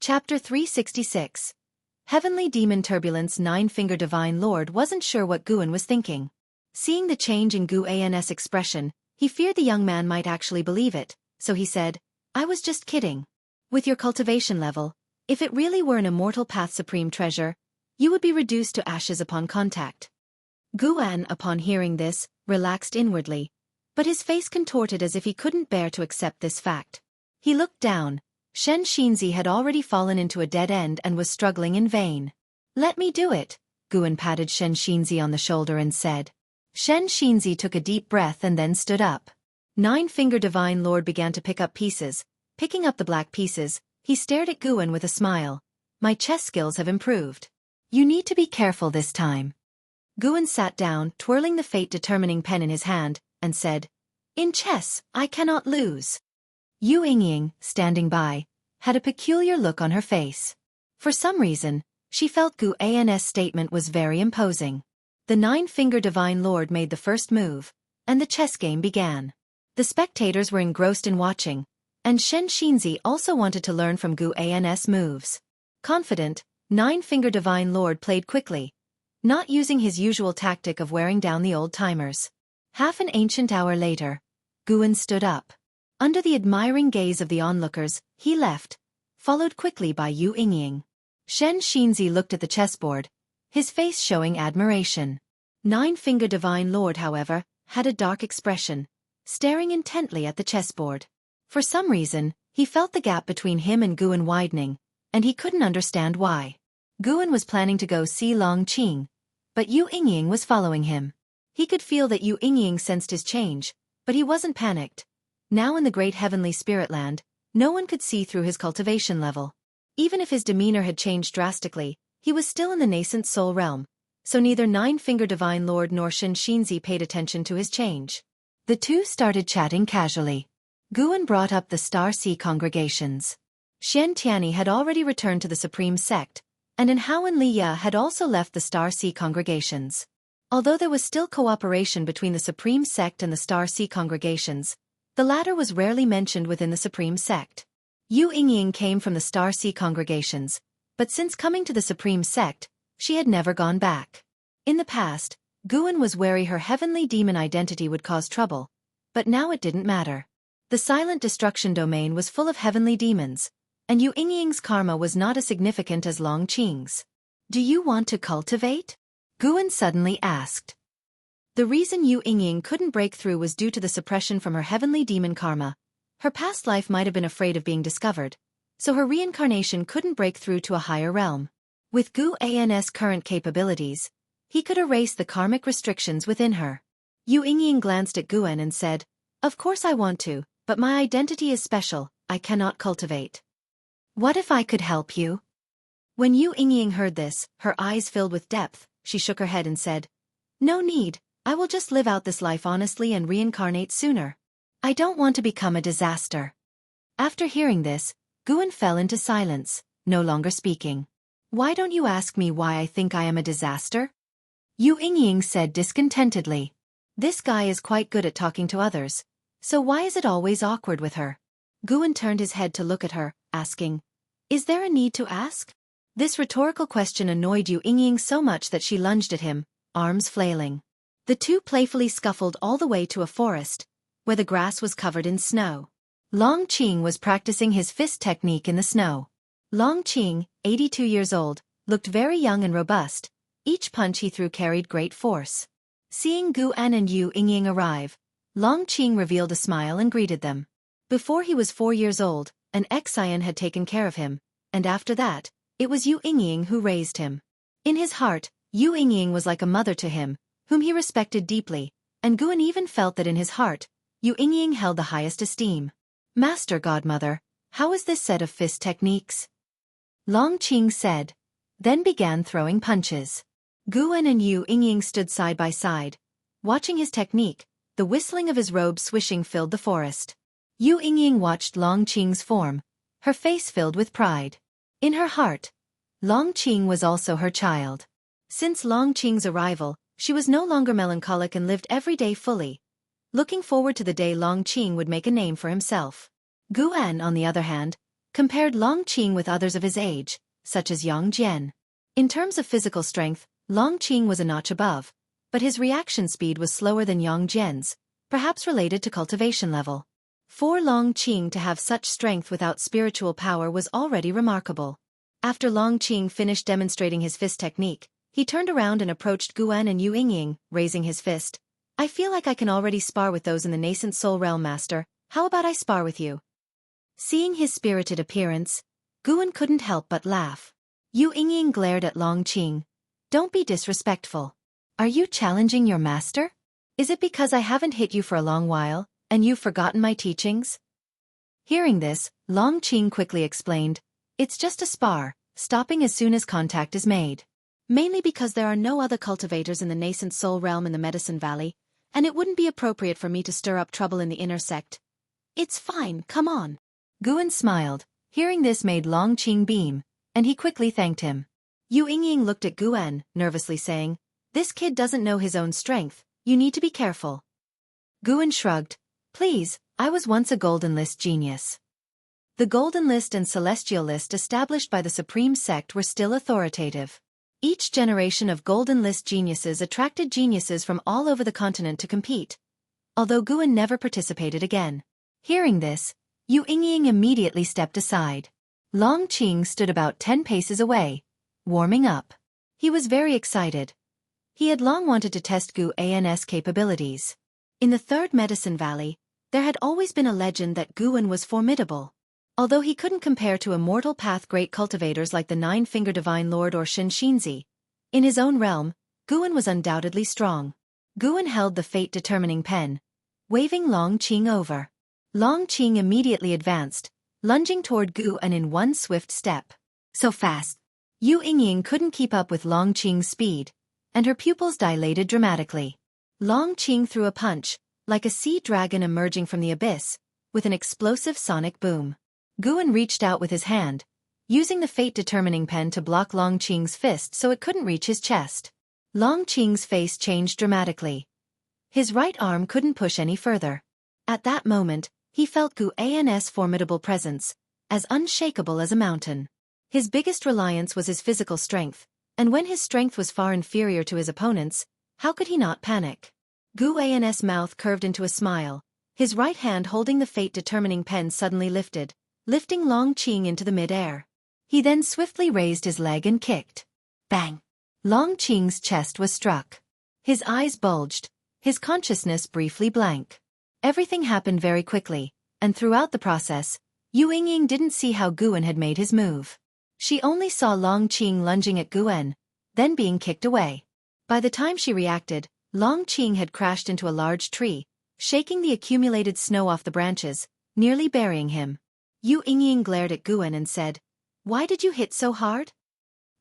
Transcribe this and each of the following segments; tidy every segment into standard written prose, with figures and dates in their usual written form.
Chapter 366. Heavenly Demon Turbulence. Nine-Finger Divine Lord wasn't sure what Guan was thinking. Seeing the change in Guan's expression, he feared the young man might actually believe it, so he said, "I was just kidding. With your cultivation level, if it really were an immortal path supreme treasure, you would be reduced to ashes upon contact." Guan, upon hearing this, relaxed inwardly, but his face contorted as if he couldn't bear to accept this fact. He looked down. Shen Xinzi had already fallen into a dead end and was struggling in vain. "Let me do it," Guan patted Shen Xinzi on the shoulder and said. Shen Xinzi took a deep breath and then stood up. Nine-Finger Divine Lord began to pick up pieces. Picking up the black pieces, he stared at Guan with a smile. "My chess skills have improved. You need to be careful this time." Guan sat down, twirling the fate-determining pen in his hand, and said, "In chess, I cannot lose." Yu Yingying, standing by, had a peculiar look on her face. For some reason, she felt Guan's statement was very imposing. The Nine-Finger Divine Lord made the first move, and the chess game began. The spectators were engrossed in watching, and Shen Xinzi also wanted to learn from Guan's moves. Confident, Nine-Finger Divine Lord played quickly, not using his usual tactic of wearing down the old timers. Half an ancient hour later, Guan stood up. Under the admiring gaze of the onlookers, he left, followed quickly by Yu Yingying. Shen Xinzi looked at the chessboard, his face showing admiration. Nine-Finger Divine Lord, however, had a dark expression, staring intently at the chessboard. For some reason, he felt the gap between him and Guan widening, and he couldn't understand why. Guan was planning to go see Long Qing, but Yu Yingying was following him. He could feel that Yu Yingying sensed his change, but he wasn't panicked. Now in the great heavenly spirit land, no one could see through his cultivation level. Even if his demeanor had changed drastically, he was still in the nascent soul realm, so neither Nine-Finger Divine Lord nor Shen Xinzi paid attention to his change. The two started chatting casually. Guan brought up the Star Sea congregations. Xian Tianyi had already returned to the Supreme Sect, and Hao and Liya had also left the Star Sea congregations. Although there was still cooperation between the Supreme Sect and the Star Sea congregations, the latter was rarely mentioned within the Supreme Sect. Yu Yingying came from the Star Sea congregations, but since coming to the Supreme Sect, she had never gone back. In the past, Guan was wary her heavenly demon identity would cause trouble, but now it didn't matter. The silent destruction domain was full of heavenly demons, and Yu Yingying's karma was not as significant as Long Qing's. "Do you want to cultivate?" Guan suddenly asked. The reason Yu Yingying couldn't break through was due to the suppression from her heavenly demon karma. Her past life might have been afraid of being discovered, so her reincarnation couldn't break through to a higher realm. With Guan's current capabilities, he could erase the karmic restrictions within her. Yu Yingying glanced at Guan and said, "Of course I want to, but my identity is special, I cannot cultivate. What if I could help you?" When Yu Yingying heard this, her eyes filled with depth. She shook her head and said, "No need. I will just live out this life honestly and reincarnate sooner. I don't want to become a disaster." After hearing this, Guan fell into silence, no longer speaking. "Why don't you ask me why I think I am a disaster?" Yu Yingying said discontentedly. "This guy is quite good at talking to others, so why is it always awkward with her?" Guan turned his head to look at her, asking, "Is there a need to ask?" This rhetorical question annoyed Yu Yingying so much that she lunged at him, arms flailing. The two playfully scuffled all the way to a forest, where the grass was covered in snow. Long Qing was practicing his fist technique in the snow. Long Qing, 82 years old, looked very young and robust. Each punch he threw carried great force. Seeing Guan and Yu Yingying arrive, Long Qing revealed a smile and greeted them. Before he was 4 years old, an ex-scion had taken care of him, and after that, it was Yu Yingying who raised him. In his heart, Yu Yingying was like a mother to him, whom he respected deeply, and Guan even felt that in his heart, Yu Yingying held the highest esteem. "Master Godmother, how is this set of fist techniques?" Long Qing said, then began throwing punches. Guan and Yu Yingying stood side by side, watching his technique. The whistling of his robe swishing filled the forest. Yu Yingying watched Long Qing's form, her face filled with pride. In her heart, Long Qing was also her child. Since Long Qing's arrival, she was no longer melancholic and lived every day fully, looking forward to the day Long Qing would make a name for himself. Guan, on the other hand, compared Long Qing with others of his age, such as Yang Jian. In terms of physical strength, Long Qing was a notch above, but his reaction speed was slower than Yang Jian's, perhaps related to cultivation level. For Long Qing to have such strength without spiritual power was already remarkable. After Long Qing finished demonstrating his fist technique, he turned around and approached Guan and Yu Yingying, raising his fist. I feel like I can already spar with those in the nascent soul realm, master. How about I spar with you? Seeing his spirited appearance, Guan couldn't help but laugh. Yu Yingying glared at Long Qing. Don't be disrespectful. Are you challenging your master? Is it because I haven't hit you for a long while, and you've forgotten my teachings? Hearing this, Long Qing quickly explained, it's just a spar, stopping as soon as contact is made. Mainly because there are no other cultivators in the nascent soul realm in the Medicine Valley, and it wouldn't be appropriate for me to stir up trouble in the inner sect. It's fine, come on. Guan smiled. Hearing this made Long Qing beam, and he quickly thanked him. Yu Yingying looked at Guan, nervously saying, this kid doesn't know his own strength, you need to be careful. Guan shrugged. Please, I was once a Golden List genius. The Golden List and Celestial List established by the Supreme Sect were still authoritative. Each generation of Golden List geniuses attracted geniuses from all over the continent to compete, although Guan never participated again. Hearing this, Yu Yingying immediately stepped aside. Long Qing stood about 10 paces away, warming up. He was very excited. He had long wanted to test Guan's capabilities. In the Third Medicine Valley, there had always been a legend that Guan was formidable. Although he couldn't compare to Immortal Path great cultivators like the Nine-Finger Divine Lord or Shinxinzi, in his own realm, Guan was undoubtedly strong. Guan held the fate-determining pen, waving Long Qing over. Long Qing immediately advanced, lunging toward Guan in one swift step. So fast. Yu Yingying couldn't keep up with Long Qing's speed, and her pupils dilated dramatically. Long Qing threw a punch, like a sea dragon emerging from the abyss, with an explosive sonic boom. Guan reached out with his hand, using the fate-determining pen to block Long Qing's fist so it couldn't reach his chest. Long Qing's face changed dramatically. His right arm couldn't push any further. At that moment, he felt Guan's formidable presence, as unshakable as a mountain. His biggest reliance was his physical strength, and when his strength was far inferior to his opponent's, how could he not panic? Guan's mouth curved into a smile, his right hand holding the fate-determining pen suddenly lifted, lifting Long Qing into the mid-air. He then swiftly raised his leg and kicked. Bang! Long Qing's chest was struck. His eyes bulged, his consciousness briefly blank. Everything happened very quickly, and throughout the process, Yu Yingying didn't see how Guan had made his move. She only saw Long Qing lunging at Guan, then being kicked away. By the time she reacted, Long Qing had crashed into a large tree, shaking the accumulated snow off the branches, nearly burying him. Yu Yingying glared at Guan and said, "Why did you hit so hard?"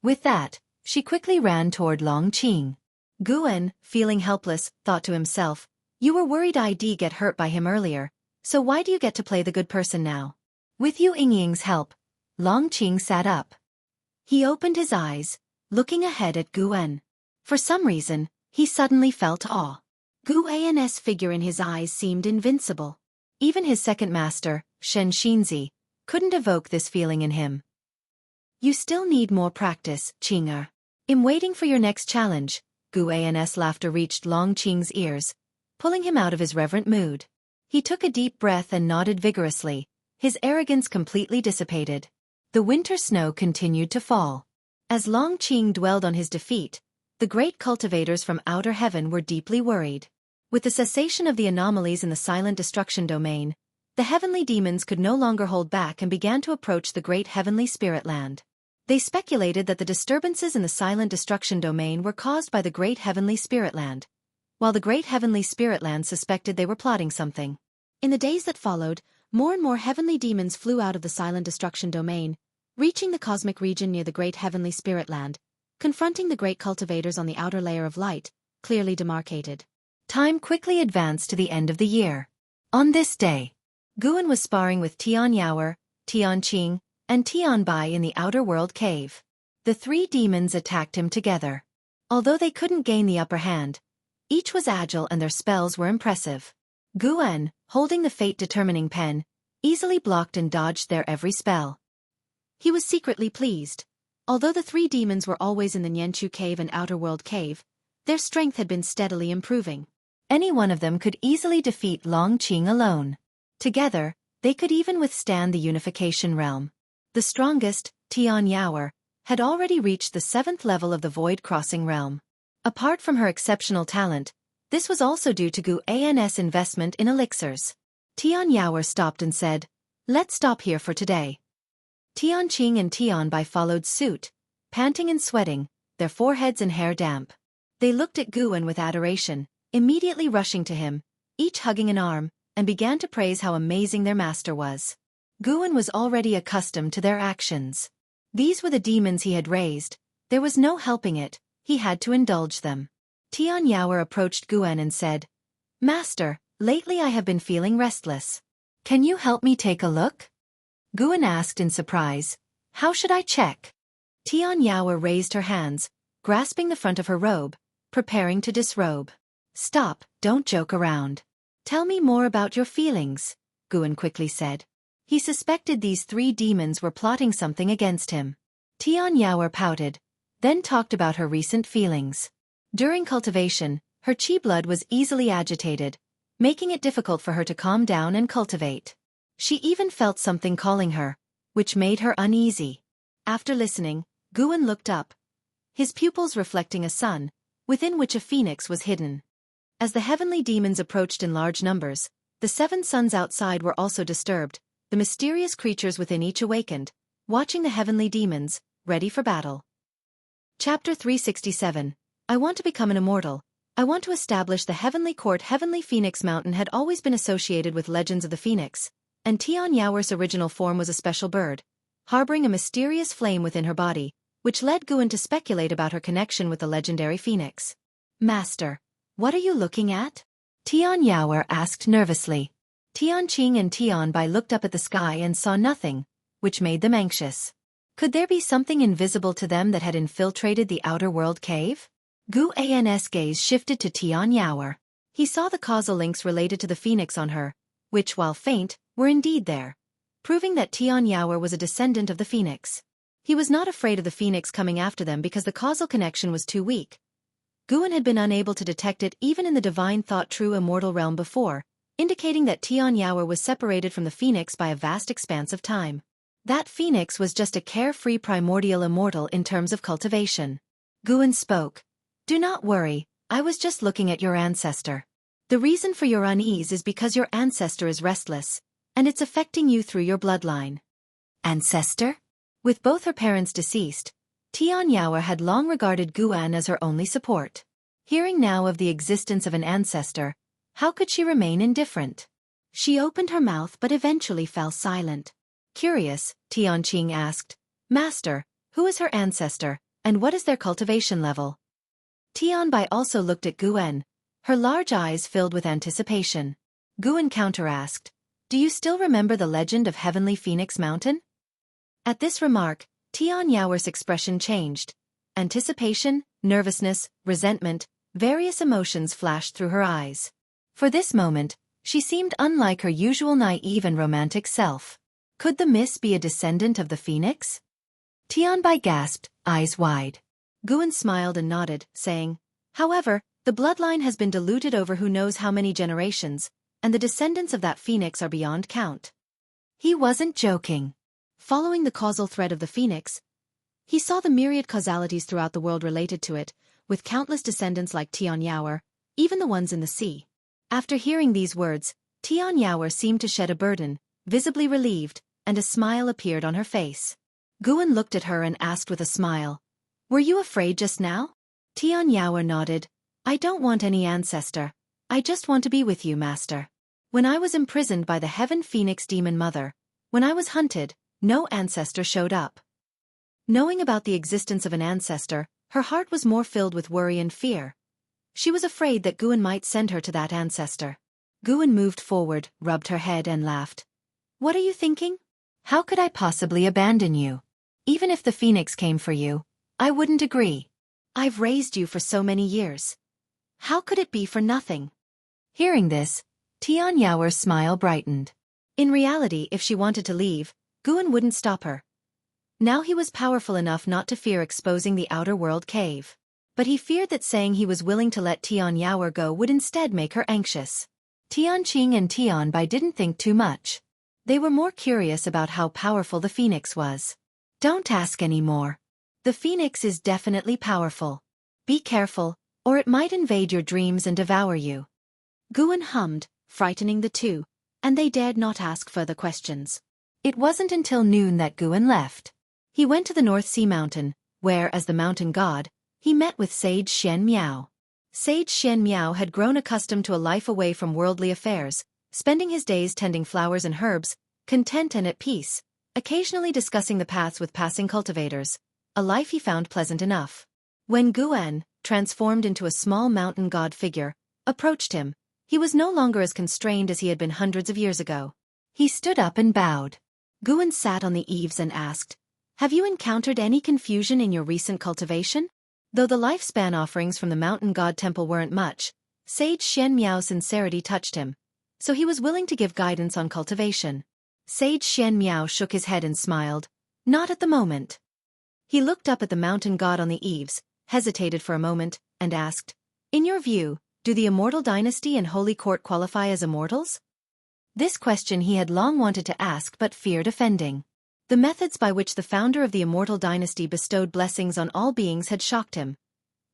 With that, she quickly ran toward Long Qing. Guan, feeling helpless, thought to himself, "You were worried I'd get hurt by him earlier, so why do you get to play the good person now?" With Yu Yingying's help, Long Qing sat up. He opened his eyes, looking ahead at Guan. For some reason, he suddenly felt awe. Guan's figure in his eyes seemed invincible. Even his second master, Shen Xinzi, couldn't evoke this feeling in him. "You still need more practice, Qing'er. I'm waiting for your next challenge." Guan's laughter reached Long Qing's ears, pulling him out of his reverent mood. He took a deep breath and nodded vigorously, his arrogance completely dissipated. The winter snow continued to fall. As Long Qing dwelled on his defeat, the great cultivators from outer heaven were deeply worried. With the cessation of the anomalies in the silent destruction domain, the heavenly demons could no longer hold back and began to approach the great heavenly spirit land. They speculated that the disturbances in the silent destruction domain were caused by the great heavenly spirit land, while the great heavenly spirit land suspected they were plotting something. In the days that followed, more and more heavenly demons flew out of the silent destruction domain, reaching the cosmic region near the great heavenly spirit land, confronting the great cultivators on the outer layer of light, clearly demarcated. Time quickly advanced to the end of the year. On this day, Guan was sparring with Tian Yaoer, Tian Qing, and Tian Bai in the outer world cave. The three demons attacked him together. Although they couldn't gain the upper hand, each was agile and their spells were impressive. Guan, holding the fate-determining pen, easily blocked and dodged their every spell. He was secretly pleased. Although the three demons were always in the Nianchu Cave and Outer World Cave, their strength had been steadily improving. Any one of them could easily defeat Long Qing alone. Together, they could even withstand the Unification Realm. The strongest, Tian Yaoer, had already reached the 7th level of the Void Crossing Realm. Apart from her exceptional talent, this was also due to Gu An's investment in elixirs. Tian Yaoer stopped and said, "Let's stop here for today." Tian Qing and Tian Bai followed suit, panting and sweating, their foreheads and hair damp. They looked at Guan with adoration, immediately rushing to him, each hugging an arm, and began to praise how amazing their master was. Guan was already accustomed to their actions. These were the demons he had raised, there was no helping it, he had to indulge them. Tian Yaoer approached Guan and said, "Master, lately I have been feeling restless. Can you help me take a look?" Guan asked in surprise, "How should I check?" Tian Yaoer raised her hands, grasping the front of her robe, preparing to disrobe. "Stop, don't joke around. Tell me more about your feelings," Guan quickly said. He suspected these three demons were plotting something against him. Tian Yaoer pouted, then talked about her recent feelings. During cultivation, her qi blood was easily agitated, making it difficult for her to calm down and cultivate. She even felt something calling her, which made her uneasy. After listening, Guan looked up, his pupils reflecting a sun, within which a phoenix was hidden. As the heavenly demons approached in large numbers, the 7 suns outside were also disturbed, the mysterious creatures within each awakened, watching the heavenly demons, ready for battle. Chapter 367. I want to become an immortal. I want to establish the heavenly court. Heavenly Phoenix Mountain had always been associated with legends of the phoenix, and Tian Yaoer's original form was a special bird, harboring a mysterious flame within her body, which led Guan to speculate about her connection with the legendary phoenix. "Master, what are you looking at?" Tian Yaoer asked nervously. Tian Qing and Tian Bai looked up at the sky and saw nothing, which made them anxious. Could there be something invisible to them that had infiltrated the Outer World Cave? Gu An's gaze shifted to Tian Yaoer. He saw the causal links related to the phoenix on her, which, while faint, were indeed there, proving that Tian Yaoer was a descendant of the phoenix. He was not afraid of the phoenix coming after them because the causal connection was too weak. Guan had been unable to detect it even in the divine thought true immortal realm before, indicating that Tian Yaoer was separated from the phoenix by a vast expanse of time. That phoenix was just a carefree primordial immortal in terms of cultivation. Guan spoke. "Do not worry, I was just looking at your ancestor. The reason for your unease is because your ancestor is restless, and it's affecting you through your bloodline." Ancestor? With both her parents deceased, Tian Yaoer had long regarded Guan as her only support. Hearing now of the existence of an ancestor, how could she remain indifferent? She opened her mouth but eventually fell silent. Curious, Tian Qing asked, "Master, who is her ancestor, and what is their cultivation level?" Tian Bai also looked at Guan, her large eyes filled with anticipation. Guan counter-asked, "Do you still remember the legend of Heavenly Phoenix Mountain?" At this remark, Tian Yaoer's expression changed. Anticipation, nervousness, resentment, various emotions flashed through her eyes. For this moment, she seemed unlike her usual naive and romantic self. Could the miss be a descendant of the phoenix? Tian Bai gasped, eyes wide. Guan smiled and nodded, saying, "However, the bloodline has been diluted over who knows how many generations, and the descendants of that phoenix are beyond count." He wasn't joking. Following the causal thread of the phoenix, he saw the myriad causalities throughout the world related to it, with countless descendants like Tian Yaoer, even the ones in the sea. After hearing these words, Tian Yaoer seemed to shed a burden, visibly relieved, and a smile appeared on her face. Guan looked at her and asked with a smile, "Were you afraid just now?" Tian Yaoer nodded, "I don't want any ancestor. I just want to be with you, Master. When I was imprisoned by the Heaven Phoenix Demon Mother, when I was hunted, no ancestor showed up." Knowing about the existence of an ancestor, her heart was more filled with worry and fear. She was afraid that Guan might send her to that ancestor. Guan moved forward, rubbed her head and laughed. "What are you thinking? How could I possibly abandon you? Even if the phoenix came for you, I wouldn't agree. I've raised you for so many years. How could it be for nothing?" Hearing this, Tian Yaoer's smile brightened. In reality, if she wanted to leave, Guan wouldn't stop her. Now he was powerful enough not to fear exposing the outer world cave. But he feared that saying he was willing to let Tian Yaoer go would instead make her anxious. Tian Qing and Tian Bai didn't think too much. They were more curious about how powerful the phoenix was. Don't ask any more. The phoenix is definitely powerful. Be careful, or it might invade your dreams and devour you. Guan hummed, frightening the two, and they dared not ask further questions. It wasn't until noon that Guan left. He went to the North Sea Mountain, where, as the mountain god, he met with Sage Shen Miao. Sage Shen Miao had grown accustomed to a life away from worldly affairs, spending his days tending flowers and herbs, content and at peace, occasionally discussing the paths with passing cultivators, a life he found pleasant enough. When Guan, transformed into a small mountain god figure, approached him, he was no longer as constrained as he had been hundreds of years ago. He stood up and bowed. Guan sat on the eaves and asked, "Have you encountered any confusion in your recent cultivation?" Though the lifespan offerings from the mountain god temple weren't much, Sage Shen Miao's sincerity touched him, so he was willing to give guidance on cultivation. Sage Shen Miao shook his head and smiled. Not at the moment. He looked up at the mountain god on the eaves, hesitated for a moment, and asked, "In your view, do the Immortal Dynasty and Holy Court qualify as immortals?" This question he had long wanted to ask but feared offending. The methods by which the founder of the Immortal Dynasty bestowed blessings on all beings had shocked him,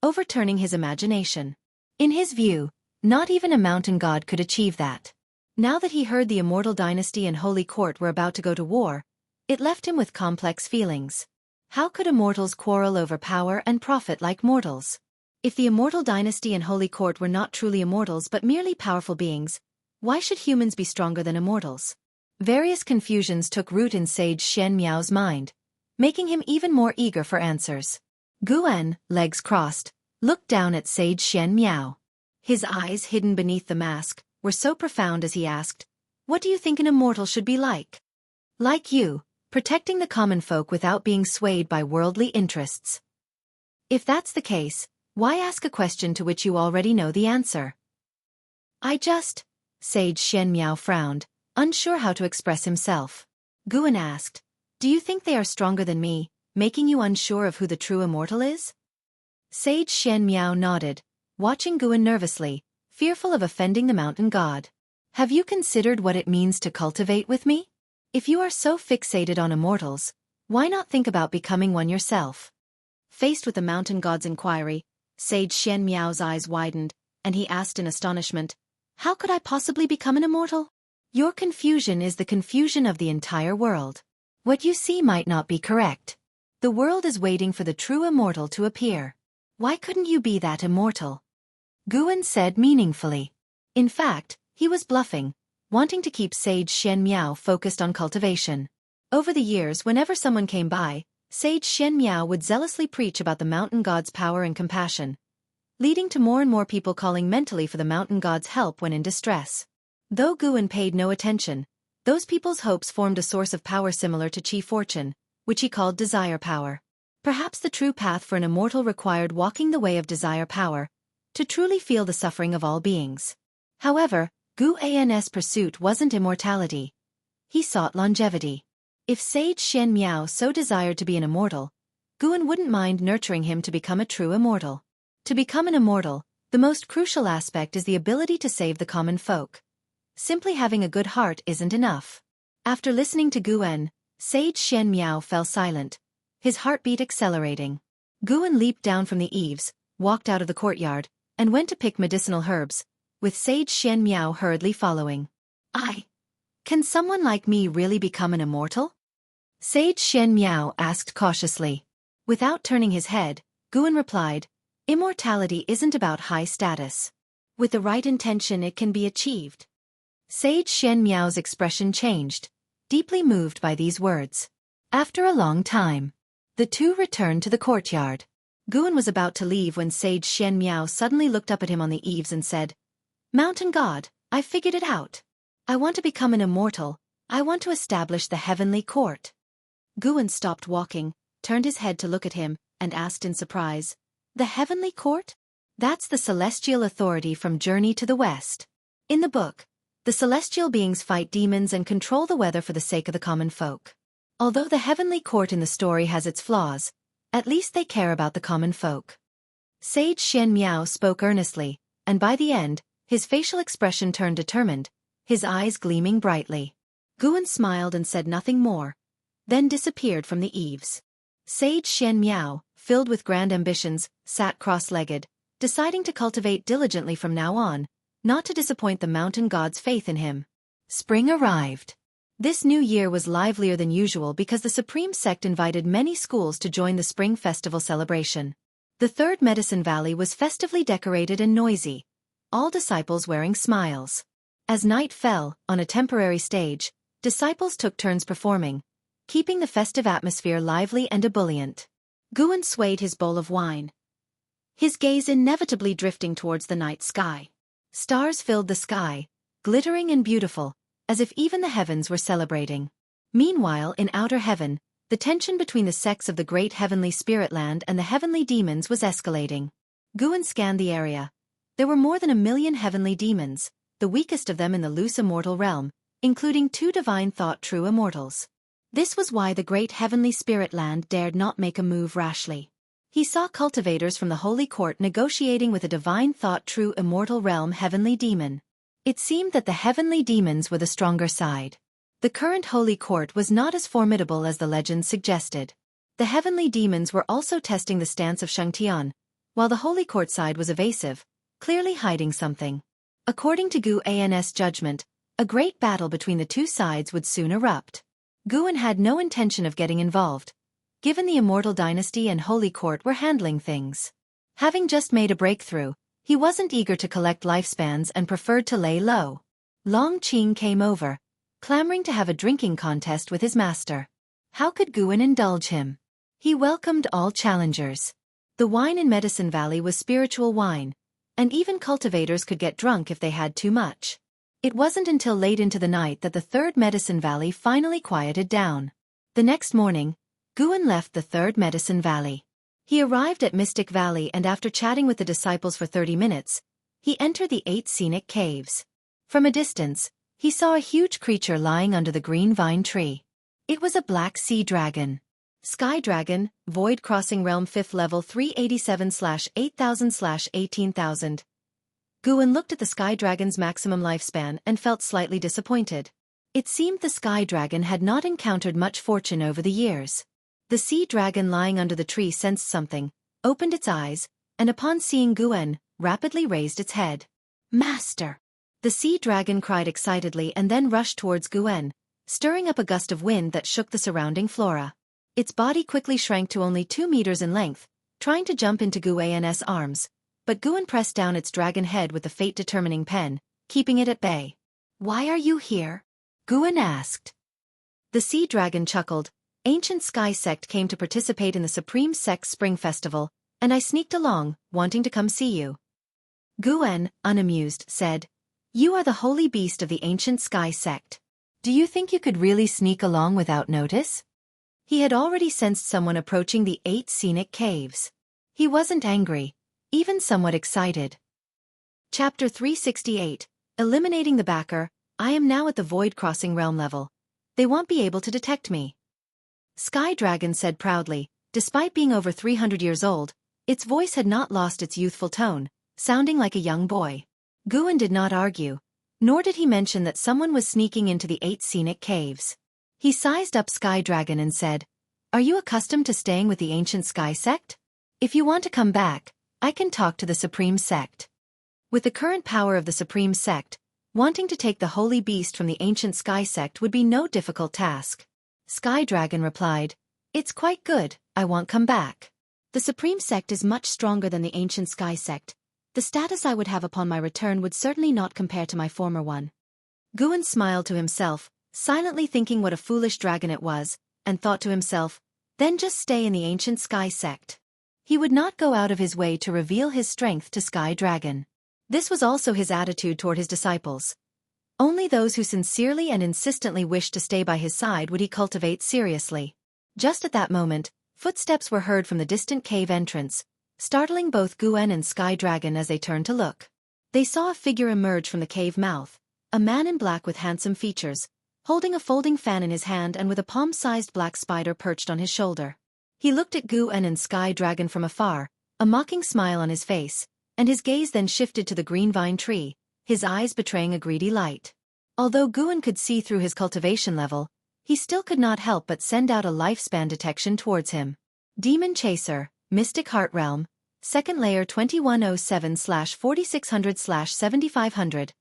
overturning his imagination. In his view, not even a mountain god could achieve that. Now that he heard the Immortal Dynasty and Holy Court were about to go to war, it left him with complex feelings. How could immortals quarrel over power and profit like mortals? If the Immortal Dynasty and Holy Court were not truly immortals but merely powerful beings, why should humans be stronger than immortals? Various confusions took root in Sage Shen Miao's mind, making him even more eager for answers. Guan, legs crossed, looked down at Sage Shen Miao. His eyes, hidden beneath the mask, were so profound as he asked, "What do you think an immortal should be like?" "Like you, protecting the common folk without being swayed by worldly interests." "If that's the case, why ask a question to which you already know the answer?" Sage Shen Miao frowned, unsure how to express himself. Guan asked, "Do you think they are stronger than me, making you unsure of who the true immortal is?" Sage Shen Miao nodded, watching Guan nervously, fearful of offending the mountain god. "Have you considered what it means to cultivate with me? If you are so fixated on immortals, why not think about becoming one yourself?" Faced with the mountain god's inquiry, Sage Shen Miao's eyes widened, and he asked in astonishment, "How could I possibly become an immortal?" "Your confusion is the confusion of the entire world. What you see might not be correct. The world is waiting for the true immortal to appear. Why couldn't you be that immortal?" Guan said meaningfully. In fact, he was bluffing, wanting to keep Sage Shen Miao focused on cultivation. Over the years, whenever someone came by, Sage Shen Miao would zealously preach about the mountain god's power and compassion, leading to more and more people calling mentally for the mountain god's help when in distress. Though Guan paid no attention, those people's hopes formed a source of power similar to chi fortune, which he called desire power. Perhaps the true path for an immortal required walking the way of desire power, to truly feel the suffering of all beings. However, Guan's pursuit wasn't immortality. He sought longevity. If Sage Shen Miao so desired to be an immortal, Guan wouldn't mind nurturing him to become a true immortal. To become an immortal, the most crucial aspect is the ability to save the common folk. Simply having a good heart isn't enough. After listening to Guan, Sage Shen Miao fell silent, his heartbeat accelerating. Guan leaped down from the eaves, walked out of the courtyard, and went to pick medicinal herbs, with Sage Shen Miao hurriedly following. Can someone like me really become an immortal?" Sage Shen Miao asked cautiously. Without turning his head, Guan replied, "Immortality isn't about high status. With the right intention it can be achieved." Sage Shen Miao's expression changed, deeply moved by these words. After a long time, the two returned to the courtyard. Guan was about to leave when Sage Shen Miao suddenly looked up at him on the eaves and said, "Mountain God, I figured it out. I want to become an immortal. I want to establish the heavenly court." Guan stopped walking, turned his head to look at him, and asked in surprise, "The heavenly court? That's the celestial authority from Journey to the West. In the book, The celestial beings fight demons and control the weather for the sake of the common folk. Although the heavenly court in the story has its flaws, at least they care about the common folk. Sage Xian Miao spoke earnestly, and by the end, his facial expression turned determined, his eyes gleaming brightly. Guan smiled and said nothing more, then disappeared from the eaves. Sage Xian Miao, filled with grand ambitions, sat cross-legged, deciding to cultivate diligently from now on, not to disappoint the mountain god's faith in him. Spring arrived. This new year was livelier than usual because the Supreme Sect invited many schools to join the Spring Festival celebration. The Third Medicine Valley was festively decorated and noisy, all disciples wearing smiles. As night fell, on a temporary stage, disciples took turns performing, keeping the festive atmosphere lively and ebullient. Guan swayed his bowl of wine, his gaze inevitably drifting towards the night sky. Stars filled the sky, glittering and beautiful, as if even the heavens were celebrating. Meanwhile, in outer heaven, the tension between the sects of the great heavenly spirit land and the heavenly demons was escalating. Guan scanned the area. There were more than 1 million heavenly demons, the weakest of them in the loose immortal realm, including 2 divine thought true immortals. This was why the great heavenly spirit land dared not make a move rashly. He saw cultivators from the holy court negotiating with a divine thought true immortal realm heavenly demon. It seemed that the heavenly demons were the stronger side. The current holy court was not as formidable as the legends suggested. The heavenly demons were also testing the stance of Shangtian, while the holy court side was evasive, clearly hiding something. According to Gu An's judgment, a great battle between the two sides would soon erupt. Guan had no intention of getting involved, given the immortal dynasty and holy court were handling things. Having just made a breakthrough, he wasn't eager to collect lifespans and preferred to lay low. Long Qing came over, clamoring to have a drinking contest with his master. How could Guan indulge him? He welcomed all challengers. The wine in Medicine Valley was spiritual wine, and even cultivators could get drunk if they had too much. It wasn't until late into the night that the Third Medicine Valley finally quieted down. The next morning, Guan left the Third Medicine Valley. He arrived at Mystic Valley and after chatting with the disciples for 30 minutes, he entered the 8 scenic caves. From a distance, he saw a huge creature lying under the green vine tree. It was a black sea dragon. Sky Dragon, Void Crossing Realm 5th Level 387/8000/18000. Guan looked at the Sky Dragon's maximum lifespan and felt slightly disappointed. It seemed the Sky Dragon had not encountered much fortune over the years. The sea dragon lying under the tree sensed something, opened its eyes, and upon seeing Guan, rapidly raised its head. "Master!" The sea dragon cried excitedly and then rushed towards Guan, stirring up a gust of wind that shook the surrounding flora. Its body quickly shrank to only 2 meters in length, trying to jump into Guan's arms, but Guan pressed down its dragon head with the fate-determining pen, keeping it at bay. "Why are you here?" Guan asked. The sea dragon chuckled. "Ancient Sky Sect came to participate in the Supreme Sect Spring Festival, and I sneaked along, wanting to come see you." Guan, unamused, said, "You are the holy beast of the Ancient Sky Sect. Do you think you could really sneak along without notice?" He had already sensed someone approaching the 8 scenic caves. He wasn't angry, even somewhat excited. Chapter 368, Eliminating the Backer. I am now at the Void Crossing Realm level. They won't be able to detect me. Sky Dragon said proudly, despite being over 300 years old, its voice had not lost its youthful tone, sounding like a young boy. Guan did not argue, nor did he mention that someone was sneaking into the 8 scenic caves. He sized up Sky Dragon and said, "Are you accustomed to staying with the Ancient Sky Sect? If you want to come back, I can talk to the Supreme Sect." With the current power of the Supreme Sect, wanting to take the Holy Beast from the Ancient Sky Sect would be no difficult task. Sky Dragon replied, "It's quite good, I won't come back. The Supreme Sect is much stronger than the Ancient Sky Sect. The status I would have upon my return would certainly not compare to my former one." Guan smiled to himself, silently thinking what a foolish dragon it was, and thought to himself, then just stay in the Ancient Sky Sect. He would not go out of his way to reveal his strength to Sky Dragon. This was also his attitude toward his disciples. Only those who sincerely and insistently wished to stay by his side would he cultivate seriously. Just at that moment, footsteps were heard from the distant cave entrance, startling both Guan and Sky Dragon as they turned to look. They saw a figure emerge from the cave mouth, a man in black with handsome features, holding a folding fan in his hand and with a palm-sized black spider perched on his shoulder. He looked at Gu-en and Sky Dragon from afar, a mocking smile on his face, and his gaze then shifted to the green vine tree, his eyes betraying a greedy light. Although Gu-en could see through his cultivation level, he still could not help but send out a lifespan detection towards him. Demon Chaser, Mystic Heart Realm, Second Layer 2107/4600/7500.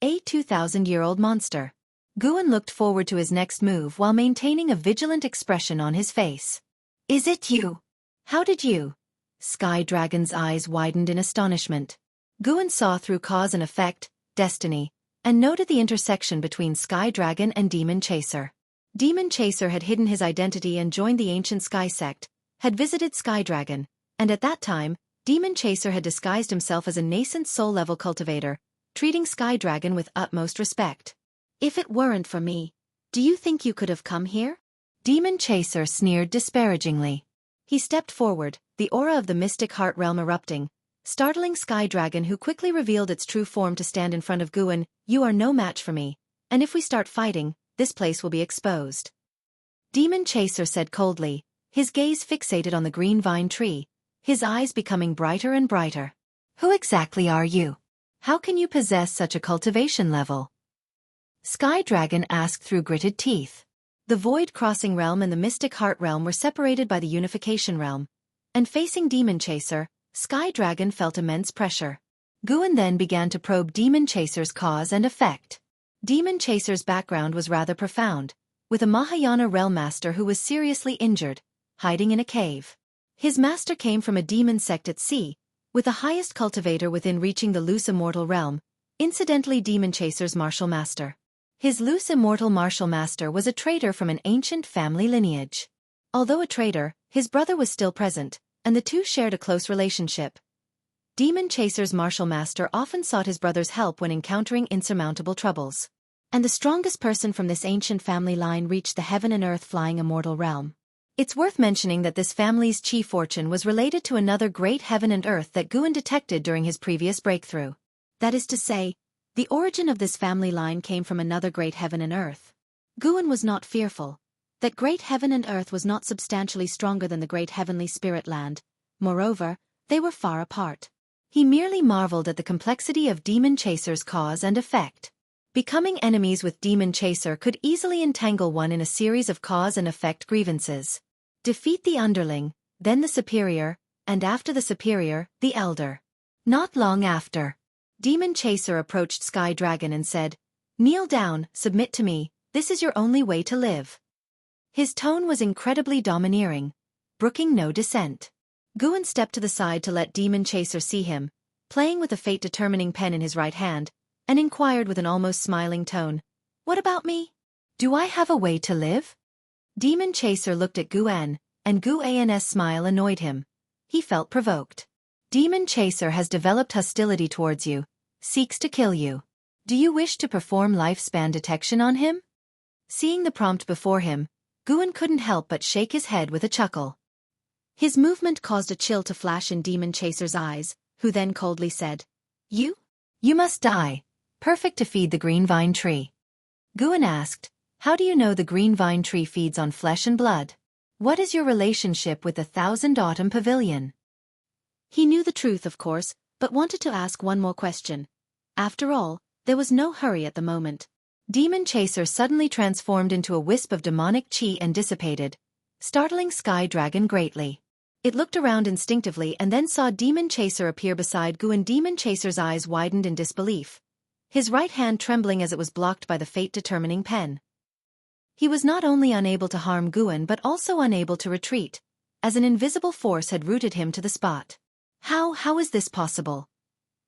A 2,000-year-old monster. Gu-en looked forward to his next move while maintaining a vigilant expression on his face. Is it you? How did you? Sky Dragon's eyes widened in astonishment. Gu-en saw through cause and effect, destiny, and noted the intersection between Sky Dragon and Demon Chaser. Demon Chaser had hidden his identity and joined the ancient Sky Sect, had visited Sky Dragon, and at that time, Demon Chaser had disguised himself as a nascent soul-level cultivator, treating Sky Dragon with utmost respect. If it weren't for me, do you think you could have come here? Demon Chaser sneered disparagingly. He stepped forward, the aura of the Mystic Heart Realm erupting, startling Sky Dragon, who quickly revealed its true form to stand in front of Gu-en. You are no match for me, and if we start fighting, this place will be exposed. Demon Chaser said coldly, his gaze fixated on the green vine tree, his eyes becoming brighter and brighter. Who exactly are you? How can you possess such a cultivation level? Sky Dragon asked through gritted teeth. The Void Crossing Realm and the Mystic Heart Realm were separated by the Unification Realm, and facing Demon Chaser, Sky Dragon felt immense pressure. Gu-en then began to probe Demon Chaser's cause and effect. Demon Chaser's background was rather profound, with a Mahayana realm master who was seriously injured, hiding in a cave. His master came from a demon sect at sea, with the highest cultivator within reaching the loose immortal realm, incidentally Demon Chaser's martial master. His loose immortal martial master was a traitor from an ancient family lineage. Although a traitor, his brother was still present, and the two shared a close relationship. Demon Chaser's martial master often sought his brother's help when encountering insurmountable troubles. And the strongest person from this ancient family line reached the heaven and earth flying immortal realm. It's worth mentioning that this family's chi fortune was related to another great heaven and earth that Gu-en detected during his previous breakthrough. That is to say, the origin of this family line came from another great heaven and earth. Gu-en was not fearful. That great heaven and earth was not substantially stronger than the great heavenly spirit land. Moreover, they were far apart. He merely marveled at the complexity of Demon Chaser's cause and effect. Becoming enemies with Demon Chaser could easily entangle one in a series of cause and effect grievances. Defeat the underling, then the superior, and after the superior, the elder. Not long after, Demon Chaser approached Sky Dragon and said, "Kneel down, submit to me, this is your only way to live." His tone was incredibly domineering, brooking no dissent. Gu-en stepped to the side to let Demon Chaser see him, playing with a fate-determining pen in his right hand, and inquired with an almost smiling tone, "What about me? Do I have a way to live?" Demon Chaser looked at Gu-en, and Gu-en's smile annoyed him. He felt provoked. Demon Chaser has developed hostility towards you, seeks to kill you. Do you wish to perform lifespan detection on him? Seeing the prompt before him, Gu-en couldn't help but shake his head with a chuckle. His movement caused a chill to flash in Demon Chaser's eyes, who then coldly said, You must die. Perfect to feed the green vine tree." Gu-en asked, "How do you know the green vine tree feeds on flesh and blood? What is your relationship with the Thousand Autumn Pavilion?" He knew the truth, of course, but wanted to ask one more question. After all, there was no hurry at the moment. Demon Chaser suddenly transformed into a wisp of demonic chi and dissipated, startling Sky Dragon greatly. It looked around instinctively and then saw Demon Chaser appear beside Gu-en. Demon Chaser's eyes widened in disbelief, his right hand trembling as it was blocked by the fate-determining pen. He was not only unable to harm Gu-en but also unable to retreat, as an invisible force had rooted him to the spot. How is this possible?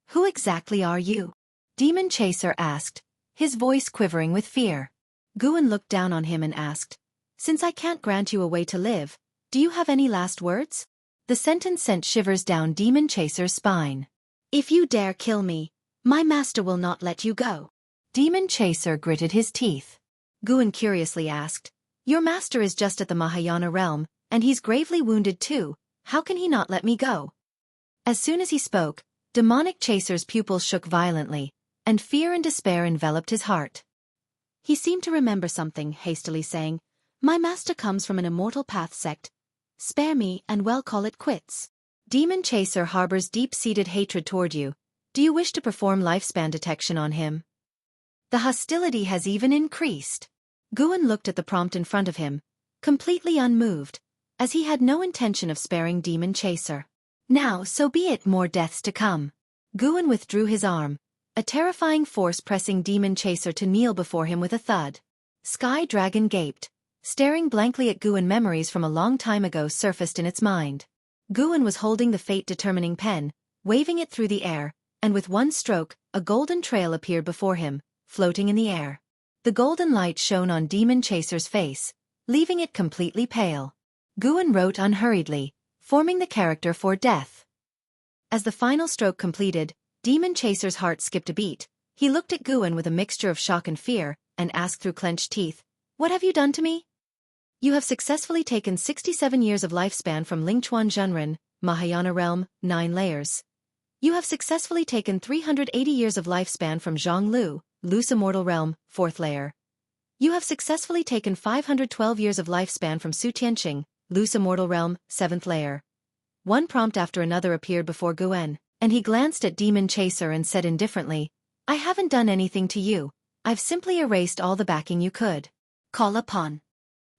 Who exactly are you? Demon Chaser asked, his voice quivering with fear. Gu-en looked down on him and asked, "Since I can't grant you a way to live, do you have any last words?" The sentence sent shivers down Demon Chaser's spine. "If you dare kill me, my master will not let you go." Demon Chaser gritted his teeth. Gu-en curiously asked, "Your master is just at the Mahayana realm, and he's gravely wounded too, how can he not let me go?" As soon as he spoke, Demonic Chaser's pupils shook violently, and fear and despair enveloped his heart. He seemed to remember something, hastily saying, "My master comes from an immortal path sect. Spare me, and well call it quits. Demon Chaser harbors deep-seated hatred toward you. Do you wish to perform lifespan detection on him?" The hostility has even increased. Guan looked at the prompt in front of him, completely unmoved, as he had no intention of sparing Demon Chaser. Now, so be it, more deaths to come. Guan withdrew his arm, a terrifying force pressing Demon Chaser to kneel before him with a thud. Sky Dragon gaped, staring blankly at Guan. Memories from a long time ago surfaced in its mind. Guan was holding the fate-determining pen, waving it through the air, and with one stroke, a golden trail appeared before him, floating in the air. The golden light shone on Demon Chaser's face, leaving it completely pale. Guan wrote unhurriedly, forming the character for death. As the final stroke completed, Demon Chaser's heart skipped a beat. He looked at Guan with a mixture of shock and fear, and asked through clenched teeth, "What have you done to me?" "You have successfully taken 67 years of lifespan from Lingchuan Zhenren, Mahayana Realm, 9 layers. You have successfully taken 380 years of lifespan from Zhonglu, Lu's Immortal Realm, 4th layer. You have successfully taken 512 years of lifespan from Su Tianqing, Lu's Immortal Realm, 7th layer." One prompt after another appeared before Guan, and he glanced at Demon Chaser and said indifferently, "I haven't done anything to you. I've simply erased all the backing you could call upon."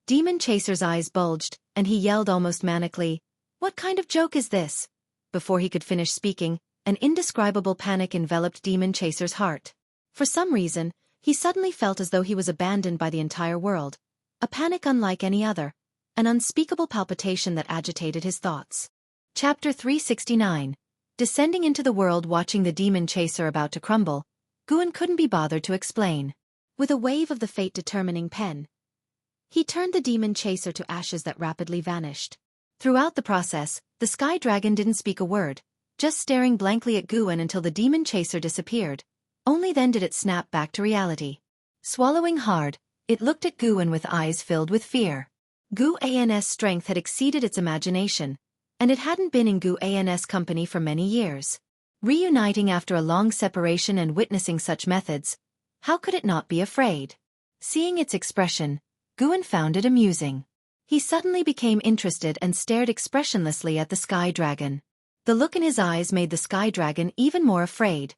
Demon Chaser's eyes bulged, and he yelled almost manically, "What kind of joke is this?" Before he could finish speaking, an indescribable panic enveloped Demon Chaser's heart. For some reason, he suddenly felt as though he was abandoned by the entire world, a panic unlike any other, an unspeakable palpitation that agitated his thoughts. Chapter 369. Descending into the world. Watching the Demon Chaser about to crumble, Guan couldn't be bothered to explain. With a wave of the fate-determining pen, he turned the Demon Chaser to ashes that rapidly vanished. Throughout the process, the Sky Dragon didn't speak a word, just staring blankly at Guan until the Demon Chaser disappeared. Only then did it snap back to reality. Swallowing hard, it looked at Guan with eyes filled with fear. Guan's strength had exceeded its imagination, and it hadn't been in Guan's company for many years. Reuniting after a long separation and witnessing such methods, how could it not be afraid? Seeing its expression, Guan found it amusing. He suddenly became interested and stared expressionlessly at the Sky Dragon. The look in his eyes made the Sky Dragon even more afraid,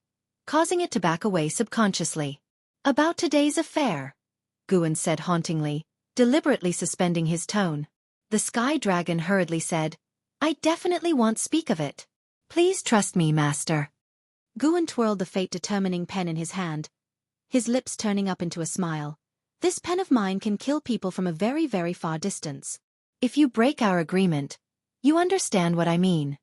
causing it to back away subconsciously. "About today's affair," Guan said hauntingly, deliberately suspending his tone. The Sky Dragon hurriedly said, "I definitely won't speak of it. Please trust me, master." Guan twirled the fate-determining pen in his hand, his lips turning up into a smile. "This pen of mine can kill people from a very, very far distance. If you break our agreement, you understand what I mean."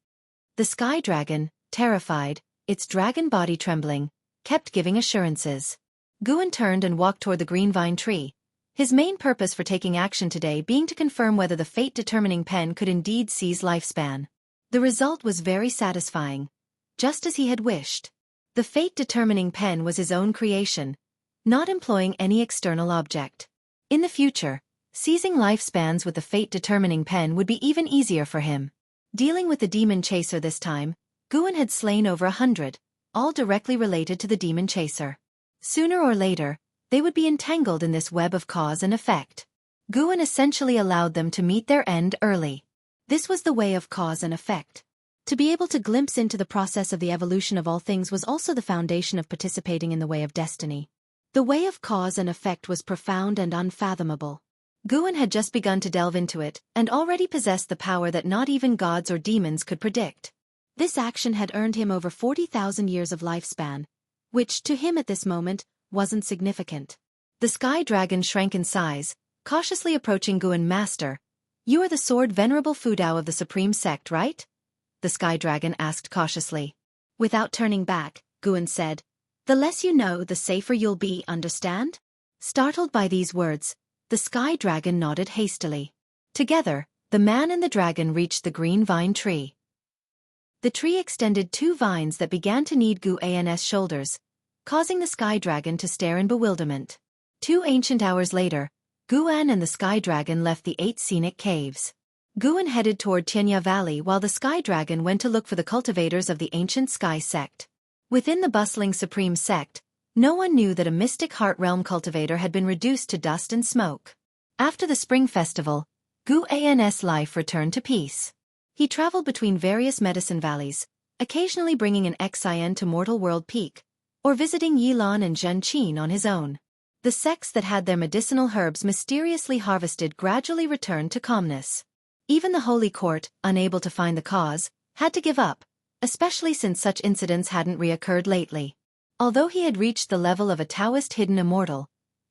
The Sky Dragon, terrified, its dragon body trembling, kept giving assurances. Guan turned and walked toward the green vine tree, his main purpose for taking action today being to confirm whether the fate-determining pen could indeed seize lifespan. The result was very satisfying, just as he had wished. The fate-determining pen was his own creation, not employing any external object. In the future, seizing lifespans with the fate-determining pen would be even easier for him. Dealing with the Demon Chaser this time, Guan had slain over 100, all directly related to the Demon Chaser. Sooner or later, they would be entangled in this web of cause and effect. Guan essentially allowed them to meet their end early. This was the way of cause and effect. To be able to glimpse into the process of the evolution of all things was also the foundation of participating in the way of destiny. The way of cause and effect was profound and unfathomable. Guan had just begun to delve into it, and already possessed the power that not even gods or demons could predict. This action had earned him over 40,000 years of lifespan, which, to him at this moment, wasn't significant. The Sky Dragon shrank in size, cautiously approaching Guan. "Master, you are the sword venerable Fudao of the Supreme Sect, right?" the Sky Dragon asked cautiously. Without turning back, Guan said, "The less you know, the safer you'll be, understand?" Startled by these words, the Sky Dragon nodded hastily. Together, the man and the dragon reached the green vine tree. The tree extended 2 vines that began to knead Guan's shoulders, causing the Sky Dragon to stare in bewilderment. 2 ancient hours later, Guan and the Sky Dragon left the 8 scenic caves. Guan headed toward Tianya Valley while the Sky Dragon went to look for the cultivators of the ancient Sky Sect. Within the bustling Supreme Sect, No one knew that a mystic heart realm cultivator had been reduced to dust and smoke. After the spring festival, Guan's life returned to peace. He traveled between various medicine valleys, occasionally bringing an Xian to Mortal World Peak, or visiting Yilan and Zhenqin on his own. The sects that had their medicinal herbs mysteriously harvested gradually returned to calmness. Even the Holy Court, unable to find the cause, had to give up, especially since such incidents hadn't reoccurred lately. Although he had reached the level of a Taoist hidden immortal,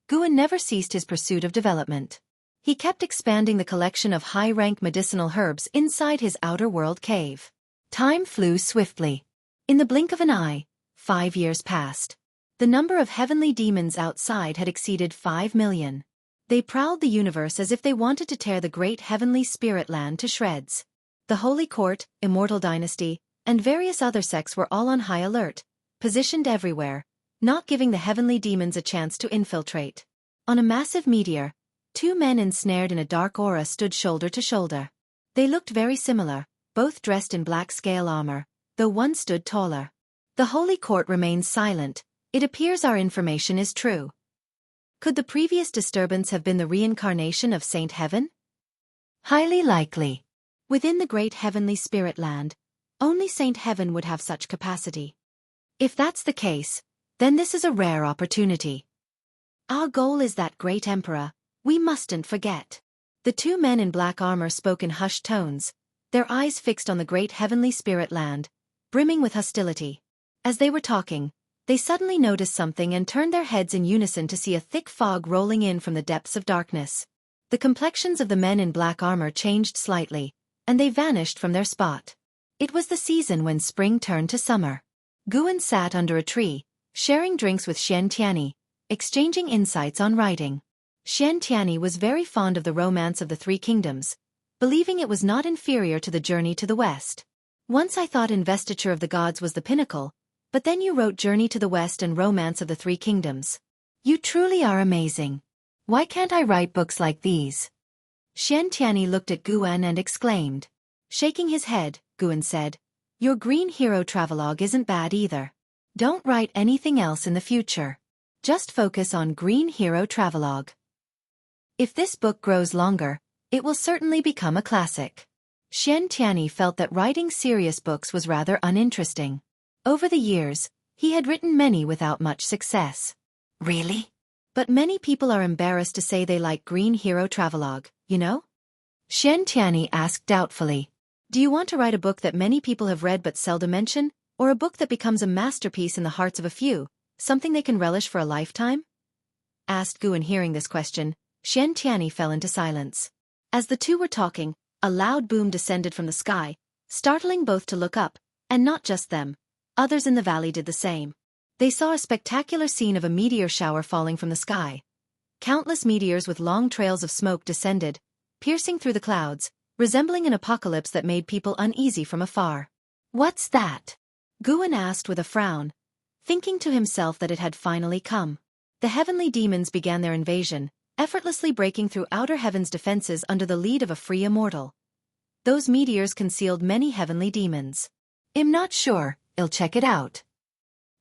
Guan never ceased his pursuit of development. He kept expanding the collection of high-rank medicinal herbs inside his outer world cave. Time flew swiftly. In the blink of an eye, 5 years passed. The number of heavenly demons outside had exceeded 5 million. They prowled the universe as if they wanted to tear the great heavenly spirit land to shreds. The Holy Court, Immortal Dynasty, and various other sects were all on high alert, positioned everywhere, not giving the heavenly demons a chance to infiltrate. On a massive meteor, 2 men ensnared in a dark aura stood shoulder to shoulder. They looked very similar, both dressed in black scale armor, though one stood taller. The Holy Court remains silent. It appears our information is true. Could the previous disturbance have been the reincarnation of Saint Heaven? Highly likely. Within the great heavenly spirit land, only Saint Heaven would have such capacity. If that's the case, then this is a rare opportunity. Our goal is that great emperor, we mustn't forget. The 2 men in black armor spoke in hushed tones, their eyes fixed on the great heavenly spirit land, brimming with hostility. As they were talking, they suddenly noticed something and turned their heads in unison to see a thick fog rolling in from the depths of darkness. The complexions of the men in black armor changed slightly, and they vanished from their spot. It was the season when spring turned to summer. Guan sat under a tree, sharing drinks with Xian Tianyi, exchanging insights on writing. Xian Tianyi was very fond of the romance of the 3 kingdoms, believing it was not inferior to the journey to the west. Once I thought Investiture of the Gods was the pinnacle, but then you wrote Journey to the West and Romance of the 3 Kingdoms. You truly are amazing. Why can't I write books like these? Xian Tianyi looked at Guan and exclaimed. Shaking his head, Guan said, Your Green Hero travelogue isn't bad either. Don't write anything else in the future. Just focus on Green Hero travelogue. If this book grows longer, it will certainly become a classic. Xian Tianyi felt that writing serious books was rather uninteresting. Over the years, he had written many without much success. Really? But many people are embarrassed to say they like Green Hero travelogue, you know? Xian Tianyi asked doubtfully. Do you want to write a book that many people have read but seldom mention, or a book that becomes a masterpiece in the hearts of a few, something they can relish for a lifetime? Asked Guan. Hearing this question, Xian Tianyi fell into silence. As the two were talking, a loud boom descended from the sky, startling both to look up, and not just them. Others in the valley did the same. They saw a spectacular scene of a meteor shower falling from the sky. Countless meteors with long trails of smoke descended, piercing through the clouds, resembling an apocalypse that made people uneasy from afar. What's that? Guan asked with a frown, thinking to himself that it had finally come. The heavenly demons began their invasion, effortlessly breaking through outer heaven's defenses under the lead of a free immortal. Those meteors concealed many heavenly demons. I'm not sure. I'll check it out.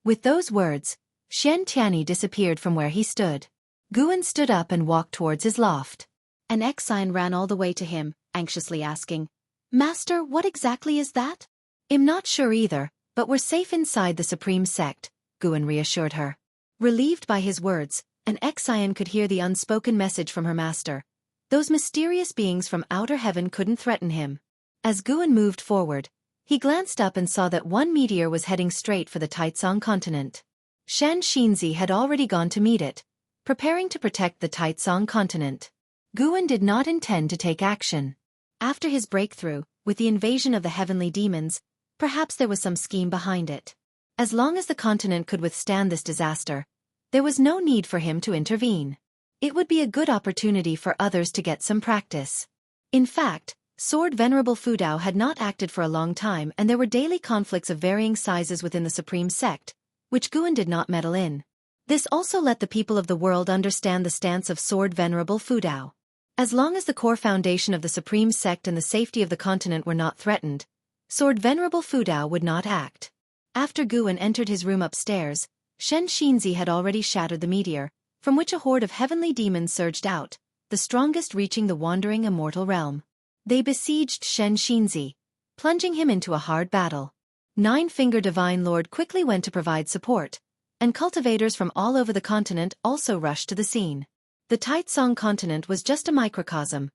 With those words, Xian Tianyi disappeared from where he stood. Guan stood up and walked towards his loft. An Xian ran all the way to him, anxiously asking, Master, what exactly is that? I'm not sure either, but we're safe inside the Supreme Sect, Guan reassured her. Relieved by his words, an Xian could hear the unspoken message from her master. Those mysterious beings from outer heaven couldn't threaten him. As Guan moved forward, he glanced up and saw that one meteor was heading straight for the Taizong continent. Shan Xinzi had already gone to meet it, preparing to protect the Taizong continent. Guan did not intend to take action. After his breakthrough, with the invasion of the heavenly demons, perhaps there was some scheme behind it. As long as the continent could withstand this disaster, there was no need for him to intervene. It would be a good opportunity for others to get some practice. In fact, Sword Venerable Fudao had not acted for a long time, and there were daily conflicts of varying sizes within the Supreme Sect, which Guan did not meddle in. This also let the people of the world understand the stance of Sword Venerable Fudao. As long as the core foundation of the Supreme Sect and the safety of the continent were not threatened, Sword Venerable Fudao would not act. After Guan entered his room upstairs, Shen Xinzi had already shattered the meteor, from which a horde of heavenly demons surged out, the strongest reaching the wandering immortal realm. They besieged Shen Xinzi, plunging him into a hard battle. Nine-Finger Divine Lord quickly went to provide support, and cultivators from all over the continent also rushed to the scene. The Taitsong continent was just a microcosm.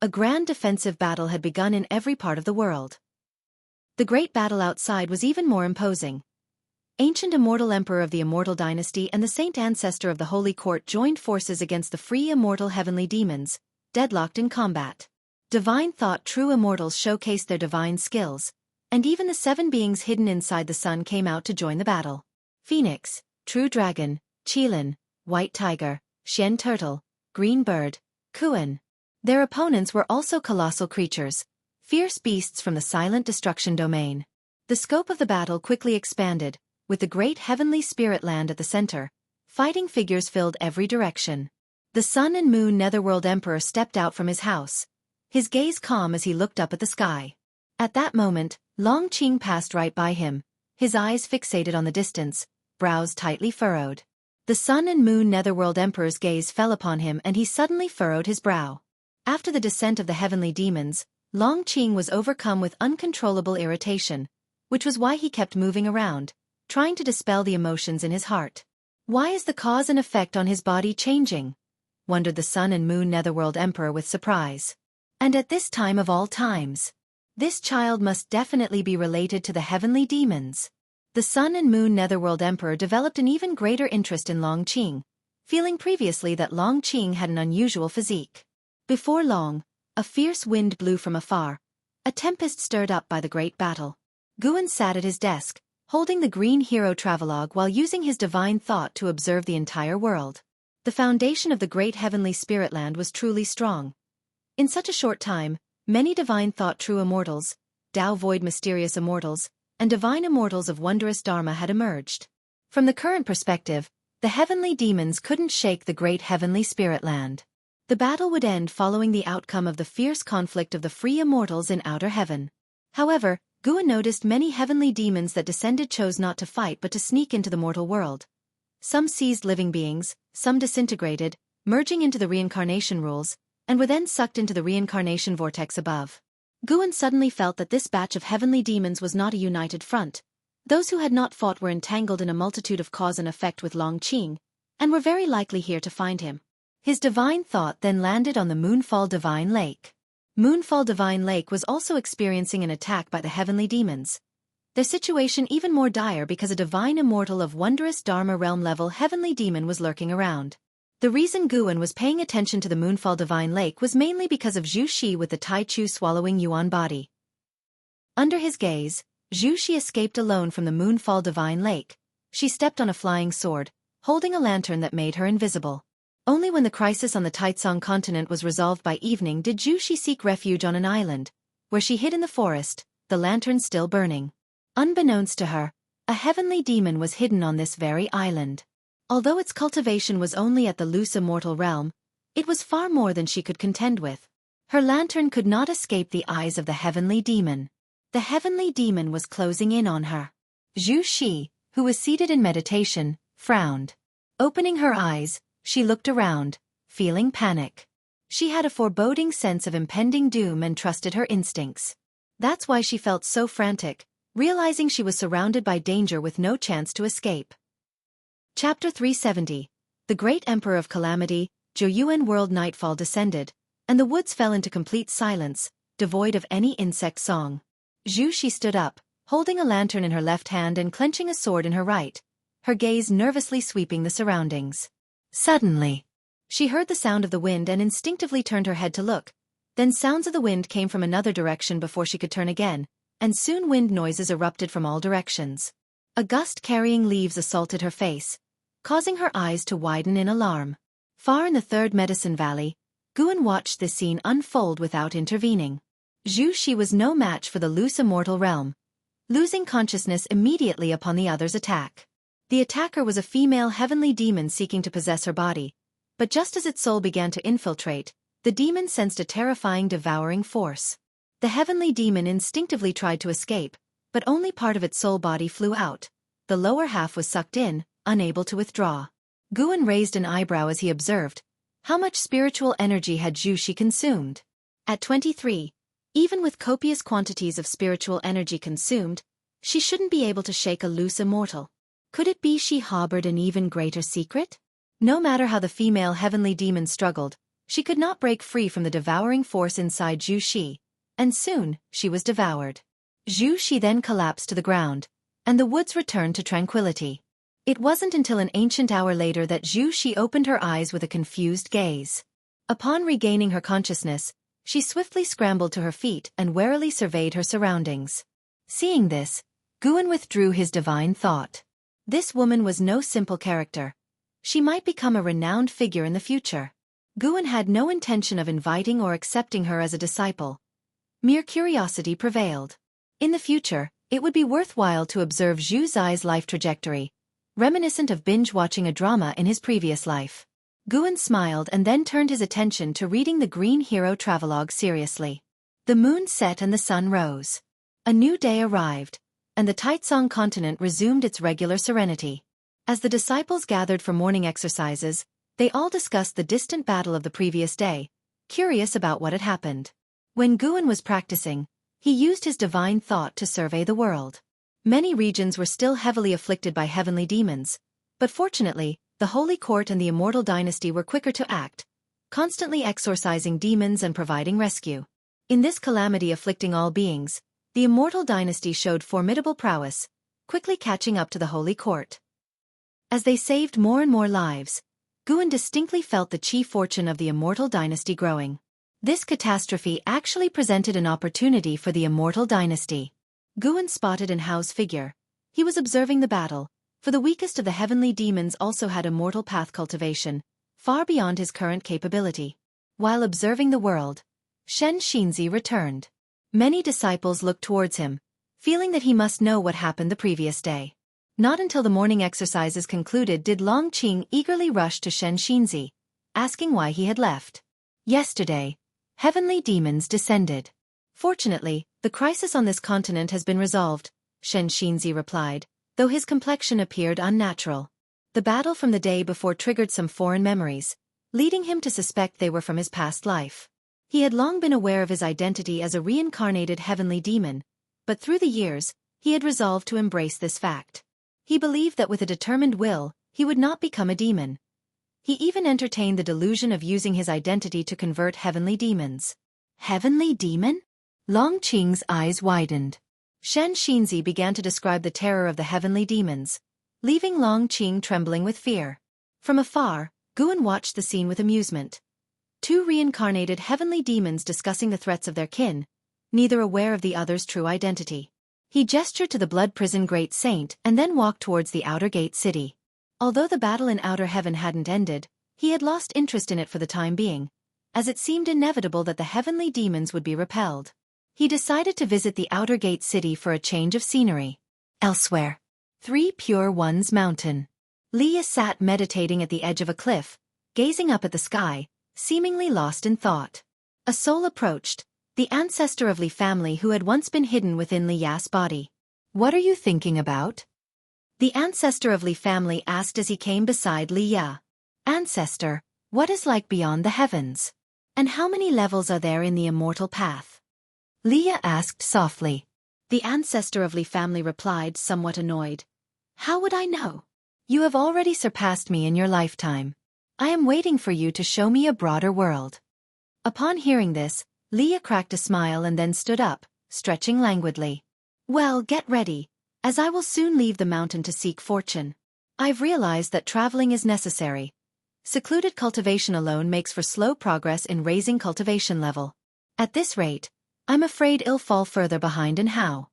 A grand defensive battle had begun in every part of the world. The great battle outside was even more imposing. Ancient immortal emperor of the immortal dynasty and the saint ancestor of the holy court joined forces against the free immortal heavenly demons, deadlocked in combat. Divine thought true immortals showcased their divine skills, and even the 7 beings hidden inside the sun came out to join the battle. Phoenix, True Dragon, Qilin, White Tiger, Xian Turtle, Green Bird, Kuan. Their opponents were also colossal creatures, fierce beasts from the silent destruction domain. The scope of the battle quickly expanded, with the great heavenly spirit land at the center. Fighting figures filled every direction. The Sun and Moon Netherworld Emperor stepped out from his house, his gaze calm as he looked up at the sky. At that moment, Long Qing passed right by him, his eyes fixated on the distance, brows tightly furrowed. The Sun and Moon Netherworld Emperor's gaze fell upon him and he suddenly furrowed his brow. After the descent of the heavenly demons, Long Qing was overcome with uncontrollable irritation, which was why he kept moving around, trying to dispel the emotions in his heart. Why is the cause and effect on his body changing? Wondered the Sun and Moon Netherworld Emperor with surprise. And at this time of all times, this child must definitely be related to the heavenly demons. The Sun and Moon Netherworld Emperor developed an even greater interest in Long Qing, feeling previously that Long Qing had an unusual physique. Before long, a fierce wind blew from afar, a tempest stirred up by the great battle. Guan sat at his desk, holding the Green Hero Travelogue while using his divine thought to observe the entire world. The foundation of the great heavenly spirit land was truly strong. In such a short time, many divine thought true immortals, Tao void mysterious immortals, and divine immortals of wondrous dharma had emerged. From the current perspective, the heavenly demons couldn't shake the great heavenly spirit land. The battle would end following the outcome of the fierce conflict of the free immortals in outer heaven. However, Guan noticed many heavenly demons that descended chose not to fight but to sneak into the mortal world. Some seized living beings, some disintegrated, merging into the reincarnation rules, and were then sucked into the reincarnation vortex above. Guan suddenly felt that this batch of heavenly demons was not a united front. Those who had not fought were entangled in a multitude of cause and effect with Long Qing, and were very likely here to find him. His divine thought then landed on the Moonfall Divine Lake. Moonfall Divine Lake was also experiencing an attack by the heavenly demons. Their situation even more dire because a divine immortal of wondrous Dharma realm level heavenly demon was lurking around. The reason Guan was paying attention to the Moonfall Divine Lake was mainly because of Zhu Shi with the Tai Chu swallowing Yuan body. Under his gaze, Zhu Shi escaped alone from the Moonfall Divine Lake. She stepped on a flying sword, holding a lantern that made her invisible. Only when the crisis on the Taitsong continent was resolved by evening did Zhu Shi seek refuge on an island, where she hid in the forest, the lantern still burning. Unbeknownst to her, a heavenly demon was hidden on this very island. Although its cultivation was only at the loose immortal realm, it was far more than she could contend with. Her lantern could not escape the eyes of the heavenly demon. The heavenly demon was closing in on her. Zhu Shi, who was seated in meditation, frowned. Opening her eyes, she looked around, feeling panic. She had a foreboding sense of impending doom and trusted her instincts. That's why she felt so frantic, realizing she was surrounded by danger with no chance to escape. Chapter 370. The Great Emperor of Calamity, Zhouyuan World Nightfall descended, and the woods fell into complete silence, devoid of any insect song. Zhu Shi stood up, holding a lantern in her left hand and clenching a sword in her right, her gaze nervously sweeping the surroundings. Suddenly, she heard the sound of the wind and instinctively turned her head to look. Then sounds of the wind came from another direction before she could turn again, and soon wind noises erupted from all directions. A gust carrying leaves assaulted her face, causing her eyes to widen in alarm. Far in the Third Medicine Valley, Guan watched this scene unfold without intervening. Zhu Shi was no match for the loose immortal realm, losing consciousness immediately upon the other's attack. The attacker was a female heavenly demon seeking to possess her body, but just as its soul began to infiltrate, the demon sensed a terrifying devouring force. The heavenly demon instinctively tried to escape, but only part of its soul body flew out. The lower half was sucked in, unable to withdraw. Guan raised an eyebrow as he observed. How much spiritual energy had Zhu Shi consumed? At 23, even with copious quantities of spiritual energy consumed, she shouldn't be able to shake a loose immortal. Could it be she harbored an even greater secret? No matter how the female heavenly demon struggled, she could not break free from the devouring force inside Zhu Shi, and soon she was devoured. Zhu Shi then collapsed to the ground, and the woods returned to tranquility. It wasn't until an ancient hour later that Zhu Shi opened her eyes with a confused gaze. Upon regaining her consciousness, she swiftly scrambled to her feet and warily surveyed her surroundings. Seeing this, Guan withdrew his divine thought. This woman was no simple character. She might become a renowned figure in the future. Guan had no intention of inviting or accepting her as a disciple. Mere curiosity prevailed. In the future, it would be worthwhile to observe Zhu Zai's life trajectory, reminiscent of binge-watching a drama in his previous life. Guan smiled and then turned his attention to reading the Green Hero Travelogue seriously. The moon set and the sun rose. A new day arrived, and the Taitsong continent resumed its regular serenity. As the disciples gathered for morning exercises, they all discussed the distant battle of the previous day, curious about what had happened. When Guan was practicing, he used his divine thought to survey the world. Many regions were still heavily afflicted by heavenly demons, but fortunately, the Holy Court and the Immortal Dynasty were quicker to act, constantly exorcising demons and providing rescue. In this calamity afflicting all beings, the Immortal Dynasty showed formidable prowess, quickly catching up to the Holy Court. As they saved more and more lives, Guan distinctly felt the chi fortune of the Immortal Dynasty growing. This catastrophe actually presented an opportunity for the Immortal Dynasty. Guan spotted in Hao's figure. He was observing the battle, for the weakest of the heavenly demons also had immortal path cultivation, far beyond his current capability. While observing the world, Shen Xinzi returned. Many disciples looked towards him, feeling that he must know what happened the previous day. Not until the morning exercises concluded did Long Qing eagerly rush to Shen Xinzi, asking why he had left. Yesterday, heavenly demons descended. Fortunately, the crisis on this continent has been resolved, Shen Xinzi replied, though his complexion appeared unnatural. The battle from the day before triggered some foreign memories, leading him to suspect they were from his past life. He had long been aware of his identity as a reincarnated heavenly demon, but through the years, he had resolved to embrace this fact. He believed that with a determined will, he would not become a demon. He even entertained the delusion of using his identity to convert heavenly demons. Heavenly demon? Long Qing's eyes widened. Shen Xinzi began to describe the terror of the heavenly demons, leaving Long Qing trembling with fear. From afar, Guan watched the scene with amusement. Two reincarnated heavenly demons discussing the threats of their kin, neither aware of the other's true identity. He gestured to the blood prison great saint and then walked towards the outer gate city. Although the battle in outer heaven hadn't ended, he had lost interest in it for the time being, as it seemed inevitable that the heavenly demons would be repelled. He decided to visit the outer gate city for a change of scenery. Elsewhere, 3 Pure Ones Mountain. Leah sat meditating at the edge of a cliff, gazing up at the sky, seemingly lost in thought. A soul approached, the ancestor of Li family who had once been hidden within Li Ya's body. "What are you thinking about?" The ancestor of Li family asked as he came beside Li Ya. "Ancestor, what is like beyond the heavens? And how many levels are there in the immortal path?" Leah asked softly. The ancestor of Li family replied, somewhat annoyed. "How would I know? You have already surpassed me in your lifetime. I am waiting for you to show me a broader world." Upon hearing this, Leah cracked a smile and then stood up, stretching languidly. "Well, get ready, as I will soon leave the mountain to seek fortune. I've realized that traveling is necessary. Secluded cultivation alone makes for slow progress in raising cultivation level. At this rate, I'm afraid I'll fall further behind in Hao."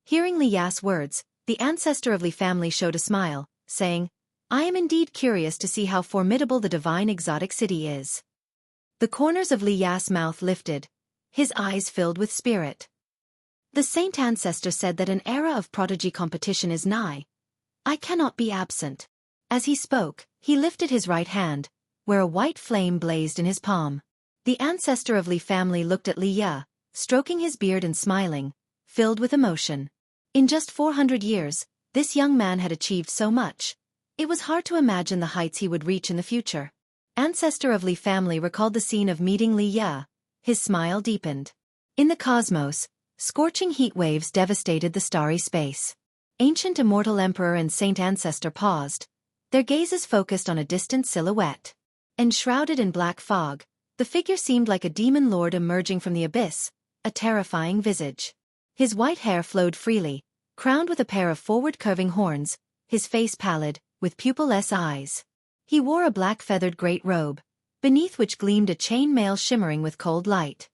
Hearing Li Ya's words, the ancestor of Li family showed a smile, saying, "I am indeed curious to see how formidable the divine exotic city is." The corners of Li Ya's mouth lifted, his eyes filled with spirit. "The saint ancestor said that an era of prodigy competition is nigh. I cannot be absent." As he spoke, he lifted his right hand, where a white flame blazed in his palm. The ancestor of Li family looked at Li Ya, stroking his beard and smiling, filled with emotion. In just 400 years, this young man had achieved so much, It was hard to imagine the heights he would reach in the future. Ancestor of Li family recalled the scene of meeting Li Ya. His smile deepened. In the cosmos, scorching heat waves devastated the starry space. Ancient immortal emperor and saint ancestor paused, their gazes focused on a distant silhouette. Enshrouded in black fog, the figure seemed like a demon lord emerging from the abyss, a terrifying visage. His white hair flowed freely, crowned with a pair of forward-curving horns, his face pallid, with pupilless eyes. He wore a black feathered great robe, beneath which gleamed a chain mail shimmering with cold light.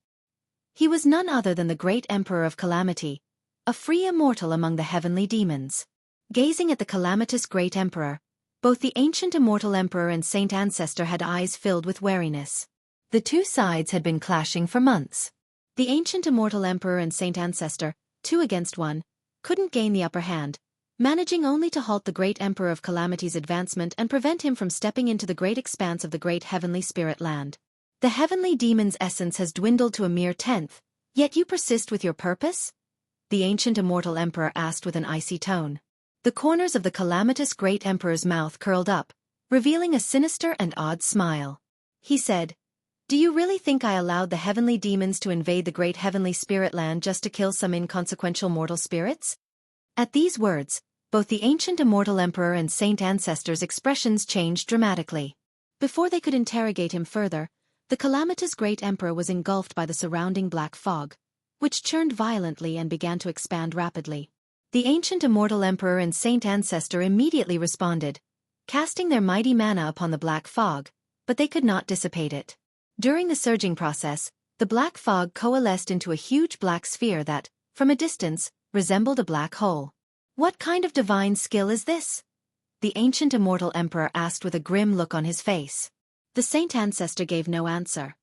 He was none other than the great Emperor of Calamity, a free immortal among the heavenly demons. Gazing at the calamitous great Emperor, both the ancient immortal Emperor and saint ancestor had eyes filled with wariness. The two sides had been clashing for months. The ancient immortal Emperor and saint ancestor, 2 against 1, couldn't gain the upper hand, managing only to halt the great Emperor of Calamity's advancement and prevent him from stepping into the great expanse of the great heavenly spirit land. The heavenly demon's essence has dwindled to a mere 10th, yet you persist with your purpose? The ancient immortal Emperor asked with an icy tone. The corners of the calamitous great Emperor's mouth curled up, revealing a sinister and odd smile. He said, "Do you really think I allowed the heavenly demons to invade the great heavenly spirit land just to kill some inconsequential mortal spirits?" At these words, both the ancient immortal Emperor and saint ancestor's expressions changed dramatically. Before they could interrogate him further, the calamitous great Emperor was engulfed by the surrounding black fog, which churned violently and began to expand rapidly. The ancient immortal Emperor and saint ancestor immediately responded, casting their mighty mana upon the black fog, but they could not dissipate it. During the surging process, the black fog coalesced into a huge black sphere that, from a distance, resembled a black hole. "What kind of divine skill is this?" the ancient immortal Emperor asked with a grim look on his face. The saint ancestor gave no answer.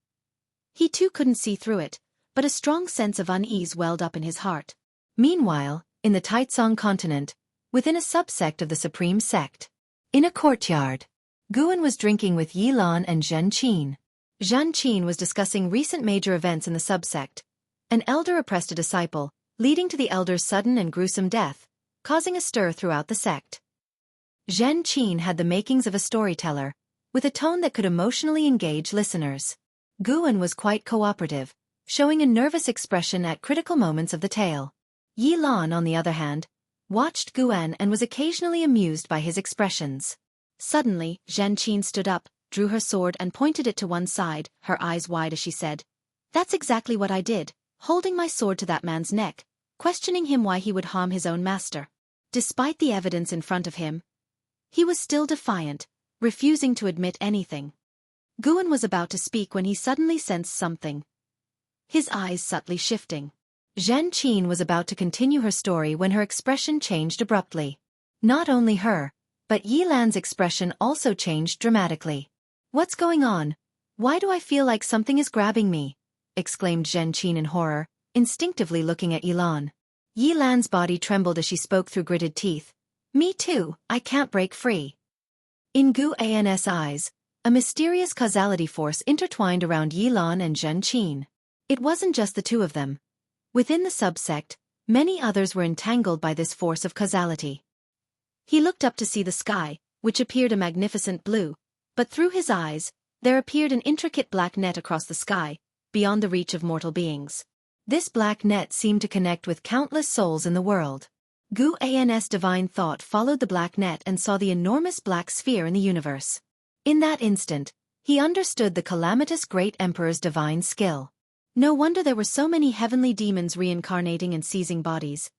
He too couldn't see through it, but a strong sense of unease welled up in his heart. Meanwhile, in the Taitsong continent, within a subsect of the supreme sect, in a courtyard, Guan was drinking with Yilan and Zhen Qin. Zhen Qin was discussing recent major events in the subsect. An elder oppressed a disciple, leading to the elder's sudden and gruesome death, causing a stir throughout the sect. Zhen Qin had the makings of a storyteller, with a tone that could emotionally engage listeners. Guan was quite cooperative, showing a nervous expression at critical moments of the tale. Yilan, on the other hand, watched Guan and was occasionally amused by his expressions. Suddenly, Zhen Qin stood up, drew her sword and pointed it to one side, her eyes wide as she said, "That's exactly what I did, holding my sword to that man's neck, questioning him why he would harm his own master. Despite the evidence in front of him, he was still defiant, refusing to admit anything." Guan was about to speak when he suddenly sensed something, his eyes subtly shifting. Zhen Qin was about to continue her story when her expression changed abruptly. Not only her, but Yilan's expression also changed dramatically. "What's going on? Why do I feel like something is grabbing me?" exclaimed Zhen Qin in horror, instinctively looking at Yilan. Yilan's body trembled as she spoke through gritted teeth. "Me too, I can't break free." In Guan's eyes, a mysterious causality force intertwined around Yilan and Zhen Qin. It wasn't just the two of them. Within the subsect, many others were entangled by this force of causality. He looked up to see the sky, which appeared a magnificent blue, but through his eyes, there appeared an intricate black net across the sky, beyond the reach of mortal beings. This black net seemed to connect with countless souls in the world. Guan's divine thought followed the black net and saw the enormous black sphere in the universe. In that instant, he understood the calamitous great emperor's divine skill. No wonder there were so many heavenly demons reincarnating and seizing bodies.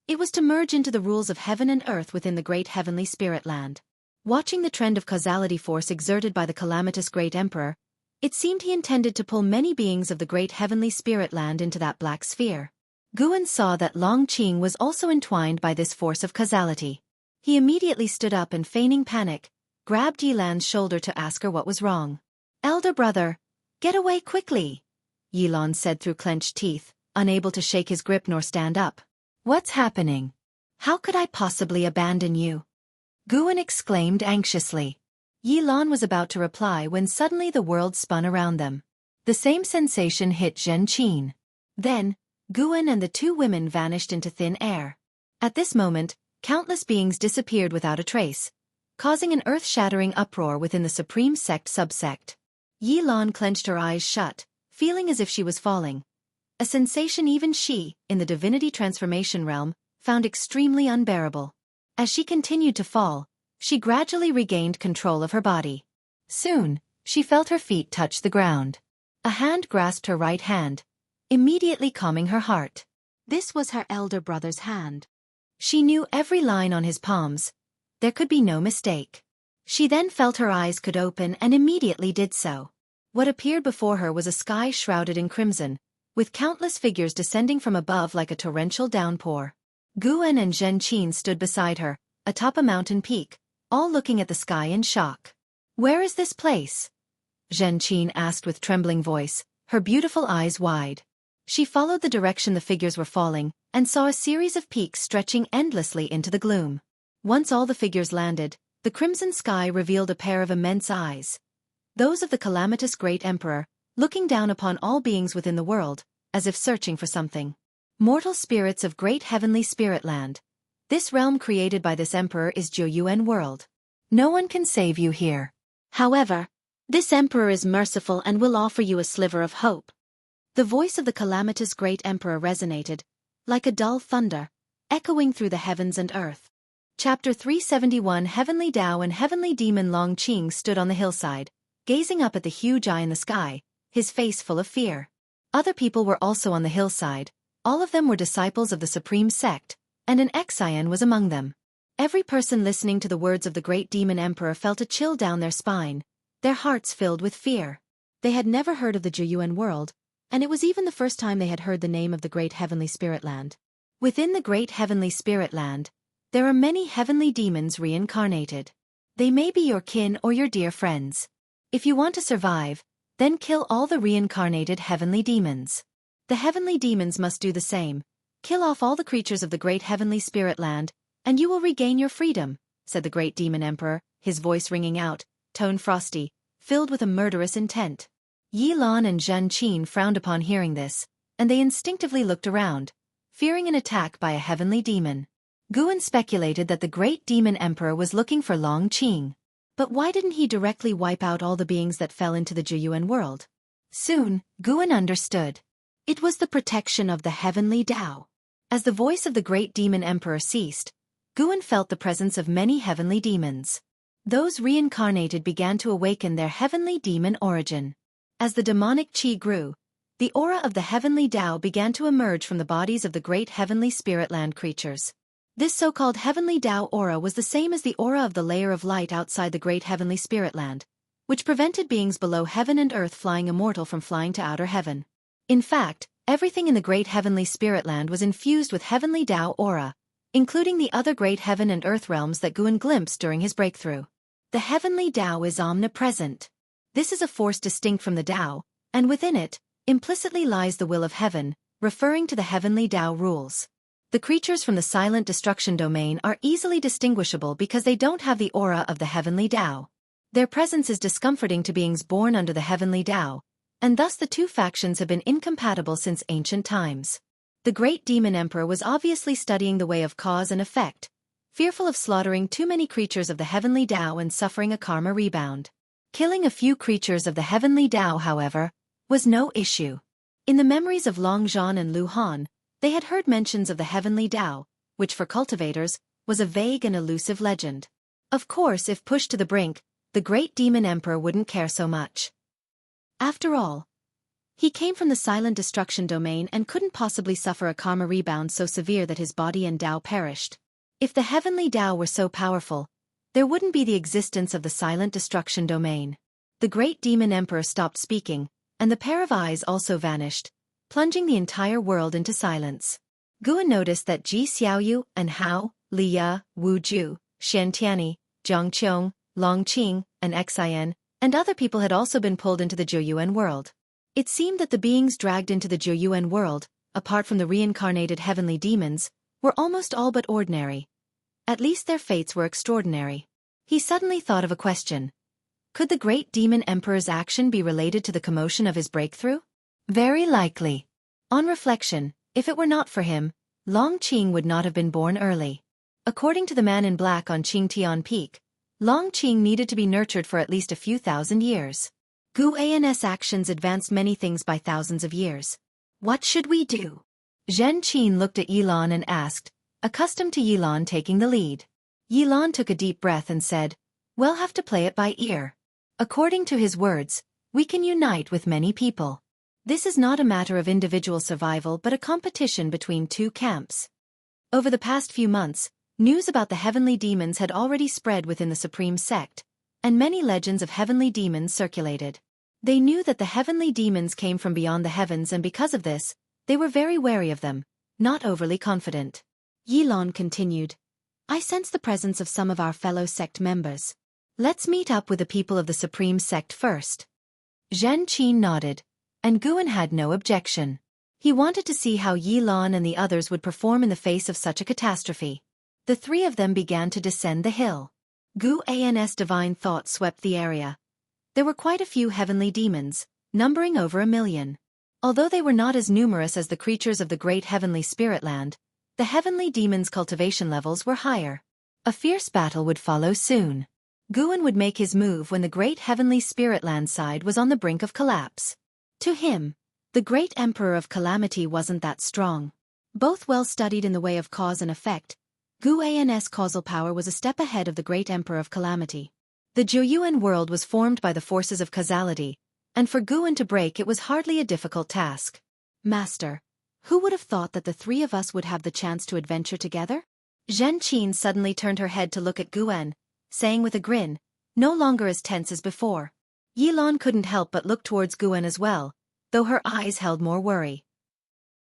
It was to merge into the rules of heaven and earth within the great heavenly spirit land. Watching the trend of causality force exerted by the calamitous great emperor, it seemed he intended to pull many beings of the great heavenly spirit land into that black sphere. Guan saw that Long Qing was also entwined by this force of causality. He immediately stood up and, feigning panic, grabbed Yilan's shoulder to ask her what was wrong. "Elder brother, get away quickly," Yilan said through clenched teeth, unable to shake his grip nor stand up. "What's happening? How could I possibly abandon you?" Guan exclaimed anxiously. Yilan was about to reply when suddenly the world spun around them. The same sensation hit Zhen Qin. Then, Guan and the two women vanished into thin air. At this moment, countless beings disappeared without a trace, causing an earth-shattering uproar within the Supreme Sect subsect. Yi Lan clenched her eyes shut, feeling as if she was falling. A sensation even she, in the divinity transformation realm, found extremely unbearable. As she continued to fall, she gradually regained control of her body. Soon, she felt her feet touch the ground. A hand grasped her right hand, immediately calming her heart. This was her elder brother's hand. She knew every line on his palms. There could be no mistake. She then felt her eyes could open and immediately did so. What appeared before her was a sky shrouded in crimson, with countless figures descending from above like a torrential downpour. Guan and Zhen Qin stood beside her, atop a mountain peak, all looking at the sky in shock. "Where is this place?" Zhen Qin asked with trembling voice, her beautiful eyes wide. She followed the direction the figures were falling, and saw a series of peaks stretching endlessly into the gloom. Once all the figures landed, the crimson sky revealed a pair of immense eyes. Those of the calamitous great emperor, looking down upon all beings within the world, as if searching for something. Mortal spirits of great heavenly spirit land. This realm created by this emperor is Jiuyuan world. No one can save you here. However, this emperor is merciful and will offer you a sliver of hope. The voice of the calamitous great emperor resonated, like a dull thunder, echoing through the heavens and earth. Chapter 371 Heavenly Tao and Heavenly Demon Long Qing stood on the hillside, gazing up at the huge eye in the sky, his face full of fear. Other people were also on the hillside. All of them were disciples of the Supreme Sect, and an Xian was among them. Every person listening to the words of the great demon emperor felt a chill down their spine, their hearts filled with fear. They had never heard of the Jiuyuan world, and it was even the first time they had heard the name of the great heavenly spirit land. Within the great heavenly spirit land, there are many heavenly demons reincarnated. They may be your kin or your dear friends. If you want to survive, then kill all the reincarnated heavenly demons. The heavenly demons must do the same. Kill off all the creatures of the great heavenly spirit land, and you will regain your freedom, said the great demon emperor, his voice ringing out, tone frosty, filled with a murderous intent. Yi Lan and Zhen Qin frowned upon hearing this, and they instinctively looked around, fearing an attack by a heavenly demon. Guan speculated that the great demon emperor was looking for Long Qing. But why didn't he directly wipe out all the beings that fell into the Jiuyuan world? Soon, Guan understood. It was the protection of the heavenly Tao. As the voice of the great demon emperor ceased, Guan felt the presence of many heavenly demons. Those reincarnated began to awaken their heavenly demon origin. As the demonic qi grew, the aura of the heavenly Tao began to emerge from the bodies of the great heavenly spirit land creatures. This so-called heavenly Tao aura was the same as the aura of the layer of light outside the great heavenly spirit land, which prevented beings below heaven and earth flying immortal from flying to outer heaven. In fact, everything in the great heavenly spirit land was infused with heavenly Tao aura, including the other great heaven and earth realms that Guan glimpsed during his breakthrough. The heavenly Tao is omnipresent. This is a force distinct from the Tao, and within it, implicitly lies the will of heaven, referring to the heavenly Tao rules. The creatures from the silent destruction domain are easily distinguishable because they don't have the aura of the heavenly Tao. Their presence is discomforting to beings born under the heavenly Tao, and thus the two factions have been incompatible since ancient times. The great demon emperor was obviously studying the way of cause and effect, fearful of slaughtering too many creatures of the heavenly Tao and suffering a karma rebound. Killing a few creatures of the heavenly Tao, however, was no issue. In the memories of Long Zhan and Lu Han, they had heard mentions of the heavenly Tao, which for cultivators, was a vague and elusive legend. Of course, if pushed to the brink, the great demon emperor wouldn't care so much. After all, he came from the silent destruction domain and couldn't possibly suffer a karma rebound so severe that his body and Tao perished. If the heavenly Tao were so powerful, there wouldn't be the existence of the silent destruction domain. The great demon emperor stopped speaking, and the pair of eyes also vanished, plunging the entire world into silence. Guan noticed that Ji Xiaoyu and Hao, Liya, Wu Ju, Shen Tianyi, Zhang Qiong, Long Qing, and Xian, and other people had also been pulled into the Jiuyuan world. It seemed that the beings dragged into the Jiuyuan world, apart from the reincarnated heavenly demons, were almost all but ordinary. At least their fates were extraordinary. He suddenly thought of a question. Could the great demon emperor's action be related to the commotion of his breakthrough? Very likely. On reflection, if it were not for him, Long Qing would not have been born early. According to the man in black on Qingtian Peak, Longqing needed to be nurtured for at least a few thousand years. Guan's actions advanced many things by thousands of years. What should we do? Zhen Qin looked at Yilan and asked, accustomed to Yilan taking the lead. Yilan took a deep breath and said, "We'll have to play it by ear." According to his words, we can unite with many people. This is not a matter of individual survival but a competition between two camps. Over the past few months, news about the heavenly demons had already spread within the Supreme Sect, and many legends of heavenly demons circulated. They knew that the heavenly demons came from beyond the heavens, and because of this, they were very wary of them, not overly confident. Yilan continued, "I sense the presence of some of our fellow sect members. Let's meet up with the people of the Supreme Sect first." Zhen Qin nodded, and Guan had no objection. He wanted to see how Yilan and the others would perform in the face of such a catastrophe. The three of them began to descend the hill. Guan's divine thought swept the area. There were quite a few heavenly demons, numbering over 1,000,000. Although they were not as numerous as the creatures of the great heavenly spirit land, the heavenly demons' cultivation levels were higher. A fierce battle would follow soon. Guan would make his move when the great heavenly spirit land side was on the brink of collapse. To him, the great emperor of calamity wasn't that strong. Both well studied in the way of cause and effect, Guan's causal power was a step ahead of the great emperor of calamity. The Zhuoyuan world was formed by the forces of causality, and for Guan to break it was hardly a difficult task. "Master, who would have thought that the three of us would have the chance to adventure together?" Zhen Qin suddenly turned her head to look at Guan, saying with a grin, no longer as tense as before. Yilan couldn't help but look towards Guan as well, though her eyes held more worry.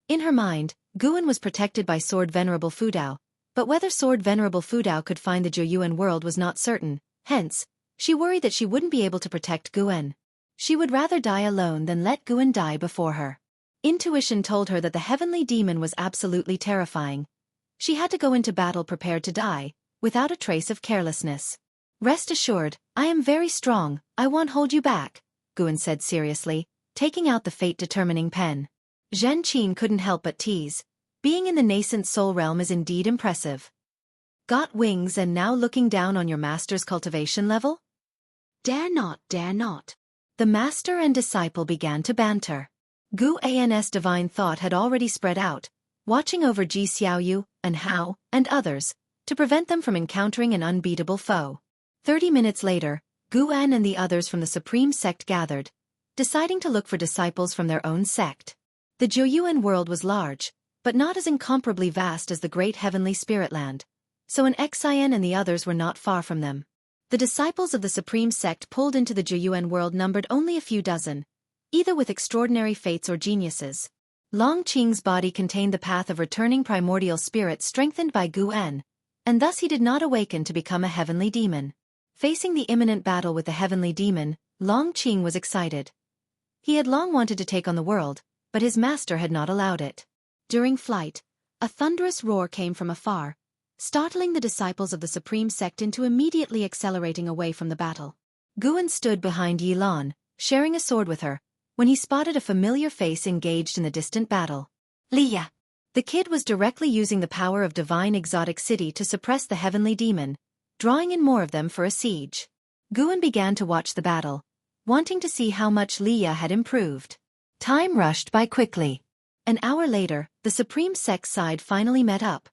In her mind, Guan was protected by Sword Venerable Fudao, but whether Sword Venerable Fudao could find the Zhuoyuan world was not certain, hence, she worried that she wouldn't be able to protect Guan. She would rather die alone than let Guan die before her. Intuition told her that the heavenly demon was absolutely terrifying. She had to go into battle prepared to die, without a trace of carelessness. "Rest assured, I am very strong, I won't hold you back," Guan said seriously, taking out the fate-determining pen. Zhen Qin couldn't help but tease. Being in the nascent soul realm is indeed impressive. "Got wings and now looking down on your master's cultivation level? Dare not, dare not." The master and disciple began to banter. Guan's divine thought had already spread out, watching over Ji Xiaoyu, and Hao, and others, to prevent them from encountering an unbeatable foe. 30 minutes later, Guan and the others from the Supreme Sect gathered, deciding to look for disciples from their own sect. The Zhuoyuan world was large, but not as incomparably vast as the great heavenly spirit land, so an Xian and the others were not far from them. The disciples of the Supreme Sect pulled into the Zhuoyuan world numbered only a few dozen, either with extraordinary fates or geniuses. Longqing's body contained the path of returning primordial spirit strengthened by Guan, and thus he did not awaken to become a heavenly demon. Facing the imminent battle with the heavenly demon, Longqing was excited. He had long wanted to take on the world, but his master had not allowed it. During flight, a thunderous roar came from afar, startling the disciples of the Supreme Sect into immediately accelerating away from the battle. Guan stood behind Yilan, sharing a sword with her, when he spotted a familiar face engaged in the distant battle. Leah. The kid was directly using the power of divine exotic city to suppress the heavenly demon, drawing in more of them for a siege. Guan began to watch the battle, wanting to see how much Leah had improved. Time rushed by quickly. An hour later, the Supreme Sect side finally met up.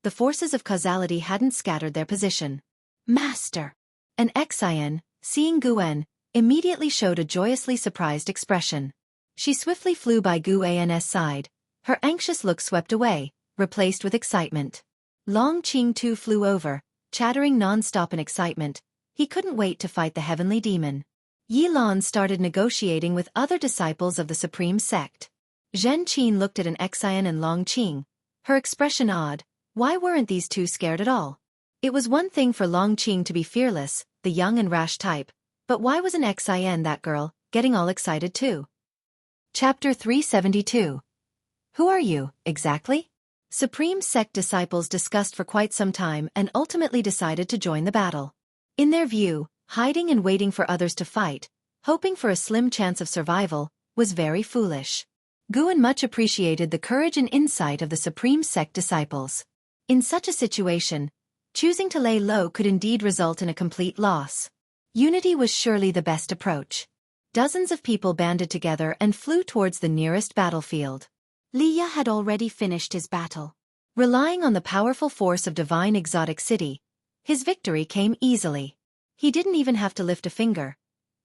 The forces of causality hadn't scattered their position. "Master!" An Xian, seeing Guan, immediately showed a joyously surprised expression. She swiftly flew by Guan's side, her anxious look swept away, replaced with excitement. Longqing too flew over, chattering non-stop in excitement. He couldn't wait to fight the heavenly demon. Yilan started negotiating with other disciples of the Supreme Sect. Zhen Qin looked at an Xian and Longqing, her expression odd. Why weren't these two scared at all? It was one thing for Longqing to be fearless, the young and rash type, but why was an Xian, that girl, getting all excited too? Chapter 372. Who are you, exactly? Supreme Sect disciples discussed for quite some time and ultimately decided to join the battle. In their view, hiding and waiting for others to fight, hoping for a slim chance of survival, was very foolish. Guan much appreciated the courage and insight of the Supreme Sect disciples. In such a situation, Choosing to lay low could indeed result in a complete loss. Unity was surely the best approach. Dozens of people banded together and flew towards the nearest battlefield. Liya had already finished his battle. Relying on the powerful force of divine exotic city, his victory came easily. He didn't even have to lift a finger.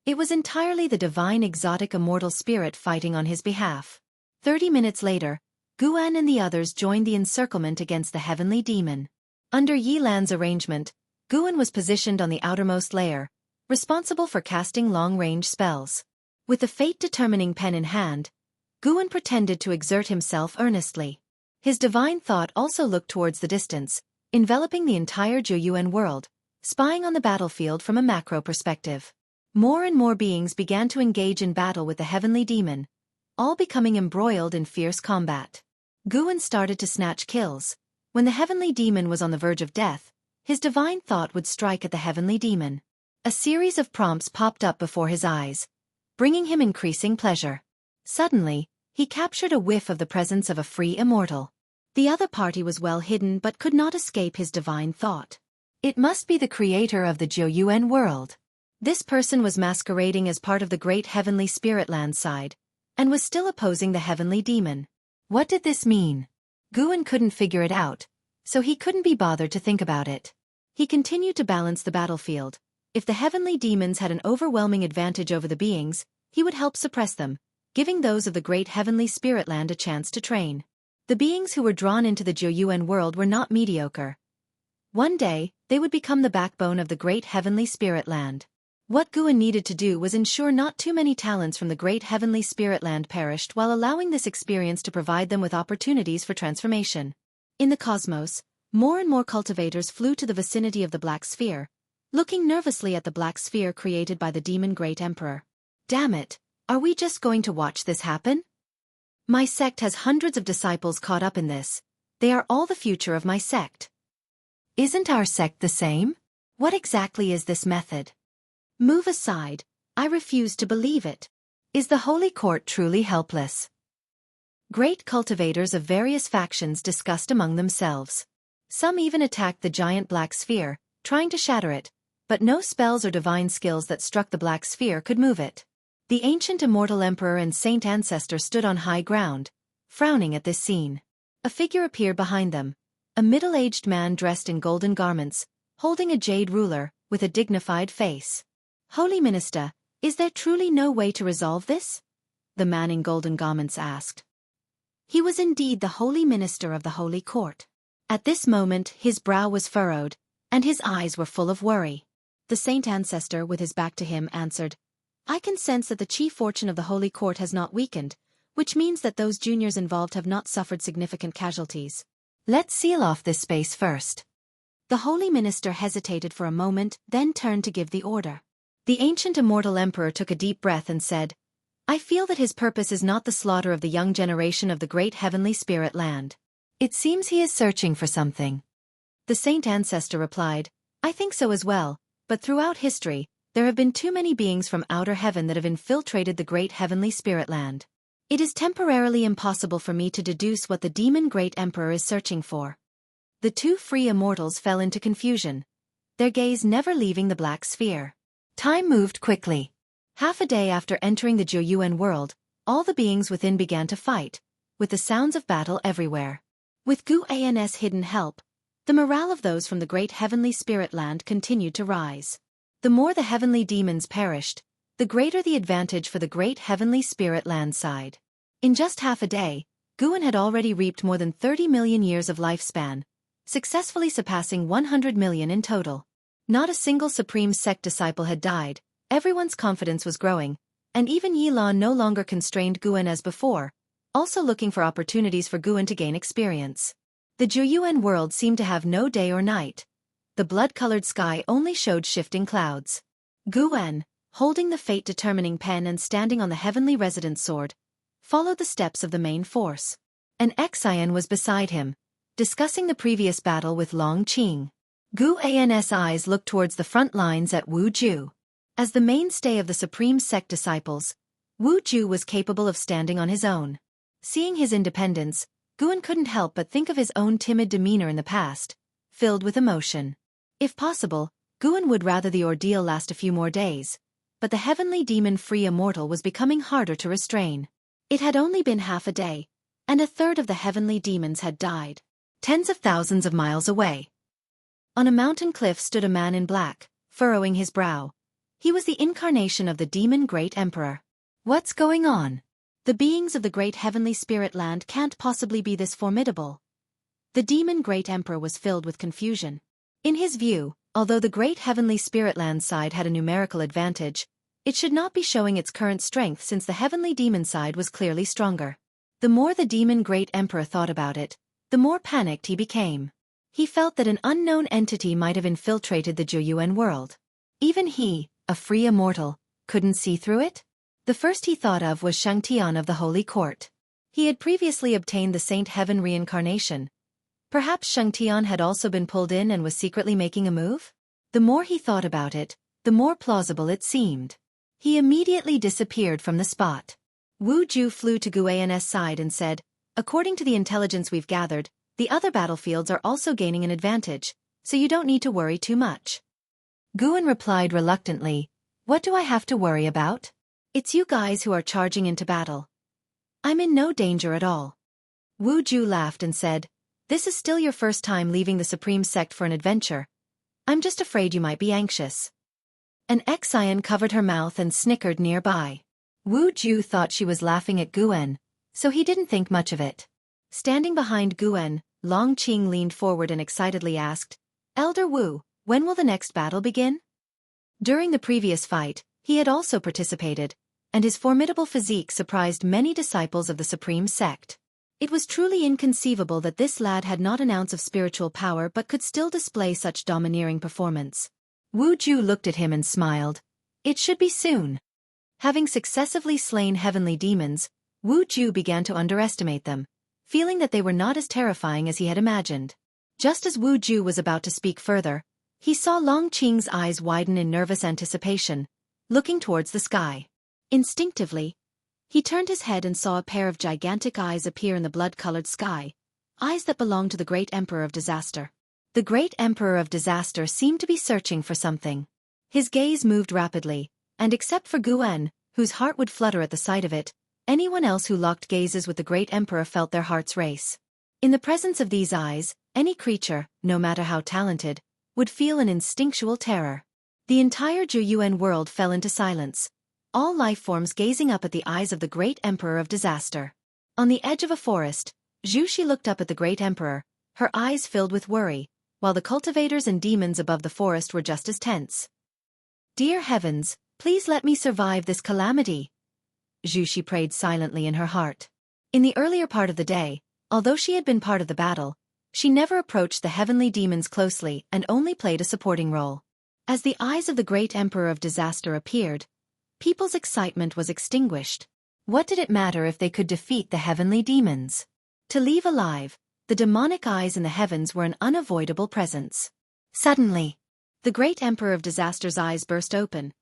It was entirely the divine exotic immortal spirit fighting on his behalf. 30 minutes later, Guan and the others joined the encirclement against the heavenly demon. Under Yi Lan's arrangement, Guan was positioned on the outermost layer, responsible for casting long-range spells. With the fate-determining pen in hand, Guan pretended to exert himself earnestly. His divine thought also looked towards the distance, enveloping the entire Zhuoyuan world, spying on the battlefield from a macro perspective. More and more beings began to engage in battle with the heavenly demon, all becoming embroiled in fierce combat. Guan started to snatch kills. When the heavenly demon was on the verge of death, his divine thought would strike at the heavenly demon. A series of prompts popped up before his eyes, bringing him increasing pleasure. Suddenly, he captured a whiff of the presence of a free immortal. The other party was well hidden but could not escape his divine thought. It must be the creator of the Zhuoyuan world. This person was masquerading as part of the great heavenly spirit land side, and was still opposing the heavenly demon. What did this mean? Guan couldn't figure it out, so he couldn't be bothered to think about it. He continued to balance the battlefield. If the heavenly demons had an overwhelming advantage over the beings, he would help suppress them, giving those of the great heavenly spirit land a chance to train. The beings who were drawn into the Zhuoyuan world were not mediocre. One day, they would become the backbone of the great heavenly spirit land. What Guan needed to do was ensure not too many talents from the great heavenly spirit land perished while allowing this experience to provide them with opportunities for transformation. In the cosmos, more and more cultivators flew to the vicinity of the Black Sphere, looking nervously at the Black Sphere created by the demon Great Emperor. Damn it, are we just going to watch this happen? My sect has hundreds of disciples caught up in this. They are all the future of my sect. Isn't our sect the same? What exactly is this method? Move aside, I refuse to believe it. Is the Holy Court truly helpless? Great cultivators of various factions discussed among themselves. Some even attacked the giant Black Sphere, trying to shatter it, but no spells or divine skills that struck the Black Sphere could move it. The ancient immortal emperor and saint ancestor stood on high ground, frowning at this scene. A figure appeared behind them, a middle-aged man dressed in golden garments, holding a jade ruler, with a dignified face. Holy Minister, is there truly no way to resolve this? The man in golden garments asked. He was indeed the Holy Minister of the Holy Court. At this moment his brow was furrowed, and his eyes were full of worry. The saint ancestor with his back to him answered, I can sense that the chief fortune of the Holy Court has not weakened, which means that those juniors involved have not suffered significant casualties. Let's seal off this space first. The Holy Minister hesitated for a moment, then turned to give the order. The ancient immortal emperor took a deep breath and said, I feel that his purpose is not the slaughter of the young generation of the great heavenly spirit land. It seems he is searching for something. The saint ancestor replied, I think so as well, but throughout history, there have been too many beings from outer heaven that have infiltrated the great heavenly spirit land. It is temporarily impossible for me to deduce what the demon great emperor is searching for. The two free immortals fell into confusion, their gaze never leaving the Black Sphere. Time moved quickly. Half a day after entering the Zhuoyuan world, all the beings within began to fight, with the sounds of battle everywhere. With Guan's hidden help, the morale of those from the great heavenly spirit land continued to rise. The more the heavenly demons perished, the greater the advantage for the great heavenly spirit land side. In just half a day, Guan had already reaped more than 30 million years of lifespan, successfully surpassing 100 million in total. Not a single Supreme Sect disciple had died, everyone's confidence was growing, and even Yi Lan no longer constrained Guan as before, also looking for opportunities for Guan to gain experience. The Zhuoyuan world seemed to have no day or night. The blood-colored sky only showed shifting clouds. Guan, holding the fate-determining pen and standing on the heavenly residence sword, followed the steps of the main force. An Xian was beside him, discussing the previous battle with Long Qing. Guan's eyes looked towards the front lines at Wu Ju. As the mainstay of the Supreme Sect disciples, Wu Ju was capable of standing on his own. Seeing his independence, Guan couldn't help but think of his own timid demeanor in the past, filled with emotion. If possible, Guan would rather the ordeal last a few more days, but the heavenly demon-free immortal was becoming harder to restrain. It had only been half a day, and a third of the heavenly demons had died. Tens of thousands of miles away. On a mountain cliff stood a man in black, furrowing his brow. He was the incarnation of the demon Great Emperor. What's going on? The beings of the great heavenly spirit land can't possibly be this formidable. The demon Great Emperor was filled with confusion. In his view, although the great heavenly spirit land side had a numerical advantage, it should not be showing its current strength since the heavenly demon side was clearly stronger. The more the demon Great Emperor thought about it, the more panicked he became. He felt that an unknown entity might have infiltrated the Zhuyuan world. Even he, a free immortal, couldn't see through it? The first he thought of was Shangtian of the Holy Court. He had previously obtained the Saint Heaven reincarnation. Perhaps Shangtian had also been pulled in and was secretly making a move? The more he thought about it, the more plausible it seemed. He immediately disappeared from the spot. Wu Ju flew to Guan's side and said, "According to the intelligence we've gathered, the other battlefields are also gaining an advantage, so you don't need to worry too much." Guan replied reluctantly, "What do I have to worry about? It's you guys who are charging into battle. I'm in no danger at all." Wu Ju laughed and said, "This is still your first time leaving the Supreme Sect for an adventure. I'm just afraid you might be anxious." An Xian covered her mouth and snickered nearby. Wu Ju thought she was laughing at Guan, so he didn't think much of it. Standing behind Guan, Long Qing leaned forward and excitedly asked, "Elder Wu, when will the next battle begin?" During the previous fight, he had also participated, and his formidable physique surprised many disciples of the Supreme Sect. It was truly inconceivable that this lad had not an ounce of spiritual power but could still display such domineering performance. Wu Ju looked at him and smiled. It should be soon. Having successively slain heavenly demons, Wu Ju began to underestimate them, feeling that they were not as terrifying as he had imagined. Just as Wu Ju was about to speak further, he saw Long Qing's eyes widen in nervous anticipation, looking towards the sky. Instinctively, he turned his head and saw a pair of gigantic eyes appear in the blood-colored sky, eyes that belonged to the Great Emperor of Disaster. The Great Emperor of Disaster seemed to be searching for something. His gaze moved rapidly, and except for Guan, whose heart would flutter at the sight of it, anyone else who locked gazes with the Great Emperor felt their hearts race. In the presence of these eyes, any creature, no matter how talented, would feel an instinctual terror. The entire Zhuyuan world fell into silence, all life forms gazing up at the eyes of the Great Emperor of Disaster. On the edge of a forest, Zhu Xi looked up at the Great Emperor, her eyes filled with worry, while the cultivators and demons above the forest were just as tense. "Dear heavens, please let me survive this calamity," Zhu Xi prayed silently in her heart. In the earlier part of the day, although she had been part of the battle, she never approached the heavenly demons closely and only played a supporting role. As the eyes of the Great Emperor of Disaster appeared, people's excitement was extinguished. What did it matter if they could defeat the heavenly demons? To leave alive, the demonic eyes in the heavens were an unavoidable presence. Suddenly, the Great Emperor of Disaster's eyes burst open,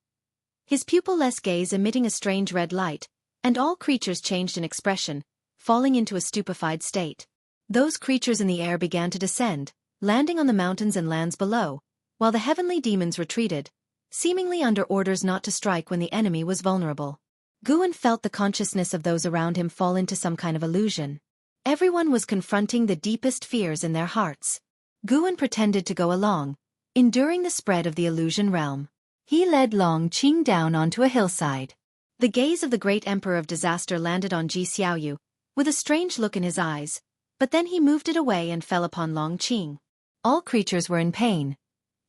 his pupil-less gaze emitting a strange red light, and all creatures changed in expression, falling into a stupefied state. Those creatures in the air began to descend, landing on the mountains and lands below, while the heavenly demons retreated, seemingly under orders not to strike when the enemy was vulnerable. Guan felt the consciousness of those around him fall into some kind of illusion. Everyone was confronting the deepest fears in their hearts. Guan pretended to go along, enduring the spread of the illusion realm. He led Long Qing down onto a hillside. The gaze of the Great Emperor of Disaster landed on Ji Xiaoyu, with a strange look in his eyes, but then he moved it away and fell upon Long Qing. All creatures were in pain,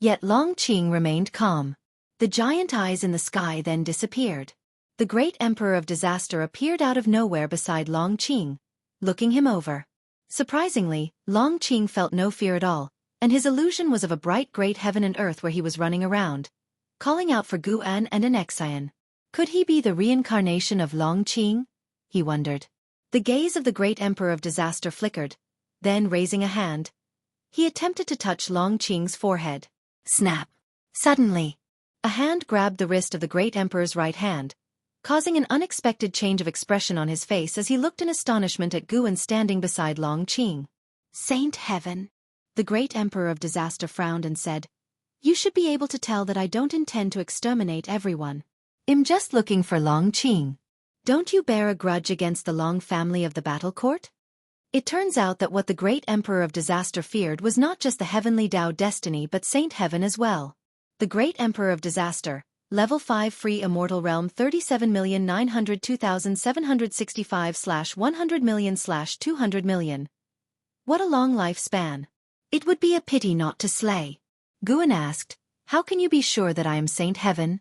yet Long Qing remained calm. The giant eyes in the sky then disappeared. The Great Emperor of Disaster appeared out of nowhere beside Long Qing, looking him over. Surprisingly, Long Qing felt no fear at all, and his illusion was of a bright great heaven and earth where he was running around, calling out for Guan and an Xian. Could he be the reincarnation of Long Qing? He wondered. The gaze of the Great Emperor of Disaster flickered, then raising a hand, he attempted to touch Long Qing's forehead. Snap! Suddenly, a hand grabbed the wrist of the Great Emperor's right hand, causing an unexpected change of expression on his face as he looked in astonishment at Guan standing beside Long Qing. Saint Heaven! The great Emperor of Disaster frowned and said, "You should be able to tell that I don't intend to exterminate everyone. I'm just looking for Long Qing. Don't you bear a grudge against the Long family of the battle court?" It turns out that what the great Emperor of Disaster feared was not just the heavenly Tao destiny but Saint Heaven as well. The great Emperor of Disaster, Level 5 Free Immortal Realm 37,902,765/100 million/200 million. What a long lifespan. It would be a pity not to slay. Guan asked, "How can you be sure that I am Saint Heaven?"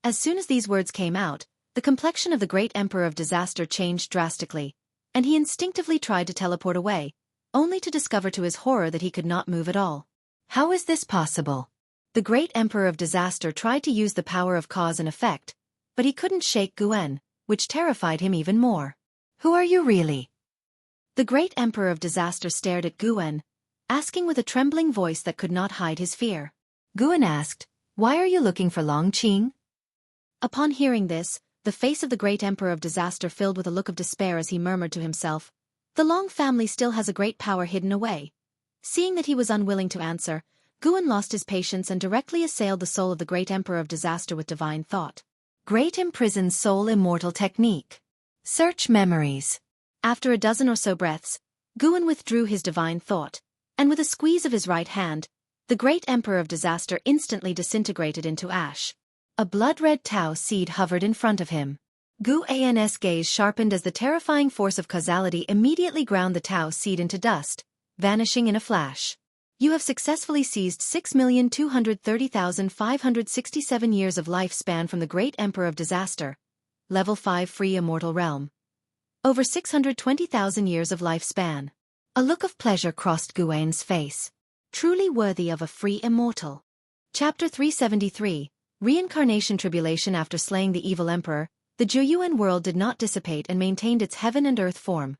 As soon as these words came out, the complexion of the great Emperor of Disaster changed drastically, and he instinctively tried to teleport away, only to discover to his horror that he could not move at all. How is this possible? The great Emperor of Disaster tried to use the power of cause and effect, but he couldn't shake Guan, which terrified him even more. "Who are you really?" The great Emperor of Disaster stared at Guan, asking with a trembling voice that could not hide his fear. Guan asked, "Why are you looking for Long Qing?" Upon hearing this, the face of the great Emperor of Disaster filled with a look of despair as he murmured to himself, "The Long family still has a great power hidden away." Seeing that he was unwilling to answer, Guan lost his patience and directly assailed the soul of the great Emperor of Disaster with divine thought. Great Imprisoned Soul Immortal Technique. Search Memories. After a dozen or so breaths, Guan withdrew his divine thought, and with a squeeze of his right hand, the great Emperor of Disaster instantly disintegrated into ash. A blood-red Tao seed hovered in front of him. Guan's gaze sharpened as the terrifying force of causality immediately ground the Tao seed into dust, vanishing in a flash. You have successfully seized 6,230,567 years of lifespan from the great Emperor of Disaster, Level 5 Free Immortal Realm. Over 620,000 years of lifespan. A look of pleasure crossed Guan's face. Truly worthy of a free immortal. Chapter 373. Reincarnation Tribulation. After slaying the evil emperor, the Zhuoyuan world did not dissipate and maintained its heaven and earth form.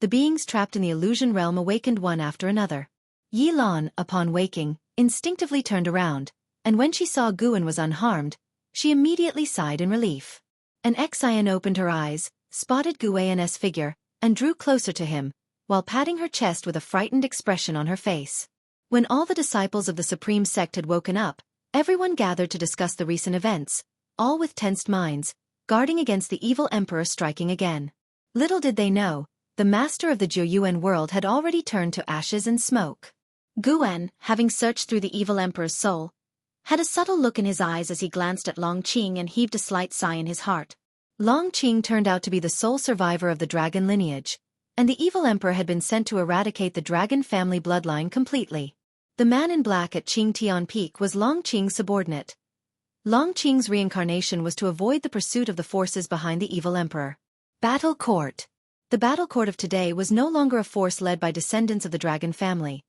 The beings trapped in the illusion realm awakened one after another. Yi Lan, upon waking, instinctively turned around, and when she saw Guan was unharmed, she immediately sighed in relief. An Xian opened her eyes, spotted Guan's figure, and drew closer to him, while patting her chest with a frightened expression on her face. When all the disciples of the Supreme Sect had woken up, everyone gathered to discuss the recent events, all with tensed minds, guarding against the evil emperor striking again. Little did they know, the master of the Zhuoyuan world had already turned to ashes and smoke. Guan, having searched through the evil emperor's soul, had a subtle look in his eyes as he glanced at Long Qing and heaved a slight sigh in his heart. Long Qing turned out to be the sole survivor of the dragon lineage, and the evil emperor had been sent to eradicate the dragon family bloodline completely. The man in black at Qingtian Peak was Long Qing's subordinate. Long Qing's reincarnation was to avoid the pursuit of the forces behind the evil emperor. Battle Court. The battle court of today was no longer a force led by descendants of the dragon family.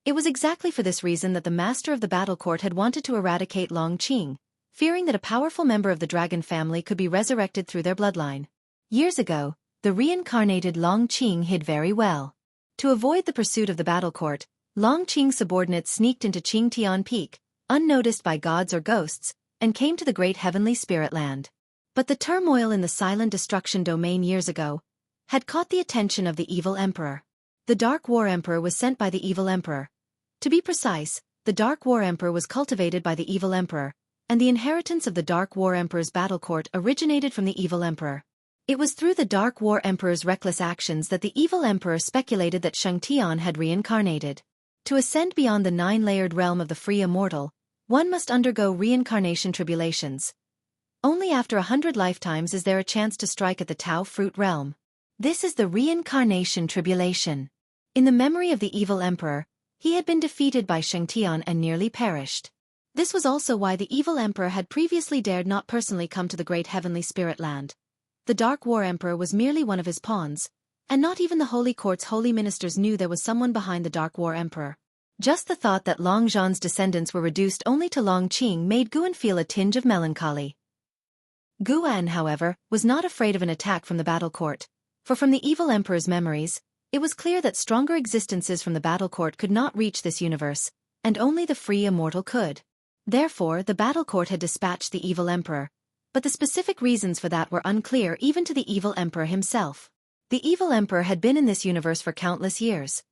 It was exactly for this reason that the master of the battle court had wanted to eradicate Long Qing, fearing that a powerful member of the dragon family could be resurrected through their bloodline. Years ago, the reincarnated Long Qing hid very well. To avoid the pursuit of the battle court, Long Qing's subordinates sneaked into Qingtian Peak, unnoticed by gods or ghosts, and came to the great heavenly spirit land. But the turmoil in the silent destruction domain years ago had caught the attention of the evil emperor. The Dark War Emperor was sent by the evil emperor. To be precise, the Dark War Emperor was cultivated by the evil emperor, and the inheritance of the Dark War Emperor's battle court originated from the evil emperor. It was through the Dark War Emperor's reckless actions that the evil emperor speculated that Shengtian had reincarnated. To ascend beyond the 9-layered realm of the free immortal, one must undergo reincarnation tribulations. Only after 100 lifetimes is there a chance to strike at the Tao fruit realm. This is the reincarnation tribulation. In the memory of the evil emperor, he had been defeated by Shengtian and nearly perished. This was also why the evil emperor had previously dared not personally come to the great heavenly spirit land. The Dark War Emperor was merely one of his pawns, and not even the Holy Court's holy ministers knew there was someone behind the Dark War Emperor. Just the thought that Long Zhan's descendants were reduced only to Long Qing made Guan feel a tinge of melancholy. Guan, however, was not afraid of an attack from the battle court, for from the evil emperor's memories, it was clear that stronger existences from the battle court could not reach this universe, and only the free immortal could. Therefore, the battle court had dispatched the evil emperor, but the specific reasons for that were unclear even to the evil emperor himself. The evil emperor had been in this universe for countless years.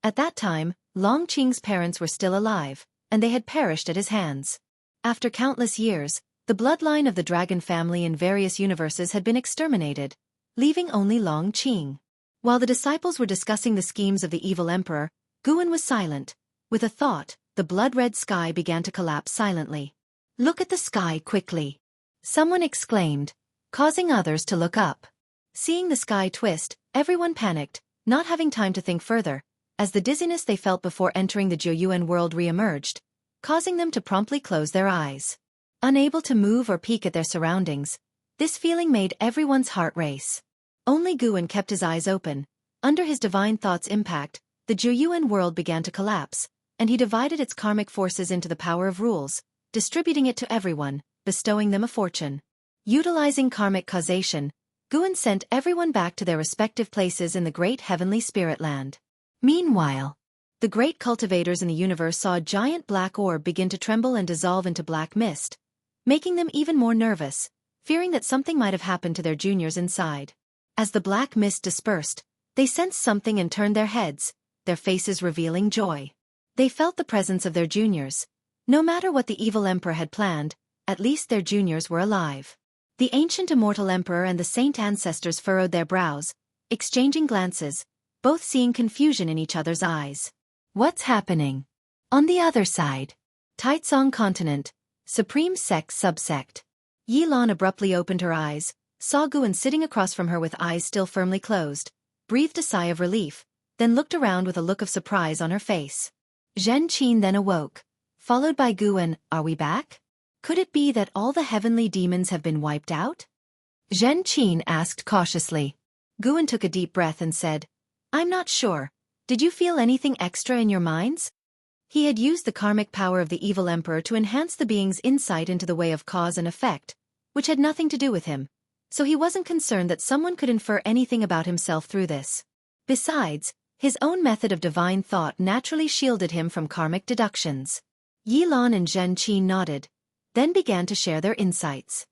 At that time, Long Qing's parents were still alive, and they had perished at his hands. After countless years, the bloodline of the dragon family in various universes had been exterminated, leaving only Long Qing. While the disciples were discussing the schemes of the evil emperor, Guan was silent. With a thought, the blood-red sky began to collapse silently. "Look at the sky quickly," someone exclaimed, causing others to look up. Seeing the sky twist, everyone panicked, not having time to think further, as the dizziness they felt before entering the Jiuyuan world re-emerged, causing them to promptly close their eyes. Unable to move or peek at their surroundings, this feeling made everyone's heart race. Only Guan kept his eyes open. Under his divine thought's impact, the Jiuyuan world began to collapse, and he divided its karmic forces into the power of rules, distributing it to everyone, bestowing them a fortune. Utilizing karmic causation, Guan sent everyone back to their respective places in the great heavenly spirit land. Meanwhile, the great cultivators in the universe saw a giant black orb begin to tremble and dissolve into black mist, making them even more nervous, fearing that something might have happened to their juniors inside. As the black mist dispersed, they sensed something and turned their heads, their faces revealing joy. They felt the presence of their juniors. No matter what the evil emperor had planned, at least their juniors were alive. The ancient immortal emperor and the saint ancestors furrowed their brows, exchanging glances, both seeing confusion in each other's eyes. What's happening? On the other side. Taizong continent, supreme sect subsect. Yilan abruptly opened her eyes, saw Guan sitting across from her with eyes still firmly closed, breathed a sigh of relief, then looked around with a look of surprise on her face. Zhen Qin then awoke, followed by Guan. "Are we back? Could it be that all the heavenly demons have been wiped out?" Zhen Qin asked cautiously. Guan took a deep breath and said, "I'm not sure. Did you feel anything extra in your minds?" He had used the karmic power of the evil emperor to enhance the being's insight into the way of cause and effect, which had nothing to do with him, so he wasn't concerned that someone could infer anything about himself through this. Besides, his own method of divine thought naturally shielded him from karmic deductions. Yilan and Zhen Qin nodded, then began to share their insights.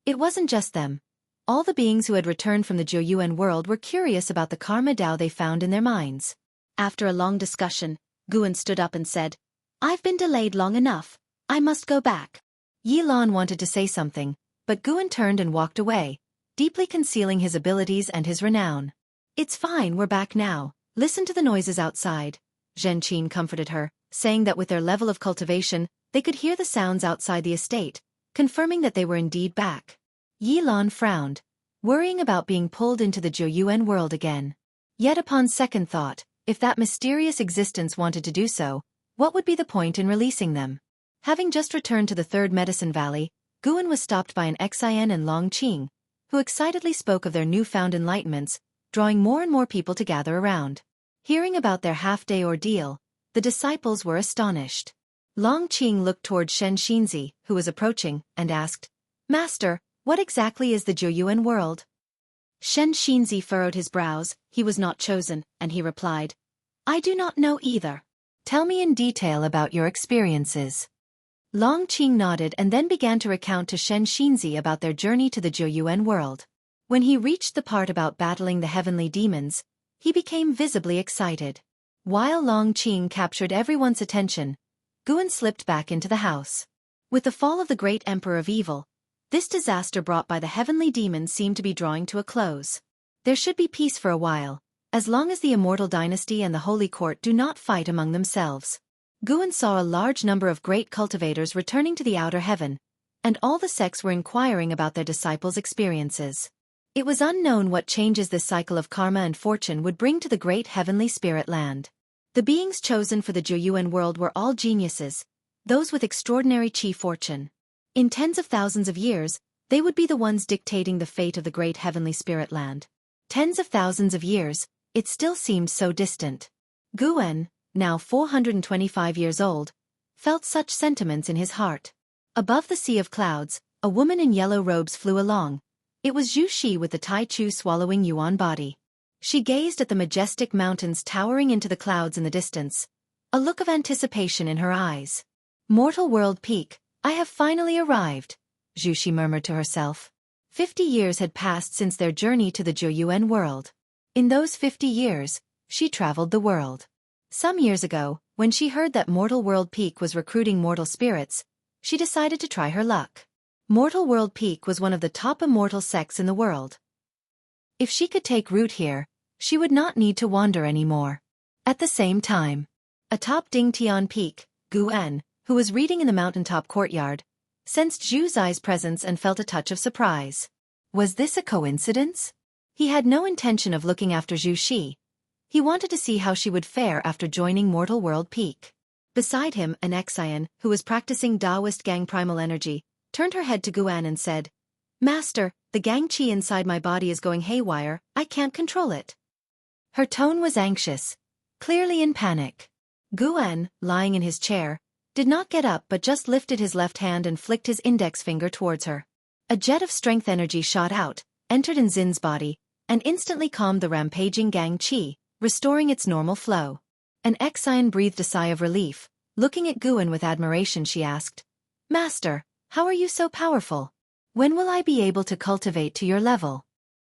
It wasn't just them. All the beings who had returned from the Jiuyuan world were curious about the karma Dao they found in their minds. After a long discussion, Guan stood up and said, "I've been delayed long enough. I must go back." Yilan wanted to say something, but Guan turned and walked away, deeply concealing his abilities and his renown. "It's fine, we're back now. Listen to the noises outside," Zhen Qin comforted her, saying that with their level of cultivation, they could hear the sounds outside the estate, confirming that they were indeed back. Yilan frowned, worrying about being pulled into the Jiuyuan world again. Yet upon second thought, if that mysterious existence wanted to do so, what would be the point in releasing them? Having just returned to the Third Medicine Valley, Guan was stopped by an Xian and Long Qing, who excitedly spoke of their newfound enlightenments, drawing more and more people to gather around. Hearing about their half-day ordeal, the disciples were astonished. Long Qing looked toward Shen Xinzi, who was approaching, and asked, "Master, what exactly is the Jiuyuan world?" Shen Xinzi furrowed his brows. He was not chosen, and he replied, "I do not know either. Tell me in detail about your experiences." Long Qing nodded and then began to recount to Shen Xinzi about their journey to the Jiuyuan world. When he reached the part about battling the heavenly demons, he became visibly excited. While Long Qing captured everyone's attention, Guan slipped back into the house. With the fall of the great emperor of evil, this disaster brought by the heavenly demons seemed to be drawing to a close. There should be peace for a while, as long as the immortal dynasty and the holy court do not fight among themselves. Guan saw a large number of great cultivators returning to the outer heaven, and all the sects were inquiring about their disciples' experiences. It was unknown what changes this cycle of karma and fortune would bring to the great heavenly spirit land. The beings chosen for the Jiuyuan world were all geniuses, those with extraordinary chi fortune. In tens of thousands of years, they would be the ones dictating the fate of the great heavenly spirit land. Tens of thousands of years, it still seemed so distant. Guan, now 425 years old, felt such sentiments in his heart. Above the sea of clouds, a woman in yellow robes flew along. It was Zhu Shi with the Tai Chu swallowing yuan body. She gazed at the majestic mountains towering into the clouds in the distance, a look of anticipation in her eyes. "Mortal world peak, I have finally arrived," Zhu Shi murmured to herself. 50 years had passed since their journey to the Jiuyuan world. In those 50 years, she traveled the world. Some years ago, when she heard that Mortal World Peak was recruiting mortal spirits, she decided to try her luck. Mortal World Peak was one of the top immortal sects in the world. If she could take root here, she would not need to wander anymore. At the same time, atop Dingtian Peak, Guan, who was reading in the mountaintop courtyard, sensed Zhu Zai's presence and felt a touch of surprise. Was this a coincidence? He had no intention of looking after Zhu Xi. He wanted to see how she would fare after joining Mortal World Peak. Beside him, an Xian, who was practicing Taoist Gang primal energy, turned her head to Guan and said, "Master, the Gang Qi inside my body is going haywire, I can't control it." Her tone was anxious, clearly in panic. Guan, lying in his chair, did not get up but just lifted his left hand and flicked his index finger towards her. A jet of strength energy shot out, entered in Xin's body, and instantly calmed the rampaging Gang Qi, restoring its normal flow. An Xian breathed a sigh of relief. Looking at Guan with admiration, she asked, "Master, how are you so powerful? When will I be able to cultivate to your level?"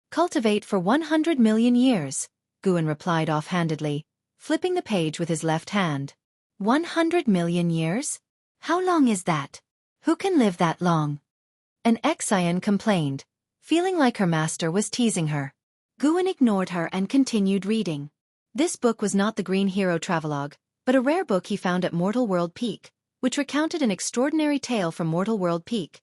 "Cultivate for 100 million years," Guan replied offhandedly, flipping the page with his left hand. 100 million years? How long is that? Who can live that long? An Xian complained, feeling like her master was teasing her. Guan ignored her and continued reading. This book was not the Green Hero Travelogue, but a rare book he found at Mortal World Peak, which recounted an extraordinary tale from Mortal World Peak,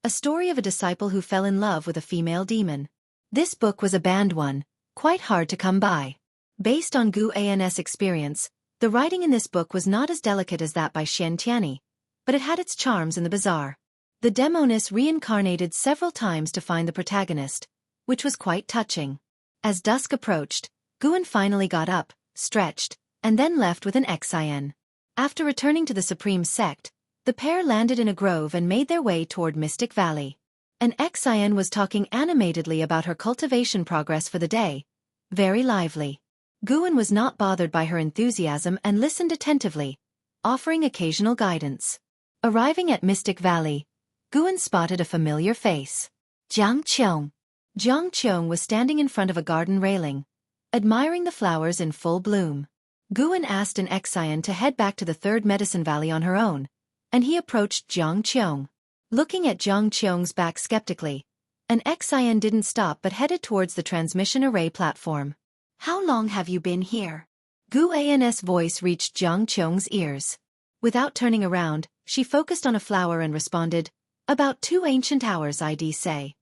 a story of a disciple who fell in love with a female demon. This book was a banned one, quite hard to come by. Based on Gu An's experience, the writing in this book was not as delicate as that by Xian Tianyi, but it had its charms in the bizarre. The demoness reincarnated several times to find the protagonist, which was quite touching. As dusk approached, Guan finally got up, stretched, and then left with an Xian. After returning to the Supreme Sect, the pair landed in a grove and made their way toward Mystic Valley. An Xian was talking animatedly about her cultivation progress for the day, very lively. Guan was not bothered by her enthusiasm and listened attentively, offering occasional guidance. Arriving at Mystic Valley, Guan spotted a familiar face. Jiang Qiong. Jiang Qiong was standing in front of a garden railing, admiring the flowers in full bloom. Guan asked an Xian to head back to the Third Medicine Valley on her own, and he approached Jiang Qiong. Looking at Jiang Qiong's back skeptically, an Xian didn't stop but headed towards the transmission array platform. "How long have you been here?" Gu An's voice reached Jiang Qiong's ears. Without turning around, she focused on a flower and responded, "About 2 ancient hours, I'd say."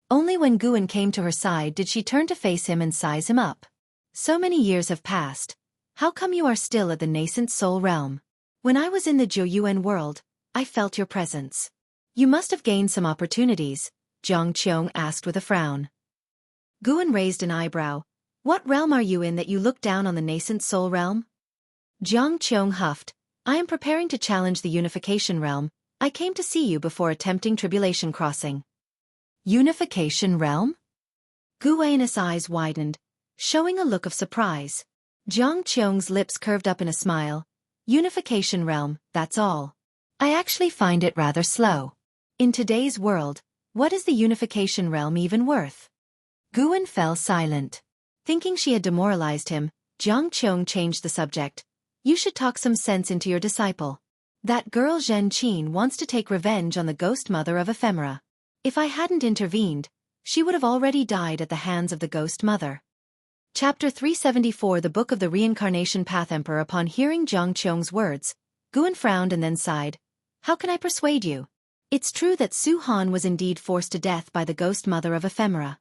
Only when Guan came to her side did she turn to face him and size him up. "So many years have passed. How come you are still at the nascent soul realm? When I was in the Jiuyuan world, I felt your presence. You must have gained some opportunities," Jiang Qiong asked with a frown. Guan raised an eyebrow. "What realm are you in that you look down on the nascent soul realm?" Jiang Qiong huffed, "I am preparing to challenge the unification realm. I came to see you before attempting tribulation crossing." Unification realm? Gu An's eyes widened, showing a look of surprise. Jiang Qiong's lips curved up in a smile. "Unification realm, that's all. I actually find it rather slow. In today's world, what is the unification realm even worth?" Guan fell silent. Thinking she had demoralized him, Jiang Qiong changed the subject. "You should talk some sense into your disciple. That girl Zhen Qin wants to take revenge on the ghost mother of Ephemera. If I hadn't intervened, she would have already died at the hands of the ghost mother." Chapter 374 The Book of the Reincarnation Path. Emperor. Upon hearing Jiang Qiong's words, Guan frowned and then sighed. "How can I persuade you? It's true that Su Han was indeed forced to death by the ghost mother of Ephemera.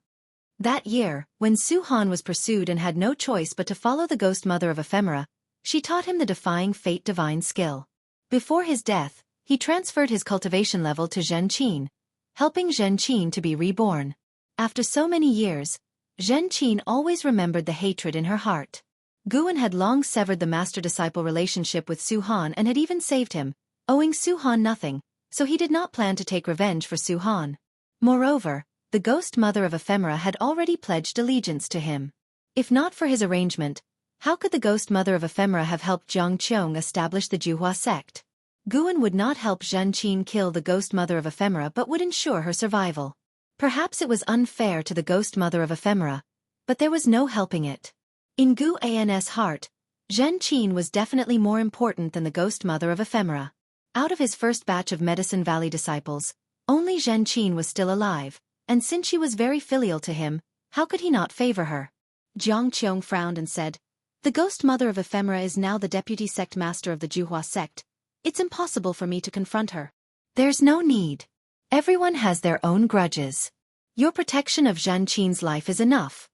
That year, when Su Han was pursued and had no choice but to follow the ghost mother of Ephemera, she taught him the defying fate divine skill. Before his death, he transferred his cultivation level to Zhen Qin, helping Zhen Qin to be reborn. After so many years, Zhen Qin always remembered the hatred in her heart. Guan had long severed the master-disciple relationship with Su Han and had even saved him, owing Su Han nothing, so he did not plan to take revenge for Su Han. Moreover, the ghost mother of Ephemera had already pledged allegiance to him. If not for his arrangement, how could the ghost mother of Ephemera have helped Jiang Qiong establish the Juhua sect? Guan would not help Zhen Qin kill the ghost mother of Ephemera but would ensure her survival. Perhaps it was unfair to the ghost mother of Ephemera, but there was no helping it. In Gu An's heart, Zhen Qin was definitely more important than the ghost mother of ephemera. Out of his first batch of Medicine Valley disciples, only Zhen Qin was still alive, and since she was very filial to him, how could he not favor her? Jiang Qiong frowned and said, "The ghost mother of ephemera is now the deputy sect master of the Juhua sect. It's impossible for me to confront her." "There's no need. Everyone has their own grudges. Your protection of Zhen Qin's life is enough.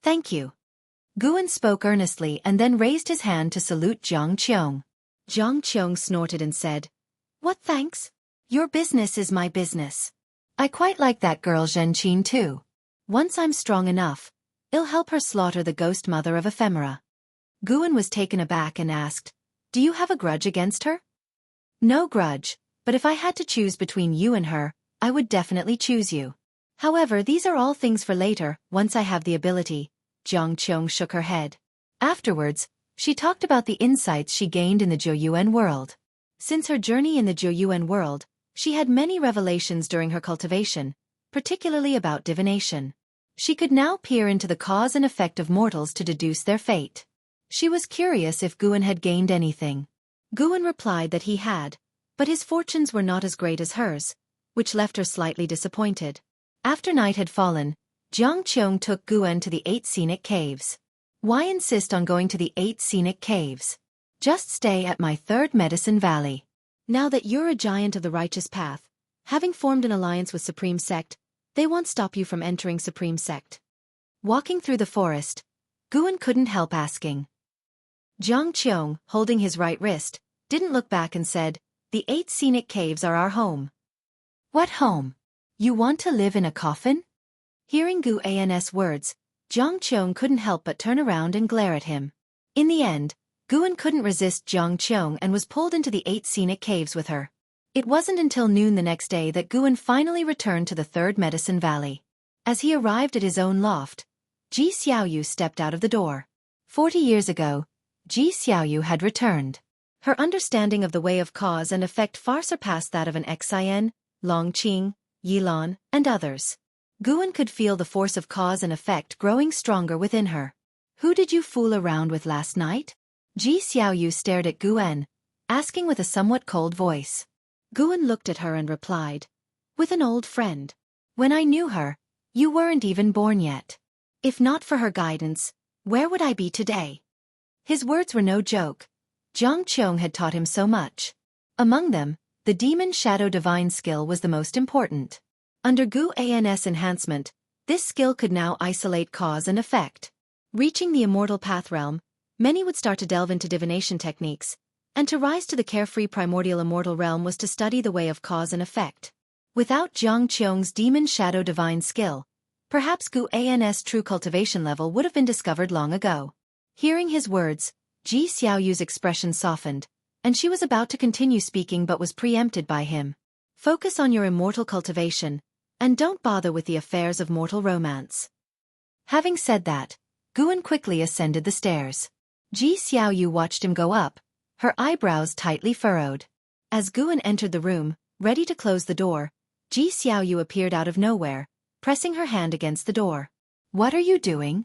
Thank you." Guan spoke earnestly and then raised his hand to salute Jiang Qiong. Jiang Qiong snorted and said, "What thanks? Your business is my business. I quite like that girl Zhen Qin too. Once I'm strong enough, I'll help her slaughter the ghost mother of ephemera." Guan was taken aback and asked, "Do you have a grudge against her?" "No grudge, but if I had to choose between you and her, I would definitely choose you. However, these are all things for later, once I have the ability." Jiang Qiong shook her head. Afterwards, she talked about the insights she gained in the Jiuyuan world. Since her journey in the Jiuyuan world, she had many revelations during her cultivation, particularly about divination. She could now peer into the cause and effect of mortals to deduce their fate. She was curious if Guan had gained anything. Guan replied that he had, but his fortunes were not as great as hers, which left her slightly disappointed. After night had fallen, Jiang Qiong took Guan to the 8 scenic caves. "Why insist on going to the 8 scenic caves? Just stay at my 3rd Medicine Valley. Now that you're a giant of the righteous path, having formed an alliance with Supreme Sect, they won't stop you from entering Supreme Sect." Walking through the forest, Guan couldn't help asking. Jiang Qiong, holding his right wrist, didn't look back and said, "The 8 scenic caves are our home." "What home? You want to live in a coffin?" Hearing Gu An's words, Jiang Qiong couldn't help but turn around and glare at him. In the end, Guan couldn't resist Jiang Qiong and was pulled into the 8 scenic caves with her. It wasn't until noon the next day that Guan finally returned to the 3rd Medicine Valley. As he arrived at his own loft, Ji Xiaoyu stepped out of the door. 40 years ago, Ji Xiaoyu had returned. Her understanding of the way of cause and effect far surpassed that of an Xian, Longqing, Yilan, and others. Guan could feel the force of cause and effect growing stronger within her. "Who did you fool around with last night?" Ji Xiaoyu stared at Guan, asking with a somewhat cold voice. Guan looked at her and replied, "With an old friend. When I knew her, you weren't even born yet. If not for her guidance, where would I be today?" His words were no joke. Jiang Qiong had taught him so much. Among them, the Demon Shadow Divine skill was the most important. Under Gu An's enhancement, this skill could now isolate cause and effect. Reaching the immortal path realm, many would start to delve into divination techniques, and to rise to the carefree primordial immortal realm was to study the way of cause and effect. Without Jiang Qiong's Demon Shadow Divine skill, perhaps Gu An's true cultivation level would have been discovered long ago. Hearing his words, Ji Xiaoyu's expression softened, and she was about to continue speaking but was preempted by him. "Focus on your immortal cultivation, and don't bother with the affairs of mortal romance." Having said that, Guan quickly ascended the stairs. Ji Xiaoyu watched him go up, her eyebrows tightly furrowed. As Guan entered the room, ready to close the door, Ji Xiaoyu appeared out of nowhere, pressing her hand against the door. "What are you doing?"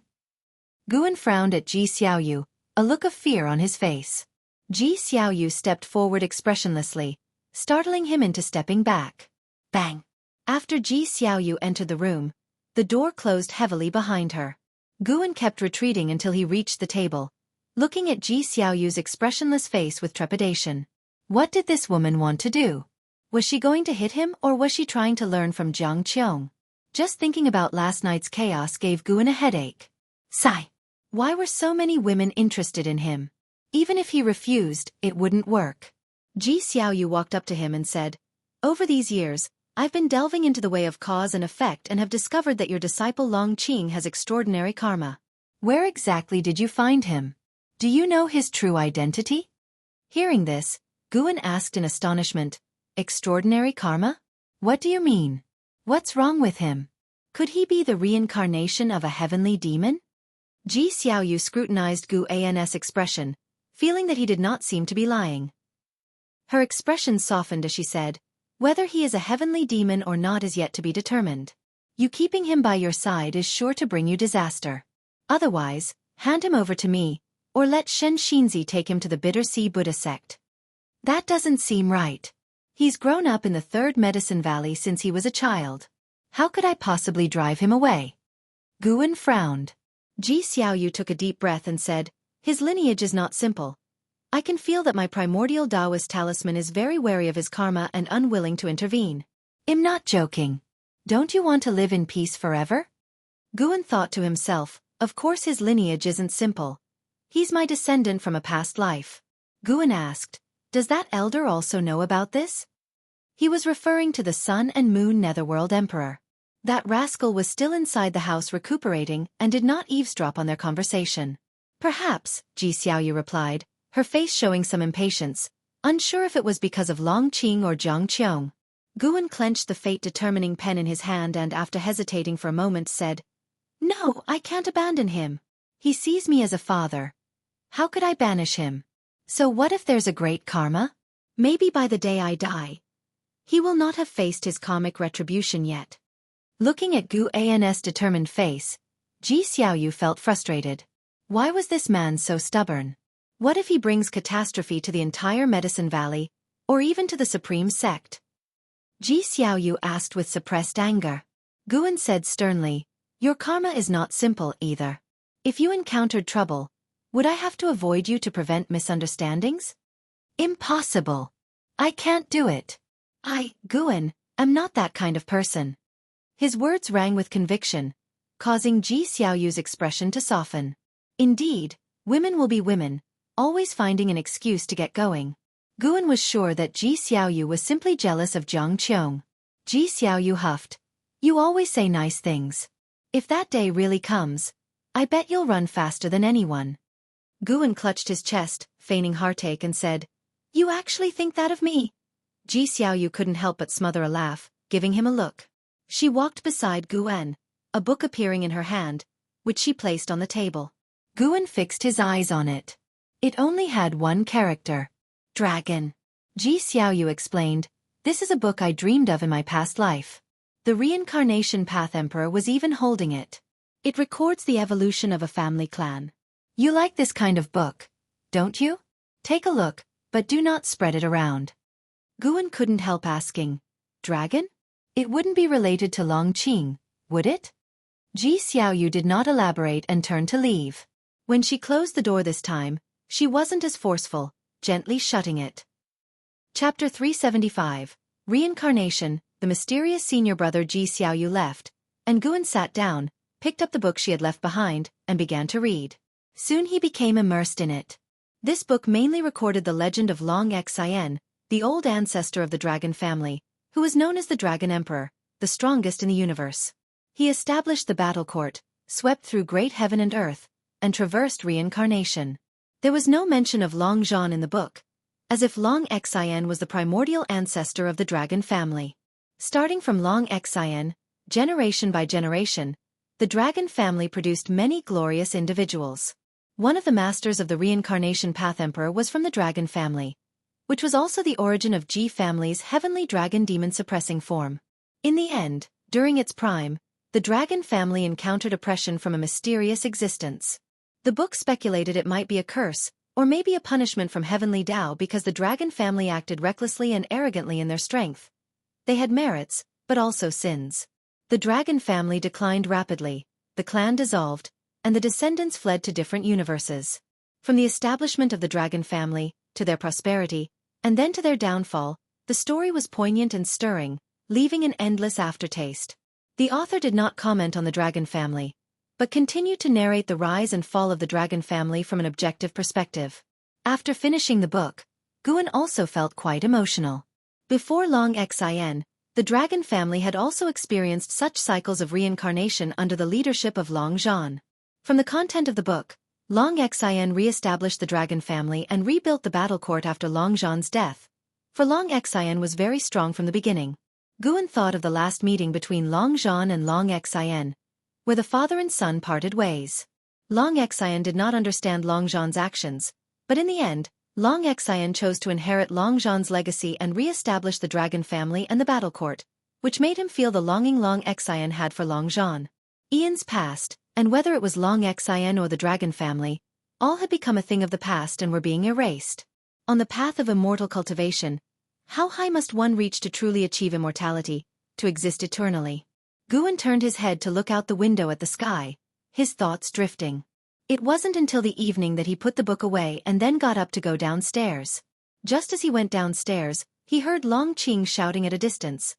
Guan frowned at Ji Xiaoyu, a look of fear on his face. Ji Xiaoyu stepped forward expressionlessly, startling him into stepping back. Bang! After Ji Xiaoyu entered the room, the door closed heavily behind her. Guan kept retreating until he reached the table, looking at Ji Xiaoyu's expressionless face with trepidation. What did this woman want to do? Was she going to hit him or was she trying to learn from Jiang Qiong? Just thinking about last night's chaos gave Guan a headache. Sigh. Why were so many women interested in him? Even if he refused, it wouldn't work. Ji Xiaoyu walked up to him and said, "Over these years, I've been delving into the way of cause and effect and have discovered that your disciple Long Qing has extraordinary karma. Where exactly did you find him? Do you know his true identity?" Hearing this, Guan asked in astonishment, "Extraordinary karma? What do you mean? What's wrong with him? Could he be the reincarnation of a heavenly demon?" Ji Xiaoyu scrutinized Gu An's expression, feeling that he did not seem to be lying. Her expression softened as she said, "Whether he is a heavenly demon or not is yet to be determined. You keeping him by your side is sure to bring you disaster. Otherwise, hand him over to me, Or let Shen Xinzi take him to the Bitter Sea Buddha sect? That doesn't seem right. He's grown up in the Third Medicine Valley since he was a child. How could I possibly drive him away? Guan frowned. Ji Xiaoyu took a deep breath and said, his lineage is not simple. I can feel that my primordial Taoist talisman is very wary of his karma and unwilling to intervene. I'm not joking. Don't you want to live in peace forever? Guan thought to himself, of course his lineage isn't simple. He's my descendant from a past life. Guan asked, does that elder also know about this? He was referring to the Sun and Moon Netherworld Emperor. That rascal was still inside the house recuperating and did not eavesdrop on their conversation. Perhaps, Ji Xiaoyu replied, her face showing some impatience, unsure if it was because of Long Qing or Jiang Qiong. Guan clenched the fate-determining pen in his hand and after hesitating for a moment said, no, I can't abandon him. He sees me as a father. How could I banish him? So what if there's a great karma? Maybe by the day I die. He will not have faced his karmic retribution yet. Looking at Gu An's determined face, Ji Xiaoyu felt frustrated. Why was this man so stubborn? What if he brings catastrophe to the entire Medicine Valley, or even to the Supreme Sect? Ji Xiaoyu asked with suppressed anger. Guan said sternly, your karma is not simple either. If you encountered trouble, would I have to avoid you to prevent misunderstandings? Impossible. I can't do it. Guan, am not that kind of person. His words rang with conviction, causing Ji Xiaoyu's expression to soften. Indeed, women will be women, always finding an excuse to get going. Guan was sure that Ji Xiaoyu was simply jealous of Jiang Qiong. Ji Xiaoyu huffed. You always say nice things. If that day really comes, I bet you'll run faster than anyone. Guan clutched his chest, feigning heartache and said, you actually think that of me? Ji Xiaoyu couldn't help but smother a laugh, giving him a look. She walked beside Guan, a book appearing in her hand, which she placed on the table. Guan fixed his eyes on it. It only had one character. Dragon. Ji Xiaoyu explained, this is a book I dreamed of in my past life. The Reincarnation Path Emperor was even holding it. It records the evolution of a family clan. You like this kind of book, don't you? Take a look, but do not spread it around. Guan couldn't help asking, dragon? It wouldn't be related to Long Qing, would it? Ji Xiaoyu did not elaborate and turned to leave. When she closed the door this time, she wasn't as forceful, gently shutting it. Chapter 375, Reincarnation. The mysterious senior brother Ji Xiaoyu left, and Guan sat down, picked up the book she had left behind, and began to read. Soon he became immersed in it. This book mainly recorded the legend of Long Xian, the old ancestor of the dragon family, who was known as the Dragon Emperor, the strongest in the universe. He established the battle court, swept through great heaven and earth, and traversed reincarnation. There was no mention of Long Zhan in the book, as if Long Xian was the primordial ancestor of the dragon family. Starting from Long Xian, generation by generation, the dragon family produced many glorious individuals. One of the masters of the Reincarnation Path Emperor was from the dragon family, which was also the origin of Ji family's heavenly dragon demon suppressing form. In the end, during its prime, the dragon family encountered oppression from a mysterious existence. The book speculated it might be a curse, or maybe a punishment from heavenly Tao because the dragon family acted recklessly and arrogantly in their strength. They had merits, but also sins. The dragon family declined rapidly, the clan dissolved, and the descendants fled to different universes. From the establishment of the dragon family, to their prosperity, and then to their downfall, the story was poignant and stirring, leaving an endless aftertaste. The author did not comment on the dragon family, but continued to narrate the rise and fall of the dragon family from an objective perspective. After finishing the book, Guan also felt quite emotional. Before Long Xian, the dragon family had also experienced such cycles of reincarnation under the leadership of Long Zhan. From the content of the book, Long Xian re-established the dragon family and rebuilt the battle court after Long Zhan's death, for Long Xian was very strong from the beginning. Guan thought of the last meeting between Long Zhan and Long Xian, where the father and son parted ways. Long Xian did not understand Long Zhan's actions, but in the end, Long Xian chose to inherit Long Zhan's legacy and re-establish the dragon family and the battle court, which made him feel the longing Long Xian had for Long Zhan. Eons passed, and whether it was Long Xian or the dragon family, All had become a thing of the past and were being erased. On the path of immortal cultivation, how high must one reach to truly achieve immortality, to exist eternally? Guan turned his head to look out the window at the sky, his thoughts drifting. It wasn't until the evening that he put the book away and then got up to go downstairs. Just as he went downstairs, he heard Long Qing shouting at a distance.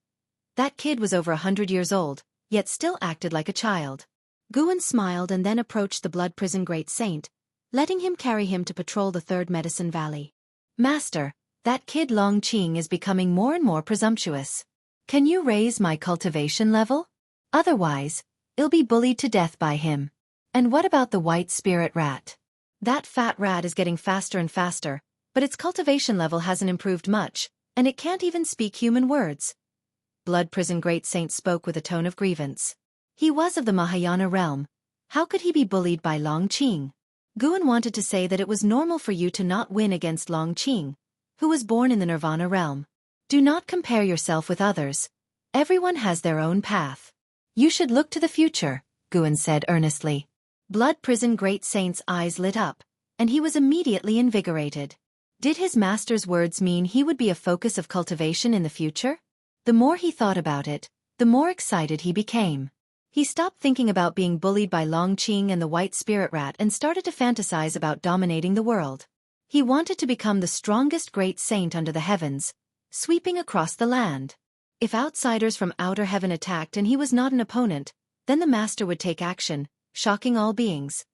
That kid was over 100 years old, yet still acted like a child. Guan smiled and then approached the blood prison great saint, letting him carry him to patrol the third medicine valley. Master, that kid Long Qing is becoming more and more presumptuous. Can you raise my cultivation level? Otherwise, I'll be bullied to death by him. And what about the white spirit rat? That fat rat is getting faster and faster, but its cultivation level hasn't improved much, and it can't even speak human words. Blood Prison Great Saint spoke with a tone of grievance. He was of the Mahayana realm. How could he be bullied by Long Qing? Guan wanted to say that it was normal for you to not win against Long Qing, who was born in the Nirvana realm. Do not compare yourself with others. Everyone has their own path. You should look to the future, Guan said earnestly. Blood Prison Great Saint's eyes lit up, and he was immediately invigorated. Did his master's words mean he would be a focus of cultivation in the future? The more he thought about it, the more excited he became. He stopped thinking about being bullied by Long Qing and the white spirit rat and started to fantasize about dominating the world. He wanted to become the strongest great saint under the heavens, sweeping across the land. If outsiders from outer heaven attacked and he was not an opponent, then the master would take action, shocking all beings.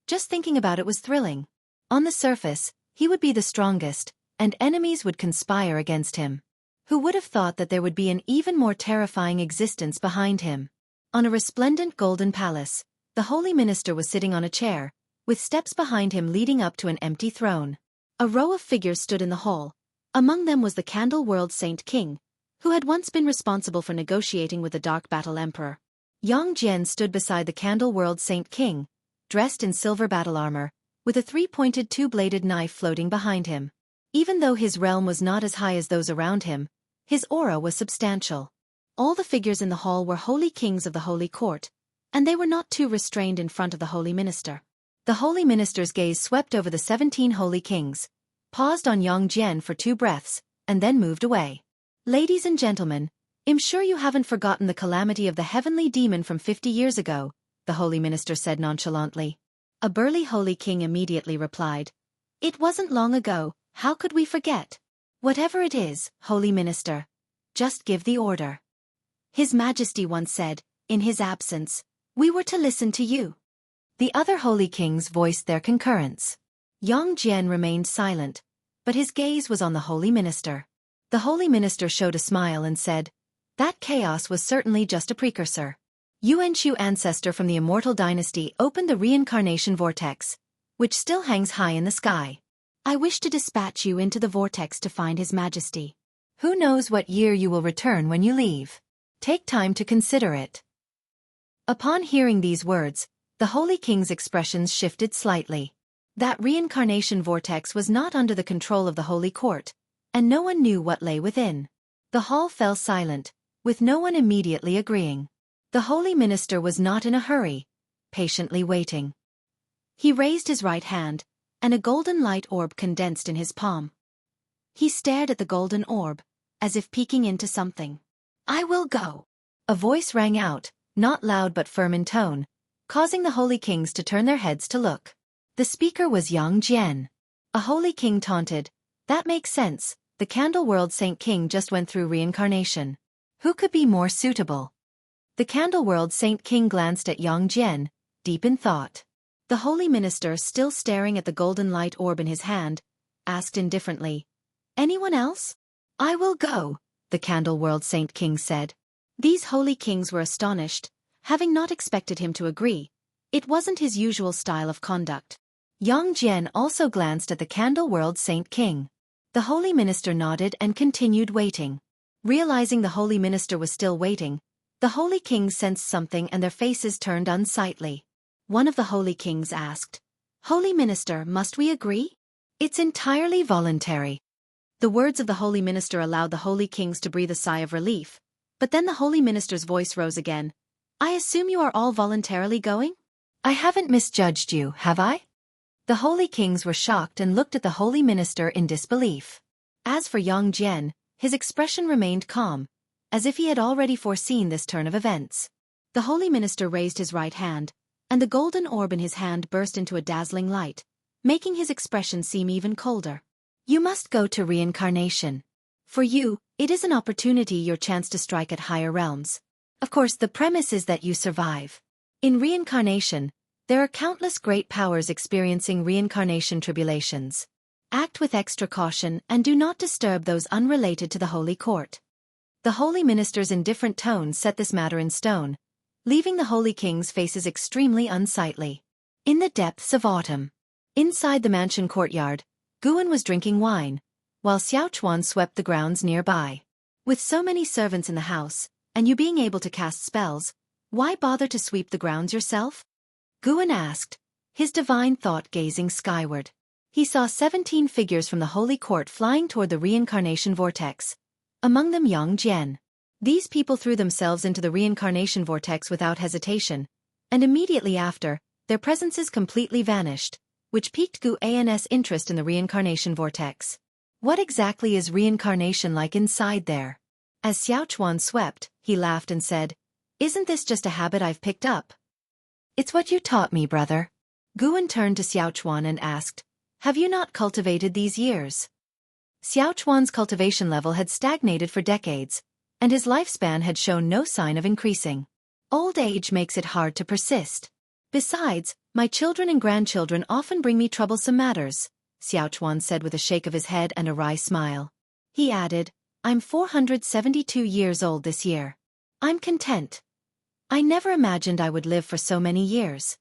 Just thinking about it was thrilling. On the surface, he would be the strongest, and enemies would conspire against him. Who would have thought that there would be an even more terrifying existence behind him? On a resplendent golden palace, the holy minister was sitting on a chair, with steps behind him leading up to an empty throne. A row of figures stood in the hall. Among them was the Candle World Saint King, who had once been responsible for negotiating with the Dark Battle Emperor. Yang Jian stood beside the Candle World Saint King, dressed in silver battle armor, with a three-pointed two-bladed knife floating behind him. Even though his realm was not as high as those around him, his aura was substantial. All the figures in the hall were holy kings of the holy court, and they were not too restrained in front of the holy minister. The holy minister's gaze swept over the 17 holy kings, paused on Yang Jian for 2 breaths, and then moved away. Ladies and gentlemen, I'm sure you haven't forgotten the calamity of the heavenly demon from 50 years ago, the holy minister said nonchalantly. A burly holy king immediately replied, It wasn't long ago, how could we forget? Whatever it is, holy minister, just give the order. His Majesty once said, in his absence, we were to listen to you. The other holy kings voiced their concurrence. Yang Jian remained silent, but his gaze was on the holy minister. The holy minister showed a smile and said, That chaos was certainly just a precursor. Yuan Shu ancestor from the immortal dynasty opened the reincarnation vortex, which still hangs high in the sky. I wish to dispatch you into the vortex to find His Majesty. Who knows what year you will return when you leave? Take time to consider it. Upon hearing these words, the holy king's expressions shifted slightly. That reincarnation vortex was not under the control of the holy court, and no one knew what lay within. The hall fell silent, with no one immediately agreeing. The holy minister was not in a hurry, patiently waiting. He raised his right hand, and a golden light orb condensed in his palm. He stared at the golden orb, as if peeking into something. I will go. A voice rang out, not loud but firm in tone, causing the holy kings to turn their heads to look. The speaker was Yang Jian. A holy king taunted, That makes sense, the Candle World Saint King just went through reincarnation. Who could be more suitable? The Candle World Saint King glanced at Yang Jian, deep in thought. The holy minister, still staring at the golden light orb in his hand, asked indifferently, Anyone else? I will go, the Candle World Saint King said. These holy kings were astonished, having not expected him to agree. It wasn't his usual style of conduct. Yang Jian also glanced at the Candle World Saint King. The holy minister nodded and continued waiting. Realizing the holy minister was still waiting, the holy kings sensed something and their faces turned unsightly. One of the holy kings asked, Holy minister, must we agree? It's entirely voluntary. The words of the holy minister allowed the holy kings to breathe a sigh of relief, but then the holy minister's voice rose again. I assume you are all voluntarily going? I haven't misjudged you, have I? The holy kings were shocked and looked at the holy minister in disbelief. As for Yang Jian, his expression remained calm, as if he had already foreseen this turn of events. The holy minister raised his right hand, and the golden orb in his hand burst into a dazzling light, making his expression seem even colder. You must go to reincarnation. For you, it is an opportunity, your chance to strike at higher realms. Of course, the premise is that you survive. In reincarnation, there are countless great powers experiencing reincarnation tribulations. Act with extra caution and do not disturb those unrelated to the holy court. The holy ministers in different tones set this matter in stone, leaving the holy king's faces extremely unsightly. In the depths of autumn. Inside the mansion courtyard, Guan was drinking wine, while Xiaochuan swept the grounds nearby. With so many servants in the house, and you being able to cast spells, why bother to sweep the grounds yourself? Guan asked, his divine thought gazing skyward. He saw 17 figures from the holy court flying toward the reincarnation vortex, among them Yang Jian. These people threw themselves into the reincarnation vortex without hesitation, and immediately after, their presences completely vanished, which piqued Guan's interest in the reincarnation vortex. What exactly is reincarnation like inside there? As Xiaochuan swept, he laughed and said, Isn't this just a habit I've picked up? It's what you taught me, brother. Guan turned to Xiaochuan and asked, Have you not cultivated these years? Xiaochuan's cultivation level had stagnated for decades, and his lifespan had shown no sign of increasing. Old age makes it hard to persist. Besides, my children and grandchildren often bring me troublesome matters, Xiaochuan said with a shake of his head and a wry smile. He added, I'm 472 years old this year. I'm content. I never imagined I would live for so many years.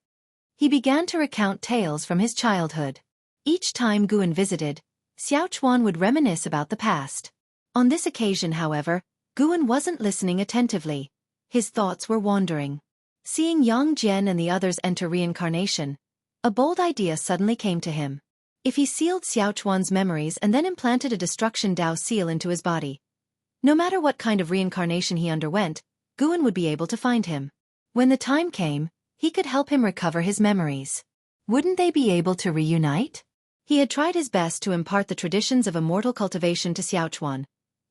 He began to recount tales from his childhood. Each time Guan visited, Xiaochuan would reminisce about the past. On this occasion, however, Guan wasn't listening attentively. His thoughts were wandering. Seeing Yang Jian and the others enter reincarnation, a bold idea suddenly came to him. If he sealed Xiaochuan's memories and then implanted a destruction Dao seal into his body, no matter what kind of reincarnation he underwent, Guan would be able to find him. When the time came, he could help him recover his memories. Wouldn't they be able to reunite? He had tried his best to impart the traditions of immortal cultivation to Xiaochuan,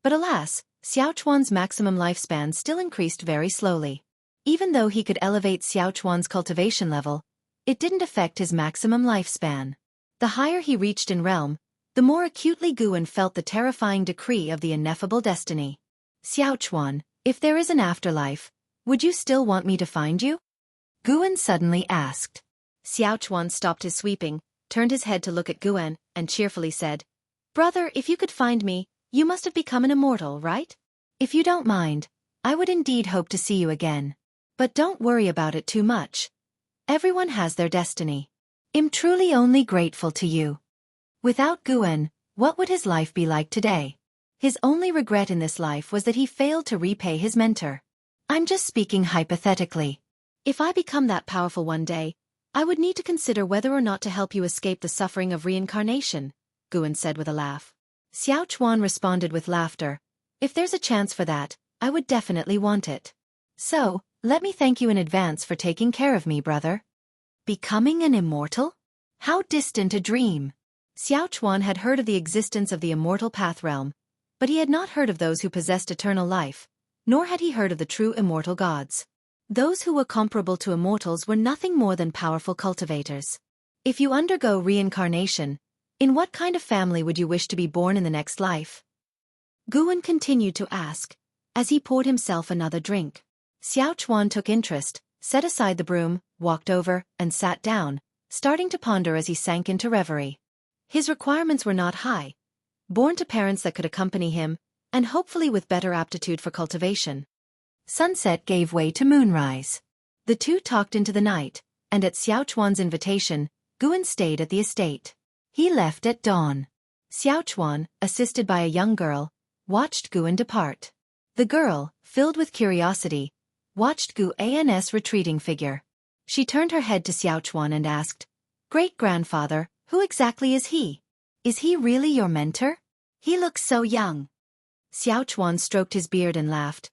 but alas, Xiaochuan's maximum lifespan still increased very slowly. Even though he could elevate Xiaochuan's cultivation level, it didn't affect his maximum lifespan. The higher he reached in realm, the more acutely Guan felt the terrifying decree of the ineffable destiny. Xiaochuan, if there is an afterlife, would you still want me to find you? Guan suddenly asked. Xiaochuan stopped his sweeping, turned his head to look at Guan, and cheerfully said, Brother, if you could find me, you must have become an immortal, right? If you don't mind, I would indeed hope to see you again. But don't worry about it too much. Everyone has their destiny. I'm truly only grateful to you. Without Guan, what would his life be like today? His only regret in this life was that he failed to repay his mentor. I'm just speaking hypothetically. If I become that powerful one day, I would need to consider whether or not to help you escape the suffering of reincarnation, Guan said with a laugh. Xiaochuan responded with laughter. If there's a chance for that, I would definitely want it. So, let me thank you in advance for taking care of me, brother. Becoming an immortal? How distant a dream! Xiaochuan had heard of the existence of the immortal path realm, but he had not heard of those who possessed eternal life, nor had he heard of the true immortal gods. Those who were comparable to immortals were nothing more than powerful cultivators. If you undergo reincarnation, in what kind of family would you wish to be born in the next life? Guan continued to ask, as he poured himself another drink. Xiaochuan took interest, set aside the broom, walked over, and sat down, starting to ponder as he sank into reverie. His requirements were not high. Born to parents that could accompany him, and hopefully with better aptitude for cultivation. Sunset gave way to moonrise. The two talked into the night, and at Xiaochuan's invitation, Guan stayed at the estate. He left at dawn. Xiaochuan, assisted by a young girl, watched Guan depart. The girl, filled with curiosity, watched Guan's retreating figure. She turned her head to Xiaochuan and asked, Great-grandfather, who exactly is he? Is he really your mentor? He looks so young. Xiaochuan stroked his beard and laughed.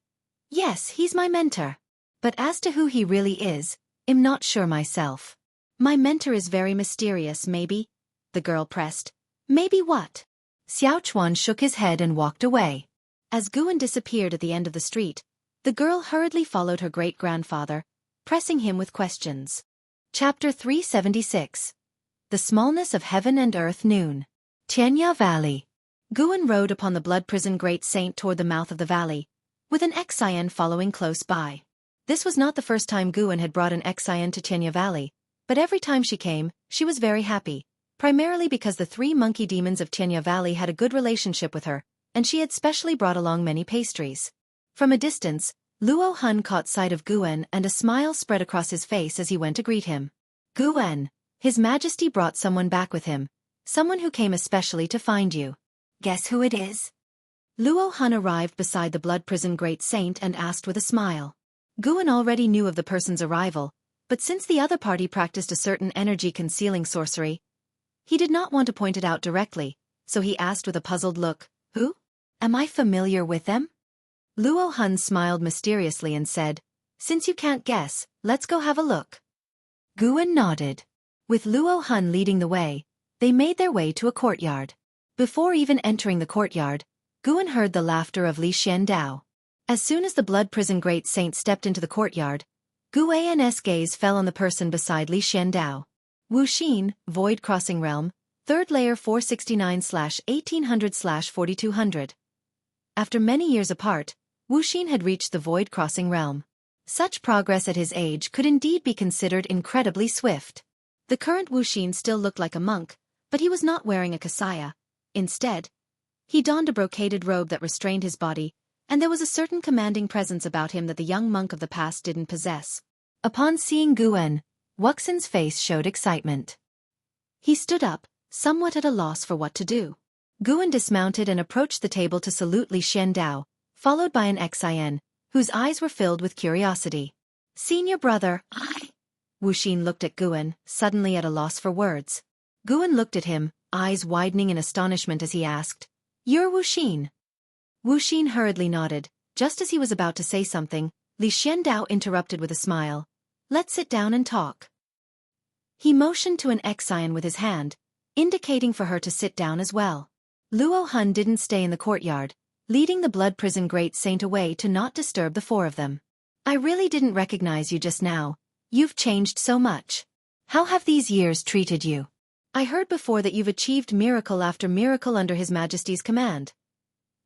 Yes, he's my mentor. But as to who he really is, I'm not sure myself. My mentor is very mysterious, maybe? The girl pressed. Maybe what? Xiaochuan shook his head and walked away. As Guan disappeared at the end of the street, the girl hurriedly followed her great-grandfather, pressing him with questions. Chapter 376. The Smallness of Heaven and Earth Noon. Tianya Valley. Guan rode upon the blood prison Great Saint toward the mouth of the valley, with an Xian following close by. This was not the first time Guan had brought an Xian to Tianya Valley, but every time she came, she was very happy, primarily because the 3 monkey demons of Tianya Valley had a good relationship with her, and she had specially brought along many pastries. From a distance, Luo Hun caught sight of Guan and a smile spread across his face as he went to greet him. Guan, His Majesty brought someone back with him, someone who came especially to find you. Guess who it is? Luo Hun arrived beside the blood prison Great Saint and asked with a smile. Guan already knew of the person's arrival, but since the other party practiced a certain energy-concealing sorcery, he did not want to point it out directly, so he asked with a puzzled look, Who? Am I familiar with them? Luo Hun smiled mysteriously and said, Since you can't guess, let's go have a look. Guan nodded. With Luo Hun leading the way, they made their way to a courtyard. Before even entering the courtyard, Guan heard the laughter of Li Xiandao. As soon as the blood prison Great Saint stepped into the courtyard, Guan's gaze fell on the person beside Li Xiandao. Wuxia, Void Crossing Realm, 3rd Layer 469/1800/4200. After many years apart, Wuxia had reached the Void Crossing Realm. Such progress at his age could indeed be considered incredibly swift. The current Wuxia still looked like a monk, but he was not wearing a kasaya. Instead, he donned a brocaded robe that restrained his body, and there was a certain commanding presence about him that the young monk of the past didn't possess. Upon seeing Guan, Wuxia's face showed excitement. He stood up, somewhat at a loss for what to do. Guan dismounted and approached the table to salute Li Xiandao, followed by an Xian, whose eyes were filled with curiosity. Senior brother, Wuxia looked at Guan, suddenly at a loss for words. Guan looked at him, eyes widening in astonishment as he asked, You're Wuxia? Wuxia hurriedly nodded. Just as he was about to say something, Li Xiandao interrupted with a smile. Let's sit down and talk. He motioned to an Xian with his hand, indicating for her to sit down as well. Luo Hun didn't stay in the courtyard, leading the blood prison Great Saint away to not disturb the 4 of them. I really didn't recognize you just now. You've changed so much. How have these years treated you? I heard before that you've achieved miracle after miracle under His Majesty's command.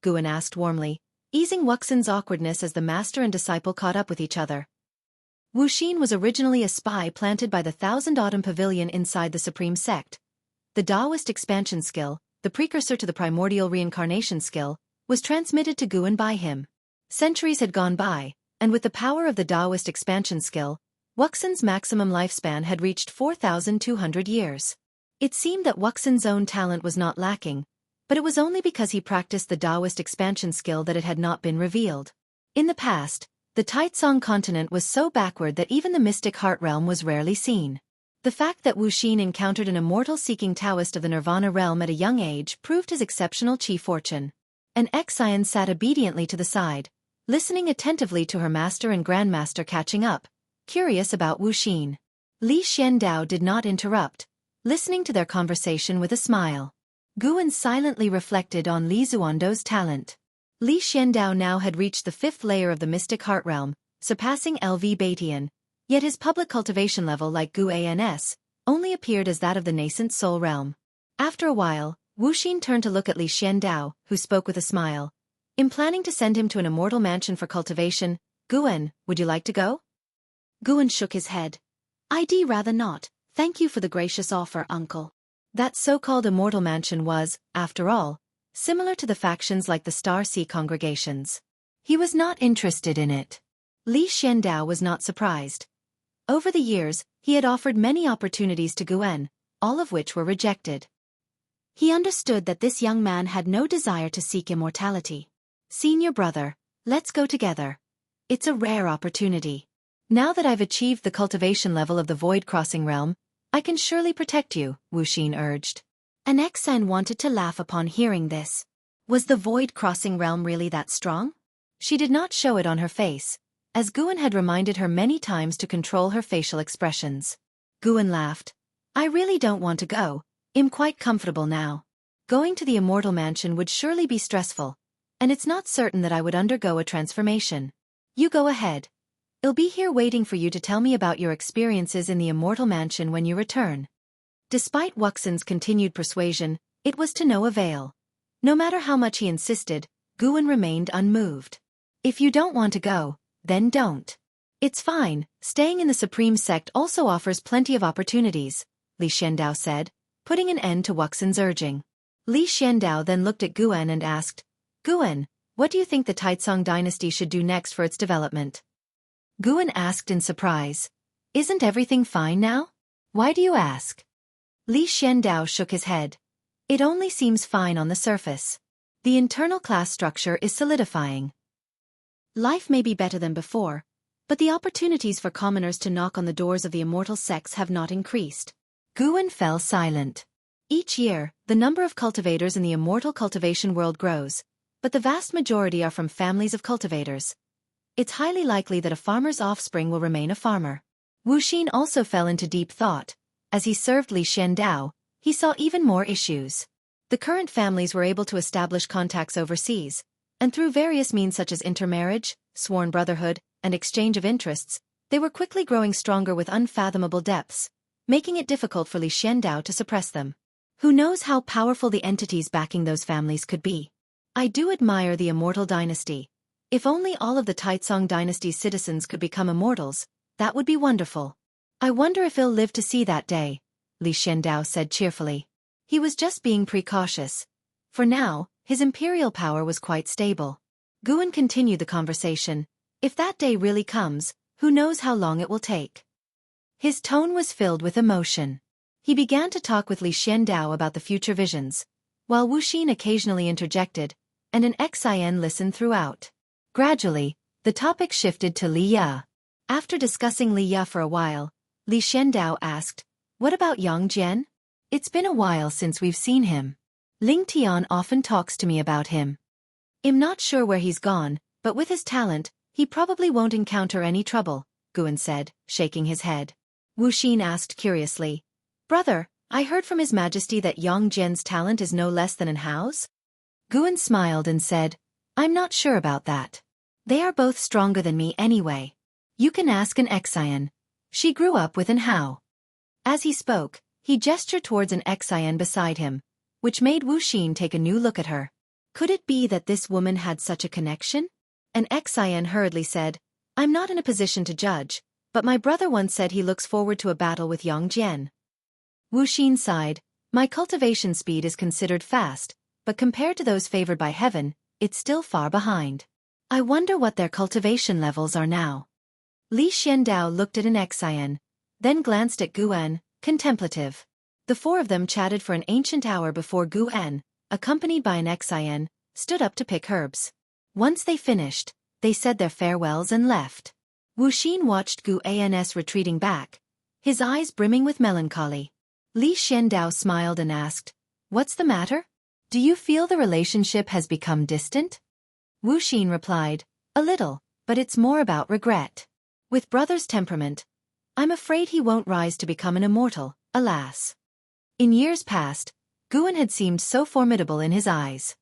Guan asked warmly, easing Wuxia's awkwardness as the master and disciple caught up with each other. Wuxia was originally a spy planted by the Thousand Autumn Pavilion inside the Supreme Sect. The Taoist expansion skill, the precursor to the primordial reincarnation skill, was transmitted to Guan by him. Centuries had gone by, and with the power of the Taoist expansion skill, Wuxia's maximum lifespan had reached 4,200 years. It seemed that Wuxia's own talent was not lacking, but it was only because he practiced the Taoist expansion skill that it had not been revealed. In the past, the Taitsong continent was so backward that even the mystic heart realm was rarely seen. The fact that Wuxia encountered an immortal-seeking Taoist of the Nirvana realm at a young age proved his exceptional chi fortune. An Xian sat obediently to the side, listening attentively to her master and grandmaster catching up, curious about Wuxia. Li Xiandao did not interrupt, listening to their conversation with a smile. Guan silently reflected on Li Zuando's talent. Li Xiandao now had reached the 5th layer of the mystic heart realm, surpassing LV Batian, yet his public cultivation level like Guan's only appeared as that of the nascent soul realm. After a while, Wuxia turned to look at Li Xiandao, who spoke with a smile. In planning to send him to an immortal mansion for cultivation, Guan, would you like to go? Guan shook his head. I'd rather not, thank you for the gracious offer, uncle. That so-called immortal mansion was, after all, similar to the factions like the Star Sea congregations. He was not interested in it. Li Xiandao was not surprised. Over the years, he had offered many opportunities to Guan, all of which were rejected. He understood that this young man had no desire to seek immortality. Senior brother, let's go together. It's a rare opportunity. Now that I've achieved the cultivation level of the Void Crossing Realm, I can surely protect you, Wuxia urged. An Xian wanted to laugh upon hearing this. Was the Void Crossing Realm really that strong? She did not show it on her face, as Guan had reminded her many times to control her facial expressions. Guan laughed. I really don't want to go. I'm quite comfortable now. Going to the immortal mansion would surely be stressful, and it's not certain that I would undergo a transformation. You go ahead. I'll be here waiting for you to tell me about your experiences in the immortal mansion when you return. Despite Wuxian's continued persuasion, it was to no avail. No matter how much he insisted, Guan remained unmoved. If you don't want to go, then don't. It's fine, staying in the Supreme Sect also offers plenty of opportunities, Li Xiandao said, putting an end to Wuxian's urging. Li Xiandao then looked at Guan and asked, Guan, what do you think the Taizong dynasty should do next for its development? Guan asked in surprise. Isn't everything fine now? Why do you ask? Li Xiandao shook his head. It only seems fine on the surface. The internal class structure is solidifying. Life may be better than before, but the opportunities for commoners to knock on the doors of the immortal sects have not increased. Guan fell silent. Each year, the number of cultivators in the immortal cultivation world grows, but the vast majority are from families of cultivators. It's highly likely that a farmer's offspring will remain a farmer. Wuxia also fell into deep thought. As he served Li Xiandao, he saw even more issues. The current families were able to establish contacts overseas, and through various means such as intermarriage, sworn brotherhood, and exchange of interests, they were quickly growing stronger with unfathomable depths, making it difficult for Li Xiandao to suppress them. Who knows how powerful the entities backing those families could be? I do admire the immortal dynasty. If only all of the Taizong dynasty's citizens could become immortals, that would be wonderful. I wonder if he'll live to see that day, Li Xiandao said cheerfully. He was just being precautious. For now, his imperial power was quite stable. Guan continued the conversation. If that day really comes, who knows how long it will take? His tone was filled with emotion. He began to talk with Li Xiandao about the future visions, while Wuxia occasionally interjected, and an Xin listened throughout. Gradually, the topic shifted to Li Ya. After discussing Li Ya for a while, Li Xiandao asked, What about Yang Jian? It's been a while since we've seen him. Ling Tian often talks to me about him. I'm not sure where he's gone, but with his talent, he probably won't encounter any trouble, Guan said, shaking his head. Wuxia asked curiously, Brother, I heard from His Majesty that Yang Jian's talent is no less than an Hao's? Guan smiled and said, I'm not sure about that. They are both stronger than me anyway. You can ask an Xin. She grew up with an Hao. As he spoke, he gestured towards an Xin beside him, which made Wuxia take a new look at her. Could it be that this woman had such a connection? An Xin hurriedly said, I'm not in a position to judge, but my brother once said he looks forward to a battle with Yang Jian. Wuxia sighed, my cultivation speed is considered fast, but compared to those favored by heaven, it's still far behind. I wonder what their cultivation levels are now. Li Xiandao looked at an Xin, then glanced at Guan, contemplative. The four of them chatted for an ancient hour before Guan, accompanied by an Xin, stood up to pick herbs. Once they finished, they said their farewells and left. Wuxia watched Guan's retreating back, his eyes brimming with melancholy. Li Xiandao smiled and asked, What's the matter? Do you feel the relationship has become distant? Wuxia replied, A little, but it's more about regret. With brother's temperament, I'm afraid he won't rise to become an immortal, alas. In years past, Guan had seemed so formidable in his eyes.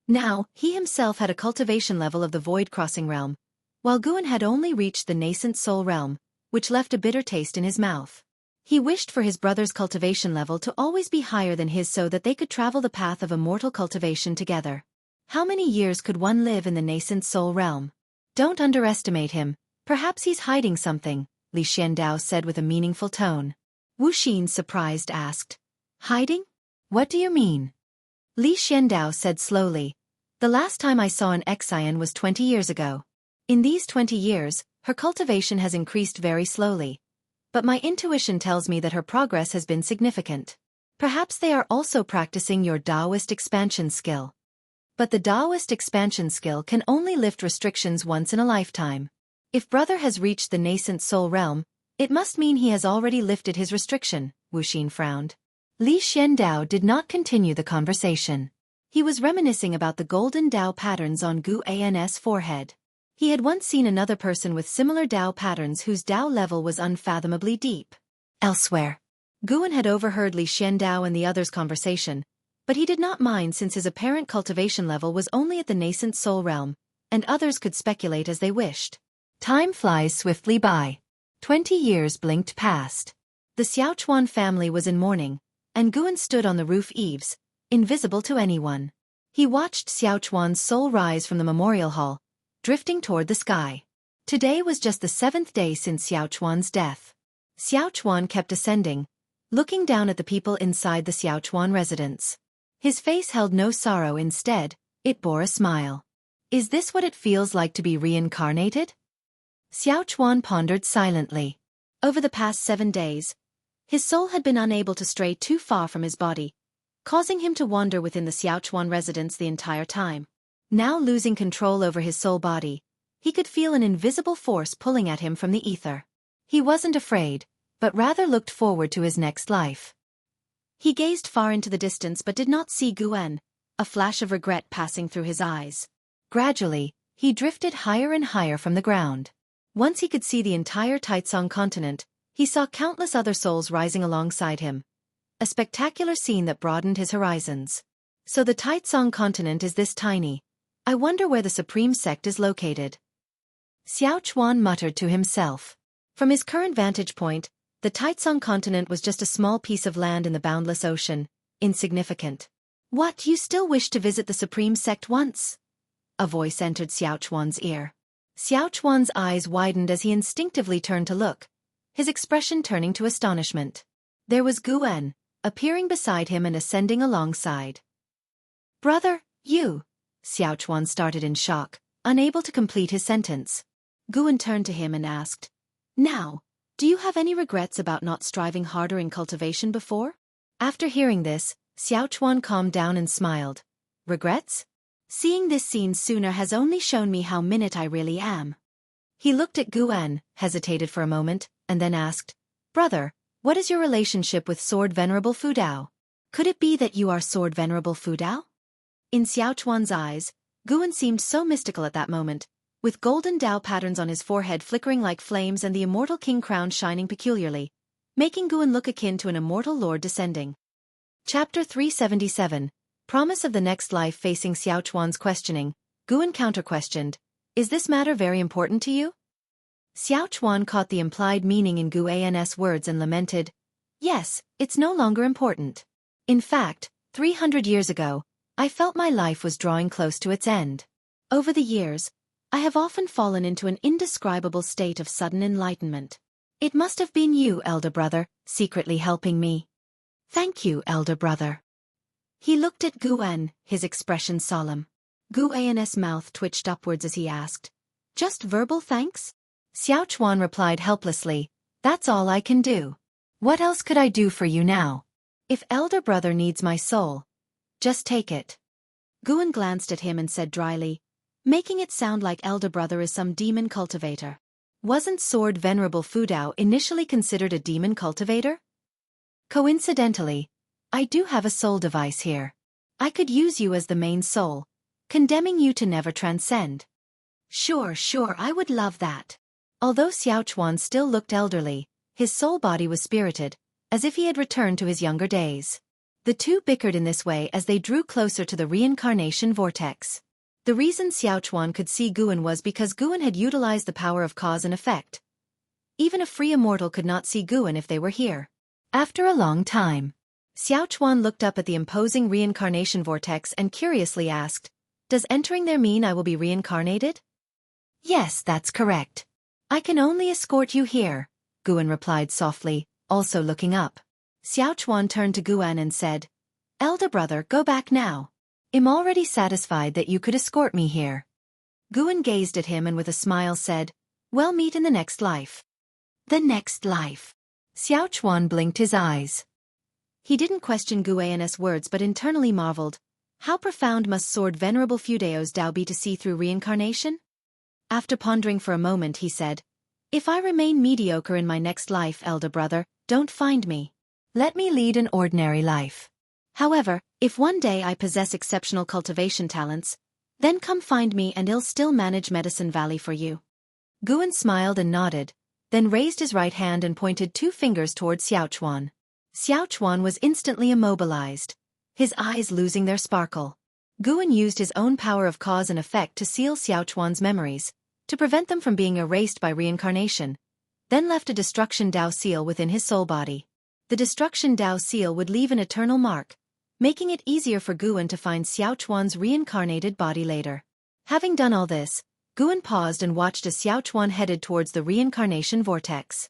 Now, he himself had a cultivation level of the void-crossing realm, while Guan had only reached the nascent soul realm, which left a bitter taste in his mouth. He wished for his brother's cultivation level to always be higher than his so that they could travel the path of immortal cultivation together. How many years could one live in the nascent soul realm? Don't underestimate him, perhaps he's hiding something, Li Xiandao said with a meaningful tone. Wuxia, surprised, asked, Hiding? What do you mean? Li Xiandao said slowly, The last time I saw an Xin was 20 years ago. In these 20 years, her cultivation has increased very slowly. But my intuition tells me that her progress has been significant. Perhaps they are also practicing your Taoist expansion skill. But the Taoist expansion skill can only lift restrictions once in a lifetime. If brother has reached the nascent soul realm, it must mean he has already lifted his restriction, Wuxia frowned. Li Xiandao did not continue the conversation. He was reminiscing about the golden Tao patterns on Guan's forehead. He had once seen another person with similar Tao patterns whose Tao level was unfathomably deep. Elsewhere. Guan had overheard Li Xiandao and the others' conversation, but he did not mind since his apparent cultivation level was only at the nascent soul realm, and others could speculate as they wished. Time flies swiftly by. 20 years blinked past. The Xiaochuan family was in mourning, and Guan stood on the roof eaves, invisible to anyone. He watched Xiaochuan's soul rise from the memorial hall, drifting toward the sky. Today was just the 7th day since Xiaochuan's death. Xiaochuan kept ascending, looking down at the people inside the Xiaochuan residence. His face held no sorrow, instead, it bore a smile. Is this what it feels like to be reincarnated? Xiaochuan pondered silently. Over the past 7 days, his soul had been unable to stray too far from his body, causing him to wander within the Xiaochuan residence the entire time. Now losing control over his soul body, he could feel an invisible force pulling at him from the ether. He wasn't afraid, but rather looked forward to his next life. He gazed far into the distance but did not see Guan, a flash of regret passing through his eyes. Gradually, he drifted higher and higher from the ground. Once he could see the entire Taicang continent, he saw countless other souls rising alongside him. A spectacular scene that broadened his horizons. So the Taicang continent is this tiny. I wonder where the supreme sect is located. Xiaochuan muttered to himself. From his current vantage point, the Taicang continent was just a small piece of land in the boundless ocean, insignificant. What, you still wish to visit the supreme sect once? A voice entered Xiaochuan's ear. Xiaochuan's eyes widened as he instinctively turned to look, his expression turning to astonishment. There was Guan, appearing beside him and ascending alongside. Brother, you? Xiaochuan started in shock, unable to complete his sentence. Guan turned to him and asked, Now, do you have any regrets about not striving harder in cultivation before? After hearing this, Xiaochuan calmed down and smiled. Regrets? Seeing this scene sooner has only shown me how minute I really am. He looked at Guan, hesitated for a moment, and then asked, Brother, what is your relationship with Sword Venerable Fudao? Could it be that you are Sword Venerable Fudao? In Xiaochuan's eyes, Guan seemed so mystical at that moment, with golden Dao patterns on his forehead flickering like flames and the immortal king crown shining peculiarly, making Guan look akin to an immortal lord descending. Chapter 377, Promise of the Next Life. Facing Xiaochuan's questioning, Guan counter-questioned, Is this matter very important to you? Xiaochuan caught the implied meaning in Guan's words and lamented, Yes, it's no longer important. In fact, 300 years ago, I felt my life was drawing close to its end. Over the years, I have often fallen into an indescribable state of sudden enlightenment. It must have been you, elder brother, secretly helping me. Thank you, elder brother. He looked at Guan, his expression solemn. Guan's mouth twitched upwards as he asked, Just verbal thanks? Xiaochuan replied helplessly, That's all I can do. What else could I do for you now? If elder brother needs my soul, just take it. Guan glanced at him and said dryly, making it sound like elder brother is some demon cultivator. Wasn't Sword Venerable Fudao initially considered a demon cultivator? Coincidentally, I do have a soul device here. I could use you as the main soul, condemning you to never transcend. Sure, I would love that. Although Xiaochuan still looked elderly, his soul body was spirited, as if he had returned to his younger days. The two bickered in this way as they drew closer to the reincarnation vortex. The reason Xiaochuan could see Guan was because Guan had utilized the power of cause and effect. Even a free immortal could not see Guan if they were here. After a long time, Xiaochuan looked up at the imposing reincarnation vortex and curiously asked, Does entering there mean I will be reincarnated? Yes, that's correct. I can only escort you here, Guan replied softly, also looking up. Xiaochuan turned to Guan and said, Elder brother, go back now. I'm already satisfied that you could escort me here. Guan gazed at him and with a smile said, We'll meet in the next life. The next life. Xiaochuan blinked his eyes. He didn't question Guan's words but internally marveled, how profound must Sword Venerable Fudao's Dao be to see through reincarnation? After pondering for a moment he said, If I remain mediocre in my next life, elder brother, don't find me. Let me lead an ordinary life. However, if one day I possess exceptional cultivation talents, then come find me and I'll still manage Medicine Valley for you. Guan smiled and nodded, then raised his right hand and pointed 2 fingers toward Xiaochuan. Xiaochuan was instantly immobilized, his eyes losing their sparkle. Guan used his own power of cause and effect to seal Xiaochuan's memories, to prevent them from being erased by reincarnation, then left a destruction Dao seal within his soul body. The destruction Dao seal would leave an eternal mark, making it easier for Guan to find Xiaochuan's reincarnated body later. Having done all this, Guan paused and watched as Xiaochuan headed towards the reincarnation vortex.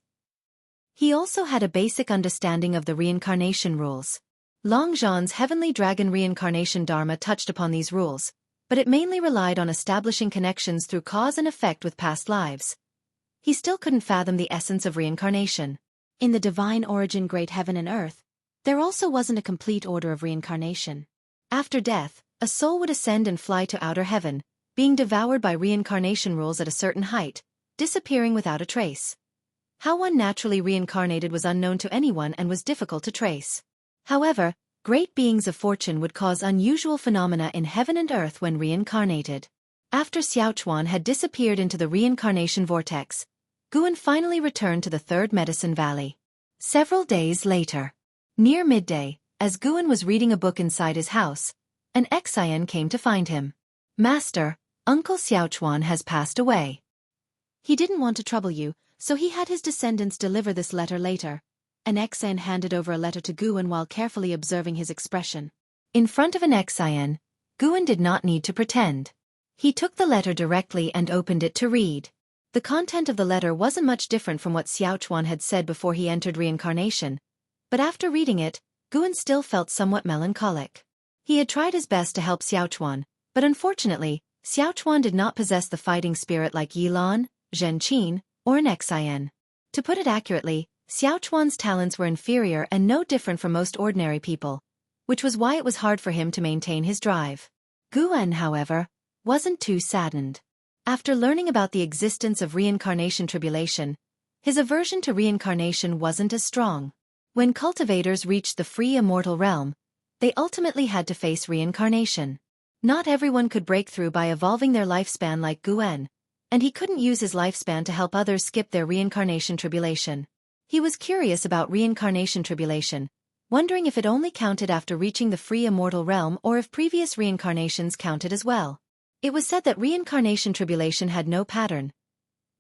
He also had a basic understanding of the reincarnation rules. Long Zhan's heavenly dragon reincarnation dharma touched upon these rules, but it mainly relied on establishing connections through cause and effect with past lives. He still couldn't fathom the essence of reincarnation. In the divine origin great heaven and earth, there also wasn't a complete order of reincarnation. After death, a soul would ascend and fly to outer heaven, being devoured by reincarnation rules at a certain height, disappearing without a trace. How one naturally reincarnated was unknown to anyone and was difficult to trace. However, great beings of fortune would cause unusual phenomena in heaven and earth when reincarnated. After Xiaochuan had disappeared into the reincarnation vortex, Guan finally returned to the Third Medicine Valley. Several days later, near midday, as Guan was reading a book inside his house, an Xian came to find him. "Master, Uncle Xiaochuan has passed away. He didn't want to trouble you, so he had his descendants deliver this letter later." An Xian handed over a letter to Guan while carefully observing his expression. In front of an Xian, Guan did not need to pretend. He took the letter directly and opened it to read. The content of the letter wasn't much different from what Xiaochuan had said before he entered reincarnation, but after reading it, Guan still felt somewhat melancholic. He had tried his best to help Xiaochuan, but unfortunately, Xiaochuan did not possess the fighting spirit like Yilan, Zhenqin, or an Xian. To put it accurately, Xiaochuan's talents were inferior and no different from most ordinary people, which was why it was hard for him to maintain his drive. Guan, however, wasn't too saddened. After learning about the existence of reincarnation tribulation, his aversion to reincarnation wasn't as strong. When cultivators reached the free immortal realm, they ultimately had to face reincarnation. Not everyone could break through by evolving their lifespan like Guan, and he couldn't use his lifespan to help others skip their reincarnation tribulation. He was curious about reincarnation tribulation, wondering if it only counted after reaching the free immortal realm or if previous reincarnations counted as well. It was said that reincarnation tribulation had no pattern.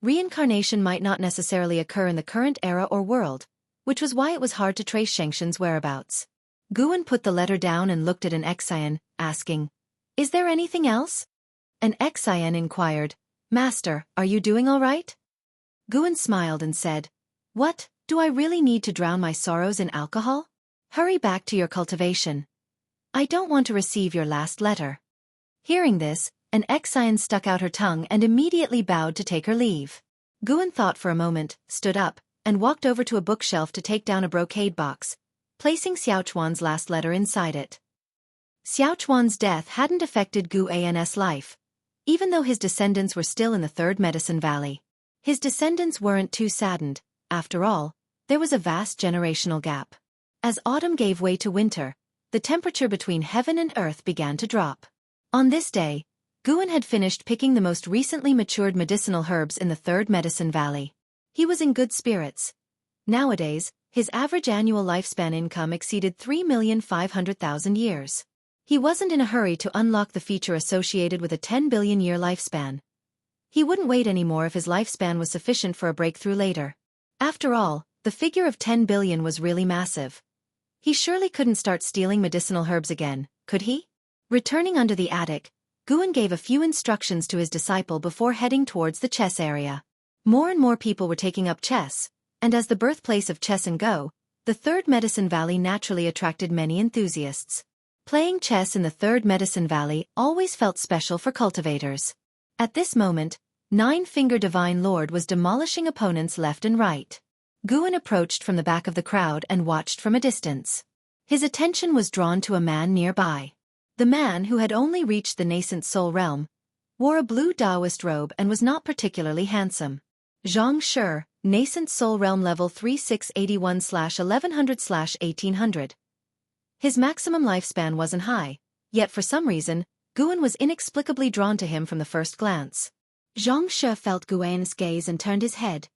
Reincarnation might not necessarily occur in the current era or world, which was why it was hard to trace Shengxin's whereabouts. Guan put the letter down and looked at an Xian, asking, "Is there anything else?" An Xian inquired, "Master, are you doing all right?" Guan smiled and said, "What? Do I really need to drown my sorrows in alcohol? Hurry back to your cultivation. I don't want to receive your last letter." Hearing this, an Xian stuck out her tongue and immediately bowed to take her leave. Guan thought for a moment, stood up, and walked over to a bookshelf to take down a brocade box, placing Xiaochuan's last letter inside it. Xiaochuan's death hadn't affected Guan's life, even though his descendants were still in the Third Medicine Valley. His descendants weren't too saddened. After all, there was a vast generational gap. As autumn gave way to winter, the temperature between heaven and earth began to drop. On this day, Guan had finished picking the most recently matured medicinal herbs in the Third Medicine Valley. He was in good spirits. Nowadays, his average annual lifespan income exceeded 3,500,000 years. He wasn't in a hurry to unlock the feature associated with a 10 billion year lifespan. He wouldn't wait anymore if his lifespan was sufficient for a breakthrough later. After all, the figure of 10 billion was really massive. He surely couldn't start stealing medicinal herbs again, could he? Returning under the attic, Guan gave a few instructions to his disciple before heading towards the chess area. More and more people were taking up chess, and as the birthplace of chess and Go, the Third Medicine Valley naturally attracted many enthusiasts. Playing chess in the Third Medicine Valley always felt special for cultivators. At this moment, Nine-Finger Divine Lord was demolishing opponents left and right. Guan approached from the back of the crowd and watched from a distance. His attention was drawn to a man nearby. The man, who had only reached the nascent soul realm, wore a blue Taoist robe and was not particularly handsome. Zhang Shi, nascent soul realm level 3681/1100/1800. His maximum lifespan wasn't high, yet for some reason, Guan was inexplicably drawn to him from the first glance. Zhang Shi felt Guan's gaze and turned his head,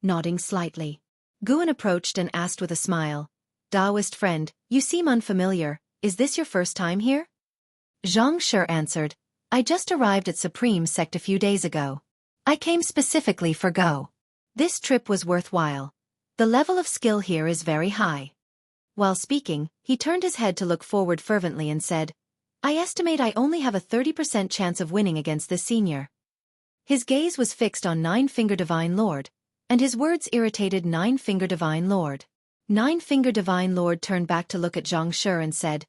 nodding slightly. Guan approached and asked with a smile, Taoist friend, you seem unfamiliar, is this your first time here? Zhang Shi answered, I just arrived at Supreme Sect a few days ago. I came specifically for Go. This trip was worthwhile. The level of skill here is very high. While speaking, he turned his head to look forward fervently and said, I estimate I only have a 30% chance of winning against this senior. His gaze was fixed on Nine-Finger Divine Lord, and his words irritated Nine-Finger Divine Lord. Nine-Finger Divine Lord turned back to look at Zhang Shi and said,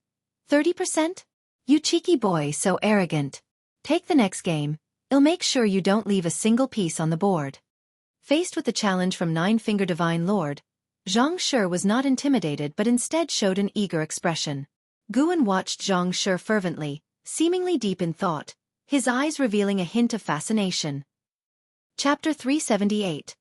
30%? You cheeky boy, so arrogant. Take the next game, I'll make sure you don't leave a single piece on the board. Faced with the challenge from Nine-Finger Divine Lord, Zhang Shi was not intimidated but instead showed an eager expression. Guan watched Zhang Shi fervently, seemingly deep in thought, his eyes revealing a hint of fascination. Chapter 378.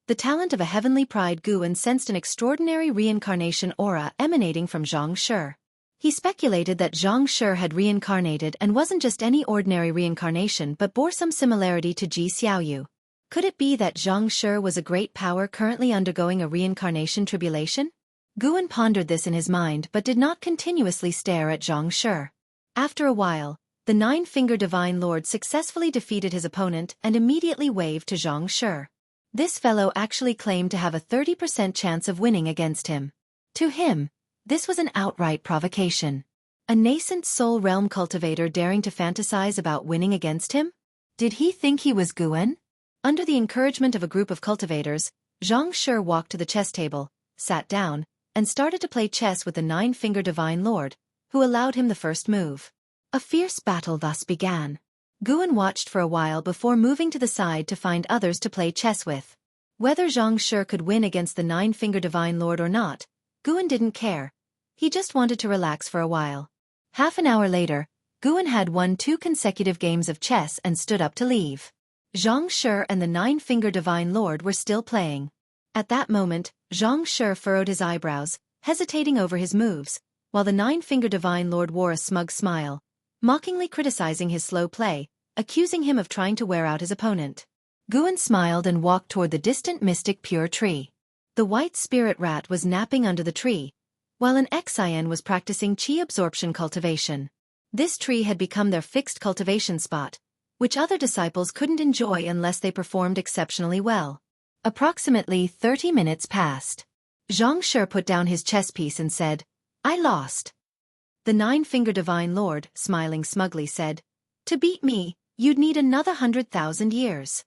The talent of a heavenly pride. Guan sensed an extraordinary reincarnation aura emanating from Zhang Shi. He speculated that Zhang Shi had reincarnated and wasn't just any ordinary reincarnation but bore some similarity to Ji Xiaoyu. Could it be that Zhang Shi was a great power currently undergoing a reincarnation tribulation? Guan pondered this in his mind but did not continuously stare at Zhang Shi. After a while, the Nine-Finger Divine Lord successfully defeated his opponent and immediately waved to Zhang Shi. This fellow actually claimed to have a 30% chance of winning against him. To him, this was an outright provocation. A nascent soul realm cultivator daring to fantasize about winning against him? Did he think he was Guan? Under the encouragement of a group of cultivators, Zhang Shi walked to the chess table, sat down, and started to play chess with the Nine-Finger Divine Lord, who allowed him the first move. A fierce battle thus began. Guan watched for a while before moving to the side to find others to play chess with. Whether Zhang Shi could win against the Nine-Finger Divine Lord or not, Guan didn't care. He just wanted to relax for a while. Half an hour later, Guan had won 2 consecutive games of chess and stood up to leave. Zhang Shi and the Nine-Finger Divine Lord were still playing. At that moment, Zhang Shi furrowed his eyebrows, hesitating over his moves, while the Nine-Finger Divine Lord wore a smug smile, mockingly criticizing his slow play, accusing him of trying to wear out his opponent. Guan smiled and walked toward the distant mystic pure tree. The white spirit rat was napping under the tree, while an Xian was practicing qi absorption cultivation. This tree had become their fixed cultivation spot, which other disciples couldn't enjoy unless they performed exceptionally well. Approximately 30 minutes passed. Zhang Shi put down his chess piece and said, I lost. The Nine-Finger Divine Lord, smiling smugly, said, To beat me, you'd need another 100,000 years.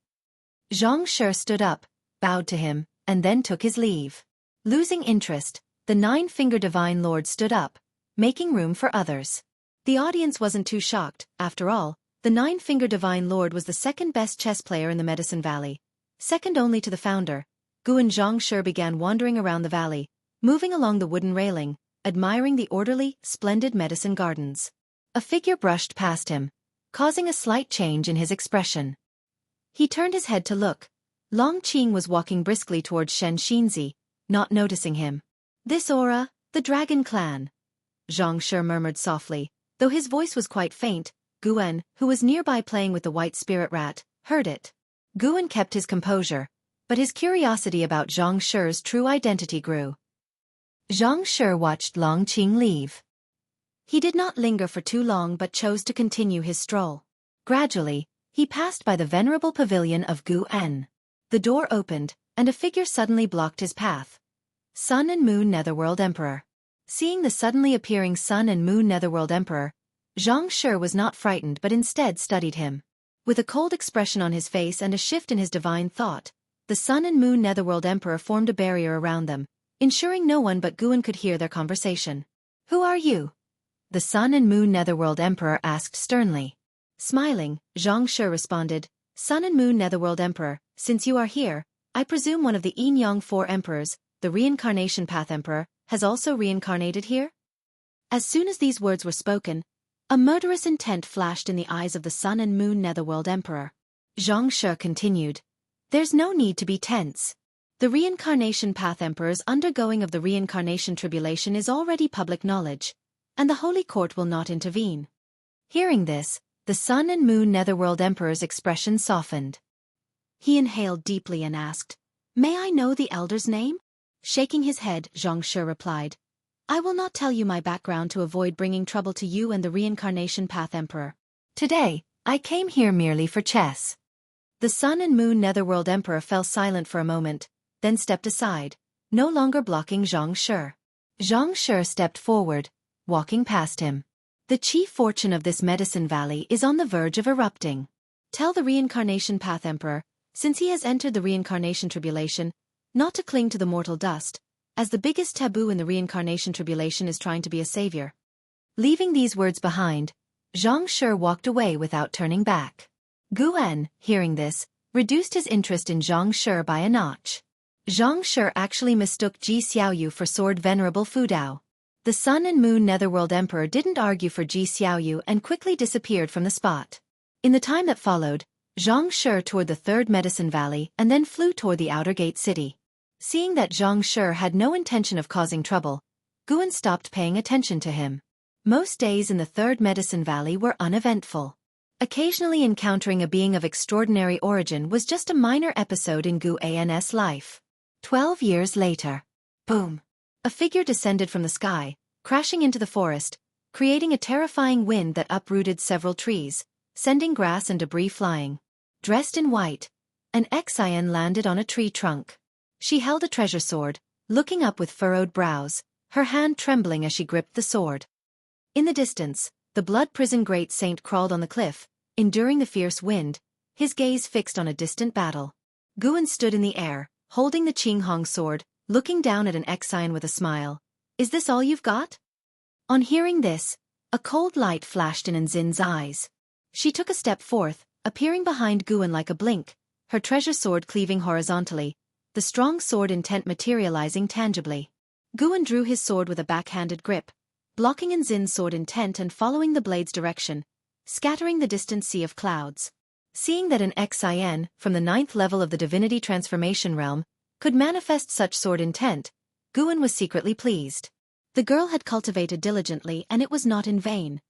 Zhang Shi stood up, bowed to him, and then took his leave. Losing interest, the Nine-Finger Divine Lord stood up, making room for others. The audience wasn't too shocked. After all, the Nine-Finger Divine Lord was the second-best chess player in the Medicine Valley, second only to the founder. Guan. Zhang Shi began wandering around the valley, moving along the wooden railing, admiring the orderly, splendid medicine gardens. A figure brushed past him, causing a slight change in his expression. He turned his head to look. Long Qing was walking briskly towards Shen Xinzi, not noticing him. This aura, the Dragon Clan. Zhang Shi murmured softly, though his voice was quite faint. Guan, who was nearby playing with the white spirit rat, heard it. Guan kept his composure, but his curiosity about Zhang Shi's true identity grew. Zhang Shi watched Long Qing leave. He did not linger for too long but chose to continue his stroll. Gradually, he passed by the venerable pavilion of Guan. The door opened, and a figure suddenly blocked his path. Sun and Moon Netherworld Emperor. Seeing the suddenly appearing Sun and Moon Netherworld Emperor, Zhang Shi was not frightened but instead studied him. With a cold expression on his face and a shift in his divine thought, the Sun and Moon Netherworld Emperor formed a barrier around them, ensuring no one but Guan could hear their conversation. Who are you? The Sun and Moon Netherworld Emperor asked sternly. Smiling, Zhang Shi responded, Sun and Moon Netherworld Emperor, since you are here, I presume one of the Yin-Yang Four Emperors, the Reincarnation Path Emperor, has also reincarnated here? As soon as these words were spoken, a murderous intent flashed in the eyes of the Sun and Moon Netherworld Emperor. Zhang Shi continued, There's no need to be tense. The Reincarnation Path Emperor's undergoing of the Reincarnation Tribulation is already public knowledge, and the Holy Court will not intervene. Hearing this, the Sun and Moon Netherworld Emperor's expression softened. He inhaled deeply and asked, May I know the elder's name? Shaking his head, Zhang Shi replied. I will not tell you my background to avoid bringing trouble to you and the Reincarnation Path Emperor. Today, I came here merely for chess. The Sun and Moon Netherworld Emperor fell silent for a moment, then stepped aside, no longer blocking Zhang Shi. Zhang Shi stepped forward, walking past him. The chief fortune of this medicine valley is on the verge of erupting. Tell the Reincarnation Path Emperor, since he has entered the reincarnation tribulation, not to cling to the mortal dust, as the biggest taboo in the reincarnation tribulation is trying to be a savior. Leaving these words behind, Zhang Shi walked away without turning back. Guan, hearing this, reduced his interest in Zhang Shi by a notch. Zhang Shi actually mistook Ji Xiaoyu for Sword Venerable Fu Dao. The Sun and Moon Netherworld Emperor didn't argue for Ji Xiaoyu and quickly disappeared from the spot. In the time that followed, Zhang Shi toured the Third Medicine Valley and then flew toward the Outer Gate City. Seeing that Zhang Shi had no intention of causing trouble, Guan stopped paying attention to him. Most days in the Third Medicine Valley were uneventful. Occasionally encountering a being of extraordinary origin was just a minor episode in Guan's life. 12 years later. Boom! A figure descended from the sky, crashing into the forest, creating a terrifying wind that uprooted several trees, sending grass and debris flying. Dressed in white, an Xian landed on a tree trunk. She held a treasure sword, looking up with furrowed brows, her hand trembling as she gripped the sword. In the distance, the Blood Prison Great Saint crawled on the cliff, enduring the fierce wind, his gaze fixed on a distant battle. Guan stood in the air, holding the Qinghong sword, looking down at an Xian with a smile. Is this all you've got? On hearing this, a cold light flashed in Nzin's eyes. She took a step forth, appearing behind Guan like a blink, her treasure sword cleaving horizontally, the strong sword intent materializing tangibly. Guan drew his sword with a backhanded grip, blocking Nzin's sword intent and following the blade's direction, scattering the distant sea of clouds. Seeing that an Xian, from the 9th level of the divinity transformation realm, could manifest such sword intent, Guan was secretly pleased. The girl had cultivated diligently and it was not in vain.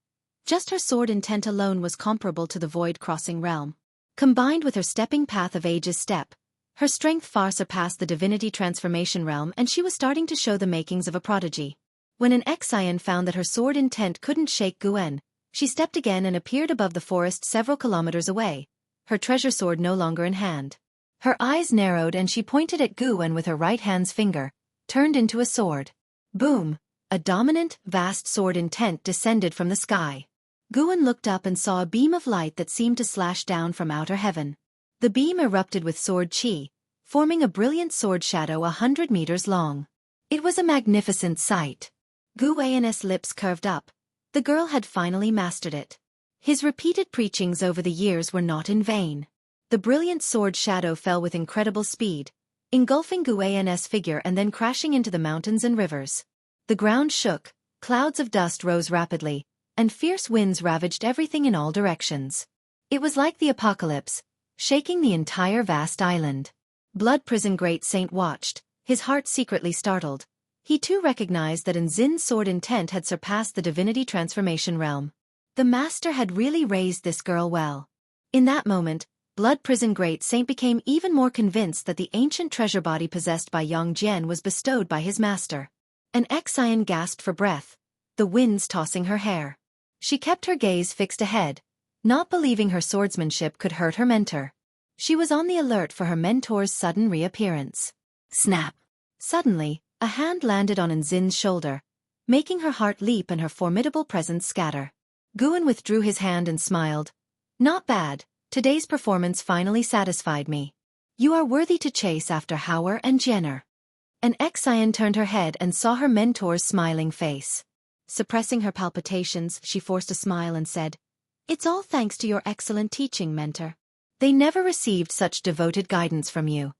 Just her sword intent alone was comparable to the void-crossing realm. Combined with her stepping path of Age's step, her strength far surpassed the divinity transformation realm and she was starting to show the makings of a prodigy. When an Xian found that her sword intent couldn't shake Guan, she stepped again and appeared above the forest several kilometers away, her treasure sword no longer in hand. Her eyes narrowed and she pointed at Guan with her right hand's finger, turned into a sword. Boom! A dominant, vast sword intent descended from the sky. Guan looked up and saw a beam of light that seemed to slash down from outer heaven. The beam erupted with sword chi, forming a brilliant sword shadow 100 meters long. It was a magnificent sight. Guan's lips curved up. The girl had finally mastered it. His repeated preachings over the years were not in vain. The brilliant sword shadow fell with incredible speed, engulfing Guan's figure and then crashing into the mountains and rivers. The ground shook, clouds of dust rose rapidly, and fierce winds ravaged everything in all directions. It was like the apocalypse, shaking the entire vast island. Blood Prison Great Saint watched, his heart secretly startled. He too recognized that Nzin's sword intent had surpassed the divinity transformation realm. The master had really raised this girl well. In that moment, Blood Prison Great Saint became even more convinced that the ancient treasure body possessed by Yang Jian was bestowed by his master. An Xian gasped for breath, the winds tossing her hair. She kept her gaze fixed ahead, not believing her swordsmanship could hurt her mentor. She was on the alert for her mentor's sudden reappearance. Snap! Suddenly, a hand landed on Nzin's shoulder, making her heart leap and her formidable presence scatter. Guan withdrew his hand and smiled. Not bad, today's performance finally satisfied me. You are worthy to chase after Hauer and Jenner. An Xian turned her head and saw her mentor's smiling face. Suppressing her palpitations, she forced a smile and said, It's all thanks to your excellent teaching, mentor. They never received such devoted guidance from you.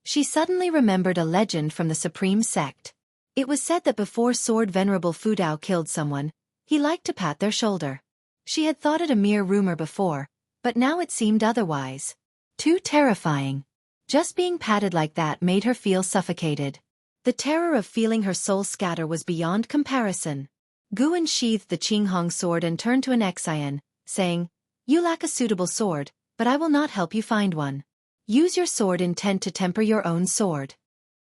She suddenly remembered a legend from the Supreme Sect. It was said that before Sword Venerable Fu Dao killed someone, he liked to pat their shoulder. She had thought it a mere rumor before, but now it seemed otherwise. Too terrifying. Just being patted like that made her feel suffocated. The terror of feeling her soul scatter was beyond comparison. Guan sheathed the Qinghong sword and turned to an Xian, saying, You lack a suitable sword, but I will not help you find one. Use your sword intent to temper your own sword.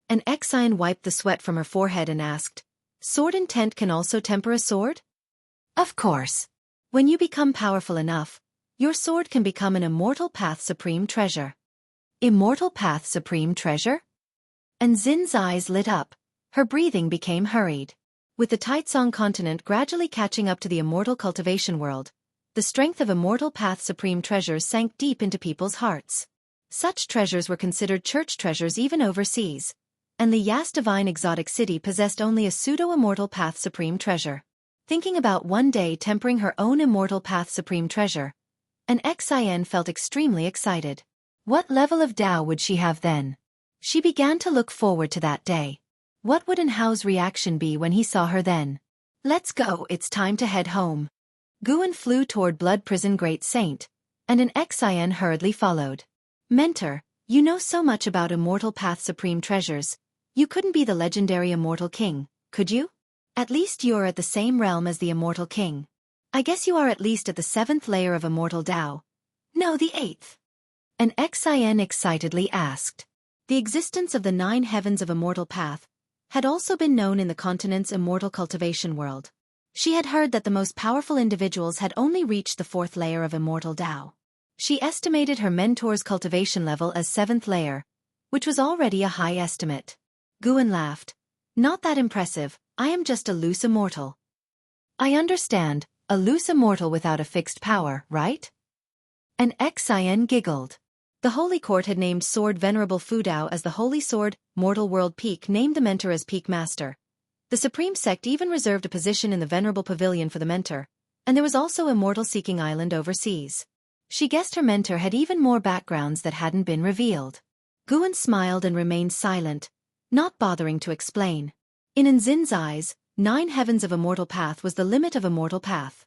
An Xian wiped the sweat from her forehead and asked, sword intent can also temper a sword? Of course. When you become powerful enough, your sword can become an immortal path supreme treasure. Immortal path supreme treasure? And Xin's eyes lit up. Her breathing became hurried. With the Taitsong continent gradually catching up to the immortal cultivation world, the strength of immortal path supreme treasures sank deep into people's hearts. Such treasures were considered church treasures even overseas, and the Yas divine exotic city possessed only a pseudo-immortal path supreme treasure. Thinking about one day tempering her own immortal path supreme treasure, an Xin felt extremely excited. What level of Tao would she have then? She began to look forward to that day. What would Hao's reaction be when he saw her then? Let's go, it's time to head home. Guan flew toward Blood Prison Great Saint, and an Xin hurriedly followed. Mentor, you know so much about Immortal Path Supreme Treasures. You couldn't be the legendary Immortal King, could you? At least you're at the same realm as the Immortal King. I guess you are at least at the 7th layer of Immortal Tao. No, the 8th. An Xin excitedly asked. The existence of the 9 heavens of Immortal Path had also been known in the continent's immortal cultivation world. She had heard that the most powerful individuals had only reached the 4th layer of Immortal Tao. She estimated her mentor's cultivation level as 7th layer, which was already a high estimate. Guan laughed. Not that impressive, I am just a loose immortal. I understand, a loose immortal without a fixed power, right? An Xin giggled. The Holy Court had named Sword Venerable Fudao as the Holy Sword, Mortal World Peak named the mentor as Peak Master. The Supreme Sect even reserved a position in the Venerable Pavilion for the mentor, and there was also Immortal Seeking Island overseas. She guessed her mentor had even more backgrounds that hadn't been revealed. Guan smiled and remained silent, not bothering to explain. In Nzin's eyes, 9 heavens of Immortal Path was the limit of Immortal Path.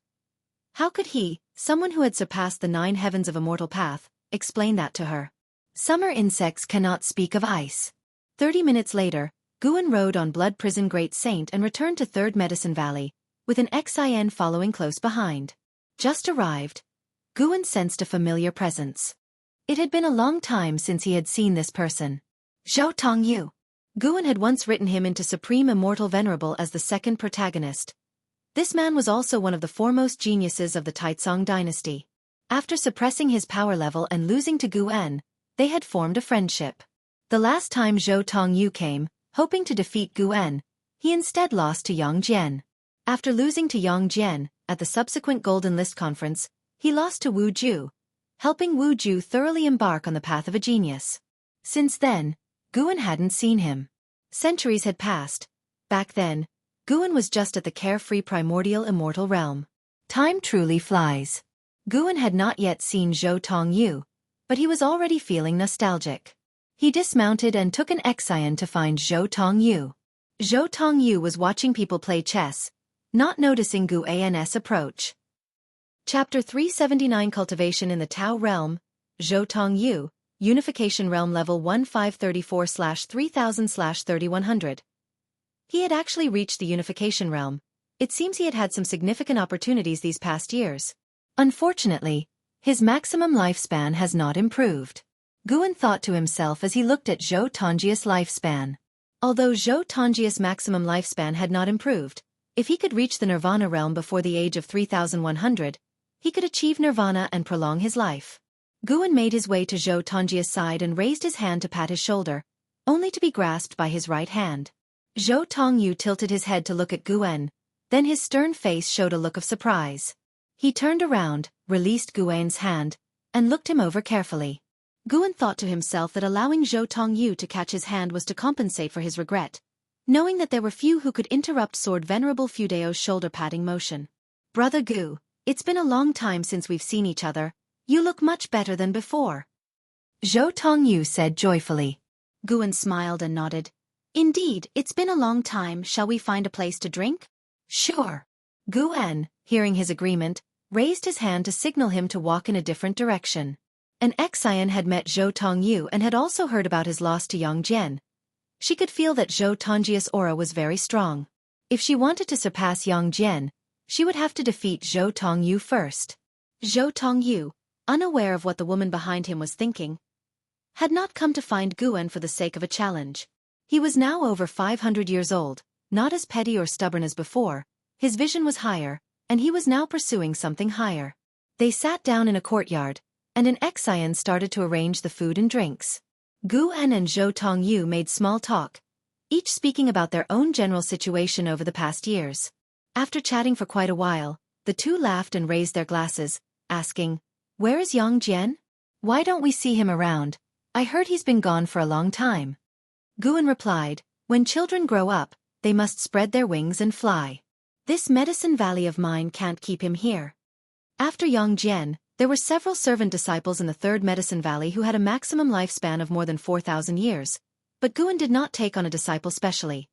How could he, someone who had surpassed the 9 heavens of Immortal Path, explain that to her? Summer insects cannot speak of ice. 30 minutes later, Guan rode on Blood Prison Great Saint and returned to 3rd Medicine Valley, with an Xin following close behind. Just arrived, Guan sensed a familiar presence. It had been a long time since he had seen this person. Zhou Tongyu. Guan had once written him into Supreme Immortal Venerable as the 2nd protagonist. This man was also one of the foremost geniuses of the Taitsong dynasty. After suppressing his power level and losing to Guan, they had formed a friendship. The last time Zhou Tongyu came, hoping to defeat Guan, he instead lost to Yang Jian. After losing to Yang Jian, at the subsequent Golden List Conference, he lost to Wu Ju, helping Wu Ju thoroughly embark on the path of a genius. Since then, Guan hadn't seen him. Centuries had passed. Back then, Guan was just at the carefree primordial immortal realm. Time truly flies. Guan had not yet seen Zhou Tongyu, but he was already feeling nostalgic. He dismounted and took an Xin to find Zhou Tongyu. Zhou Tongyu was watching people play chess, not noticing Guan's approach. Chapter 379 Cultivation in the Tao Realm, Zhou Tongyu, Unification Realm Level 1534/3000/3100. He had actually reached the Unification Realm. It seems he had had some significant opportunities these past years. Unfortunately, his maximum lifespan has not improved. Guan thought to himself as he looked at Zhou Tongji's lifespan. Although Zhou Tongji's maximum lifespan had not improved, if he could reach the Nirvana realm before the age of 3100, he could achieve Nirvana and prolong his life. Guan made his way to Zhou Tongji's side and raised his hand to pat his shoulder, only to be grasped by his right hand. Zhou Tongyu tilted his head to look at Guan, then his stern face showed a look of surprise. He turned around, released Guan's hand, and looked him over carefully. Guan thought to himself that allowing Zhou Tongyu to catch his hand was to compensate for his regret, knowing that there were few who could interrupt Sword Venerable Fudao's shoulder-patting motion. Brother Gu, it's been a long time since we've seen each other. You look much better than before. Zhou Tongyu said joyfully. Guan smiled and nodded. Indeed, it's been a long time. Shall we find a place to drink? Sure. Guan, hearing his agreement, raised his hand to signal him to walk in a different direction. An Xin had met Zhou Tongyu and had also heard about his loss to Yang Jian. She could feel that Zhou Tongji's aura was very strong. If she wanted to surpass Yang Jian, she would have to defeat Zhou Tongyu first. Zhou Tongyu, unaware of what the woman behind him was thinking. had not come to find Guan for the sake of a challenge. He was now over 500 years old, not as petty or stubborn as before. His vision was higher, and he was now pursuing something higher. They sat down in a courtyard, and an Xian started to arrange the food and drinks. Guan and Zhou Tongyu made small talk, each speaking about their own general situation over the past years. After chatting for quite a while, the two laughed and raised their glasses, asking, "Where is Yang Jian? Why don't we see him around? I heard he's been gone for a long time." Guan replied, "When children grow up, they must spread their wings and fly. This medicine valley of mine can't keep him here." After Yang Jian, there were several servant disciples in the third medicine valley who had a maximum lifespan of more than 4,000 years, but Guan did not take on a disciple specially.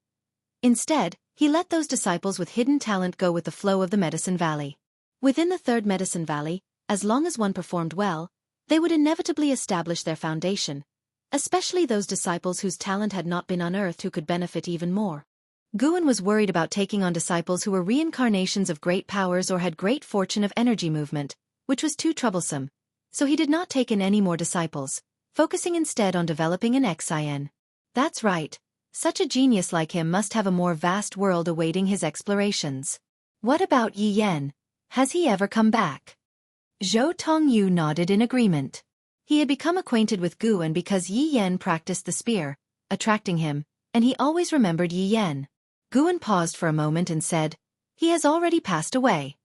Instead, he let those disciples with hidden talent go with the flow of the medicine valley. Within the third medicine valley, as long as one performed well, they would inevitably establish their foundation, especially those disciples whose talent had not been unearthed who could benefit even more. Guan was worried about taking on disciples who were reincarnations of great powers or had great fortune of energy movement, which was too troublesome, so he did not take in any more disciples, focusing instead on developing an Xian. That's right, such a genius like him must have a more vast world awaiting his explorations. What about Yi Yan? Has he ever come back? Zhou Tongyu nodded in agreement. He had become acquainted with Guan because Yi Yan practiced the spear, attracting him, and he always remembered Yi Yan. Guan paused for a moment and said, "He has already passed away."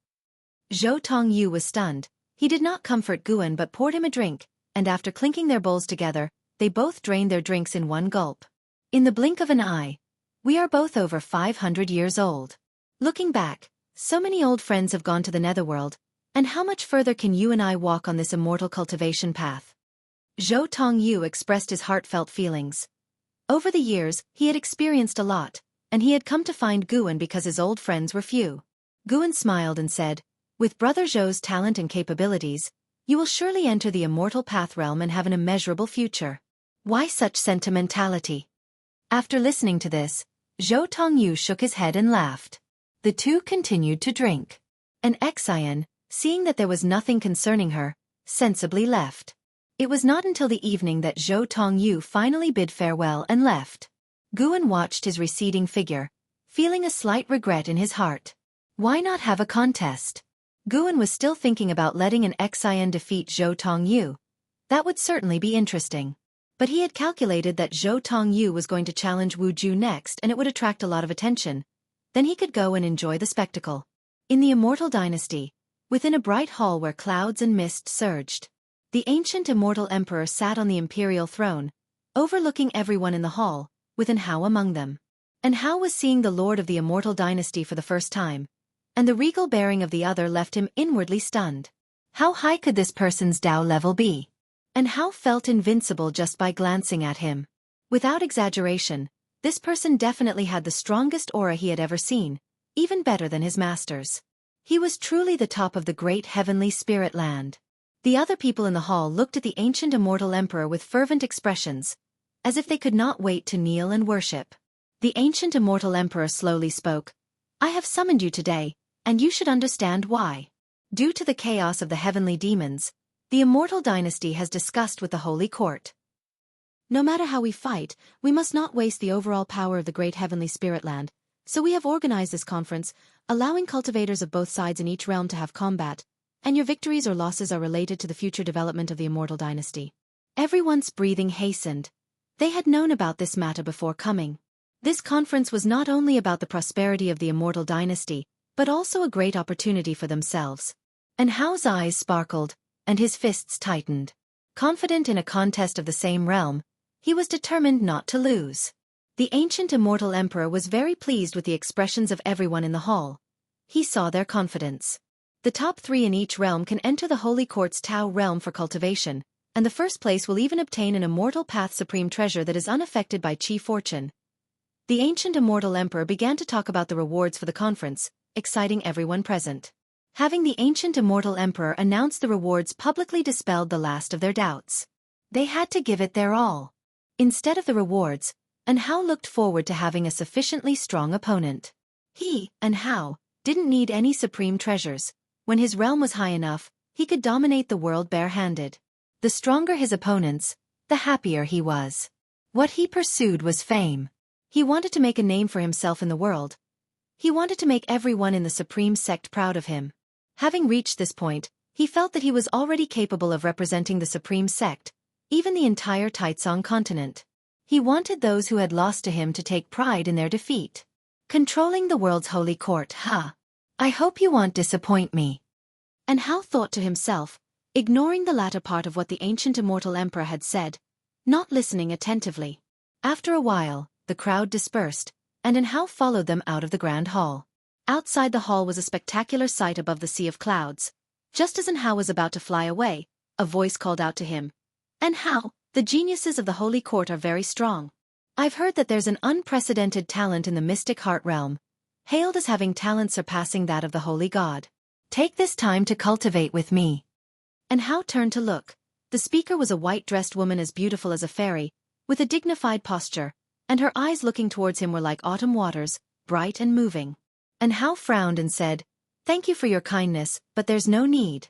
Zhou Tongyu was stunned. He did not comfort Guan but poured him a drink, and after clinking their bowls together, they both drained their drinks in one gulp. In the blink of an eye, we are both over 500 years old. Looking back, so many old friends have gone to the netherworld, and how much further can you and I walk on this immortal cultivation path? Zhou Tongyu expressed his heartfelt feelings. Over the years, he had experienced a lot, and he had come to find Guan because his old friends were few. Guan smiled and said, "With Brother Zhou's talent and capabilities, you will surely enter the immortal path realm and have an immeasurable future. Why such sentimentality?" After listening to this, Zhou Tongyu shook his head and laughed. The two continued to drink. And Xian, seeing that there was nothing concerning her, sensibly left. It was not until the evening that Zhou Tongyu finally bid farewell and left. Guan watched his receding figure, feeling a slight regret in his heart. Why not have a contest? Guan was still thinking about letting an Xian defeat Zhou Tongyu. That would certainly be interesting. But he had calculated that Zhou Tongyu was going to challenge Wu Ju next and it would attract a lot of attention. Then he could go and enjoy the spectacle. In the Immortal Dynasty, within a bright hall where clouds and mist surged, the ancient immortal emperor sat on the imperial throne, overlooking everyone in the hall, with An Hao among them. An Hao was seeing the lord of the Immortal Dynasty for the first time, and the regal bearing of the other left him inwardly stunned. How high could this person's Tao level be? And Hao felt invincible just by glancing at him. Without exaggeration, this person definitely had the strongest aura he had ever seen, even better than his masters. He was truly the top of the great heavenly spirit land. The other people in the hall looked at the ancient immortal emperor with fervent expressions, as if they could not wait to kneel and worship. The ancient immortal emperor slowly spoke, "I have summoned you today, and you should understand why. Due to the chaos of the heavenly demons, the Immortal Dynasty has discussed with the Holy Court. No matter how we fight, we must not waste the overall power of the great heavenly spirit land, so we have organized this conference, allowing cultivators of both sides in each realm to have combat, and your victories or losses are related to the future development of the Immortal Dynasty." Everyone's breathing hastened. They had known about this matter before coming. This conference was not only about the prosperity of the Immortal Dynasty, but also a great opportunity for themselves. And Hao's eyes sparkled, and his fists tightened. Confident in a contest of the same realm, he was determined not to lose. The ancient immortal emperor was very pleased with the expressions of everyone in the hall. He saw their confidence. The top 3 in each realm can enter the Holy Court's Tao realm for cultivation, and the first place will even obtain an immortal path supreme treasure that is unaffected by chi fortune. The ancient immortal emperor began to talk about the rewards for the conference, exciting everyone present. Having the ancient immortal emperor announce the rewards publicly dispelled the last of their doubts. They had to give it their all. Instead of the rewards, An Hao looked forward to having a sufficiently strong opponent. He, An Hao, didn't need any supreme treasures. When his realm was high enough, he could dominate the world bare-handed. The stronger his opponents, the happier he was. What he pursued was fame. He wanted to make a name for himself in the world. He wanted to make everyone in the Supreme Sect proud of him. Having reached this point, he felt that he was already capable of representing the Supreme Sect, even the entire Taitsong continent. He wanted those who had lost to him to take pride in their defeat. Controlling the world's holy court, huh? I hope you won't disappoint me. And Hao thought to himself, ignoring the latter part of what the ancient immortal emperor had said, not listening attentively. After a while, the crowd dispersed, and Hao followed them out of the grand hall. Outside the hall was a spectacular sight above the sea of clouds. Just as Hao was about to fly away, a voice called out to him. Hao, the geniuses of the holy court are very strong. I've heard that there's an unprecedented talent in the mystic heart realm, hailed as having talent surpassing that of the holy god. Take this time to cultivate with me. Hao turned to look. The speaker was a white-dressed woman as beautiful as a fairy, with a dignified posture, and her eyes looking towards him were like autumn waters, bright and moving. Hao frowned and said, "Thank you for your kindness, but there's no need."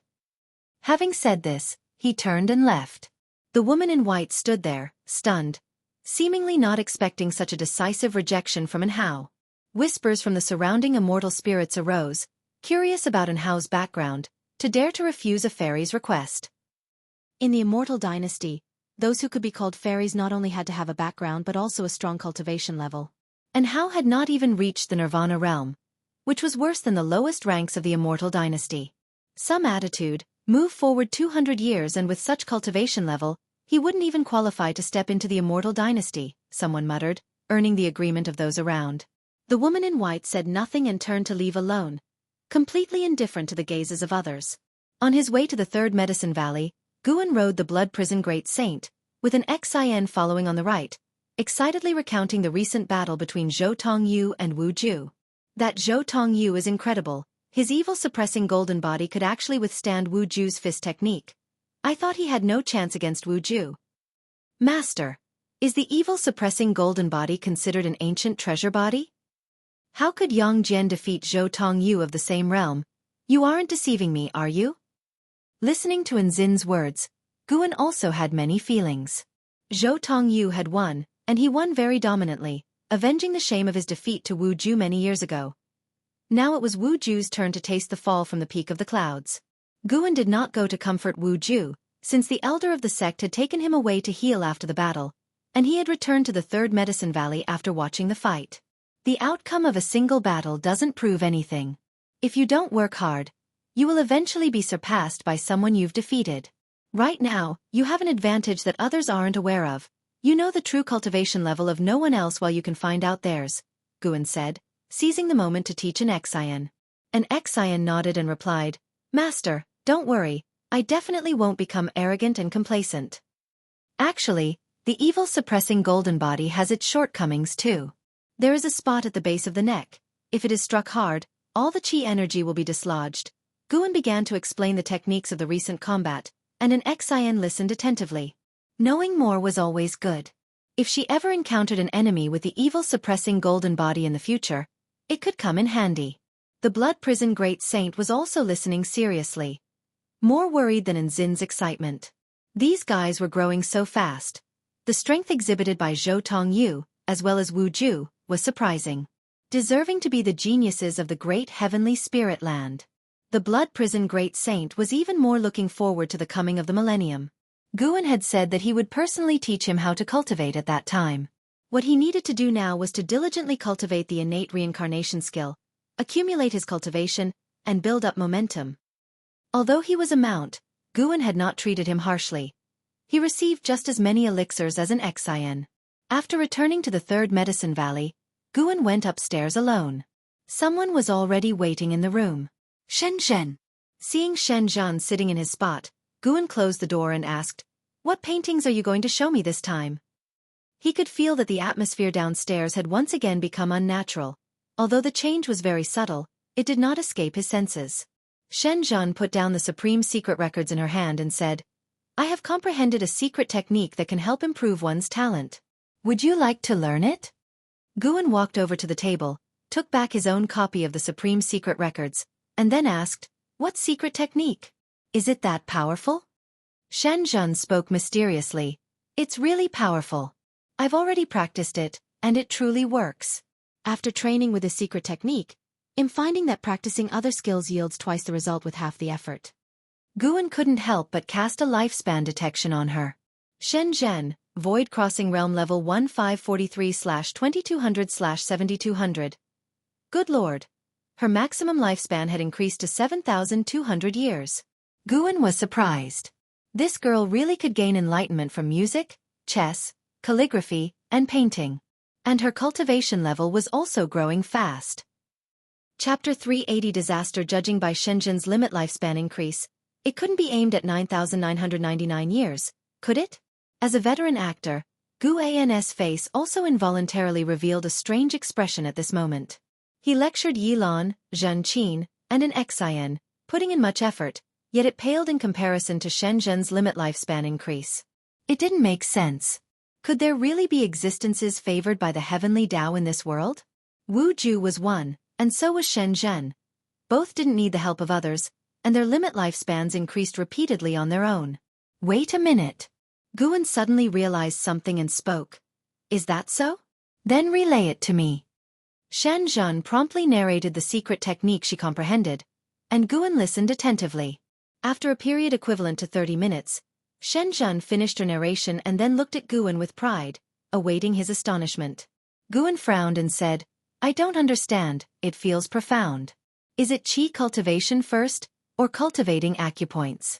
Having said this, he turned and left. The woman in white stood there, stunned, seemingly not expecting such a decisive rejection from Hao. Whispers from the surrounding immortal spirits arose, curious about Hao's background, to dare to refuse a fairy's request. In the immortal dynasty, those who could be called fairies not only had to have a background but also a strong cultivation level. Hao had not even reached the nirvana realm, which was worse than the lowest ranks of the immortal dynasty. Some attitude, move forward 200 years and with such cultivation level, he wouldn't even qualify to step into the immortal dynasty, someone muttered, earning the agreement of those around. The woman in white said nothing and turned to leave alone, completely indifferent to the gazes of others. On his way to the third medicine valley, Guan rode the blood prison great saint, with an Xin following on the right, excitedly recounting the recent battle between Zhou Tongyu and Wu Ju. That Zhou Tongyu is incredible. His evil-suppressing golden body could actually withstand Wu Ju's fist technique. I thought he had no chance against Wu Ju. Master, is the evil-suppressing golden body considered an ancient treasure body? How could Yang Jian defeat Zhou Tongyu of the same realm? You aren't deceiving me, are you? Listening to Nzin's words, Guan also had many feelings. Zhou Tongyu had won, and he won very dominantly, avenging the shame of his defeat to Wu Ju many years ago. Now it was Wu Ju's turn to taste the fall from the peak of the clouds. Guan did not go to comfort Wu Ju, since the elder of the sect had taken him away to heal after the battle, and he had returned to the third medicine valley after watching the fight. The outcome of a single battle doesn't prove anything. If you don't work hard, you will eventually be surpassed by someone you've defeated. Right now, you have an advantage that others aren't aware of. You know the true cultivation level of no one else while you can find out theirs, Guan said, seizing the moment to teach an Xin. An Xin nodded and replied, Master, don't worry, I definitely won't become arrogant and complacent. Actually, the evil-suppressing golden body has its shortcomings too. There is a spot at the base of the neck. If it is struck hard, all the chi energy will be dislodged. Guan began to explain the techniques of the recent combat, and an Xin listened attentively. Knowing more was always good. If she ever encountered an enemy with the evil-suppressing golden body in the future, it could come in handy. The blood prison great saint was also listening seriously, more worried than in Nzin's excitement. These guys were growing so fast. The strength exhibited by Zhou Tongyu, as well as Wu Ju, was surprising. Deserving to be the geniuses of the great heavenly spirit land. The blood prison great saint was even more looking forward to the coming of the millennium. Guan had said that he would personally teach him how to cultivate at that time. What he needed to do now was to diligently cultivate the innate reincarnation skill, accumulate his cultivation, and build up momentum. Although he was a mount, Guan had not treated him harshly. He received just as many elixirs as an Xin. After returning to the third medicine valley, Guan went upstairs alone. Someone was already waiting in the room. Shen Zhen. Seeing Shen Zhan sitting in his spot, Guan closed the door and asked, What paintings are you going to show me this time? He could feel that the atmosphere downstairs had once again become unnatural. Although the change was very subtle, it did not escape his senses. Shen Zhan put down the supreme secret records in her hand and said, I have comprehended a secret technique that can help improve one's talent. Would you like to learn it? Guan walked over to the table, took back his own copy of the supreme secret records, and then asked, What secret technique? Is it that powerful? Shen Zhan spoke mysteriously, It's really powerful. I've already practiced it, and it truly works. After training with a secret technique, I'm finding that practicing other skills yields twice the result with half the effort. Guan couldn't help but cast a lifespan detection on her. Shen Zhen, Void Crossing Realm Level 1543/2200/7200. Good lord. Her maximum lifespan had increased to 7,200 years. Guan was surprised. This girl really could gain enlightenment from music, chess, calligraphy, and painting. And her cultivation level was also growing fast. Chapter 380 Disaster. Judging by Shenzhen's limit lifespan increase, it couldn't be aimed at 9,999 years, could it? As a veteran actor, Gu An's face also involuntarily revealed a strange expression at this moment. He lectured Yilan, Zhen Qin, and an Xian, putting in much effort, yet it paled in comparison to Shenzhen's limit lifespan increase. It didn't make sense. Could there really be existences favored by the heavenly Tao in this world? Wu Ju was one, and so was Shen Zhen. Both didn't need the help of others, and their limit lifespans increased repeatedly on their own. Wait a minute. Guan suddenly realized something and spoke. Is that so? Then relay it to me. Shen Zhen promptly narrated the secret technique she comprehended, and Guan listened attentively. After a period equivalent to 30 minutes, Shen Zhen finished her narration and then looked at Guan with pride, awaiting his astonishment. Guan frowned and said, I don't understand, it feels profound. Is it qi cultivation first, or cultivating acupoints?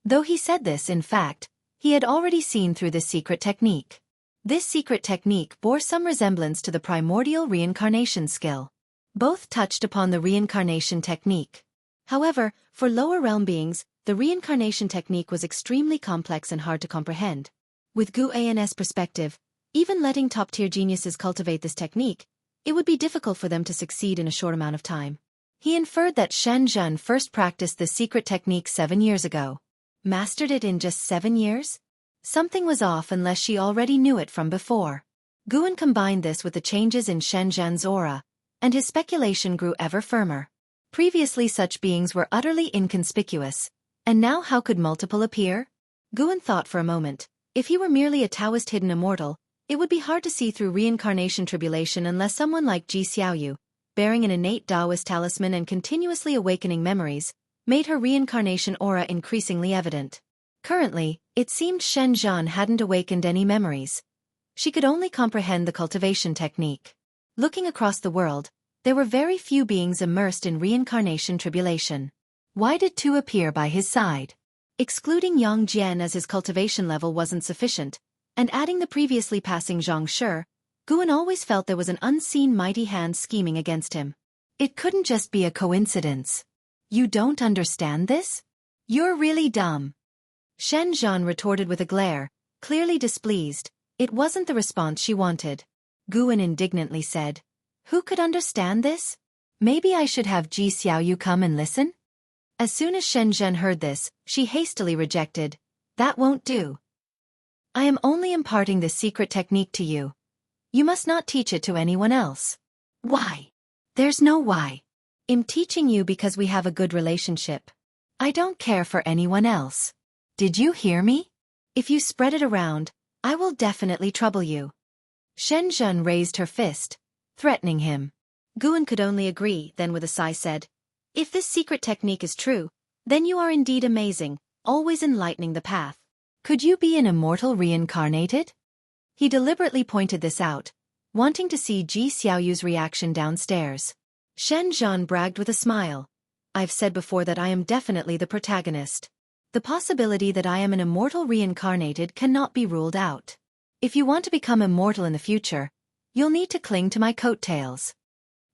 Though he said this, in fact, he had already seen through this secret technique. This secret technique bore some resemblance to the primordial reincarnation skill. Both touched upon the reincarnation technique. However, for lower realm beings, the reincarnation technique was extremely complex and hard to comprehend. With Gu An's perspective, even letting top-tier geniuses cultivate this technique, it would be difficult for them to succeed in a short amount of time. He inferred that Shen Zhen first practiced the secret technique 7 years ago. Mastered it in just 7 years? Something was off unless she already knew it from before. Guan combined this with the changes in Shen Zhen's aura, and his speculation grew ever firmer. Previously such beings were utterly inconspicuous, and now how could multiple appear? Guan thought for a moment. If he were merely a Taoist hidden immortal, it would be hard to see through reincarnation tribulation unless someone like Ji Xiaoyu, bearing an innate Taoist talisman and continuously awakening memories, made her reincarnation aura increasingly evident. Currently, it seemed Shen Zhen hadn't awakened any memories. She could only comprehend the cultivation technique. Looking across the world, there were very few beings immersed in reincarnation tribulation. Why did two appear by his side? Excluding Yang Jian as his cultivation level wasn't sufficient, and adding the previously passing Zhang Shi, Guan always felt there was an unseen mighty hand scheming against him. It couldn't just be a coincidence. You don't understand this? You're really dumb. Shen Zhen retorted with a glare, clearly displeased. It wasn't the response she wanted. Guan indignantly said, Who could understand this? Maybe I should have Ji Xiaoyu come and listen? As soon as Shen Zhen heard this, she hastily rejected. That won't do. I am only imparting this secret technique to you. You must not teach it to anyone else. Why? There's no why. I'm teaching you because we have a good relationship. I don't care for anyone else. Did you hear me? If you spread it around, I will definitely trouble you. Shen Zhen raised her fist, threatening him. Guan could only agree, then with a sigh said, If this secret technique is true, then you are indeed amazing, always enlightening the path. Could you be an immortal reincarnated? He deliberately pointed this out, wanting to see Ji Xiaoyu's reaction downstairs. Shen Zhen bragged with a smile. I've said before that I am definitely the protagonist. The possibility that I am an immortal reincarnated cannot be ruled out. If you want to become immortal in the future, you'll need to cling to my coattails.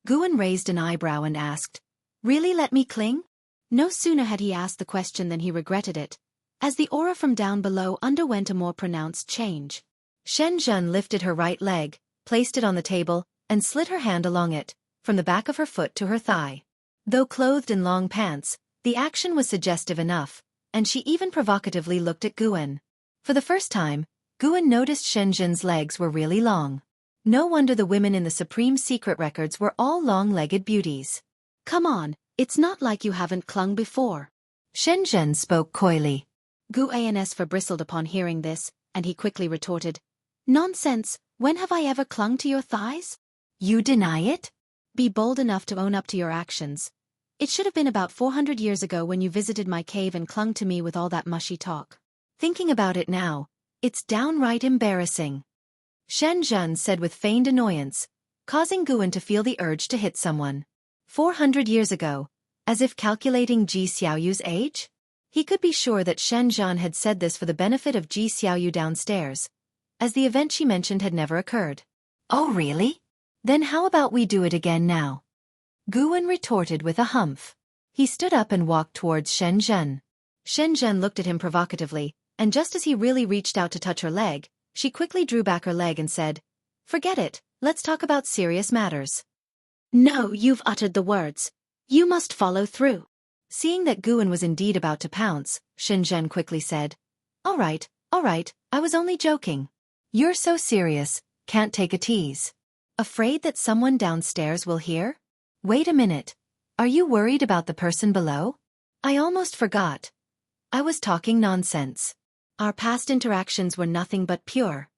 Guan raised an eyebrow and asked, Really let me cling? No sooner had he asked the question than he regretted it, as the aura from down below underwent a more pronounced change. Shen Zhen lifted her right leg, placed it on the table, and slid her hand along it, from the back of her foot to her thigh. Though clothed in long pants, the action was suggestive enough, and she even provocatively looked at Guan. For the first time, Guan noticed Shen Zhen's legs were really long. No wonder the women in the Supreme Secret records were all long-legged beauties. Come on, it's not like you haven't clung before. Shen Zhen spoke coyly. Gu Ans bristled upon hearing this, and he quickly retorted, "Nonsense, when have I ever clung to your thighs? You deny it? Be bold enough to own up to your actions. It should have been about 400 years ago when you visited my cave and clung to me with all that mushy talk. Thinking about it now, it's downright embarrassing," Shen Zhen said with feigned annoyance, causing Guan to feel the urge to hit someone. 400 years ago, as if calculating Ji Xiaoyu's age? He could be sure that Shen Zhen had said this for the benefit of Ji Xiaoyu downstairs, as the event she mentioned had never occurred. "Oh really? Then how about we do it again now?" Guan retorted with a humph. He stood up and walked towards Shen Zhen. Shen Zhen looked at him provocatively, and just as he really reached out to touch her leg, she quickly drew back her leg and said, "Forget it, let's talk about serious matters." "No, you've uttered the words. You must follow through." Seeing that Guan was indeed about to pounce, Shen Zhen quickly said, all right, I was only joking. You're so serious, can't take a tease. Afraid that someone downstairs will hear? Wait a minute. Are you worried about the person below? I almost forgot. I was talking nonsense. Our past interactions were nothing but pure.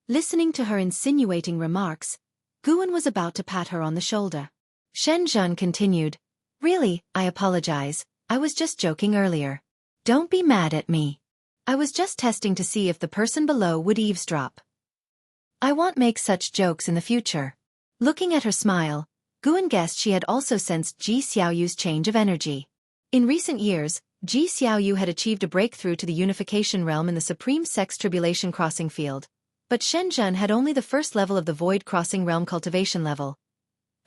Listening to her insinuating remarks, Guan was about to pat her on the shoulder. Shen Zhen continued, "Really, I apologize, I was just joking earlier. Don't be mad at me. I was just testing to see if the person below would eavesdrop. I won't make such jokes in the future." Looking at her smile, Guan guessed she had also sensed Ji Xiaoyu's change of energy. In recent years, Ji Xiaoyu had achieved a breakthrough to the unification realm in the Supreme Sex Tribulation Crossing field, but Shen Zhen had only the first level of the Void Crossing Realm cultivation level.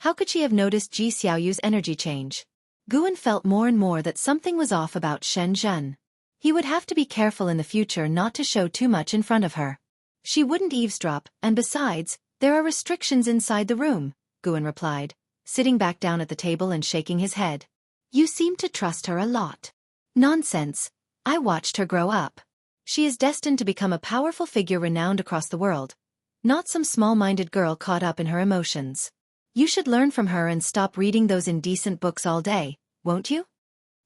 How could she have noticed Ji Xiaoyu's energy change? Guan felt more and more that something was off about Shen Zhen. He would have to be careful in the future not to show too much in front of her. She wouldn't eavesdrop, and besides, there are restrictions inside the room, Guan replied, sitting back down at the table and shaking his head. You seem to trust her a lot. Nonsense. I watched her grow up. She is destined to become a powerful figure renowned across the world, not some small-minded girl caught up in her emotions. You should learn from her and stop reading those indecent books all day, won't you?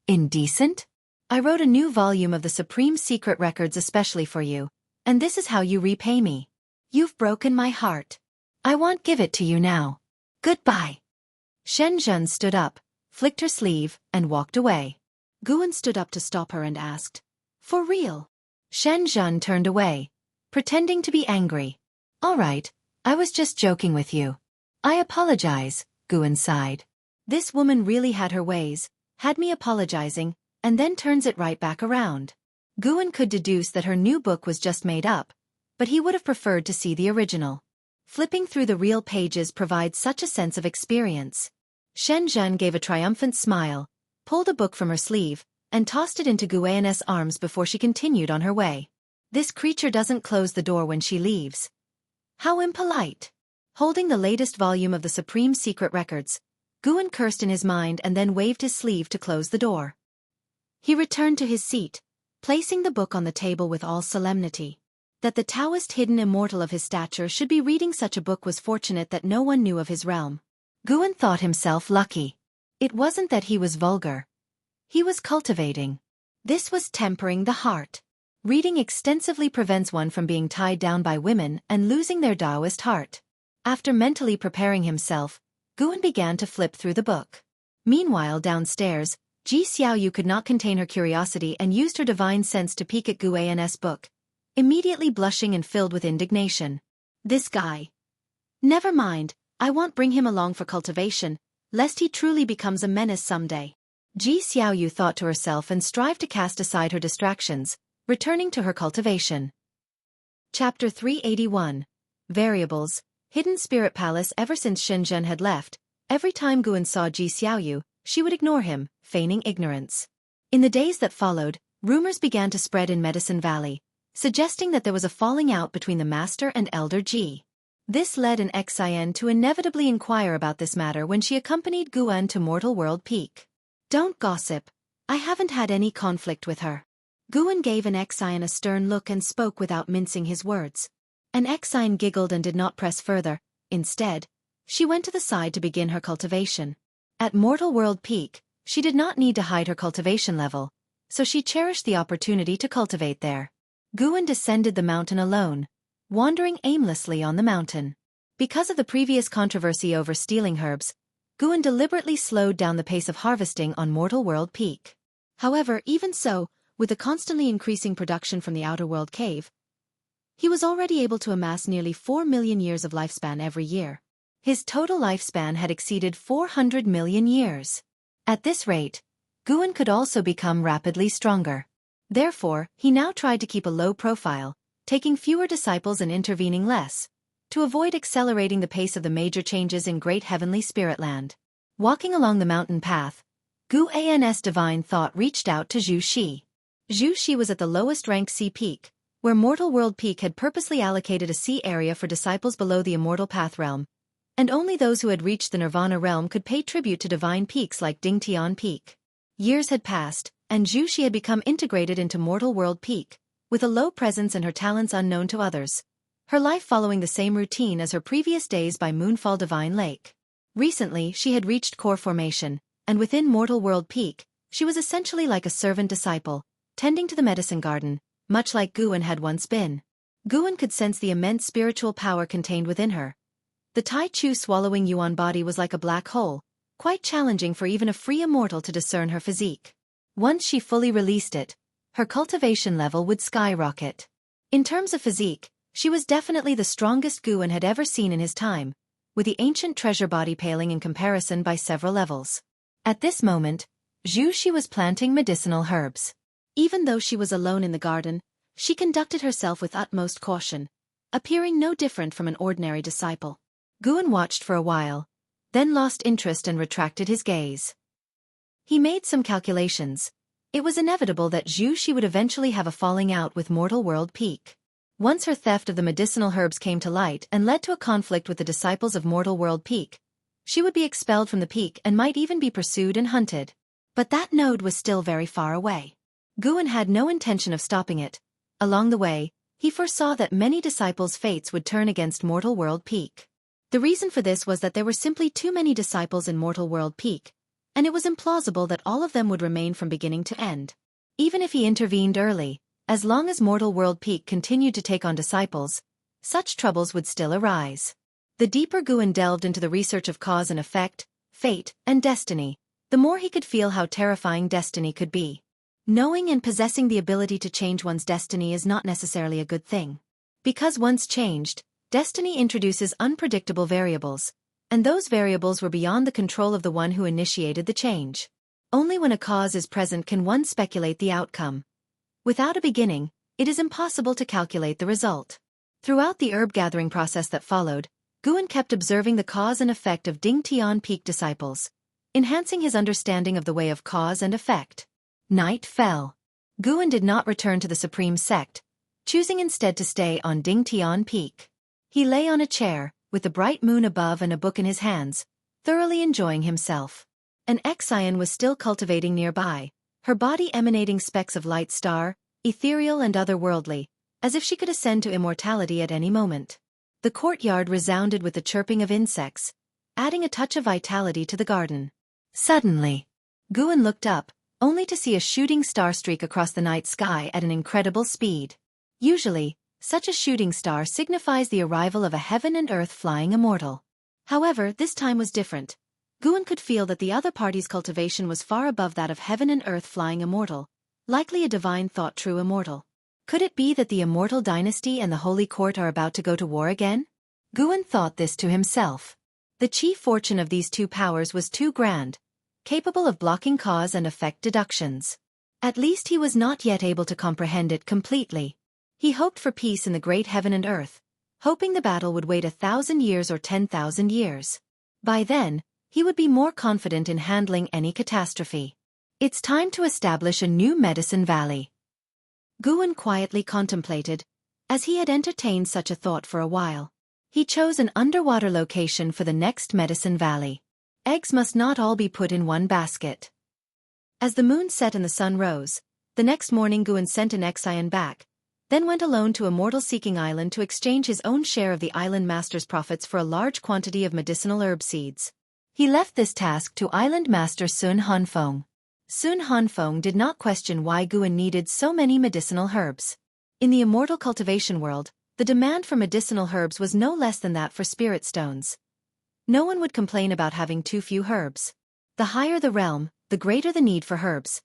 Indecent? I wrote a new volume of the Supreme Secret Records especially for you, and this is how you repay me. You've broken my heart. I won't give it to you now. Goodbye. Shen Zhen stood up, flicked her sleeve, and walked away. Guan stood up to stop her and asked, For real? Shen Zhen turned away, pretending to be angry. All right, I was just joking with you. I apologize, Guan sighed. This woman really had her ways, had me apologizing, and then turns it right back around. Guan could deduce that her new book was just made up, but he would have preferred to see the original. Flipping through the real pages provides such a sense of experience. Shen Zhen gave a triumphant smile, pulled a book from her sleeve, and tossed it into Guan's arms before she continued on her way. This creature doesn't close the door when she leaves. How impolite. Holding the latest volume of the Supreme Secret Records, Guan cursed in his mind and then waved his sleeve to close the door. He returned to his seat, placing the book on the table with all solemnity. That the Taoist hidden immortal of his stature should be reading such a book was fortunate that no one knew of his realm. Guan thought himself lucky. It wasn't that he was vulgar. He was cultivating. This was tempering the heart. Reading extensively prevents one from being tied down by women and losing their Taoist heart. After mentally preparing himself, Guan began to flip through the book. Meanwhile downstairs, Ji Xiaoyu could not contain her curiosity and used her divine sense to peek at Guan's book, immediately blushing and filled with indignation. This guy. Never mind, I won't bring him along for cultivation, lest he truly becomes a menace someday. Ji Xiaoyu thought to herself and strived to cast aside her distractions, returning to her cultivation. Chapter 381. Variables. Hidden Spirit Palace. Ever since Shen Zhen had left, every time Guan saw Ji Xiaoyu, she would ignore him, feigning ignorance. In the days that followed, rumors began to spread in Medicine Valley, suggesting that there was a falling out between the Master and Elder Ji. This led an Xian to inevitably inquire about this matter when she accompanied Guan to Mortal World Peak. Don't gossip. I haven't had any conflict with her. Guan gave an Xian a stern look and spoke without mincing his words. An Xian giggled and did not press further. Instead, she went to the side to begin her cultivation. At Mortal World Peak, she did not need to hide her cultivation level, so she cherished the opportunity to cultivate there. Guan descended the mountain alone, wandering aimlessly on the mountain. Because of the previous controversy over stealing herbs, Guan deliberately slowed down the pace of harvesting on Mortal World Peak. However, even so, with the constantly increasing production from the Outer World Cave, he was already able to amass nearly 4 million years of lifespan every year. His total lifespan had exceeded 400 million years. At this rate, Guan could also become rapidly stronger. Therefore, he now tried to keep a low profile, taking fewer disciples and intervening less, to avoid accelerating the pace of the major changes in Great Heavenly Spirit Land. Walking along the mountain path, Guan's divine thought reached out to Zhu Xi. Zhu Xi was at the lowest ranked sea peak, where Mortal World Peak had purposely allocated a sea area for disciples below the Immortal Path realm, and only those who had reached the Nirvana realm could pay tribute to divine peaks like Dingtian Peak. Years had passed, and Zhu Xi had become integrated into Mortal World Peak, with a low presence and her talents unknown to others, her life following the same routine as her previous days by Moonfall Divine Lake. Recently, she had reached core formation, and within Mortal World Peak, she was essentially like a servant disciple, tending to the medicine garden, much like Guan had once been. Guan could sense the immense spiritual power contained within her. The Tai Chu swallowing Yuan body was like a black hole, quite challenging for even a free immortal to discern her physique. Once she fully released it, her cultivation level would skyrocket. In terms of physique, she was definitely the strongest Guan had ever seen in his time, with the ancient treasure body paling in comparison by several levels. At this moment, Zhu Xi was planting medicinal herbs. Even though she was alone in the garden, she conducted herself with utmost caution, appearing no different from an ordinary disciple. Guan watched for a while, then lost interest and retracted his gaze. He made some calculations. It was inevitable that Zhu Xi would eventually have a falling out with Mortal World Peak. Once her theft of the medicinal herbs came to light and led to a conflict with the disciples of Mortal World Peak, she would be expelled from the peak and might even be pursued and hunted. But that node was still very far away. Guan had no intention of stopping it. Along the way, he foresaw that many disciples' fates would turn against Mortal World Peak. The reason for this was that there were simply too many disciples in Mortal World Peak, and it was implausible that all of them would remain from beginning to end. Even if he intervened early, as long as Mortal World Peak continued to take on disciples, such troubles would still arise. The deeper Guan delved into the research of cause and effect, fate, and destiny, the more he could feel how terrifying destiny could be. Knowing and possessing the ability to change one's destiny is not necessarily a good thing. Because once changed, destiny introduces unpredictable variables, and those variables were beyond the control of the one who initiated the change. Only when a cause is present can one speculate the outcome. Without a beginning, it is impossible to calculate the result. Throughout the herb gathering process that followed, Guan kept observing the cause and effect of Dingtian Peak disciples, enhancing his understanding of the way of cause and effect. Night fell. Guan did not return to the Supreme Sect, choosing instead to stay on Dingtian Peak. He lay on a chair, with the bright moon above and a book in his hands, thoroughly enjoying himself. An Xian was still cultivating nearby, her body emanating specks of light star, ethereal and otherworldly, as if she could ascend to immortality at any moment. The courtyard resounded with the chirping of insects, adding a touch of vitality to the garden. Suddenly, Guan looked up, only to see a shooting star streak across the night sky at an incredible speed. Usually, such a shooting star signifies the arrival of a heaven and earth flying immortal. However, this time was different. Guan could feel that the other party's cultivation was far above that of heaven and earth flying immortal, likely a divine thought true immortal. Could it be that the immortal dynasty and the holy court are about to go to war again? Guan thought this to himself. The chief fortune of these two powers was too grand, capable of blocking cause and effect deductions. At least he was not yet able to comprehend it completely. He hoped for peace in the great heaven and earth, hoping the battle would wait 1,000 years or 10,000 years. By then, he would be more confident in handling any catastrophe. It's time to establish a new medicine valley. Guan quietly contemplated, as he had entertained such a thought for a while. He chose an underwater location for the next medicine valley. Eggs must not all be put in one basket. As the moon set and the sun rose, the next morning Guan sent an Xian back, then went alone to Immortal Seeking Island to exchange his own share of the island master's profits for a large quantity of medicinal herb seeds. He left this task to Island Master Sun Hanfeng. Sun Hanfeng did not question why Guan needed so many medicinal herbs. In the immortal cultivation world, the demand for medicinal herbs was no less than that for spirit stones. No one would complain about having too few herbs. The higher the realm, the greater the need for herbs.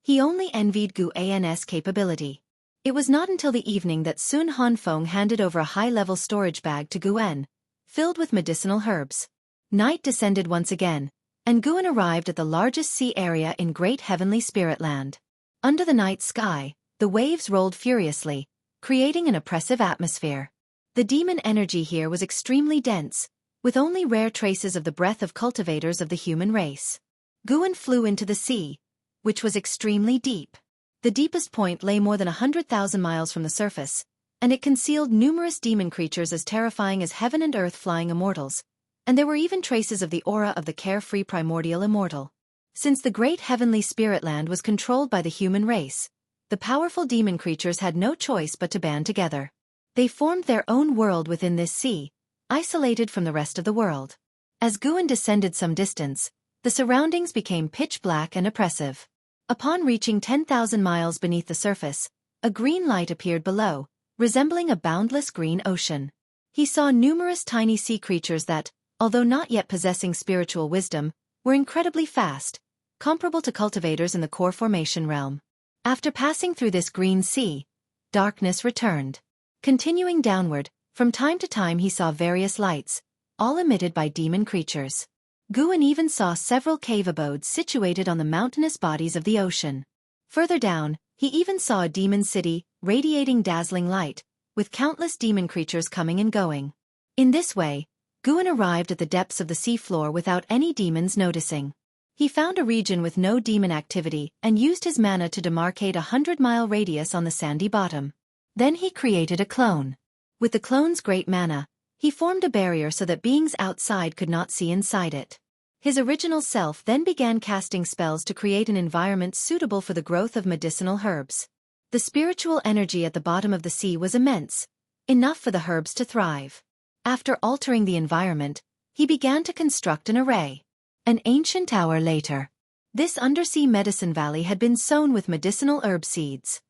He only envied Guan's capability. It was not until the evening that Sun Hanfeng handed over a high-level storage bag to Guan, filled with medicinal herbs. Night descended once again, and Guan arrived at the largest sea area in Great Heavenly Spirit Land. Under the night sky, the waves rolled furiously, creating an oppressive atmosphere. The demon energy here was extremely dense, with only rare traces of the breath of cultivators of the human race. Guan flew into the sea, which was extremely deep. The deepest point lay more than 100,000 miles from the surface, and it concealed numerous demon creatures as terrifying as heaven and earth flying immortals, and there were even traces of the aura of the carefree primordial immortal. Since the great heavenly spirit land was controlled by the human race, the powerful demon creatures had no choice but to band together. They formed their own world within this sea, isolated from the rest of the world. As Guan descended some distance, the surroundings became pitch black and oppressive. Upon reaching 10,000 miles beneath the surface, a green light appeared below, resembling a boundless green ocean. He saw numerous tiny sea creatures that, although not yet possessing spiritual wisdom, were incredibly fast, comparable to cultivators in the core formation realm. After passing through this green sea, darkness returned. Continuing downward, from time to time he saw various lights, all emitted by demon creatures. Guan even saw several cave abodes situated on the mountainous bodies of the ocean. Further down, he even saw a demon city, radiating dazzling light, with countless demon creatures coming and going. In this way, Guan arrived at the depths of the seafloor without any demons noticing. He found a region with no demon activity and used his mana to demarcate a 100-mile radius on the sandy bottom. Then he created a clone. With the clone's great mana, he formed a barrier so that beings outside could not see inside it. His original self then began casting spells to create an environment suitable for the growth of medicinal herbs. The spiritual energy at the bottom of the sea was immense, enough for the herbs to thrive. After altering the environment, he began to construct an array. An ancient hour later, this undersea medicine valley had been sown with medicinal herb seeds.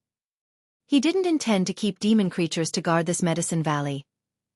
He didn't intend to keep demon creatures to guard this medicine valley.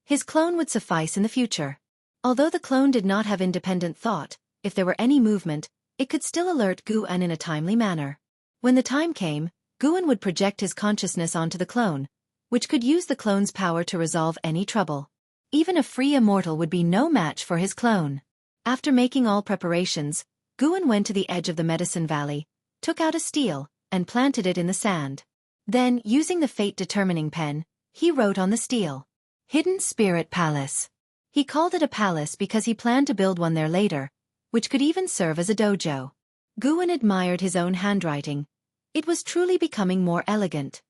His clone would suffice in the future. Although the clone did not have independent thought, if there were any movement, it could still alert Guan in a timely manner. When the time came, Guan would project his consciousness onto the clone, which could use the clone's power to resolve any trouble. Even a free immortal would be no match for his clone. After making all preparations, Guan went to the edge of the medicine valley, took out a steel, and planted it in the sand. Then, using the fate-determining pen, he wrote on the steel, "Hidden Spirit Palace." He called it a palace because he planned to build one there later, which could even serve as a dojo. Guan admired his own handwriting. It was truly becoming more elegant.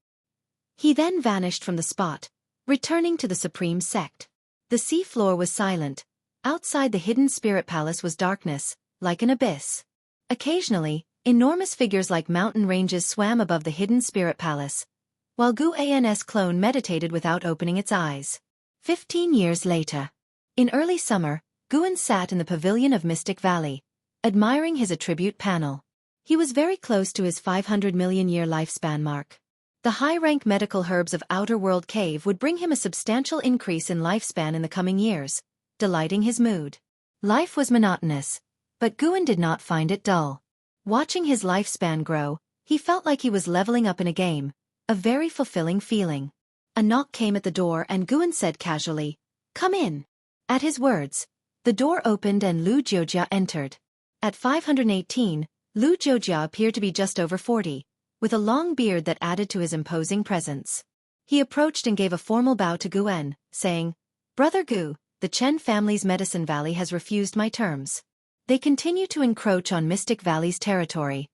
He then vanished from the spot, returning to the Supreme Sect. The sea floor was silent. Outside the hidden spirit palace was darkness, like an abyss. Occasionally, enormous figures like mountain ranges swam above the hidden spirit palace, while Guan's clone meditated without opening its eyes. 15 years later. In early summer, Guan sat in the pavilion of Mystic Valley, admiring his attribute panel. He was very close to his 500 million year lifespan mark. The high-rank medical herbs of Outer World Cave would bring him a substantial increase in lifespan in the coming years, delighting his mood. Life was monotonous, but Guan did not find it dull. Watching his lifespan grow, he felt like he was leveling up in a game, a very fulfilling feeling. A knock came at the door and Guan said casually, "Come in." At his words, the door opened and Lu Jiujia entered. At 518, Lu Jiujia appeared to be just over 40, with a long beard that added to his imposing presence. He approached and gave a formal bow to Guan, saying, "Brother Gu, the Chen family's Medicine Valley has refused my terms. They continue to encroach on Mystic Valley's territory.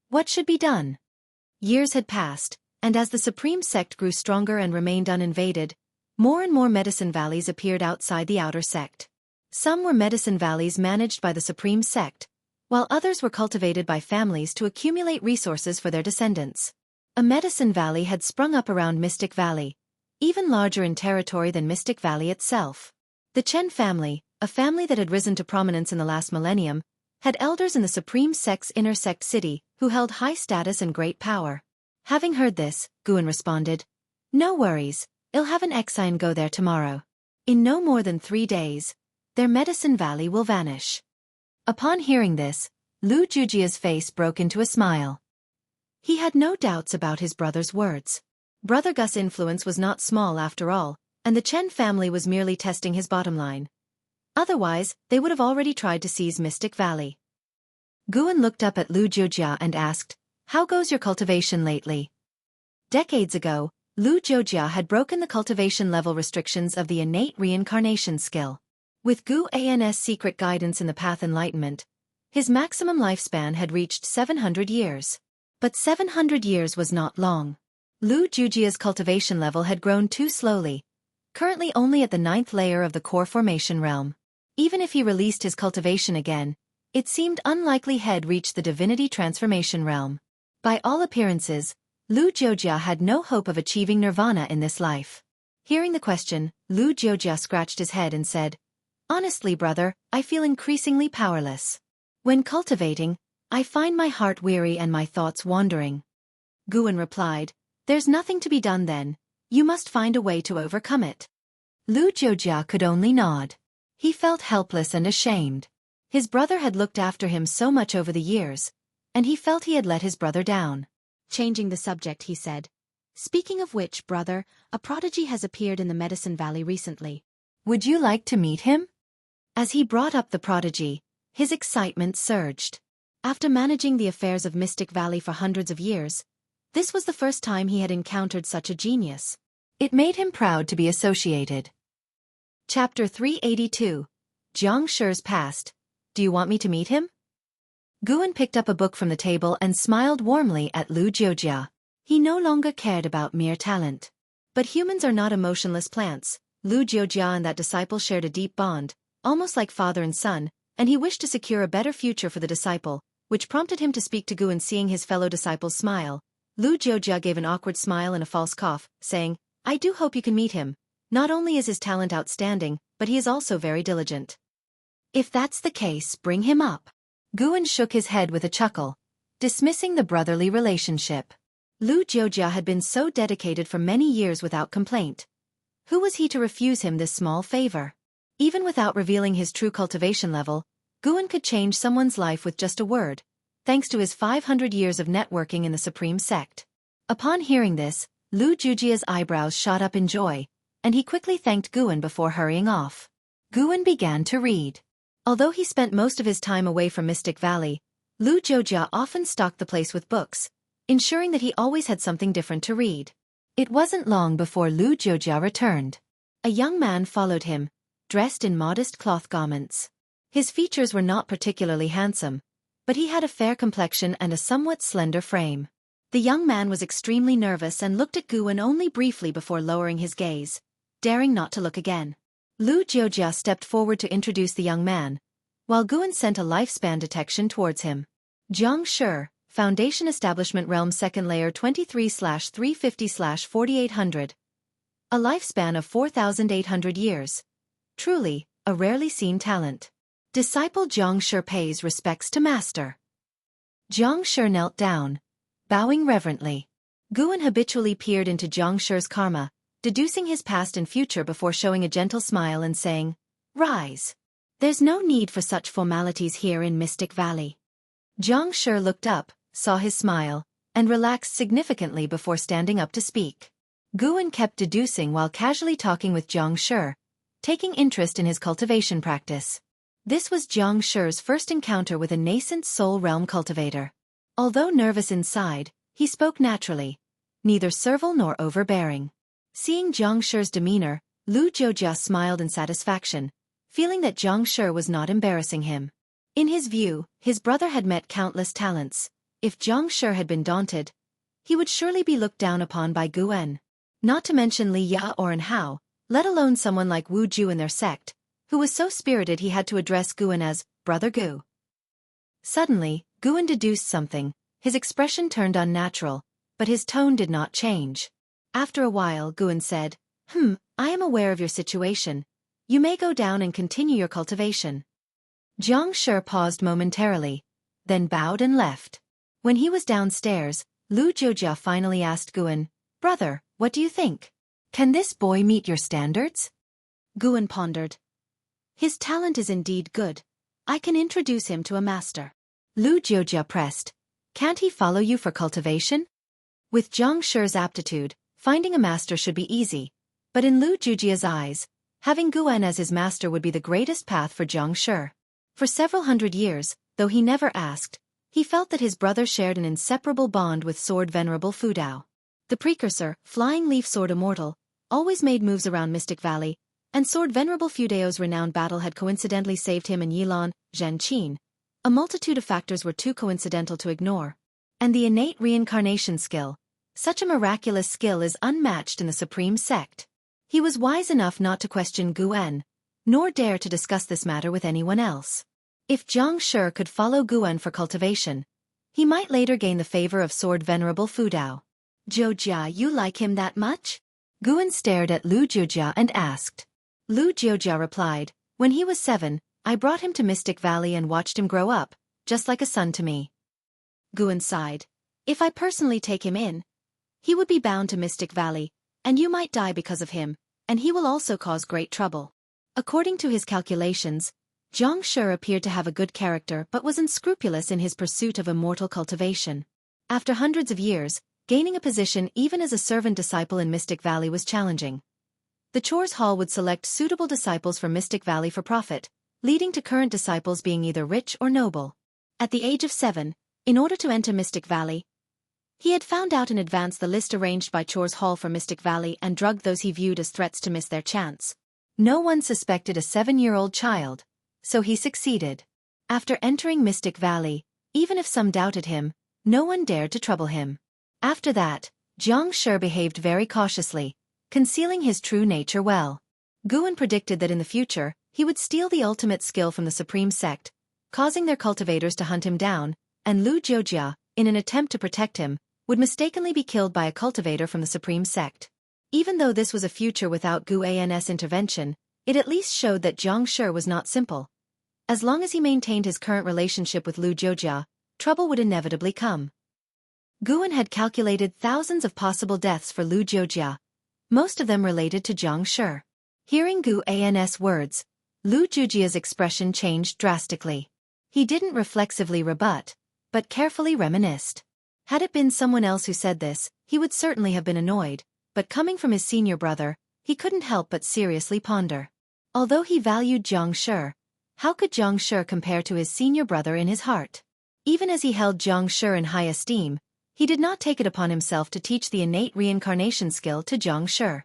What should be done?" Years had passed, and as the Supreme Sect grew stronger and remained uninvaded, more and more Medicine Valleys appeared outside the outer sect. Some were Medicine Valleys managed by the Supreme Sect, while others were cultivated by families to accumulate resources for their descendants. A Medicine Valley had sprung up around Mystic Valley, even larger in territory than Mystic Valley itself. The Chen family, a family that had risen to prominence in the last millennium, had elders in the Supreme Sect's inner sect city who held high status and great power. Having heard this, Guan responded, No worries, I'll have an Exine go there tomorrow. In no more than 3 days, their medicine valley will vanish. Upon hearing this, Lu Jujia's face broke into a smile. He had no doubts about his brother's words. Brother Gus' influence was not small after all, and the Chen family was merely testing his bottom line. Otherwise, they would have already tried to seize Mystic Valley. Guan looked up at Lu Jiujia and asked, "How goes your cultivation lately?" Decades ago, Lu Jiujia had broken the cultivation level restrictions of the innate reincarnation skill. With Gu An's secret guidance in the path enlightenment, his maximum lifespan had reached 700 years. But 700 years was not long. Lu Jiujia's cultivation level had grown too slowly, currently only at the 9th layer of the core formation realm. Even if he released his cultivation again, it seemed unlikely he'd reach the divinity transformation realm. By all appearances, Lu Jiujia had no hope of achieving nirvana in this life. Hearing the question, Lu Jiujia scratched his head and said, "Honestly, brother, I feel increasingly powerless. When cultivating, I find my heart weary and my thoughts wandering." Guan replied, "There's nothing to be done then, you must find a way to overcome it." Lu Jiujia could only nod. He felt helpless and ashamed. His brother had looked after him so much over the years, and he felt he had let his brother down. Changing the subject, he said, "Speaking of which, brother, a prodigy has appeared in the Medicine Valley recently. Would you like to meet him?" As he brought up the prodigy, his excitement surged. After managing the affairs of Mystic Valley for hundreds of years, this was the first time he had encountered such a genius. It made him proud to be associated. Chapter 382. Jiang Shi's Past. Do you want me to meet him? Guan picked up a book from the table and smiled warmly at Lu Jiujia. He no longer cared about mere talent. But humans are not emotionless plants. Lu Jiujia and that disciple shared a deep bond, almost like father and son, and he wished to secure a better future for the disciple, which prompted him to speak to Guan. Seeing his fellow disciples smile, Lu Jiujia gave an awkward smile and a false cough, saying, "I do hope you can meet him. Not only is his talent outstanding, but he is also very diligent." "If that's the case, bring him up." Guan shook his head with a chuckle, dismissing the brotherly relationship. Lu Jiujia had been so dedicated for many years without complaint. Who was he to refuse him this small favor? Even without revealing his true cultivation level, Guan could change someone's life with just a word, thanks to his 500 years of networking in the Supreme Sect. Upon hearing this, Lu Jiujia's eyebrows shot up in joy, and he quickly thanked Guan before hurrying off. Guan began to read. Although he spent most of his time away from Mystic Valley, Lu Jiujia often stocked the place with books, ensuring that he always had something different to read. It wasn't long before Lu Jiujia returned. A young man followed him, dressed in modest cloth garments. His features were not particularly handsome, but he had a fair complexion and a somewhat slender frame. The young man was extremely nervous and looked at Guan only briefly before lowering his gaze, daring not to look again. Lu Jiujia stepped forward to introduce the young man, while Guan sent a lifespan detection towards him. Jiang Shi, Foundation Establishment Realm 2nd Layer 23/350/4800. A lifespan of 4,800 years. Truly, a rarely seen talent. Disciple Jiang Shi pays respects to master. Jiang Shi knelt down, bowing reverently. Guan habitually peered into Jiang Shi's karma, deducing his past and future before showing a gentle smile and saying, "Rise. There's no need for such formalities here in Mystic Valley." Jiang Shi looked up, saw his smile, and relaxed significantly before standing up to speak. Guan kept deducing while casually talking with Jiang Shi, taking interest in his cultivation practice. This was Jiang Shi's first encounter with a nascent soul realm cultivator. Although nervous inside, he spoke naturally, neither servile nor overbearing. Seeing Jiang Shi's demeanor, Lu Jiujia smiled in satisfaction, feeling that Jiang Shi was not embarrassing him. In his view, his brother had met countless talents. If Jiang Shi had been daunted, he would surely be looked down upon by Guan. Not to mention Li Ya or An Hao, let alone someone like Wu Ju in their sect, who was so spirited he had to address Guan as Brother Gu. Suddenly, Guan deduced something. His expression turned unnatural, but his tone did not change. After a while, Guan said, I am aware of your situation. You may go down and continue your cultivation." Jiang Shi paused momentarily, then bowed and left. When he was downstairs, Lu Jiujia finally asked Guan, "Brother, What do you think? Can this boy meet your standards? Guan pondered. His talent is indeed good. I can introduce him to a master. Lu Jiujia pressed. Can't he follow you for cultivation? With Zhang Shi's aptitude, finding a master should be easy. But in Lu Jiujia's eyes, having Guan as his master would be the greatest path for Zhang Shi. For several hundred years, though he never asked, he felt that his brother shared an inseparable bond with Sword Venerable Fu Dao. The precursor, Flying Leaf Sword Immortal, always made moves around Mystic Valley, and Sword Venerable Fu Dao's renowned battle had coincidentally saved him and Yilan, Zhenqin. A multitude of factors were too coincidental to ignore. And the innate reincarnation skill. Such a miraculous skill is unmatched in the Supreme Sect. He was wise enough not to question Guan, nor dare to discuss this matter with anyone else. If Zhang Shi could follow Guan for cultivation, he might later gain the favor of Sword Venerable Fu Dao. Jiujia, you like him that much? Guan stared at Lu Jiujia and asked. Lu Jiujia replied, when he was 7, I brought him to Mystic Valley and watched him grow up, just like a son to me. Guan sighed. If I personally take him in, he would be bound to Mystic Valley, and you might die because of him, and he will also cause great trouble. According to his calculations, Zhang Shi appeared to have a good character but was unscrupulous in his pursuit of immortal cultivation. After hundreds of years, gaining a position even as a servant disciple in Mystic Valley was challenging. The Chores Hall would select suitable disciples from Mystic Valley for profit, leading to current disciples being either rich or noble. At the age of 7, in order to enter Mystic Valley, he had found out in advance the list arranged by Chores Hall for Mystic Valley and drugged those he viewed as threats to miss their chance. No one suspected a 7-year-old child, so he succeeded. After entering Mystic Valley, even if some doubted him, no one dared to trouble him. After that, Zhang Shi behaved very cautiously, concealing his true nature well. Guan predicted that in the future, he would steal the ultimate skill from the Supreme Sect, causing their cultivators to hunt him down, and Lu Jiujia, in an attempt to protect him, would mistakenly be killed by a cultivator from the Supreme Sect. Even though this was a future without Guan's intervention, it at least showed that Zhang Shi was not simple. As long as he maintained his current relationship with Lu Jiujia, trouble would inevitably come. Guan had calculated thousands of possible deaths for Lu Jiujia, most of them related to Zhang Shi. Hearing Guan's words, Lu Jiujia's expression changed drastically. He didn't reflexively rebut, but carefully reminisced. Had it been someone else who said this, he would certainly have been annoyed, but coming from his senior brother, he couldn't help but seriously ponder. Although he valued Zhang Shi, how could Zhang Shi compare to his senior brother in his heart? Even as he held Zhang Shi in high esteem, he did not take it upon himself to teach the innate reincarnation skill to Zhang Shi.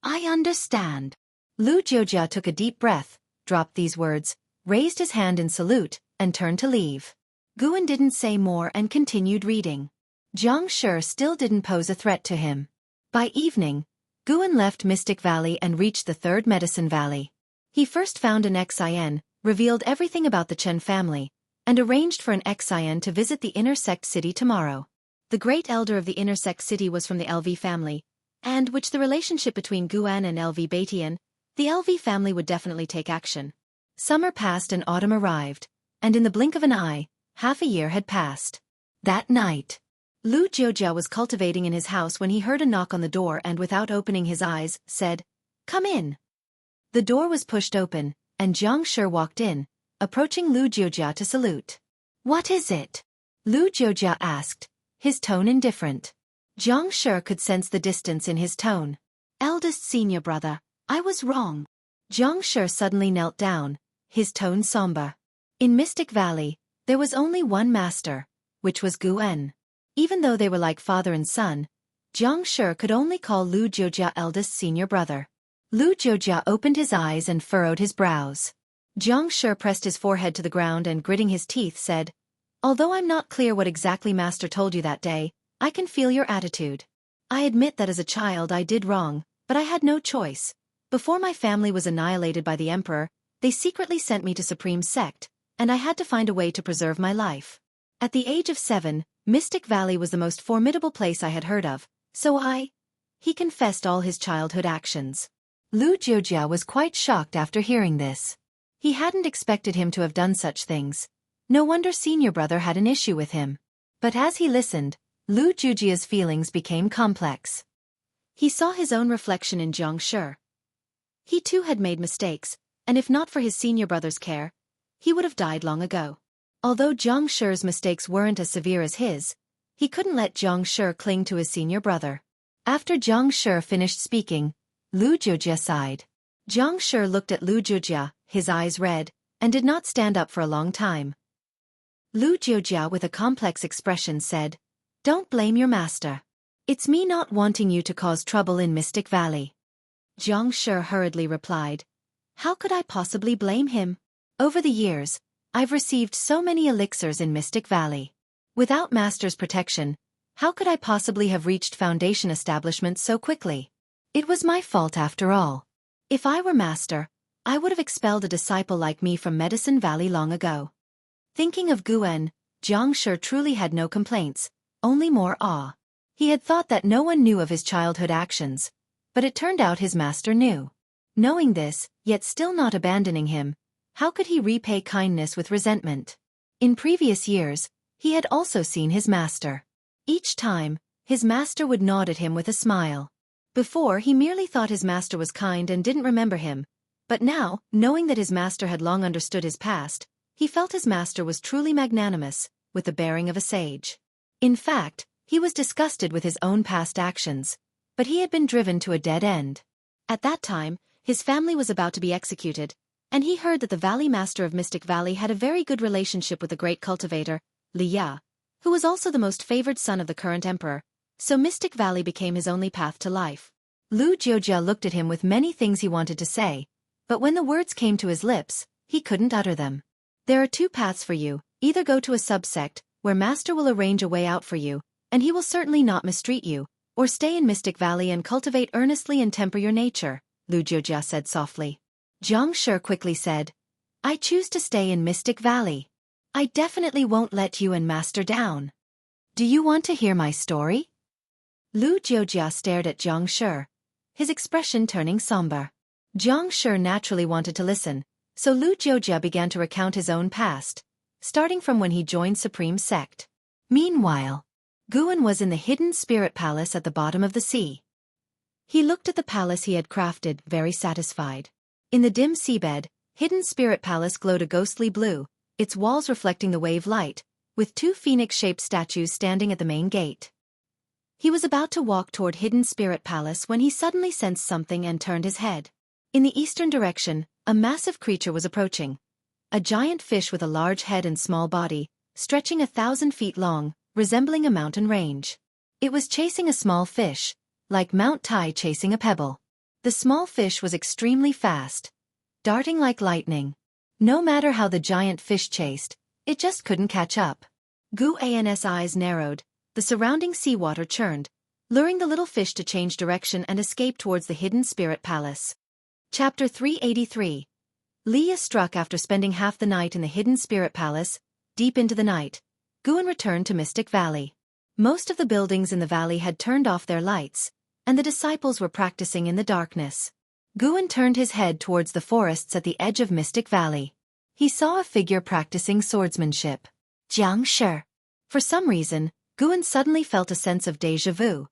I understand. Lu Jiujia took a deep breath, dropped these words, raised his hand in salute, and turned to leave. Guan didn't say more and continued reading. Zhang Shi still didn't pose a threat to him. By evening, Guan left Mystic Valley and reached the Third Medicine Valley. He first found an Xin, revealed everything about the Chen family, and arranged for an Xin to visit the Inner Sect City tomorrow. The great elder of the Inner Sect City was from the LV family, and which the relationship between Guan and LV Batian, the LV family would definitely take action. Summer passed and autumn arrived, and in the blink of an eye, half a year had passed. That night, Lu Jiujia was cultivating in his house when he heard a knock on the door and without opening his eyes, said, "Come in." The door was pushed open, and Zhang Shi walked in, approaching Lu Jiujia to salute. "What is it?" Lu Jiujia asked, his tone indifferent. Zhang Shi could sense the distance in his tone. "Eldest senior brother, I was wrong." Zhang Shi suddenly knelt down, his tone somber. In Mystic Valley, there was only one master, which was Guan. Even though they were like father and son, Zhang Shi could only call Lu Jiujia eldest senior brother. Lu Jiujia opened his eyes and furrowed his brows. Zhang Shi pressed his forehead to the ground and gritting his teeth said, "Although I'm not clear what exactly Master told you that day, I can feel your attitude. I admit that as a child I did wrong, but I had no choice. Before my family was annihilated by the Emperor, they secretly sent me to Supreme Sect, and I had to find a way to preserve my life. At the age of 7, Mystic Valley was the most formidable place I had heard of, so He confessed all his childhood actions. Lu Jiujia was quite shocked after hearing this. He hadn't expected him to have done such things. No wonder senior brother had an issue with him. But as he listened, Lu Jiujia's feelings became complex. He saw his own reflection in Jiang Shi. He too had made mistakes, and if not for his senior brother's care, he would have died long ago. Although Jiang Shi's mistakes weren't as severe as his, he couldn't let Jiang Shi cling to his senior brother. After Jiang Shi finished speaking, Lu Jiujia sighed. Jiang Shi looked at Lu Jiujia, his eyes red, and did not stand up for a long time. Lu Jiujia with a complex expression said, "Don't blame your master. It's me not wanting you to cause trouble in Mystic Valley." Jiang Shi hurriedly replied, "How could I possibly blame him? Over the years, I've received so many elixirs in Mystic Valley. Without master's protection, how could I possibly have reached foundation establishment so quickly? It was my fault after all. If I were master, I would have expelled a disciple like me from Medicine Valley long ago." Thinking of Guan, Jiang Shi truly had no complaints, only more awe. He had thought that no one knew of his childhood actions, but it turned out his master knew. Knowing this, yet still not abandoning him, how could he repay kindness with resentment? In previous years, he had also seen his master. Each time, his master would nod at him with a smile. Before, he merely thought his master was kind and didn't remember him, but now, knowing that his master had long understood his past, he felt his master was truly magnanimous, with the bearing of a sage. In fact, he was disgusted with his own past actions, but he had been driven to a dead end. At that time, his family was about to be executed, and he heard that the Valley Master of Mystic Valley had a very good relationship with the great cultivator, Li Ya, who was also the most favored son of the current emperor, so Mystic Valley became his only path to life. Lu Jiujia looked at him with many things he wanted to say, but when the words came to his lips, he couldn't utter them. "There are two paths for you, either go to a subsect, where master will arrange a way out for you, and he will certainly not mistreat you, or stay in Mystic Valley and cultivate earnestly and temper your nature," Lu Jiujia said softly. Jiang Shi quickly said, "I choose to stay in Mystic Valley. I definitely won't let you and master down. Do you want to hear my story?" Lu Jiujia stared at Jiang Shi, his expression turning somber. Jiang Shi naturally wanted to listen, so Lu Jiujia began to recount his own past, starting from when he joined Supreme Sect. Meanwhile, Guan was in the hidden spirit palace at the bottom of the sea. He looked at the palace he had crafted, very satisfied. In the dim seabed, hidden spirit palace glowed a ghostly blue, its walls reflecting the wave light, with two phoenix-shaped statues standing at the main gate. He was about to walk toward hidden spirit palace when he suddenly sensed something and turned his head. In the eastern direction, a massive creature was approaching. A giant fish with a large head and small body, stretching 1,000 feet long, resembling a mountain range. It was chasing a small fish, like Mount Tai chasing a pebble. The small fish was extremely fast, darting like lightning. No matter how the giant fish chased, it just couldn't catch up. Guan's eyes narrowed, the surrounding seawater churned, luring the little fish to change direction and escape towards the hidden spirit palace. Chapter 383. Leah struck after spending half the night in the hidden spirit palace. Deep into the night, Guan returned to Mystic Valley. Most of the buildings in the valley had turned off their lights, and the disciples were practicing in the darkness. Guan turned his head towards the forests at the edge of Mystic Valley. He saw a figure practicing swordsmanship. Jiang Shi. For some reason, Guan suddenly felt a sense of déjà vu.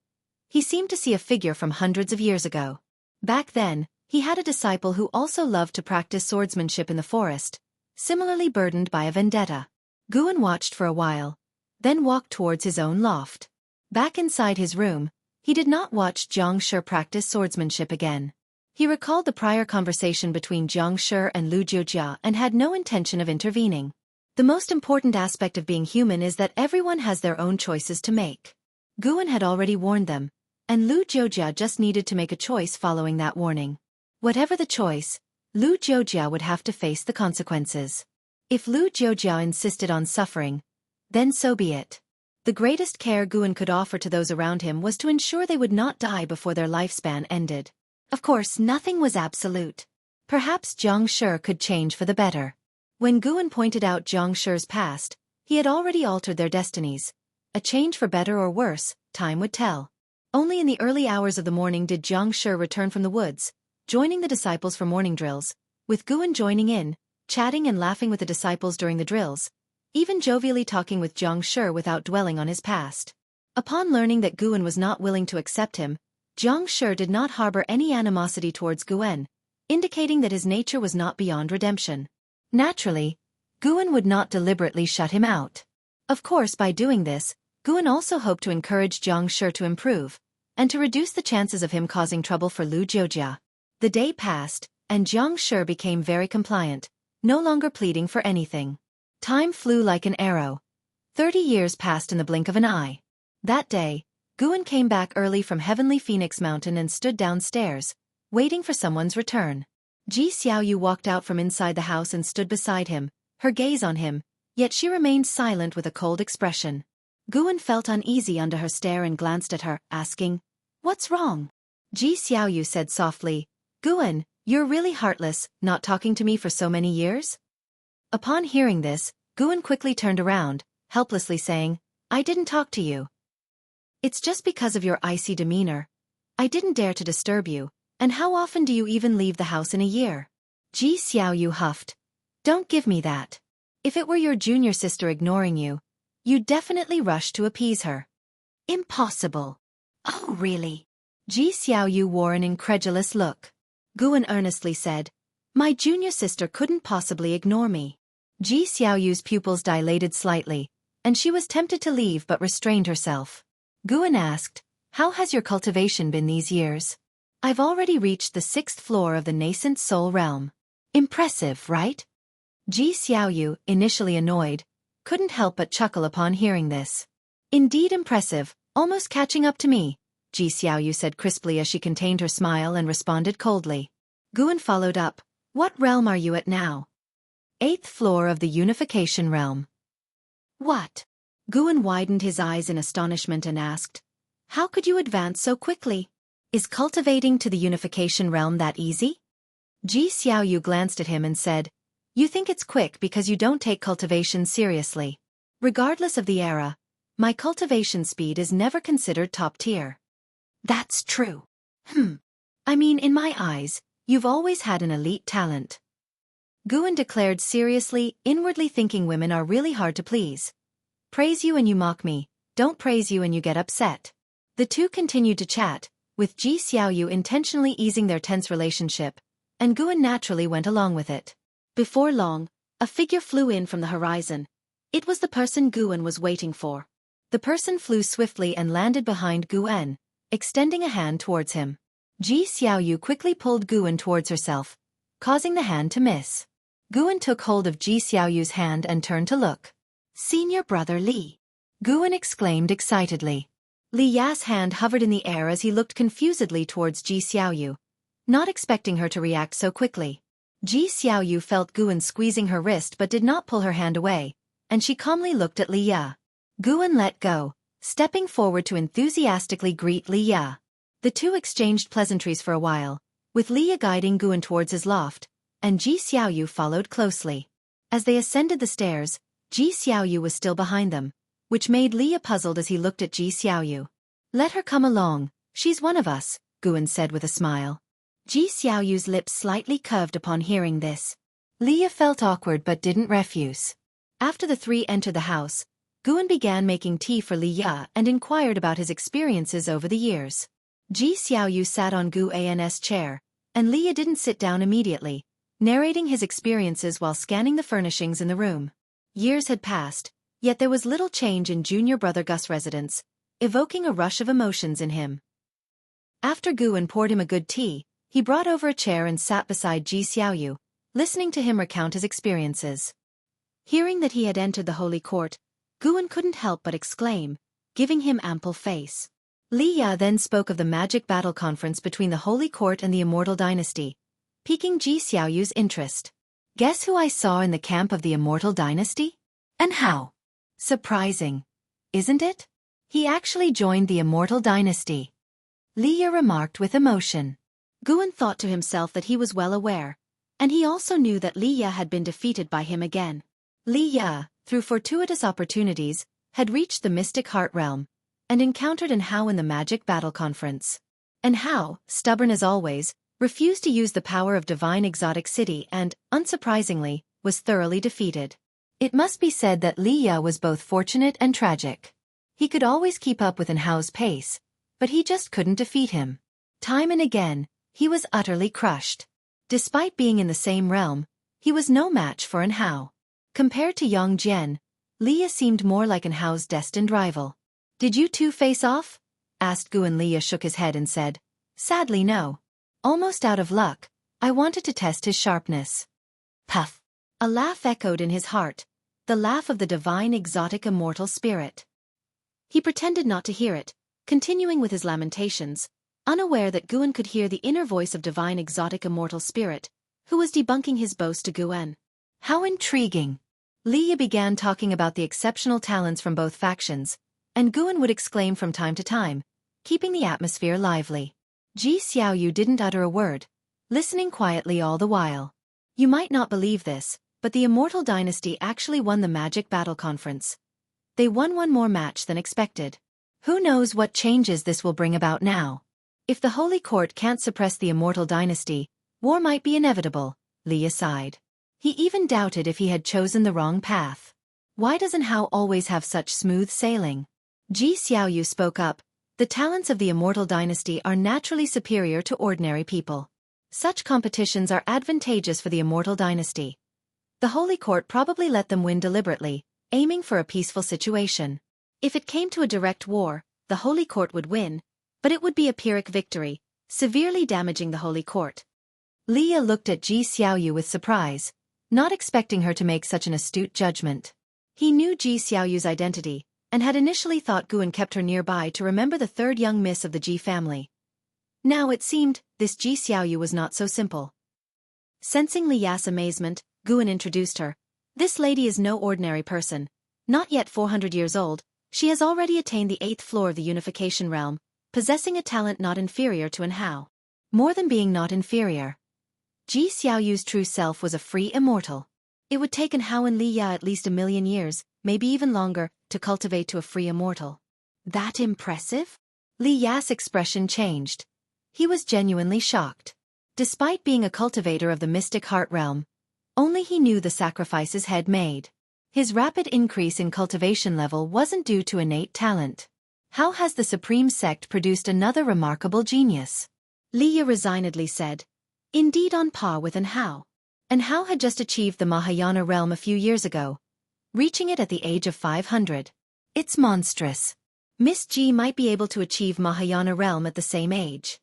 He seemed to see a figure from hundreds of years ago. Back then, he had a disciple who also loved to practice swordsmanship in the forest, similarly burdened by a vendetta. Guan watched for a while, then walked towards his own loft. Back inside his room, he did not watch Jiang Shi practice swordsmanship again. He recalled the prior conversation between Jiang Shi and Lu Jiujia and had no intention of intervening. The most important aspect of being human is that everyone has their own choices to make. Guan had already warned them, and Lu Jiujia just needed to make a choice following that warning. Whatever the choice, Lu Jiujia would have to face the consequences. If Lu Jiujia insisted on suffering, then so be it. The greatest care Guan could offer to those around him was to ensure they would not die before their lifespan ended. Of course, nothing was absolute. Perhaps Jiang Shi could change for the better. When Guan pointed out Jiang Shi's past, he had already altered their destinies. A change for better or worse, time would tell. Only in the early hours of the morning did Jiang Shi return from the woods, joining the disciples for morning drills, with Guan joining in, chatting and laughing with the disciples during the drills, even jovially talking with Jiang Shi without dwelling on his past. Upon learning that Guan was not willing to accept him, Jiang Shi did not harbor any animosity towards Guan, indicating that his nature was not beyond redemption. Naturally, Guan would not deliberately shut him out. Of course, by doing this, Guan also hoped to encourage Jiang Shi to improve, and to reduce the chances of him causing trouble for Lu Jiujia. The day passed, and Jiang Shi became very compliant, no longer pleading for anything. Time flew like an arrow. 30 years passed in the blink of an eye. That day, Guan came back early from Heavenly Phoenix Mountain and stood downstairs, waiting for someone's return. Ji Xiaoyu walked out from inside the house and stood beside him, her gaze on him, yet she remained silent with a cold expression. Guan felt uneasy under her stare and glanced at her, asking, "What's wrong?" Ji Xiaoyu said softly, "Guan, you're really heartless, not talking to me for so many years?" Upon hearing this, Guan quickly turned around, helplessly saying, "I didn't talk to you. It's just because of your icy demeanor. I didn't dare to disturb you, and how often do you even leave the house in a year?" Ji Xiaoyu huffed. "Don't give me that. If it were your junior sister ignoring you, you'd definitely rush to appease her." "Impossible." "Oh, really?" Ji Xiaoyu wore an incredulous look. Guan earnestly said, "My junior sister couldn't possibly ignore me." Ji Xiaoyu's pupils dilated slightly, and she was tempted to leave but restrained herself. Guan asked, "How has your cultivation been these years?" "I've already reached the 6th floor of the nascent soul realm." "Impressive, right?" Ji Xiaoyu, initially annoyed, couldn't help but chuckle upon hearing this. "Indeed impressive, almost catching up to me," Ji Xiaoyu said crisply as she contained her smile and responded coldly. Guan followed up, "What realm are you at now?" 8th floor of the unification realm." "What?" Guan widened his eyes in astonishment and asked, "How could you advance so quickly? Is cultivating to the unification realm that easy?" Ji Xiaoyu glanced at him and said, "You think it's quick because you don't take cultivation seriously. Regardless of the era, my cultivation speed is never considered top tier." "That's true." I mean, in my eyes, you've always had an elite talent." Guan declared seriously, inwardly thinking women are really hard to please. Praise you and you mock me, don't praise you and you get upset. The two continued to chat, with Ji Xiaoyu intentionally easing their tense relationship, and Guan naturally went along with it. Before long, a figure flew in from the horizon. It was the person Guan was waiting for. The person flew swiftly and landed behind Guan, extending a hand towards him. Ji Xiaoyu quickly pulled Guan towards herself, causing the hand to miss. Guan took hold of Ji Xiaoyu's hand and turned to look. "Senior brother Li!" Guan exclaimed excitedly. Li Ya's hand hovered in the air as he looked confusedly towards Ji Xiaoyu, not expecting her to react so quickly. Ji Xiaoyu felt Guan squeezing her wrist but did not pull her hand away, and she calmly looked at Li Ya. Guan let go, stepping forward to enthusiastically greet Li Ya. The two exchanged pleasantries for a while, with Li Ya guiding Guan towards his loft, and Ji Xiaoyu followed closely. As they ascended the stairs, Ji Xiaoyu was still behind them, which made Li Ya puzzled as he looked at Ji Xiaoyu. "Let her come along, she's one of us," Guan said with a smile. Ji Xiaoyu's lips slightly curved upon hearing this. Li Ya felt awkward but didn't refuse. After the three entered the house, Guan began making tea for Li Ya and inquired about his experiences over the years. Ji Xiaoyu sat on Guan's chair, and Li Ya didn't sit down immediately, narrating his experiences while scanning the furnishings in the room. Years had passed, yet there was little change in junior brother Gus' residence, evoking a rush of emotions in him. After Guan poured him a good tea, he brought over a chair and sat beside Ji Xiaoyu, listening to him recount his experiences. Hearing that he had entered the holy court, Guan couldn't help but exclaim, giving him ample face. Li Ya then spoke of the magic battle conference between the holy court and the immortal dynasty, piquing Ji Xiaoyu's interest. "Guess who I saw in the camp of the immortal dynasty? And how? Surprising, isn't it? He actually joined the immortal dynasty," Li Ya remarked with emotion. Guan thought to himself that he was well aware, and he also knew that Li Ya had been defeated by him again. Li Ya, through fortuitous opportunities, had reached the mystic heart realm, and encountered An Hao in the magic battle conference. An Hao, stubborn as always, refused to use the power of divine exotic city and, unsurprisingly, was thoroughly defeated. It must be said that Li Ya was both fortunate and tragic. He could always keep up with An Hao's pace, but he just couldn't defeat him. Time and again, he was utterly crushed. Despite being in the same realm, he was no match for An Hao. Compared to Yang Jian, Leah seemed more like An Hao's destined rival. "Did you two face off?" asked Gu, and Leah shook his head and said, "Sadly no. Almost out of luck, I wanted to test his sharpness." Puff! A laugh echoed in his heart, the laugh of the divine exotic immortal spirit. He pretended not to hear it, continuing with his lamentations, unaware that Guan could hear the inner voice of divine exotic immortal spirit, who was debunking his boast to Guan. How intriguing! Leah began talking about the exceptional talents from both factions, and Guan would exclaim from time to time, keeping the atmosphere lively. Ji Xiaoyu didn't utter a word, listening quietly all the while. You might not believe this, but the Immortal Dynasty actually won the Magic Battle Conference. They won one more match than expected. Who knows what changes this will bring about now? If the Holy Court can't suppress the Immortal Dynasty, war might be inevitable, Leah sighed. He even doubted if he had chosen the wrong path. Why doesn't Hao always have such smooth sailing? Ji Xiaoyu spoke up. The talents of the Immortal Dynasty are naturally superior to ordinary people. Such competitions are advantageous for the Immortal Dynasty. The Holy Court probably let them win deliberately, aiming for a peaceful situation. If it came to a direct war, the Holy Court would win, but it would be a Pyrrhic victory, severely damaging the Holy Court. Leah looked at Ji Xiaoyu with surprise, not expecting her to make such an astute judgment. He knew Ji Xiaoyu's identity, and had initially thought Guan kept her nearby to remember the third young miss of the Ji family. Now it seemed, this Ji Xiaoyu was not so simple. Sensing Leah's amazement, Guan introduced her. This lady is no ordinary person. Not yet 400 years old, she has already attained the 8th floor of the Unification Realm, possessing a talent not inferior to An Hao. More than being not inferior. Ji Xiaoyu's true self was a free immortal. It would take An Hao and Leah at least 1,000,000 years, maybe even longer, to cultivate to a free immortal. That impressive? Leah's expression changed. He was genuinely shocked. Despite being a cultivator of the mystic heart realm, only he knew the sacrifices had made. His rapid increase in cultivation level wasn't due to innate talent. How has the Supreme Sect produced another remarkable genius? Leah resignedly said. Indeed on par with An Hao. An Hao had just achieved the Mahayana realm a few years ago, reaching it at the age of 500. It's monstrous. Miss Ji might be able to achieve Mahayana realm at the same age.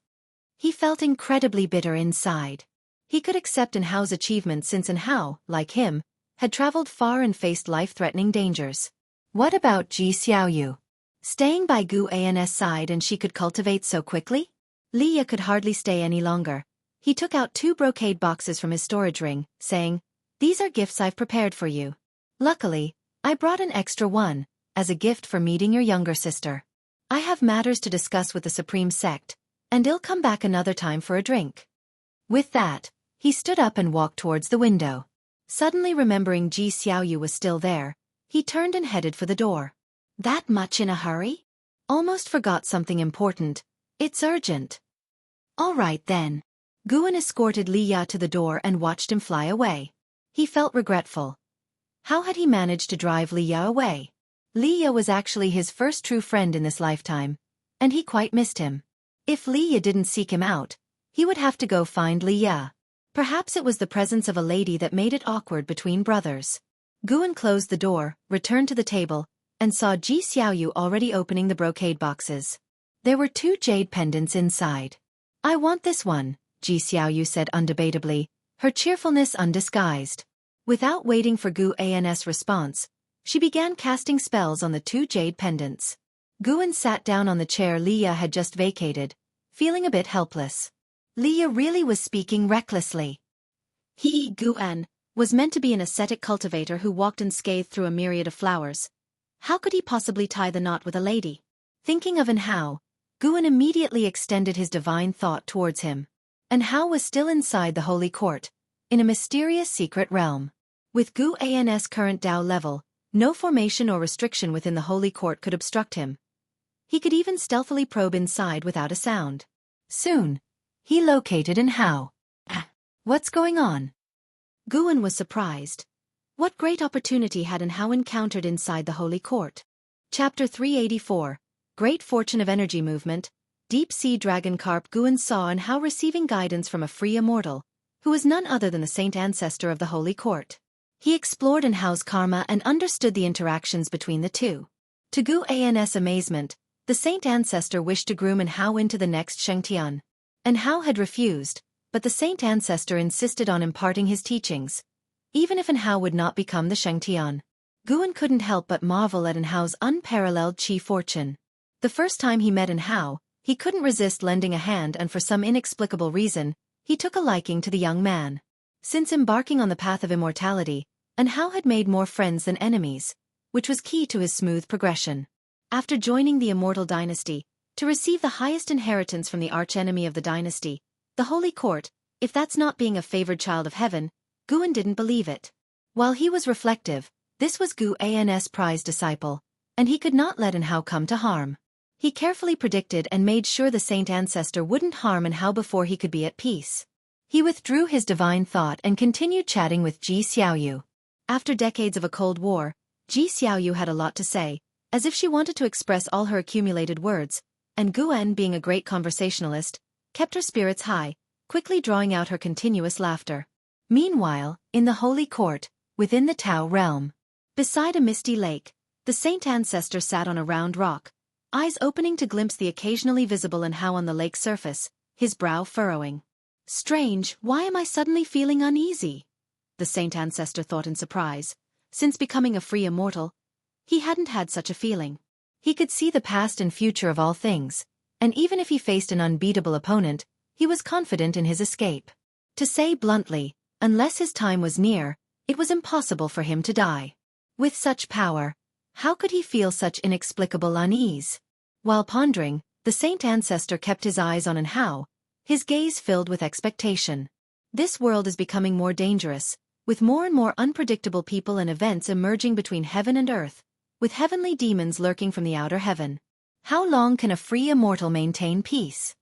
He felt incredibly bitter inside. He could accept An Hao's achievement since An Hao, like him, had traveled far and faced life-threatening dangers. What about Ji Xiaoyu? Staying by Gu An's side and she could cultivate so quickly? Leah could hardly stay any longer. He took out 2 brocade boxes from his storage ring, saying, "These are gifts I've prepared for you. Luckily, I brought an extra one, as a gift for meeting your younger sister. I have matters to discuss with the Supreme Sect, and I'll come back another time for a drink." With that, he stood up and walked towards the window. Suddenly remembering Ji Xiaoyu was still there, he turned and headed for the door. That much in a hurry? Almost forgot something important. It's urgent. All right then. Guan escorted Leah to the door and watched him fly away. He felt regretful. How had he managed to drive Leah away? Leah was actually his first true friend in this lifetime, and he quite missed him. If Leah didn't seek him out, he would have to go find Leah. Perhaps it was the presence of a lady that made it awkward between brothers. Guan closed the door, returned to the table, and saw Ji Xiaoyu already opening the brocade boxes. There were 2 jade pendants inside. I want this one, Ji Xiaoyu said undebatably, her cheerfulness undisguised. Without waiting for Gu An's response, she began casting spells on the 2 jade pendants. Guan sat down on the chair Leah had just vacated, feeling a bit helpless. Leah really was speaking recklessly. He, Guan, was meant to be an ascetic cultivator who walked unscathed through a myriad of flowers. How could he possibly tie the knot with a lady? Thinking of An Hao, Guan immediately extended his divine thought towards him. An Hao was still inside the Holy Court, in a mysterious secret realm. With Gu An's current Dao level, no formation or restriction within the Holy Court could obstruct him. He could even stealthily probe inside without a sound. Soon, he located An Hao. What's going on? Guan was surprised. What great opportunity had An Hao encountered inside the Holy Court? Chapter 384, Great Fortune of Energy Movement. deep-sea dragon carp Guan saw and how receiving guidance from a free immortal, who was none other than the saint ancestor of the holy court. He explored in Hao's karma and understood the interactions between the two. To Gu An's amazement, the saint ancestor wished to groom and Hao into the next Shengtian. And Hao had refused, but the saint ancestor insisted on imparting his teachings, even if Hao would not become the Shengtian. Guan couldn't help but marvel at Hao's unparalleled chi fortune. The first time he met Hao, he couldn't resist lending a hand, and for some inexplicable reason, he took a liking to the young man. Since embarking on the path of immortality, Hao had made more friends than enemies, which was key to his smooth progression. After joining the immortal dynasty, to receive the highest inheritance from the archenemy of the dynasty, the holy court, if that's not being a favored child of heaven, Guan didn't believe it. While he was reflective, this was Gu An's prized disciple, and he could not let Hao come to harm. He carefully predicted and made sure the saint ancestor wouldn't harm Hao before he could be at peace. He withdrew his divine thought and continued chatting with Ji Xiaoyu. After decades of a cold war, Ji Xiaoyu had a lot to say, as if she wanted to express all her accumulated words, and Guan, being a great conversationalist, kept her spirits high, quickly drawing out her continuous laughter. Meanwhile, in the holy court, within the Tao realm, beside a misty lake, the saint ancestor sat on a round rock, eyes opening to glimpse the occasionally visible Hao on the lake's surface, his brow furrowing. Strange, why am I suddenly feeling uneasy? The saint ancestor thought in surprise. Since becoming a free immortal, he hadn't had such a feeling. He could see the past and future of all things, and even if he faced an unbeatable opponent, he was confident in his escape. To say bluntly, unless his time was near, it was impossible for him to die. With such power, how could he feel such inexplicable unease? While pondering, the saint ancestor kept his eyes on Hao, his gaze filled with expectation. This world is becoming more dangerous, with more and more unpredictable people and events emerging between heaven and earth, with heavenly demons lurking from the outer heaven. How long can a free immortal maintain peace?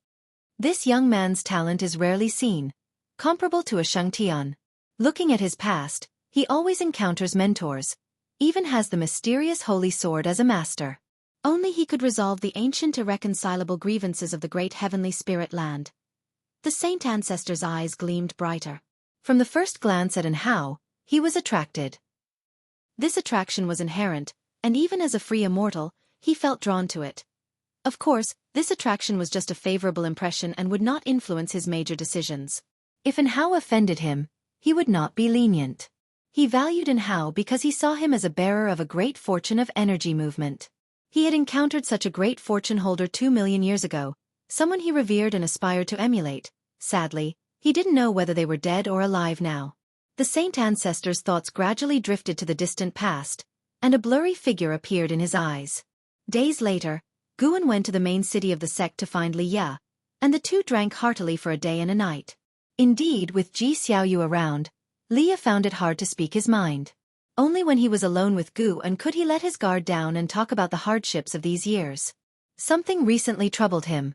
This young man's talent is rarely seen, comparable to a Shengtian. Looking at his past, he always encounters mentors, even has the mysterious holy sword as a master. Only he could resolve the ancient irreconcilable grievances of the great heavenly spirit land. The saint ancestor's eyes gleamed brighter. From the first glance at Hao, he was attracted. This attraction was inherent, and even as a free immortal, he felt drawn to it. Of course, this attraction was just a favorable impression and would not influence his major decisions. If Hao offended him, he would not be lenient. He valued Hao because he saw him as a bearer of a great fortune of energy movement. He had encountered such a great fortune holder 2 million years ago, someone he revered and aspired to emulate. Sadly, he didn't know whether they were dead or alive now. The saint ancestor's thoughts gradually drifted to the distant past, and a blurry figure appeared in his eyes. Days later, Guan went to the main city of the sect to find Li Ya, and the two drank heartily for a day and a night. Indeed, with Ji Xiaoyu around, Li Ya found it hard to speak his mind. Only when he was alone with Guan could he let his guard down and talk about the hardships of these years. Something recently troubled him.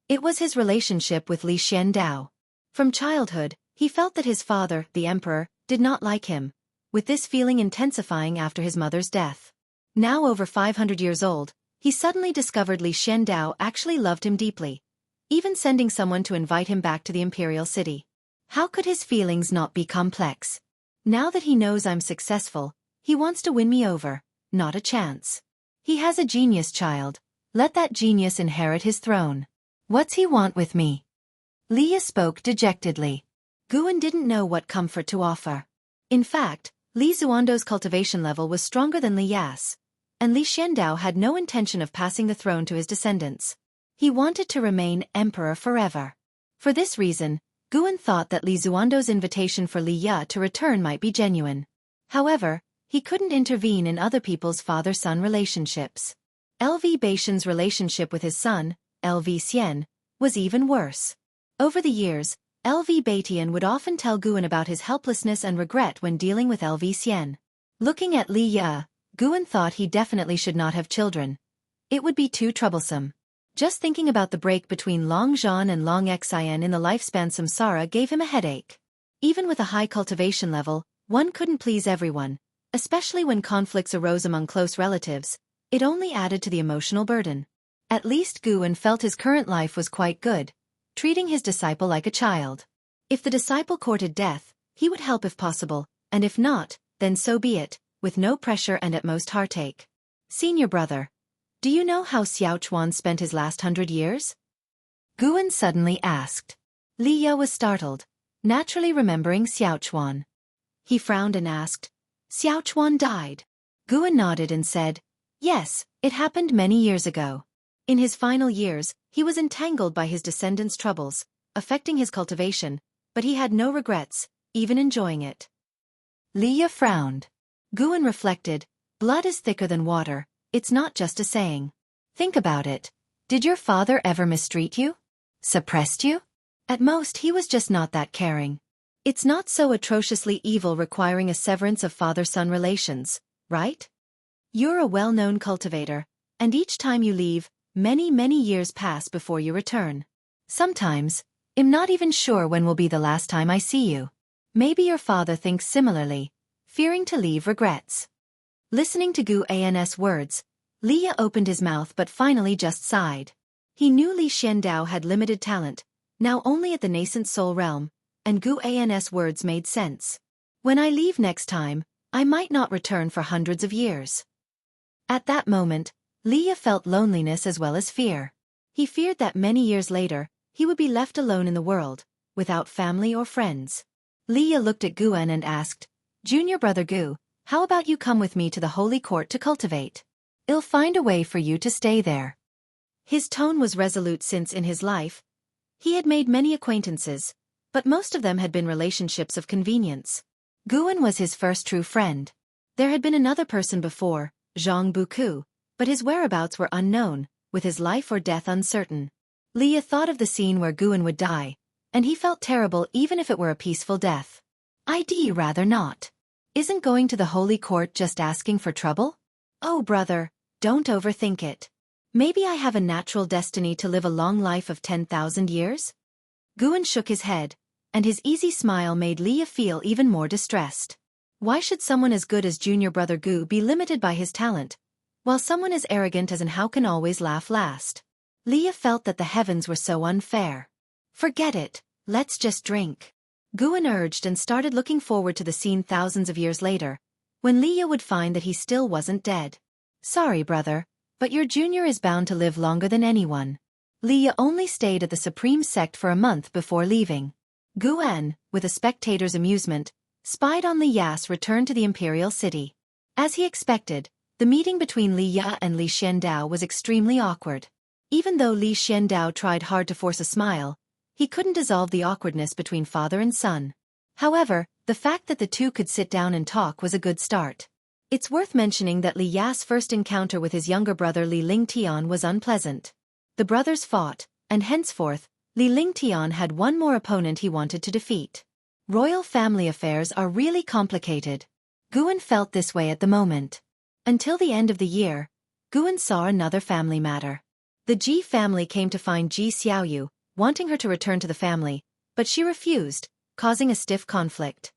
It was his relationship with Li Xiandao. From childhood, he felt that his father, the emperor, did not like him, with this feeling intensifying after his mother's death. Now over 500 years old, he suddenly discovered Li Xiandao actually loved him deeply, even sending someone to invite him back to the imperial city. How could his feelings not be complex? Now that he knows I'm successful, he wants to win me over, not a chance. He has a genius child, let that genius inherit his throne. What's he want with me? Li Ya spoke dejectedly. Guan didn't know what comfort to offer. In fact, Li Zuando's cultivation level was stronger than Li Ya's, and Li Xiandao had no intention of passing the throne to his descendants. He wanted to remain emperor forever. For this reason, Guan thought that Li Zuando's invitation for Li Ya to return might be genuine. However, he couldn't intervene in other people's father-son relationships. LV Baishan's relationship with his son, LV Xian, was even worse. Over the years, LV Baitian would often tell Guan about his helplessness and regret when dealing with LV Xian. Looking at Li Ya, Guan thought he definitely should not have children. It would be too troublesome. Just thinking about the break between Long Zhan and Long Xian in the lifespan samsara gave him a headache. Even with a high cultivation level, one couldn't please everyone, especially when conflicts arose among close relatives. It only added to the emotional burden. At least Guan felt his current life was quite good, treating his disciple like a child. If the disciple courted death, he would help if possible, and if not, then so be it, with no pressure and at most heartache. Senior brother, do you know how Xiaofan spent his last 100 years? Guan suddenly asked. Li Ye was startled, naturally remembering Xiaofan. He frowned and asked, Xiaofan died. Guan nodded and said, yes, it happened many years ago. In his final years, he was entangled by his descendants' troubles, affecting his cultivation, but he had no regrets, even enjoying it. Li Ye frowned. Guan reflected, blood is thicker than water, it's not just a saying. Think about it. Did your father ever mistreat you? Suppressed you? At most he was just not that caring. It's not so atrociously evil requiring a severance of father-son relations, right? You're a well-known cultivator, and each time you leave, many years pass before you return. Sometimes, I'm not even sure when will be the last time I see you. Maybe your father thinks similarly, fearing to leave regrets. Listening to Guan's words, Li Ye opened his mouth but finally just sighed. He knew Li Xiandao had limited talent, now only at the nascent soul realm, and Guan's words made sense. When I leave next time, I might not return for hundreds of years. At that moment, Li Ye felt loneliness as well as fear. He feared that many years later, he would be left alone in the world, without family or friends. Li Ye looked at Guan and asked, Junior brother Gu, how about you come with me to the holy court to cultivate? I'll find a way for you to stay there. His tone was resolute since in his life, he had made many acquaintances, but most of them had been relationships of convenience. Guan was his first true friend. There had been another person before, Zhang Buku, but his whereabouts were unknown, with his life or death uncertain. Li Ye thought of the scene where Guan would die, and he felt terrible even if it were a peaceful death. I'd rather not. Isn't going to the holy court just asking for trouble? Oh brother, don't overthink it. Maybe I have a natural destiny to live a long life of 10,000 years? Guan shook his head, and his easy smile made Li Ye feel even more distressed. Why should someone as good as junior brother Gu be limited by his talent, while someone as arrogant as Hao can always laugh last? Li Ye felt that the heavens were so unfair. Forget it, let's just drink. Guan urged and started looking forward to the scene thousands of years later, when Li Ye would find that he still wasn't dead. Sorry brother, but your junior is bound to live longer than anyone. Li Ye only stayed at the Supreme Sect for a month before leaving. Guan, with a spectator's amusement, spied on Li Yas return to the imperial city. As he expected, the meeting between Li Ye and Li Xiandao was extremely awkward. Even though Li Xiandao tried hard to force a smile, he couldn't dissolve the awkwardness between father and son. However, the fact that the two could sit down and talk was a good start. It's worth mentioning that Li Ya's first encounter with his younger brother Li Lingtian was unpleasant. The brothers fought, and henceforth, Li Lingtian had one more opponent he wanted to defeat. Royal family affairs are really complicated. Guan felt this way at the moment. Until the end of the year, Guan saw another family matter. The Ji family came to find Ji Xiaoyu, wanting her to return to the family, but she refused, causing a stiff conflict.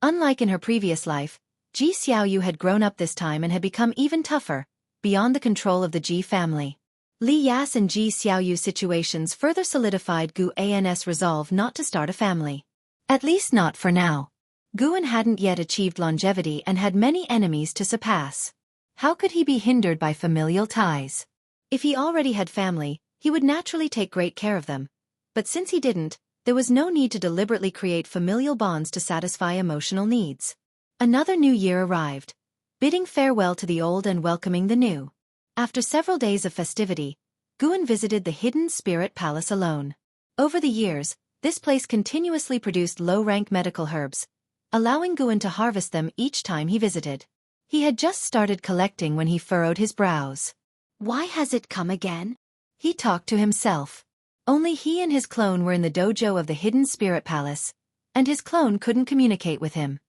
Unlike in her previous life, Ji Xiaoyu had grown up this time and had become even tougher, beyond the control of the Ji family. Li Yas and Ji Xiaoyu's situations further solidified Guan's resolve not to start a family. At least not for now. Guan hadn't yet achieved longevity and had many enemies to surpass. How could he be hindered by familial ties? If he already had family, he would naturally take great care of them. But since he didn't, there was no need to deliberately create familial bonds to satisfy emotional needs. Another new year arrived, bidding farewell to the old and welcoming the new. After several days of festivity, Guan visited the hidden spirit palace alone. Over the years, this place continuously produced low-rank medical herbs, allowing Guan to harvest them each time he visited. He had just started collecting when he furrowed his brows. Why has it come again? He talked to himself. Only he and his clone were in the dojo of the hidden spirit palace, and his clone couldn't communicate with him.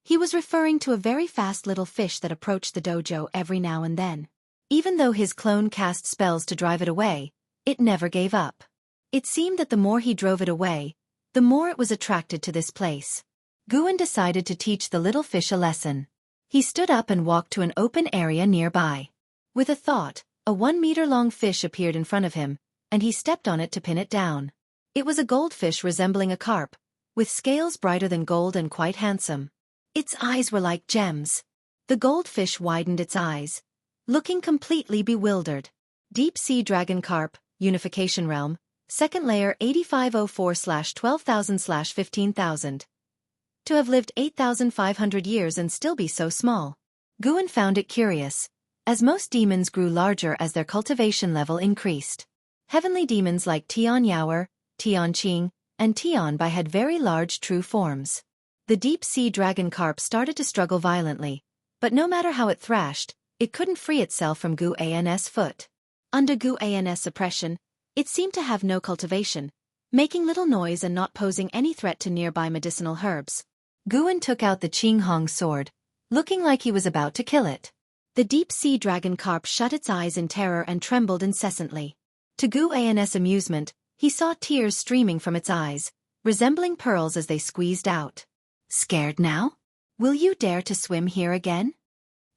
He was referring to a very fast little fish that approached the dojo every now and then. Even though his clone cast spells to drive it away, it never gave up. It seemed that the more he drove it away, the more it was attracted to this place. Guan decided to teach the little fish a lesson. He stood up and walked to an open area nearby. With a thought, A 1-meter-long fish appeared in front of him, and he stepped on it to pin it down. It was a goldfish resembling a carp, with scales brighter than gold and quite handsome. Its eyes were like gems. The goldfish widened its eyes, looking completely bewildered. Deep-sea dragon carp, unification realm, second layer 8504/12,000/15,000. To have lived 8,500 years and still be so small. Guan found it curious, as most demons grew larger as their cultivation level increased. Heavenly demons like Tian Yaoer, Tian Qing, and Tian Bai had very large true forms. The deep-sea dragon carp started to struggle violently, but no matter how it thrashed, it couldn't free itself from Gu An's foot. Under Gu An's oppression, it seemed to have no cultivation, making little noise and not posing any threat to nearby medicinal herbs. Guan took out the Qinghong sword, looking like he was about to kill it. The deep-sea dragon carp shut its eyes in terror and trembled incessantly. To Gu An's amusement, he saw tears streaming from its eyes, resembling pearls as they squeezed out. "Scared now? Will you dare to swim here again?"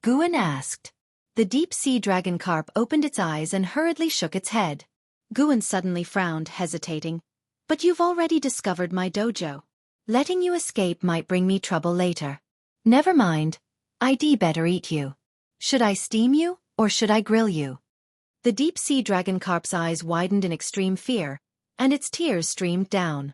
Guan asked. The deep-sea dragon carp opened its eyes and hurriedly shook its head. Guan suddenly frowned, hesitating. "But you've already discovered my dojo. Letting you escape might bring me trouble later." "Never mind. I'd better eat you. Should I steam you, or should I grill you?" The deep-sea dragon carp's eyes widened in extreme fear, and its tears streamed down.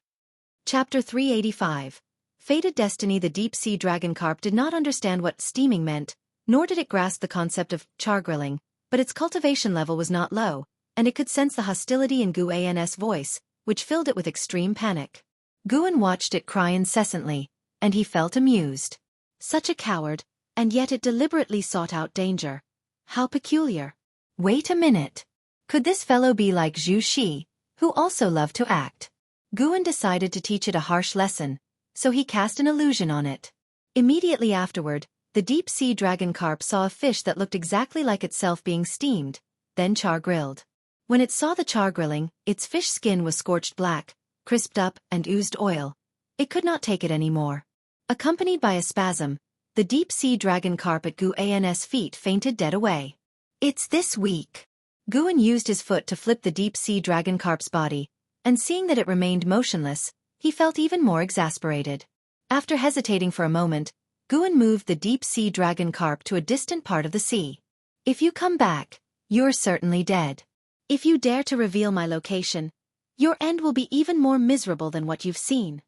Chapter 385. Fated Destiny. The deep-sea dragon carp did not understand what steaming meant, nor did it grasp the concept of char-grilling, but its cultivation level was not low, and it could sense the hostility in Gu An's voice, which filled it with extreme panic. Guan watched it cry incessantly, and he felt amused. Such a coward, and yet it deliberately sought out danger. How peculiar. Wait a minute. Could this fellow be like Zhu Shi, who also loved to act? Guan decided to teach it a harsh lesson, so he cast an illusion on it. Immediately afterward, the deep-sea dragon carp saw a fish that looked exactly like itself being steamed, then char-grilled. When it saw the char-grilling, its fish skin was scorched black, crisped up, and oozed oil. It could not take it anymore. Accompanied by a spasm, the deep-sea dragon carp at Gu An's feet fainted dead away. "It's this weak." Guan used his foot to flip the deep-sea dragon carp's body, and seeing that it remained motionless, he felt even more exasperated. After hesitating for a moment, Guan moved the deep-sea dragon carp to a distant part of the sea. "If you come back, you're certainly dead. If you dare to reveal my location, your end will be even more miserable than what you've seen."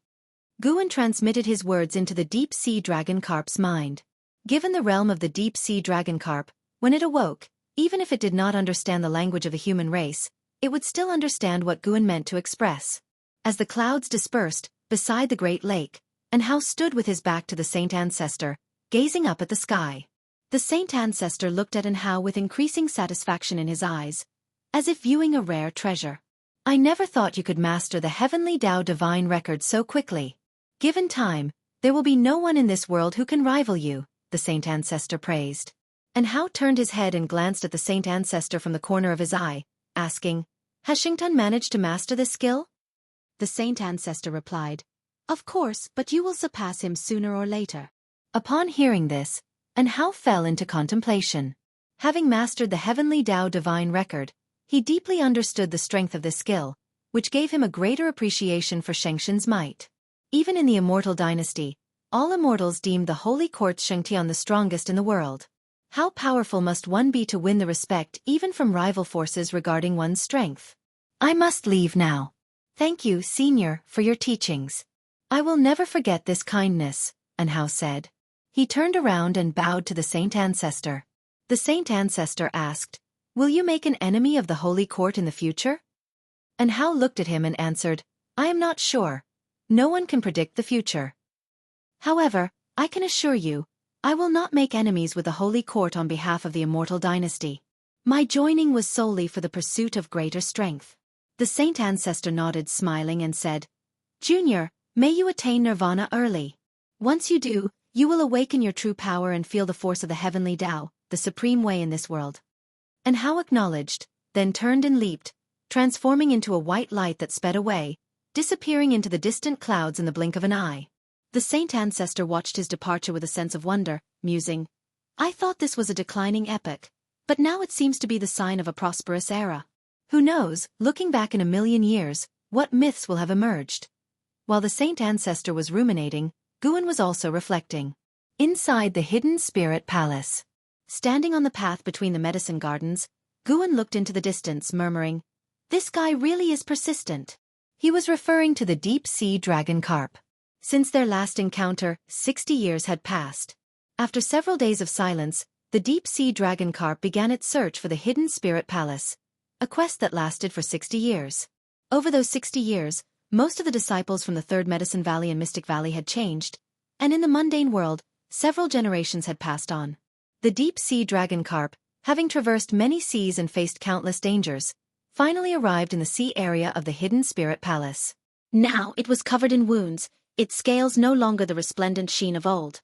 Guan transmitted his words into the deep-sea dragon carp's mind. Given the realm of the deep-sea dragon carp, when it awoke, even if it did not understand the language of the human race, it would still understand what Guan meant to express. As the clouds dispersed, beside the great lake, and Hao stood with his back to the Saint Ancestor, gazing up at the sky. The Saint Ancestor looked at Hao with increasing satisfaction in his eyes, as if viewing a rare treasure. "I never thought you could master the heavenly Tao divine record so quickly. Given time, there will be no one in this world who can rival you," the Saint Ancestor praised. And Hao turned his head and glanced at the Saint Ancestor from the corner of his eye, asking, "Has Xingtan managed to master this skill?" The Saint Ancestor replied, "Of course, but you will surpass him sooner or later." Upon hearing this, Hao fell into contemplation. Having mastered the heavenly Tao divine record, he deeply understood the strength of this skill, which gave him a greater appreciation for Shengshan's might. Even in the Immortal dynasty, all immortals deemed the holy court's Shengtian the strongest in the world. How powerful must one be to win the respect even from rival forces regarding one's strength? "I must leave now. Thank you, Senior, for your teachings. I will never forget this kindness," Hao said. He turned around and bowed to the Saint Ancestor. The Saint Ancestor asked, "Will you make an enemy of the Holy Court in the future?" Hao looked at him and answered, "I am not sure. No one can predict the future. However, I can assure you, I will not make enemies with the Holy Court on behalf of the Immortal dynasty. My joining was solely for the pursuit of greater strength." The Saint Ancestor nodded, smiling, and said, "Junior, may you attain nirvana early. Once you do, you will awaken your true power and feel the force of the heavenly Tao, the supreme way in this world." Hao acknowledged, then turned and leaped, transforming into a white light that sped away, disappearing into the distant clouds in the blink of an eye. The Saint Ancestor watched his departure with a sense of wonder, musing, "I thought this was a declining epoch, But now it seems to be the sign of a prosperous era. Who knows, looking back in a million years, what myths will have emerged? While the saint ancestor was ruminating, Guan was also reflecting. Inside the hidden spirit palace. Standing on the path between the medicine gardens, Guan looked into the distance, murmuring, "This guy really is persistent." He was referring to the deep-sea dragon carp. Since their last encounter, 60 years had passed. After several days of silence, the deep-sea dragon carp began its search for the hidden spirit palace, a quest that lasted for 60 years. Over those 60 years, most of the disciples from the Third Medicine Valley and Mystic Valley had changed, and in the mundane world, several generations had passed on. The deep-sea dragon carp, having traversed many seas and faced countless dangers, finally arrived in the sea area of the hidden spirit palace. Now it was covered in wounds, its scales no longer the resplendent sheen of old.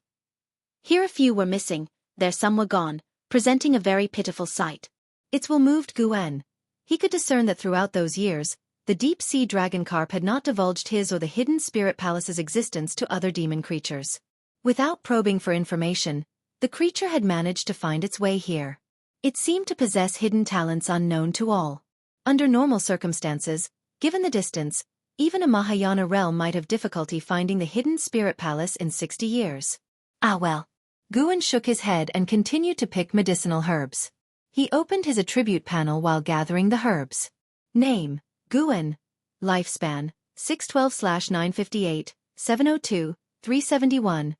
Here a few were missing, there some were gone, presenting a very pitiful sight. Its will moved Guan. He could discern that throughout those years, the deep-sea dragon carp had not divulged his or the hidden spirit palace's existence to other demon creatures. Without probing for information, the creature had managed to find its way here. It seemed to possess hidden talents unknown to all. Under normal circumstances, given the distance, even a Mahayana realm might have difficulty finding the hidden spirit palace in 60 years. Ah well. Guan shook his head and continued to pick medicinal herbs. He opened his attribute panel while gathering the herbs. Name, Guan. Lifespan, 612/958, 702, 371.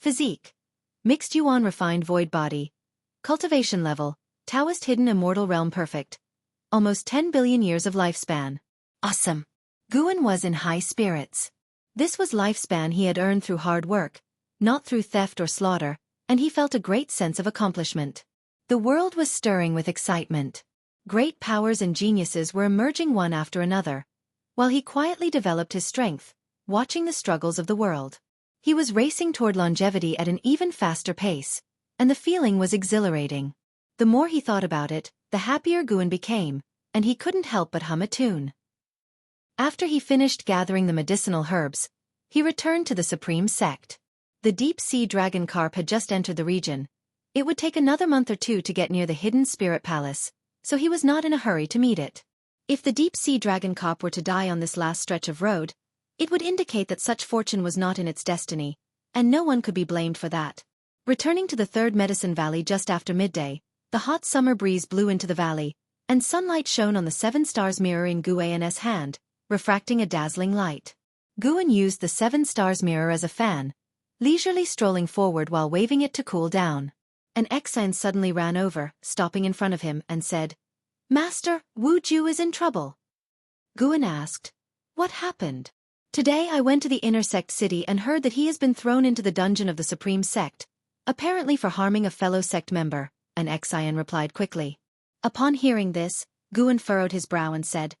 Physique. Mixed Yuan refined void body. Cultivation level, Taoist hidden immortal realm perfect. Almost 10 billion years of lifespan. Awesome. Guan was in high spirits. This was lifespan he had earned through hard work, not through theft or slaughter, and he felt a great sense of accomplishment. The world was stirring with excitement. Great powers and geniuses were emerging one after another, while he quietly developed his strength, watching the struggles of the world. He was racing toward longevity at an even faster pace, and the feeling was exhilarating. The more he thought about it, the happier Guan became, and he couldn't help but hum a tune. After he finished gathering the medicinal herbs, he returned to the Supreme Sect. The deep-sea dragon carp had just entered the region. It would take another month or two to get near the hidden spirit palace, so he was not in a hurry to meet it. If the deep-sea dragon carp were to die on this last stretch of road, it would indicate that such fortune was not in its destiny, and no one could be blamed for that. Returning to the Third Medicine Valley just after midday, the hot summer breeze blew into the valley, and sunlight shone on the 7 stars mirror in Guan's hand, refracting a dazzling light. Guan used the 7 stars mirror as a fan, leisurely strolling forward while waving it to cool down. An Exan suddenly ran over, stopping in front of him, and said, "Master, Wu Ju is in trouble." Guan asked, "What happened?" "Today I went to the inner sect city and heard that he has been thrown into the dungeon of the Supreme Sect, apparently for harming a fellow sect member," an Exan replied quickly. Upon hearing this, Guan furrowed his brow and said,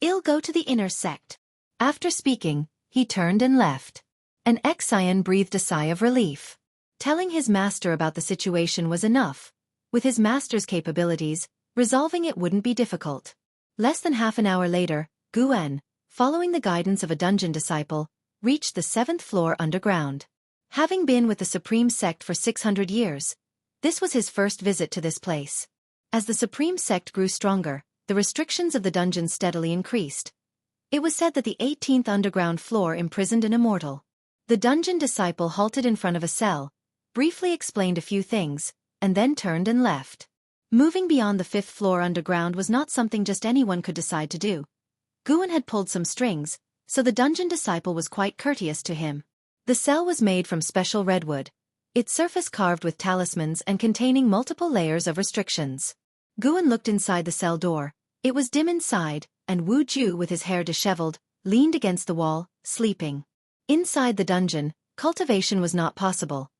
"I'll go to the inner sect." After speaking, he turned and left. An Exan breathed a sigh of relief. Telling his master about the situation was enough. With his master's capabilities, resolving it wouldn't be difficult. Less than half an hour later, Guan, following the guidance of a dungeon disciple, reached the 7th floor underground. Having been with the Supreme Sect for 600 years, this was his first visit to this place. As the Supreme Sect grew stronger, the restrictions of the dungeon steadily increased. It was said that the 18th underground floor imprisoned an immortal. The dungeon disciple halted in front of a cell, briefly explained a few things, and then turned and left. Moving beyond the 5th floor underground was not something just anyone could decide to do. Guan had pulled some strings, so the dungeon disciple was quite courteous to him. The cell was made from special redwood, its surface carved with talismans and containing multiple layers of restrictions. Guan looked inside the cell door. It was dim inside, and Wu Ju, with his hair disheveled, leaned against the wall, sleeping. Inside the dungeon, cultivation was not possible.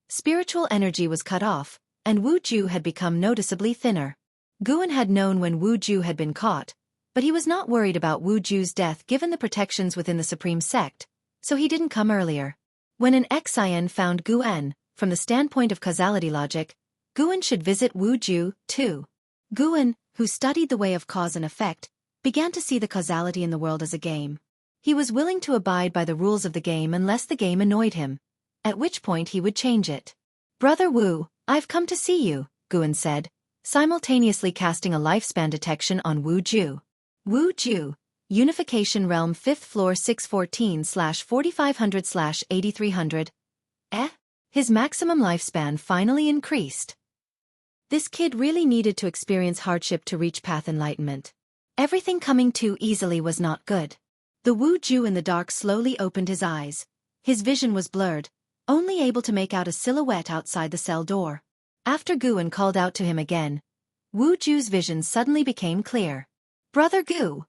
Spiritual energy was cut off, and Wu Ju had become noticeably thinner. Guan had known when Wu Ju had been caught, but he was not worried about Wu Ju's death given the protections within the Supreme Sect, so he didn't come earlier. When an Xian found Guan, from the standpoint of causality logic, Guan should visit Wu Ju, too. Guan, who studied the way of cause and effect, began to see the causality in the world as a game. He was willing to abide by the rules of the game unless the game annoyed him, at which point he would change it. "Brother Wu, I've come to see you," Guan said, simultaneously casting a lifespan detection on Wu Ju. Wu Ju, Unification Realm 5th floor 614/4500/8300. His maximum lifespan finally increased. This kid really needed to experience hardship to reach path enlightenment. Everything coming too easily was not good. The Wu Ju in the dark slowly opened his eyes. His vision was blurred, only able to make out a silhouette outside the cell door. After Guan called out to him again, Wu Ju's vision suddenly became clear. "Brother Gu!"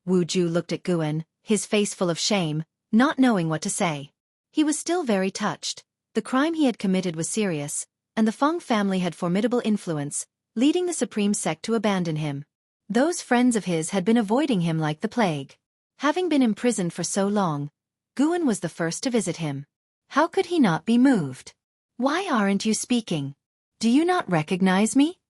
Wu Ju looked at Guan, his face full of shame, not knowing what to say. He was still very touched. The crime he had committed was serious, and the Feng family had formidable influence, leading the Supreme Sect to abandon him. Those friends of his had been avoiding him like the plague. Having been imprisoned for so long, Guan was the first to visit him. How could he not be moved? "Why aren't you speaking? Do you not recognize me?"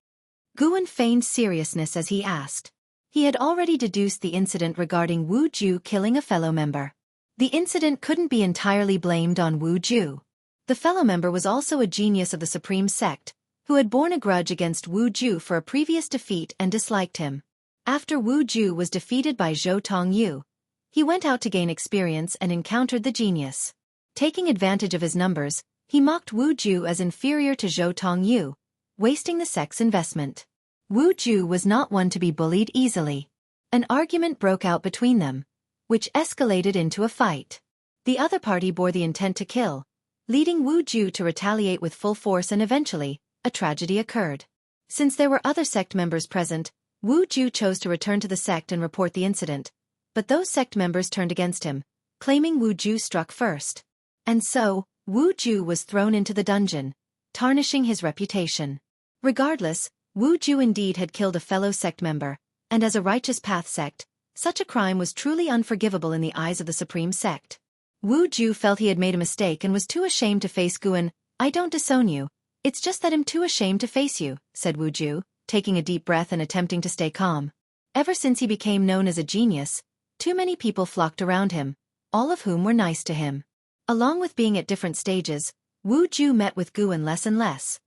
Guan feigned seriousness as he asked. He had already deduced the incident regarding Wu Ju killing a fellow member. The incident couldn't be entirely blamed on Wu Ju. The fellow member was also a genius of the Supreme Sect, who had borne a grudge against Wu Ju for a previous defeat and disliked him. After Wu Ju was defeated by Zhou Tongyu, he went out to gain experience and encountered the genius. Taking advantage of his numbers, he mocked Wu Ju as inferior to Zhou Tongyu, wasting the sect's investment. Wu Ju was not one to be bullied easily. An argument broke out between them, which escalated into a fight. The other party bore the intent to kill, leading Wu Ju to retaliate with full force, and eventually, a tragedy occurred. Since there were other sect members present, Wu Ju chose to return to the sect and report the incident, but those sect members turned against him, claiming Wu Ju struck first. And so, Wu Ju was thrown into the dungeon, tarnishing his reputation. Regardless, Wu Ju indeed had killed a fellow sect member, and as a righteous path sect, such a crime was truly unforgivable in the eyes of the Supreme Sect. Wu Ju felt he had made a mistake and was too ashamed to face Guan. "I don't disown you, it's just that I'm too ashamed to face you," said Wu Ju, taking a deep breath and attempting to stay calm. Ever since he became known as a genius, too many people flocked around him, all of whom were nice to him. Along with being at different stages, Wu Ju met with Guan less and less.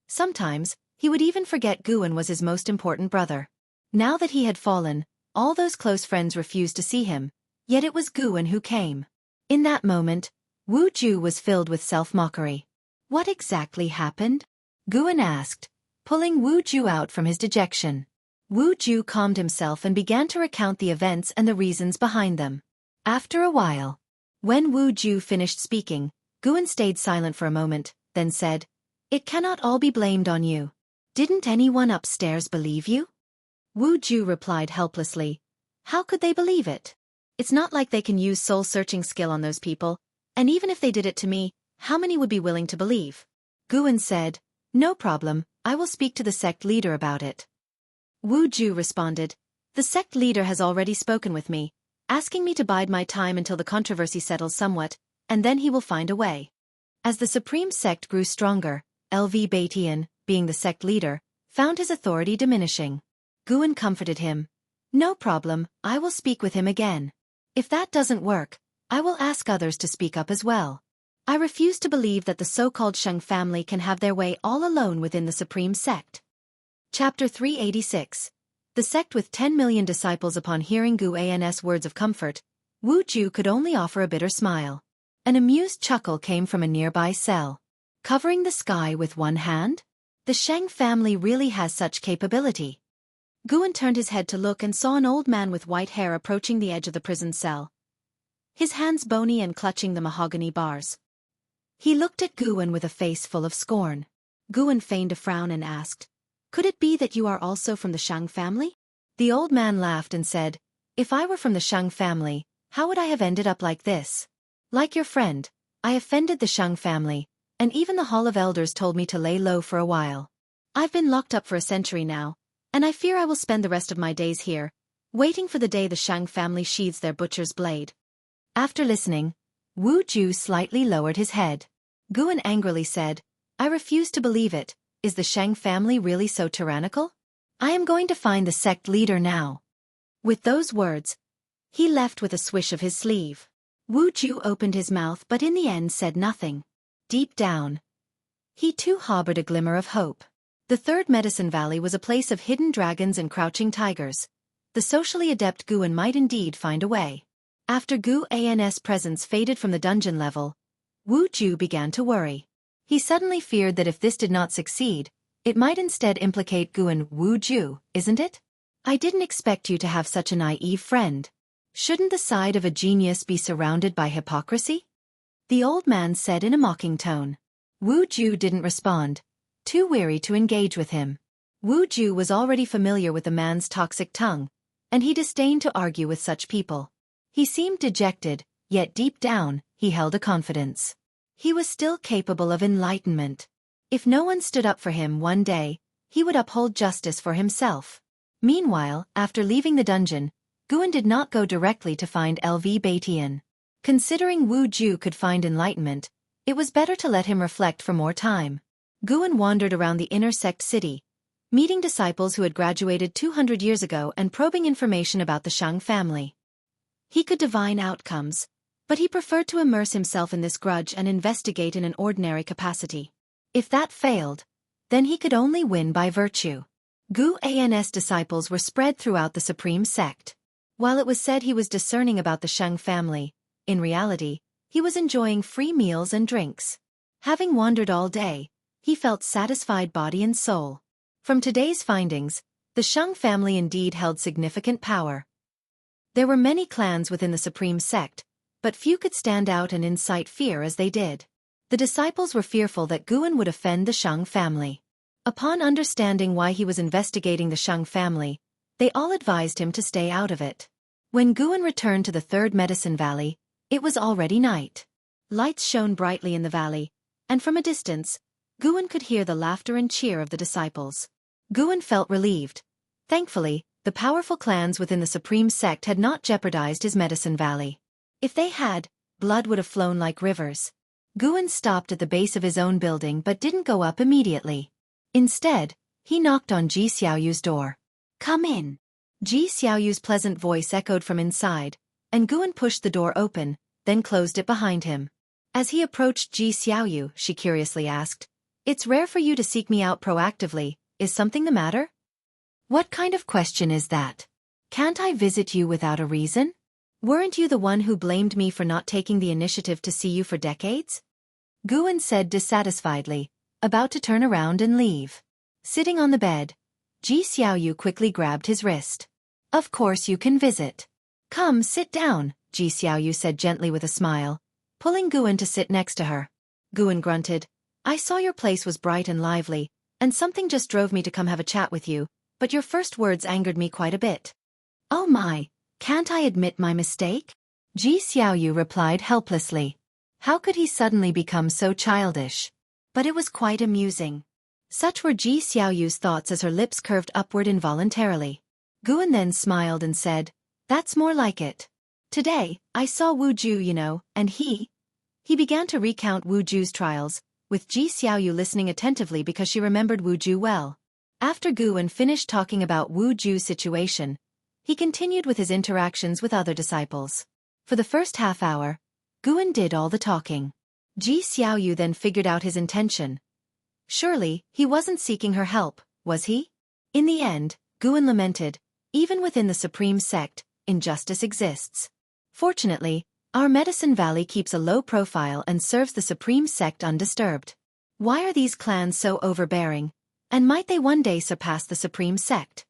Sometimes, he would even forget Guan was his most important brother. Now that he had fallen, all those close friends refused to see him, yet it was Guan who came. In that moment, Wu Ju was filled with self-mockery. "What exactly happened?" Guan asked, pulling Wu Ju out from his dejection. Wu Ju calmed himself and began to recount the events and the reasons behind them. After a while, when Wu Ju finished speaking, Guan stayed silent for a moment, then said, "It cannot all be blamed on you. Didn't anyone upstairs believe you?" Wu Ju replied helplessly, "How could they believe it? It's not like they can use soul-searching skill on those people, and even if they did it to me, how many would be willing to believe?" Guan said, "No problem, I will speak to the sect leader about it." Wu Ju responded, "The sect leader has already spoken with me, asking me to bide my time until the controversy settles somewhat, and then he will find a way." As the Supreme Sect grew stronger, LV Baitian, being the sect leader, found his authority diminishing. Guan comforted him. "No problem, I will speak with him again. If that doesn't work, I will ask others to speak up as well. I refuse to believe that the so-called Sheng family can have their way all alone within the Supreme Sect." Chapter 386. The sect with 10 million disciples. Upon hearing Guan's words of comfort, Wu Ju could only offer a bitter smile. An amused chuckle came from a nearby cell. Covering the sky with one hand? The Sheng family really has such capability. Guan turned his head to look and saw an old man with white hair approaching the edge of the prison cell, his hands bony and clutching the mahogany bars. He looked at Guan with a face full of scorn. Guan feigned a frown and asked, "Could it be that you are also from the Shang family?" The old man laughed and said, "If I were from the Shang family, how would I have ended up like this? Like your friend, I offended the Shang family, and even the Hall of Elders told me to lay low for a while. I've been locked up for a century now, and I fear I will spend the rest of my days here, waiting for the day the Shang family sheathes their butcher's blade." After listening, Wu Ju slightly lowered his head. Guan angrily said, "I refuse to believe it. Is the Shang family really so tyrannical? I am going to find the sect leader now." With those words, he left with a swish of his sleeve. Wu Ju opened his mouth but in the end said nothing. Deep down, he too harbored a glimmer of hope. The third Medicine Valley was a place of hidden dragons and crouching tigers. The socially adept Guan might indeed find a way. After Gu An's presence faded from the dungeon level, Wu Ju began to worry. He suddenly feared that if this did not succeed, it might instead implicate Guan. Wu Ju, isn't it? I didn't expect you to have such a naive friend. Shouldn't the side of a genius be surrounded by hypocrisy? The old man said in a mocking tone. Wu Ju didn't respond, too weary to engage with him. Wu Ju was already familiar with the man's toxic tongue, and he disdained to argue with such people. He seemed dejected, yet deep down, he held a confidence. He was still capable of enlightenment. If no one stood up for him one day, he would uphold justice for himself. Meanwhile, after leaving the dungeon, Guan did not go directly to find LV Batian. Considering Wu Ju could find enlightenment, it was better to let him reflect for more time. Guan wandered around the inner sect city, meeting disciples who had graduated 200 years ago and probing information about the Shang family. He could divine outcomes, but he preferred to immerse himself in this grudge and investigate in an ordinary capacity. If that failed, then he could only win by virtue. Gu An's disciples were spread throughout the supreme sect. While it was said he was discerning about the Shang family, in reality, he was enjoying free meals and drinks. Having wandered all day, he felt satisfied body and soul. From today's findings, the Shang family indeed held significant power. There were many clans within the supreme sect, but few could stand out and incite fear as they did. The disciples were fearful that Guan would offend the Shang family. Upon understanding why he was investigating the Shang family, they all advised him to stay out of it. When Guan returned to the third Medicine Valley, it was already night. Lights shone brightly in the valley, and from a distance, Guan could hear the laughter and cheer of the disciples. Guan felt relieved. Thankfully, the powerful clans within the supreme sect had not jeopardized his Medicine Valley. If they had, blood would have flown like rivers. Guan stopped at the base of his own building but didn't go up immediately. Instead, he knocked on Ji Xiaoyu's door. "Come in." Ji Xiaoyu's pleasant voice echoed from inside, and Guan pushed the door open, then closed it behind him. As he approached Ji Xiaoyu, she curiously asked, "It's rare for you to seek me out proactively, is something the matter?" "What kind of question is that? Can't I visit you without a reason? Weren't you the one who blamed me for not taking the initiative to see you for decades?" Guan said dissatisfiedly, about to turn around and leave. Sitting on the bed, Ji Xiaoyu quickly grabbed his wrist. "Of course you can visit. Come sit down," Ji Xiaoyu said gently with a smile, pulling Guan to sit next to her. Guan grunted, "I saw your place was bright and lively, and something just drove me to come have a chat with you, but your first words angered me quite a bit." "Oh my, can't I admit my mistake?" Ji Xiaoyu replied helplessly. How could he suddenly become so childish? But it was quite amusing. Such were Ji Xiaoyu's thoughts as her lips curved upward involuntarily. Guan then smiled and said, "That's more like it. Today, I saw Wu Ju, and he began to recount Wu Ju's trials, with Ji Xiaoyu listening attentively because she remembered Wu Ju well. After Guan finished talking about Wu Ju's situation, he continued with his interactions with other disciples. For the first half hour, Guan did all the talking. Ji Xiaoyu then figured out his intention. Surely, he wasn't seeking her help, was he? In the end, Guan lamented, even within the supreme sect, injustice exists. Fortunately, our Medicine Valley keeps a low profile and serves the supreme sect undisturbed. Why are these clans so overbearing, and might they one day surpass the supreme sect?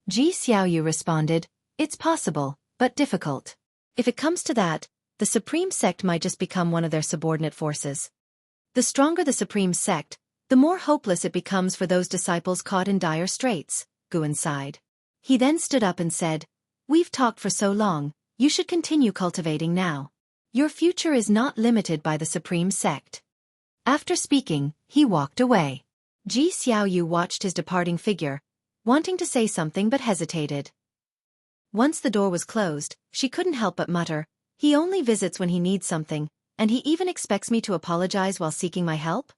Ji Xiaoyu responded, "It's possible, but difficult. If it comes to that, the supreme sect might just become one of their subordinate forces. The stronger the supreme sect, the more hopeless it becomes for those disciples caught in dire straits," Guan sighed. He then stood up and said, "We've talked for so long, you should continue cultivating now. Your future is not limited by the supreme sect." After speaking, he walked away. Ji Xiaoyu watched his departing figure, wanting to say something but hesitated. Once the door was closed, she couldn't help but mutter, "He only visits when he needs something, and he even expects me to apologize while seeking my help?"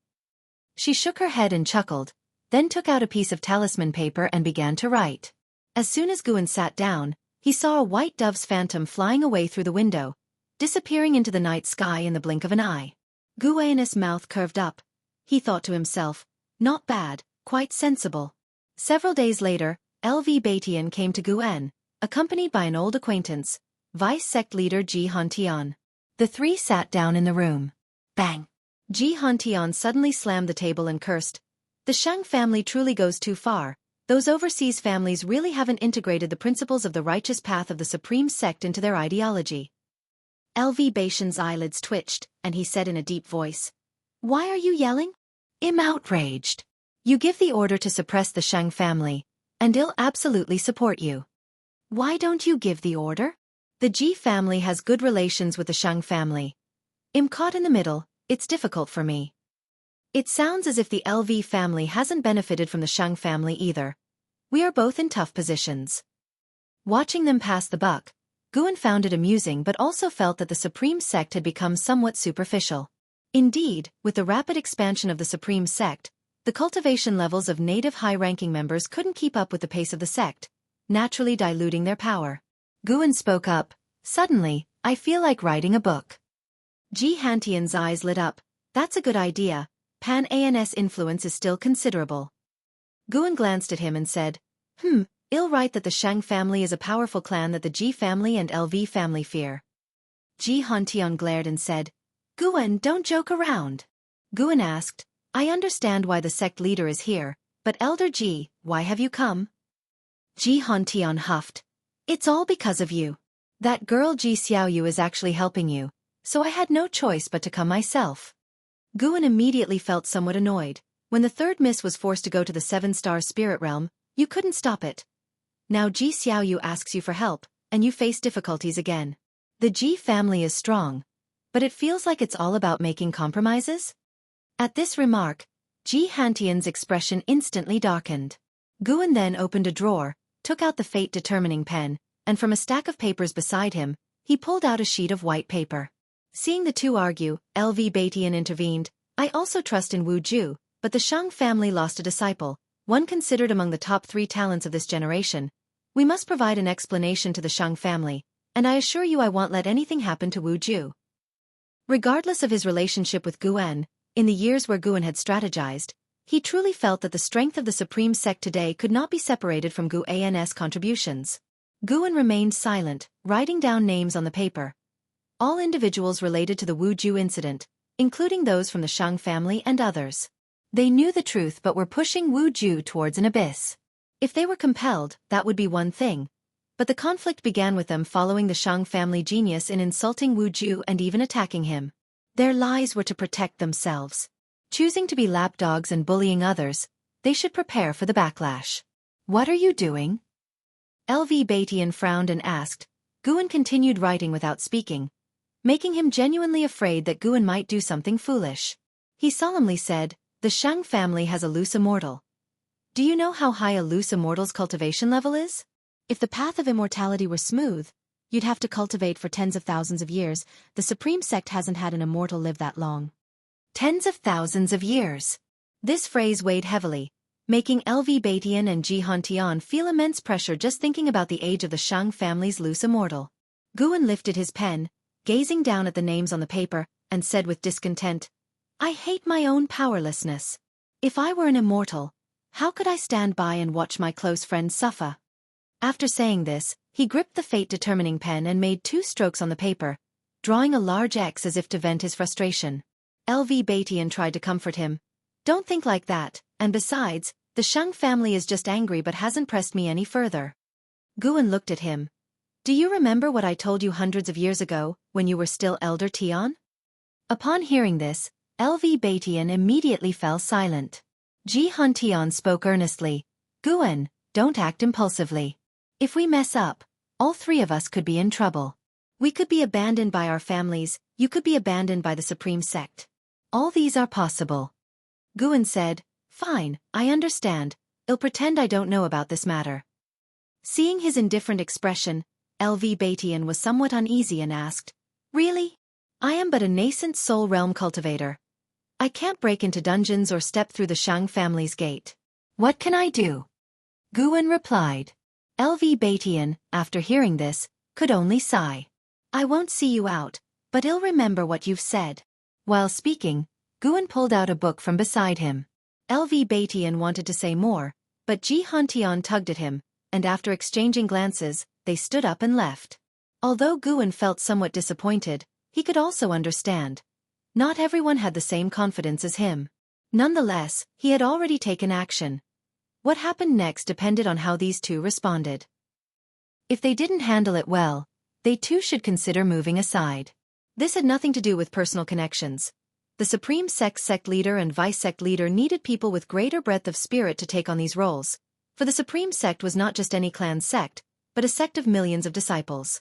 She shook her head and chuckled, then took out a piece of talisman paper and began to write. As soon as Guan sat down, he saw a white dove's phantom flying away through the window, disappearing into the night sky in the blink of an eye. Guan's mouth curved up. He thought to himself, "Not bad, Quite sensible. Several days later, LV Batian came to Guan, accompanied by an old acquaintance, Vice Sect Leader Ji Hantian. The three sat down in the room. Bang! Ji Hantian suddenly slammed the table and cursed. The Shang family truly goes too far. Those overseas families really haven't integrated the principles of the righteous path of the supreme sect into their ideology. LV Batian's eyelids twitched, and he said in a deep voice, "Why are you yelling?" "I'm outraged. You give the order to suppress the Shang family, and I'll absolutely support you." "Why don't you give the order?" "The Ji family has good relations with the Shang family. I'm caught in the middle, it's difficult for me." "It sounds as if the LV family hasn't benefited from the Shang family either. We are both in tough positions." Watching them pass the buck, Guan found it amusing but also felt that the Supreme Sect had become somewhat superficial. Indeed, with the rapid expansion of the Supreme Sect, the cultivation levels of native high-ranking members couldn't keep up with the pace of the sect, naturally diluting their power. Guan spoke up, "Suddenly, I feel like writing a book." Ji Hantian's eyes lit up. "That's a good idea. Pan-ANS influence is still considerable." Guan glanced at him and said, "I'll write that the Shang family is a powerful clan that the Ji family and LV family fear." Ji Hantian glared and said, "Guan, don't joke around." Guan asked, "I understand why the sect leader is here, but Elder Ji, why have you come?" Ji Hantian huffed, "It's all because of you. That girl Ji Xiaoyu is actually helping you, so I had no choice but to come myself." Guan immediately felt somewhat annoyed. When the third miss was forced to go to the 7-star spirit realm, you couldn't stop it. Now Ji Xiaoyu asks you for help, and you face difficulties again. The Ji family is strong, but it feels like it's all about making compromises? At this remark, Ji Hantian's expression instantly darkened. Guan then opened a drawer, took out the fate-determining pen, and from a stack of papers beside him, he pulled out a sheet of white paper. Seeing the two argue, LV Batian intervened, "I also trust in Wu Ju, but the Shang family lost a disciple, one considered among the top 3 talents of this generation. We must provide an explanation to the Shang family, and I assure you I won't let anything happen to Wu Ju." Regardless of his relationship with Guan, in the years where Guan had strategized, he truly felt that the strength of the Supreme Sect today could not be separated from Guan's contributions. Guan remained silent, writing down names on the paper. All individuals related to the Wu Ju incident, including those from the Shang family and others. They knew the truth but were pushing Wu Ju towards an abyss. If they were compelled, that would be one thing. But the conflict began with them following the Shang family genius in insulting Wu Ju and even attacking him. Their lies were to protect themselves. Choosing to be lapdogs and bullying others, they should prepare for the backlash. "What are you doing?" LV Batian frowned and asked. Guan continued writing without speaking, making him genuinely afraid that Guan might do something foolish. He solemnly said, "The Shang family has a loose immortal. Do you know how high a loose immortal's cultivation level is? If the path of immortality were smooth, you'd have to cultivate for tens of thousands of years. The Supreme Sect hasn't had an immortal live that long." Tens of thousands of years. This phrase weighed heavily, making LV Batian and Ji Hantian feel immense pressure just thinking about the age of the Shang family's loose immortal. Guan lifted his pen, gazing down at the names on the paper, and said with discontent, "I hate my own powerlessness. If I were an immortal, how could I stand by and watch my close friend suffer?" After saying this, he gripped the fate-determining pen and made 2 strokes on the paper, drawing a large X as if to vent his frustration. LV Batian tried to comfort him. "Don't think like that, and besides, the Shang family is just angry but hasn't pressed me any further." Guan looked at him. "Do you remember what I told you hundreds of years ago, when you were still Elder Tian?" Upon hearing this, LV Batian immediately fell silent. Ji Hantian spoke earnestly. "Guan, don't act impulsively. If we mess up, all 3 of us could be in trouble. We could be abandoned by our families, you could be abandoned by the Supreme Sect. All these are possible." Guan said, "Fine, I understand. I'll pretend I don't know about this matter." Seeing his indifferent expression, LV Batian was somewhat uneasy and asked, "Really? I am but a nascent soul realm cultivator. I can't break into dungeons or step through the Shang family's gate. What can I do?" Guan replied. LV Batian, after hearing this, could only sigh. "I won't see you out, but I'll remember what you've said." While speaking, Guan pulled out a book from beside him. LV Batian wanted to say more, but Ji Hantian tugged at him, and after exchanging glances, they stood up and left. Although Guan felt somewhat disappointed, he could also understand. Not everyone had the same confidence as him. Nonetheless, he had already taken action. What happened next depended on how these two responded. If they didn't handle it well, they too should consider moving aside. This had nothing to do with personal connections. The Supreme Sect leader and Vice-Sect leader needed people with greater breadth of spirit to take on these roles, for the Supreme Sect was not just any clan's sect, but a sect of millions of disciples.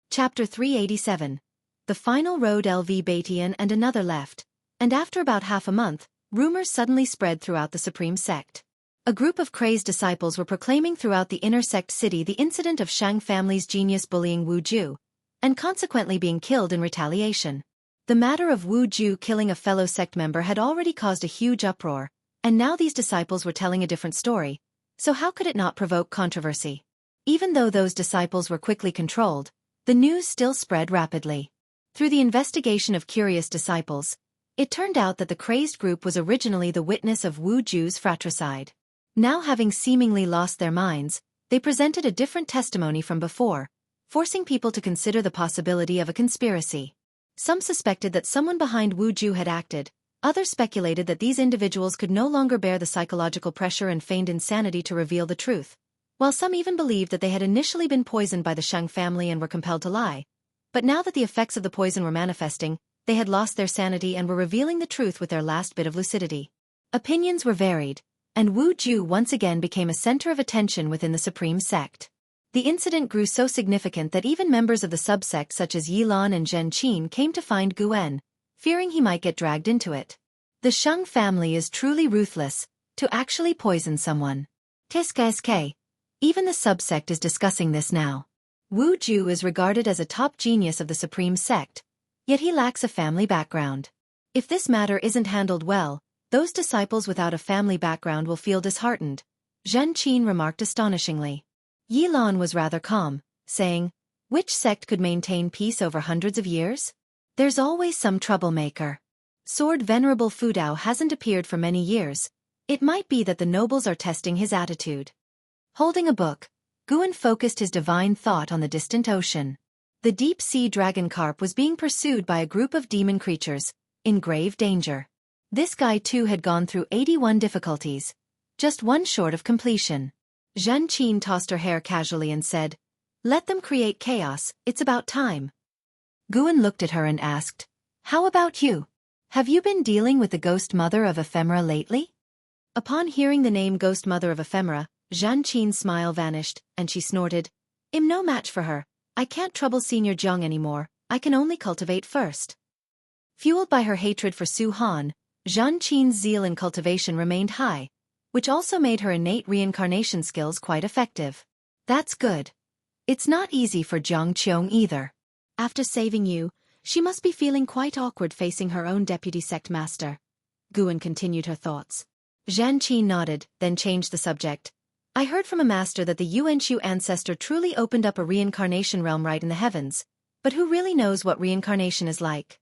Chapter 387. The final road. LV Batian and another left, and after about half a month, rumors suddenly spread throughout the Supreme Sect. A group of crazed disciples were proclaiming throughout the inner sect city the incident of Shang family's genius bullying Wu Ju, and consequently being killed in retaliation. The matter of Wu Ju killing a fellow sect member had already caused a huge uproar, and now these disciples were telling a different story, so how could it not provoke controversy? Even though those disciples were quickly controlled, the news still spread rapidly. Through the investigation of curious disciples, it turned out that the crazed group was originally the witness of Wu Ju's fratricide. Now having seemingly lost their minds, they presented a different testimony from before, forcing people to consider the possibility of a conspiracy. Some suspected that someone behind Wu Ju had acted, others speculated that these individuals could no longer bear the psychological pressure and feigned insanity to reveal the truth, while some even believed that they had initially been poisoned by the Shang family and were compelled to lie. But now that the effects of the poison were manifesting, they had lost their sanity and were revealing the truth with their last bit of lucidity. Opinions were varied, and Wu Ju once again became a center of attention within the Supreme Sect. The incident grew so significant that even members of the subsect such as Yilan and Zhen Qin came to find Guan, fearing he might get dragged into it. The Shang family is truly ruthless, to actually poison someone. Tisk. Even the subsect is discussing this now. Wu Ju is regarded as a top genius of the Supreme Sect, yet he lacks a family background. If this matter isn't handled well, those disciples without a family background will feel disheartened, Zhen Qin remarked astonishingly. Yilan was rather calm, saying, "Which sect could maintain peace over hundreds of years? There's always some troublemaker. Sword Venerable Fudao hasn't appeared for many years. It might be that the nobles are testing his attitude." Holding a book, Guan focused his divine thought on the distant ocean. The deep-sea dragon carp was being pursued by a group of demon creatures, in grave danger. This guy too had gone through 81 difficulties, just one short of completion. Zhen Qin tossed her hair casually and said, "Let them create chaos, it's about time." Guan looked at her and asked, "How about you? Have you been dealing with the ghost mother of ephemera lately?" Upon hearing the name Ghost Mother of Ephemera, Zhen Qin's smile vanished, and she snorted, "I'm no match for her. I can't trouble Senior Zheng anymore, I can only cultivate first." Fueled by her hatred for Su Han, Zhen Qin's zeal in cultivation remained high, which also made her innate reincarnation skills quite effective. "That's good. It's not easy for Zhang Qiong either. After saving you, she must be feeling quite awkward facing her own deputy sect master." Guan continued her thoughts. Zhen Qin nodded, then changed the subject. "I heard from a master that the Yuanshu ancestor truly opened up a reincarnation realm right in the heavens, but who really knows what reincarnation is like?"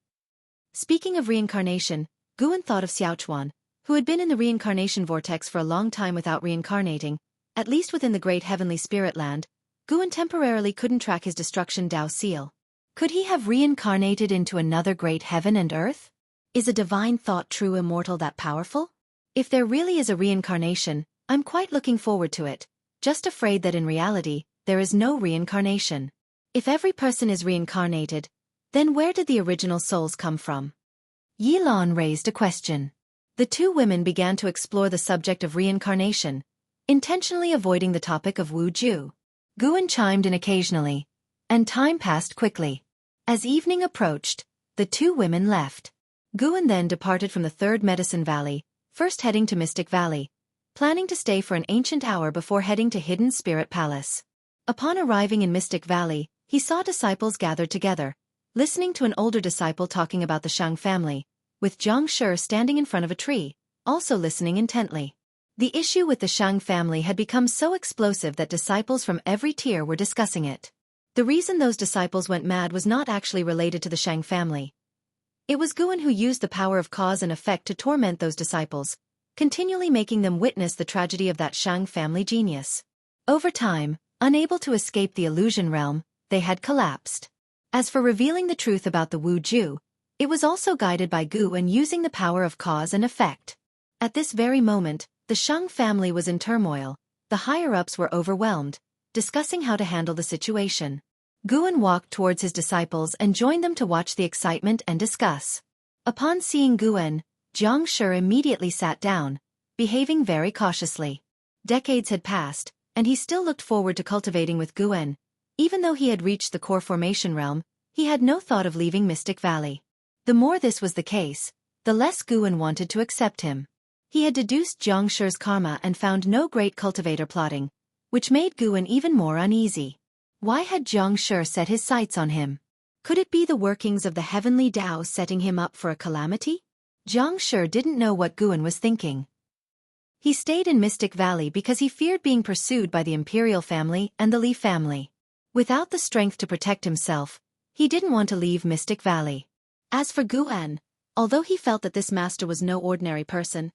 Speaking of reincarnation, Guan thought of Xiaofan, who had been in the reincarnation vortex for a long time without reincarnating, at least within the great heavenly spirit land. Guan temporarily couldn't track his destruction Dao seal. Could he have reincarnated into another great heaven and earth? Is a divine thought true immortal that powerful? If there really is a reincarnation, I'm quite looking forward to it, just afraid that in reality, there is no reincarnation. If every person is reincarnated, then where did the original souls come from? Yilan raised a question. The two women began to explore the subject of reincarnation, intentionally avoiding the topic of Wu Ju. Guan chimed in occasionally, and time passed quickly. As evening approached, the two women left. Guan then departed from the Third Medicine Valley, first heading to Mystic Valley, planning to stay for an ancient hour before heading to Hidden Spirit Palace. Upon arriving in Mystic Valley, he saw disciples gathered together, listening to an older disciple talking about the Shang family, with Zhang Shi standing in front of a tree, also listening intently. The issue with the Shang family had become so explosive that disciples from every tier were discussing it. The reason those disciples went mad was not actually related to the Shang family. It was Guan who used the power of cause and effect to torment those disciples, continually making them witness the tragedy of that Shang family genius. Over time, unable to escape the illusion realm, they had collapsed. As for revealing the truth about the Wu Ju, it was also guided by Gu and using the power of cause and effect. At this very moment, the Shang family was in turmoil. The higher-ups were overwhelmed, discussing how to handle the situation. Guan walked towards his disciples and joined them to watch the excitement and discuss. Upon seeing Guan, Jiang Shi immediately sat down, behaving very cautiously. Decades had passed, and he still looked forward to cultivating with Guan. Even though he had reached the core formation realm, he had no thought of leaving Mystic Valley. The more this was the case, the less Guan wanted to accept him. He had deduced Jiang Shi's karma and found no great cultivator plotting, which made Guan even more uneasy. Why had Jiang Shi set his sights on him? Could it be the workings of the heavenly Tao setting him up for a calamity? Jiang Shi didn't know what Guan was thinking. He stayed in Mystic Valley because he feared being pursued by the Imperial family and the Li family. Without the strength to protect himself, he didn't want to leave Mystic Valley. As for Guan, although he felt that this master was no ordinary person,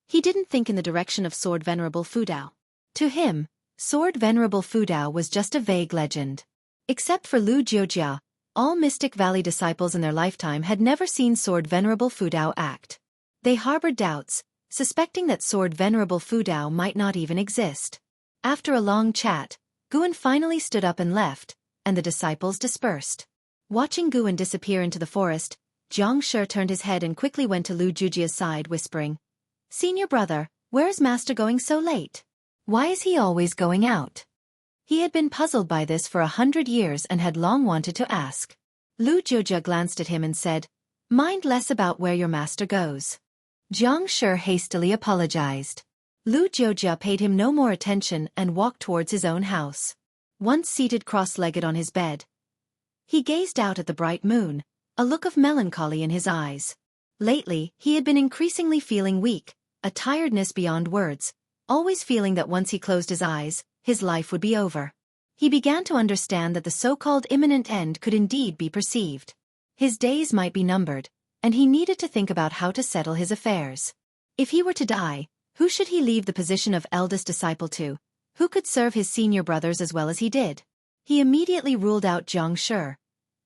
he didn't think in the direction of Sword Venerable Fudao. To him, Sword Venerable Fudao was just a vague legend. Except for Lu Jiujia, all Mystic Valley disciples in their lifetime had never seen Sword Venerable Fudao act. They harbored doubts, suspecting that Sword Venerable Fudao might not even exist. After a long chat, Guan finally stood up and left, and the disciples dispersed. Watching Guan disappear into the forest, Jiang Shi turned his head and quickly went to Lu Jujia's side, whispering, "Senior brother, where is master going so late? Why is he always going out?" He had been puzzled by this for 100 years and had long wanted to ask. Lu Jujia glanced at him and said, "Mind less about where your master goes." Jiang Shi hastily apologized. Lu Jujia paid him no more attention and walked towards his own house. Once seated cross-legged on his bed, he gazed out at the bright moon, a look of melancholy in his eyes. Lately, he had been increasingly feeling weak, a tiredness beyond words, always feeling that once he closed his eyes, his life would be over. He began to understand that the so-called imminent end could indeed be perceived. His days might be numbered, and he needed to think about how to settle his affairs. If he were to die, who should he leave the position of eldest disciple to? Who could serve his senior brothers as well as he did? He immediately ruled out Jiang Shi.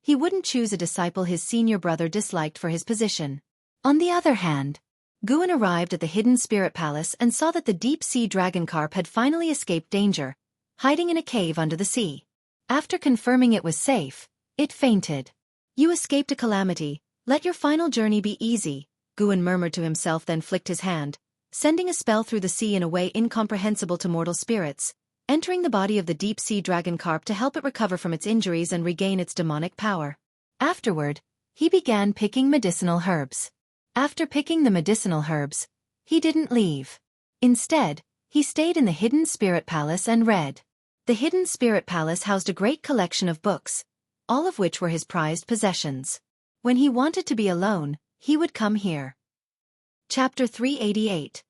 He wouldn't choose a disciple his senior brother disliked for his position. On the other hand, Guan arrived at the hidden spirit palace and saw that the deep-sea dragon carp had finally escaped danger, hiding in a cave under the sea. After confirming it was safe, it fainted. "You escaped a calamity, let your final journey be easy," Guan murmured to himself, then flicked his hand, sending a spell through the sea in a way incomprehensible to mortal spirits, entering the body of the deep-sea dragon carp to help it recover from its injuries and regain its demonic power. Afterward, he began picking medicinal herbs. After picking the medicinal herbs, he didn't leave. Instead, he stayed in the hidden spirit palace and read. The hidden spirit palace housed a great collection of books, all of which were his prized possessions. When he wanted to be alone, he would come here. Chapter 388.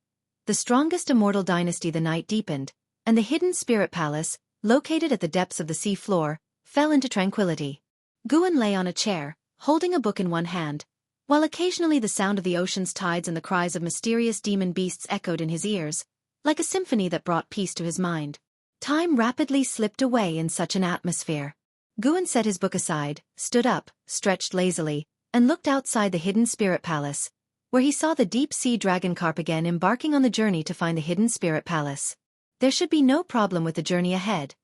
The strongest immortal dynasty. The night deepened, and the hidden spirit palace, located at the depths of the sea floor, fell into tranquility. Guan lay on a chair, holding a book in one hand, while occasionally the sound of the ocean's tides and the cries of mysterious demon beasts echoed in his ears, like a symphony that brought peace to his mind. Time rapidly slipped away in such an atmosphere. Guan set his book aside, stood up, stretched lazily, and looked outside the hidden spirit palace, where he saw the deep-sea dragon carp again embarking on the journey to find the hidden spirit palace. There should be no problem with the journey ahead,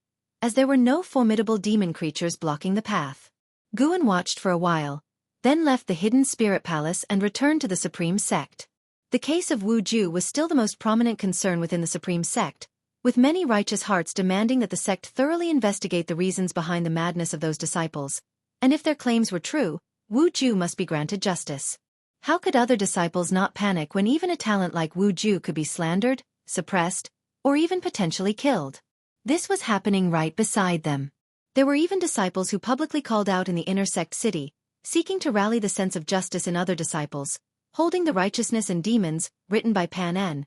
as there were no formidable demon creatures blocking the path. Guan watched for a while, then left the hidden spirit palace and returned to the supreme sect. The case of Wu Ju was still the most prominent concern within the supreme sect, with many righteous hearts demanding that the sect thoroughly investigate the reasons behind the madness of those disciples, and if their claims were true, Wu Ju must be granted justice. How could other disciples not panic when even a talent like Wu Ju could be slandered, suppressed, or even potentially killed? This was happening right beside them. There were even disciples who publicly called out in the inner sect city, seeking to rally the sense of justice in other disciples, holding the Righteousness and Demons, written by Pan En,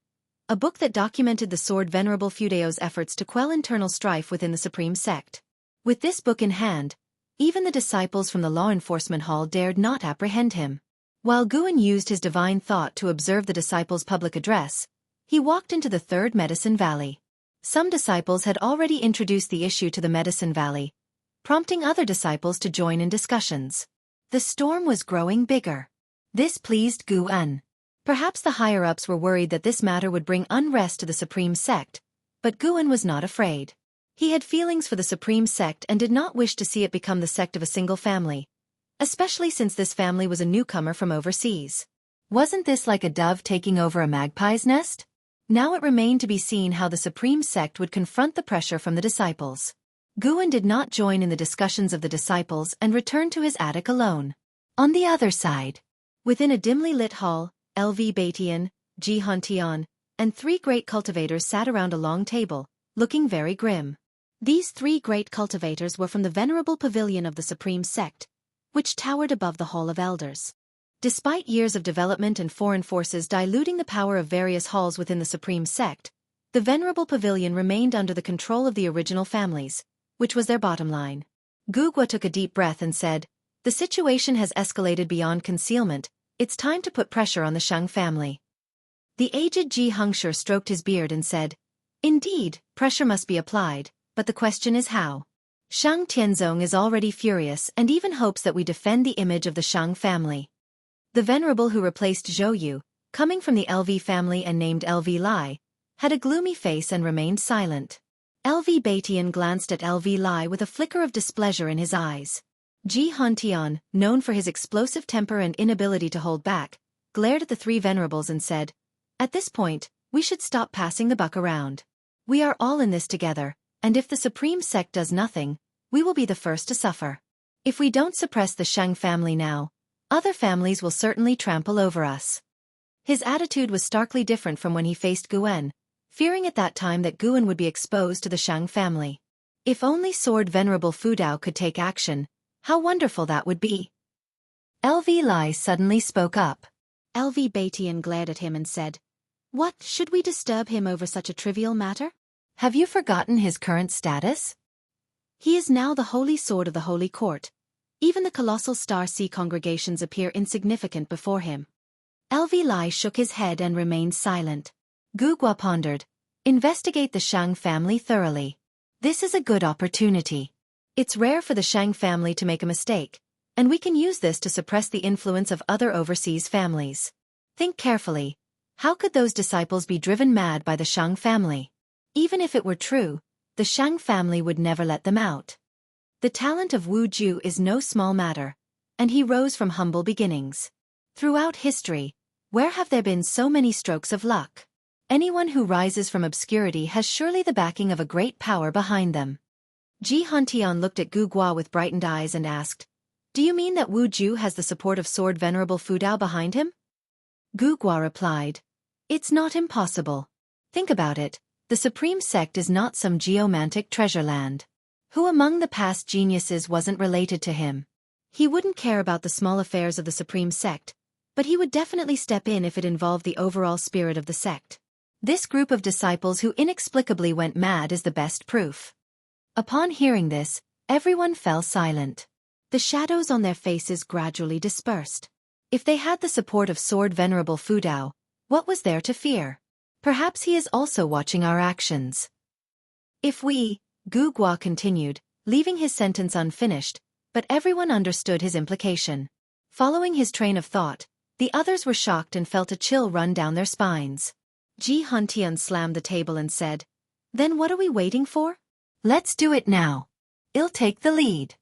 a book that documented the Sword Venerable Fudao's efforts to quell internal strife within the supreme sect. With this book in hand, even the disciples from the law enforcement hall dared not apprehend him. While Guan used his divine thought to observe the disciples' public address, he walked into the third Medicine Valley. Some disciples had already introduced the issue to the Medicine Valley, prompting other disciples to join in discussions. The storm was growing bigger. This pleased Guan. Perhaps the higher-ups were worried that this matter would bring unrest to the Supreme Sect, but Guan was not afraid. He had feelings for the Supreme Sect and did not wish to see it become the sect of a single family, especially since this family was a newcomer from overseas. Wasn't this like a dove taking over a magpie's nest? Now it remained to be seen how the Supreme Sect would confront the pressure from the disciples. Guan did not join in the discussions of the disciples and returned to his attic alone. On the other side, within a dimly lit hall, LV Batian, Ji Hantian, and 3 great cultivators sat around a long table, looking very grim. These 3 great cultivators were from the venerable pavilion of the Supreme Sect, which towered above the Hall of Elders. Despite years of development and foreign forces diluting the power of various halls within the Supreme Sect, the venerable pavilion remained under the control of the original families, which was their bottom line. Gugwa took a deep breath and said, "The situation has escalated beyond concealment. It's time to put pressure on the Shang family." The aged Ji Hengshi stroked his beard and said, "Indeed, pressure must be applied, but the question is how." Shang Tianzong is already furious and even hopes that we defend the image of the Shang family. The venerable who replaced Zhou Yu, coming from the LV family and named LV Lai, had a gloomy face and remained silent. LV Batian glanced at LV Lai with a flicker of displeasure in his eyes. Ji Hantian, known for his explosive temper and inability to hold back, glared at the 3 venerables and said, "At this point, we should stop passing the buck around. We are all in this together, and if the Supreme Sect does nothing, we will be the first to suffer. If we don't suppress the Shang family now, other families will certainly trample over us." His attitude was starkly different from when he faced Guan, fearing at that time that Guan would be exposed to the Shang family. If only Sword Venerable Fudao could take action, how wonderful that would be. LV Lai suddenly spoke up. LV Batian glared at him and said, "What, should we disturb him over such a trivial matter? Have you forgotten his current status? He is now the Holy Sword of the Holy Court. Even the colossal Star Sea congregations appear insignificant before him." LV Lai shook his head and remained silent. Gugwa pondered, "Investigate the Shang family thoroughly. This is a good opportunity. It's rare for the Shang family to make a mistake, and we can use this to suppress the influence of other overseas families. Think carefully. How could those disciples be driven mad by the Shang family? Even if it were true, the Shang family would never let them out. The talent of Wu Ju is no small matter, and he rose from humble beginnings. Throughout history, where have there been so many strokes of luck? Anyone who rises from obscurity has surely the backing of a great power behind them." Ji Hantian looked at Gugwa with brightened eyes and asked, "Do you mean that Wu Ju has the support of Sword Venerable Fudao behind him?" Gugwa replied, "It's not impossible. Think about it, the Supreme Sect is not some geomantic treasure land. Who among the past geniuses wasn't related to him? He wouldn't care about the small affairs of the Supreme Sect, but he would definitely step in if it involved the overall spirit of the sect. This group of disciples who inexplicably went mad is the best proof." Upon hearing this, everyone fell silent. The shadows on their faces gradually dispersed. If they had the support of Sword Venerable Fudao, what was there to fear? Perhaps he is also watching our actions. If we, Gugwa continued, leaving his sentence unfinished, but everyone understood his implication. Following his train of thought, the others were shocked and felt a chill run down their spines. Ji Hantian slammed the table and said, "Then what are we waiting for? Let's do it now. I'll take the lead."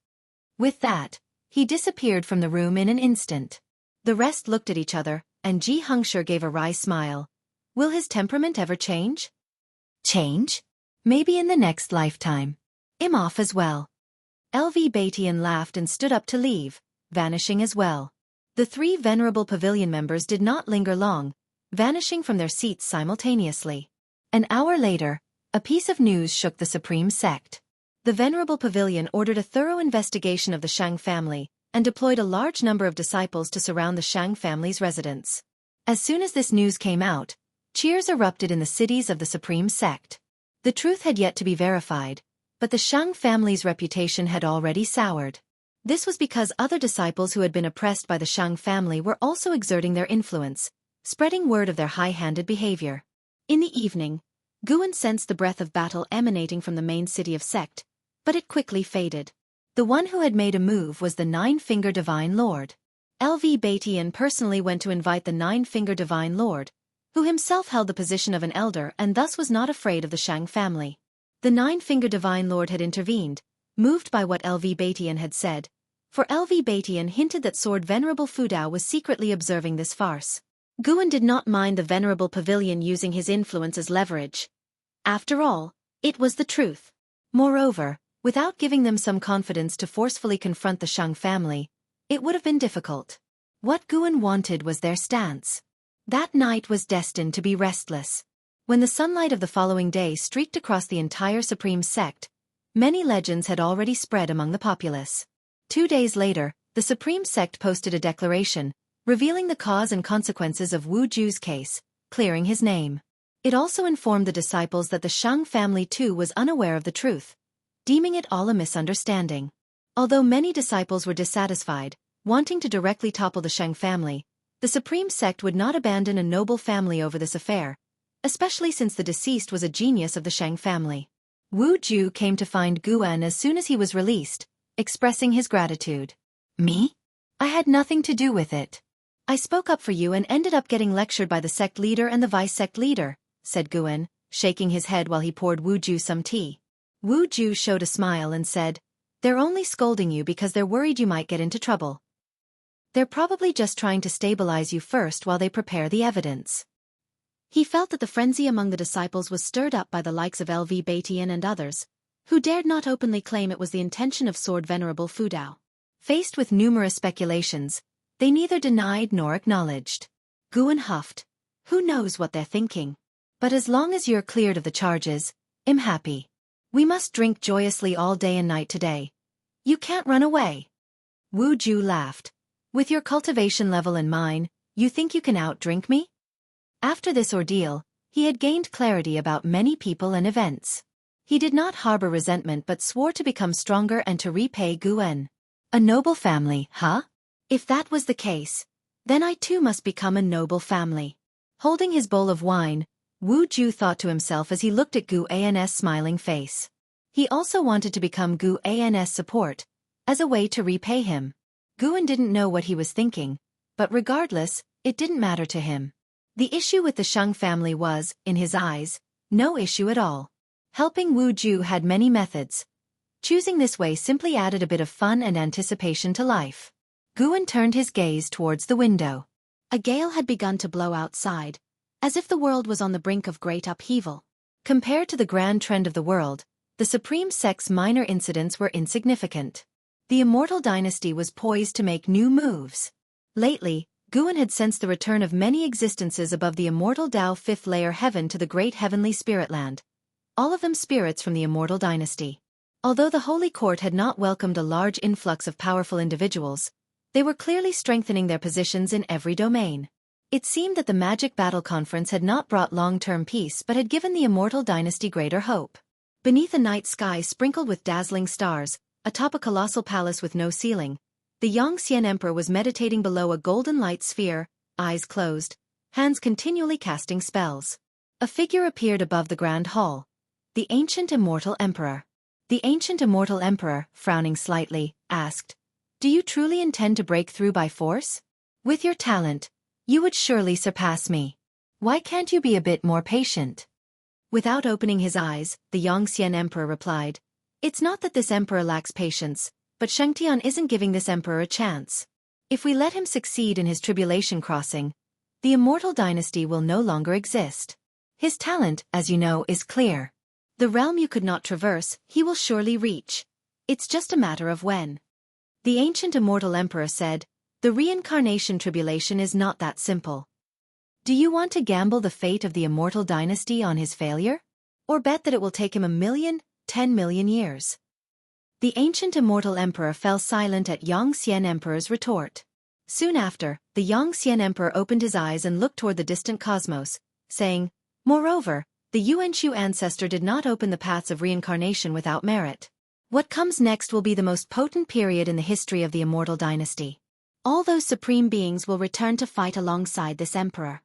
With that, he disappeared from the room in an instant. The rest looked at each other, and Ji Hengshi gave a wry smile. Will his temperament ever change? Change? Maybe in the next lifetime. I'm off as well. LV Batian laughed and stood up to leave, vanishing as well. The 3 venerable pavilion members did not linger long, vanishing from their seats simultaneously. An hour later, a piece of news shook the Supreme Sect. The venerable pavilion ordered a thorough investigation of the Shang family, and deployed a large number of disciples to surround the Shang family's residence. As soon as this news came out, cheers erupted in the cities of the Supreme Sect. The truth had yet to be verified, but the Shang family's reputation had already soured. This was because other disciples who had been oppressed by the Shang family were also exerting their influence, spreading word of their high-handed behavior. In the evening, Guan sensed the breath of battle emanating from the main city of sect, but it quickly faded. The one who had made a move was the Nine-Finger Divine Lord. LV Batian personally went to invite the Nine-Finger Divine Lord, who himself held the position of an elder and thus was not afraid of the Shang family. The Nine-Finger Divine Lord had intervened, moved by what LV Batian had said, for LV Batian hinted that Sword Venerable Fudao was secretly observing this farce. Guan did not mind the Venerable Pavilion using his influence as leverage. After all, it was the truth. Moreover, without giving them some confidence to forcefully confront the Shang family, it would have been difficult. What Guan wanted was their stance. That night was destined to be restless. When the sunlight of the following day streaked across the entire Supreme Sect, many legends had already spread among the populace. 2 days later, the Supreme Sect posted a declaration, revealing the cause and consequences of Wu Ju's case, clearing his name. It also informed the disciples that the Shang family too was unaware of the truth, deeming it all a misunderstanding. Although many disciples were dissatisfied, wanting to directly topple the Shang family, the Supreme Sect would not abandon a noble family over this affair, especially since the deceased was a genius of the Shang family. Wu Ju came to find Guan as soon as he was released, expressing his gratitude. Me? I had nothing to do with it. I spoke up for you and ended up getting lectured by the sect leader and the vice-sect leader, said Guan, shaking his head while he poured Wu Ju some tea. Wu Ju showed a smile and said, "They're only scolding you because they're worried you might get into trouble. They're probably just trying to stabilize you first while they prepare the evidence." He felt that the frenzy among the disciples was stirred up by the likes of LV Batian and others, who dared not openly claim it was the intention of Sword Venerable Fudao. Faced with numerous speculations, they neither denied nor acknowledged. Guan huffed. "Who knows what they're thinking? But as long as you're cleared of the charges, I'm happy. We must drink joyously all day and night today. You can't run away." Wu Ju laughed. "With your cultivation level and mine, you think you can outdrink me?" After this ordeal, he had gained clarity about many people and events. He did not harbor resentment but swore to become stronger and to repay Guan. A noble family, huh? If that was the case, then I too must become a noble family. Holding his bowl of wine, Wu Ju thought to himself as he looked at Guan's smiling face. He also wanted to become Guan's support, as a way to repay him. Guan didn't know what he was thinking, but regardless, it didn't matter to him. The issue with the Shang family was, in his eyes, no issue at all. Helping Wu Ju had many methods. Choosing this way simply added a bit of fun and anticipation to life. Guan turned his gaze towards the window. A gale had begun to blow outside, as if the world was on the brink of great upheaval. Compared to the grand trend of the world, the Supreme Sect's minor incidents were insignificant. The Immortal dynasty was poised to make new moves. Lately, Guan had sensed the return of many existences above the Immortal Dao fifth layer heaven to the great heavenly spirit land, all of them spirits from the Immortal dynasty. Although the Holy Court had not welcomed a large influx of powerful individuals, they were clearly strengthening their positions in every domain. It seemed that the Magic Battle Conference had not brought long-term peace but had given the Immortal dynasty greater hope. Beneath a night sky sprinkled with dazzling stars, atop a colossal palace with no ceiling, the Yangxian Emperor was meditating below a golden light sphere, eyes closed, hands continually casting spells. A figure appeared above the Grand Hall. The ancient Immortal Emperor. The ancient Immortal Emperor, frowning slightly, asked, "Do you truly intend to break through by force? With your talent, you would surely surpass me. Why can't you be a bit more patient?" Without opening his eyes, the Yangxian Emperor replied, "It's not that this emperor lacks patience, but Shengtian isn't giving this emperor a chance. If we let him succeed in his tribulation crossing, the Immortal dynasty will no longer exist. His talent, as you know, is clear. The realm you could not traverse, he will surely reach. It's just a matter of when." The ancient Immortal Emperor said, "The reincarnation tribulation is not that simple. Do you want to gamble the fate of the Immortal dynasty on his failure? Or bet that it will take him 1,000,000, 10,000,000 years?" The ancient Immortal Emperor fell silent at Yangxian Emperor's retort. Soon after, the Yangxian Emperor opened his eyes and looked toward the distant cosmos, saying, "Moreover, the Yuanshu ancestor did not open the paths of reincarnation without merit. What comes next will be the most potent period in the history of the Immortal dynasty. All those supreme beings will return to fight alongside this emperor.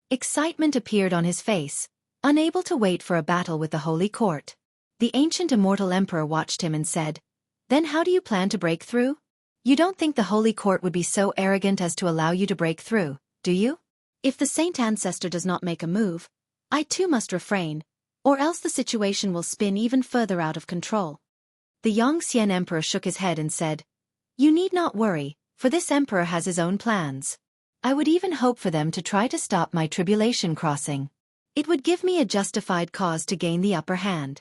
Excitement appeared on his face, unable to wait for a battle with the Holy Court. The ancient Immortal Emperor watched him and said, "Then how do you plan to break through? You don't think the Holy Court would be so arrogant as to allow you to break through, do you? If the Saint Ancestor does not make a move, I too must refrain, or else the situation will spin even further out of control." The Yongxian Emperor shook his head and said, "You need not worry, for this emperor has his own plans. I would even hope for them to try to stop my tribulation crossing. It would give me a justified cause to gain the upper hand.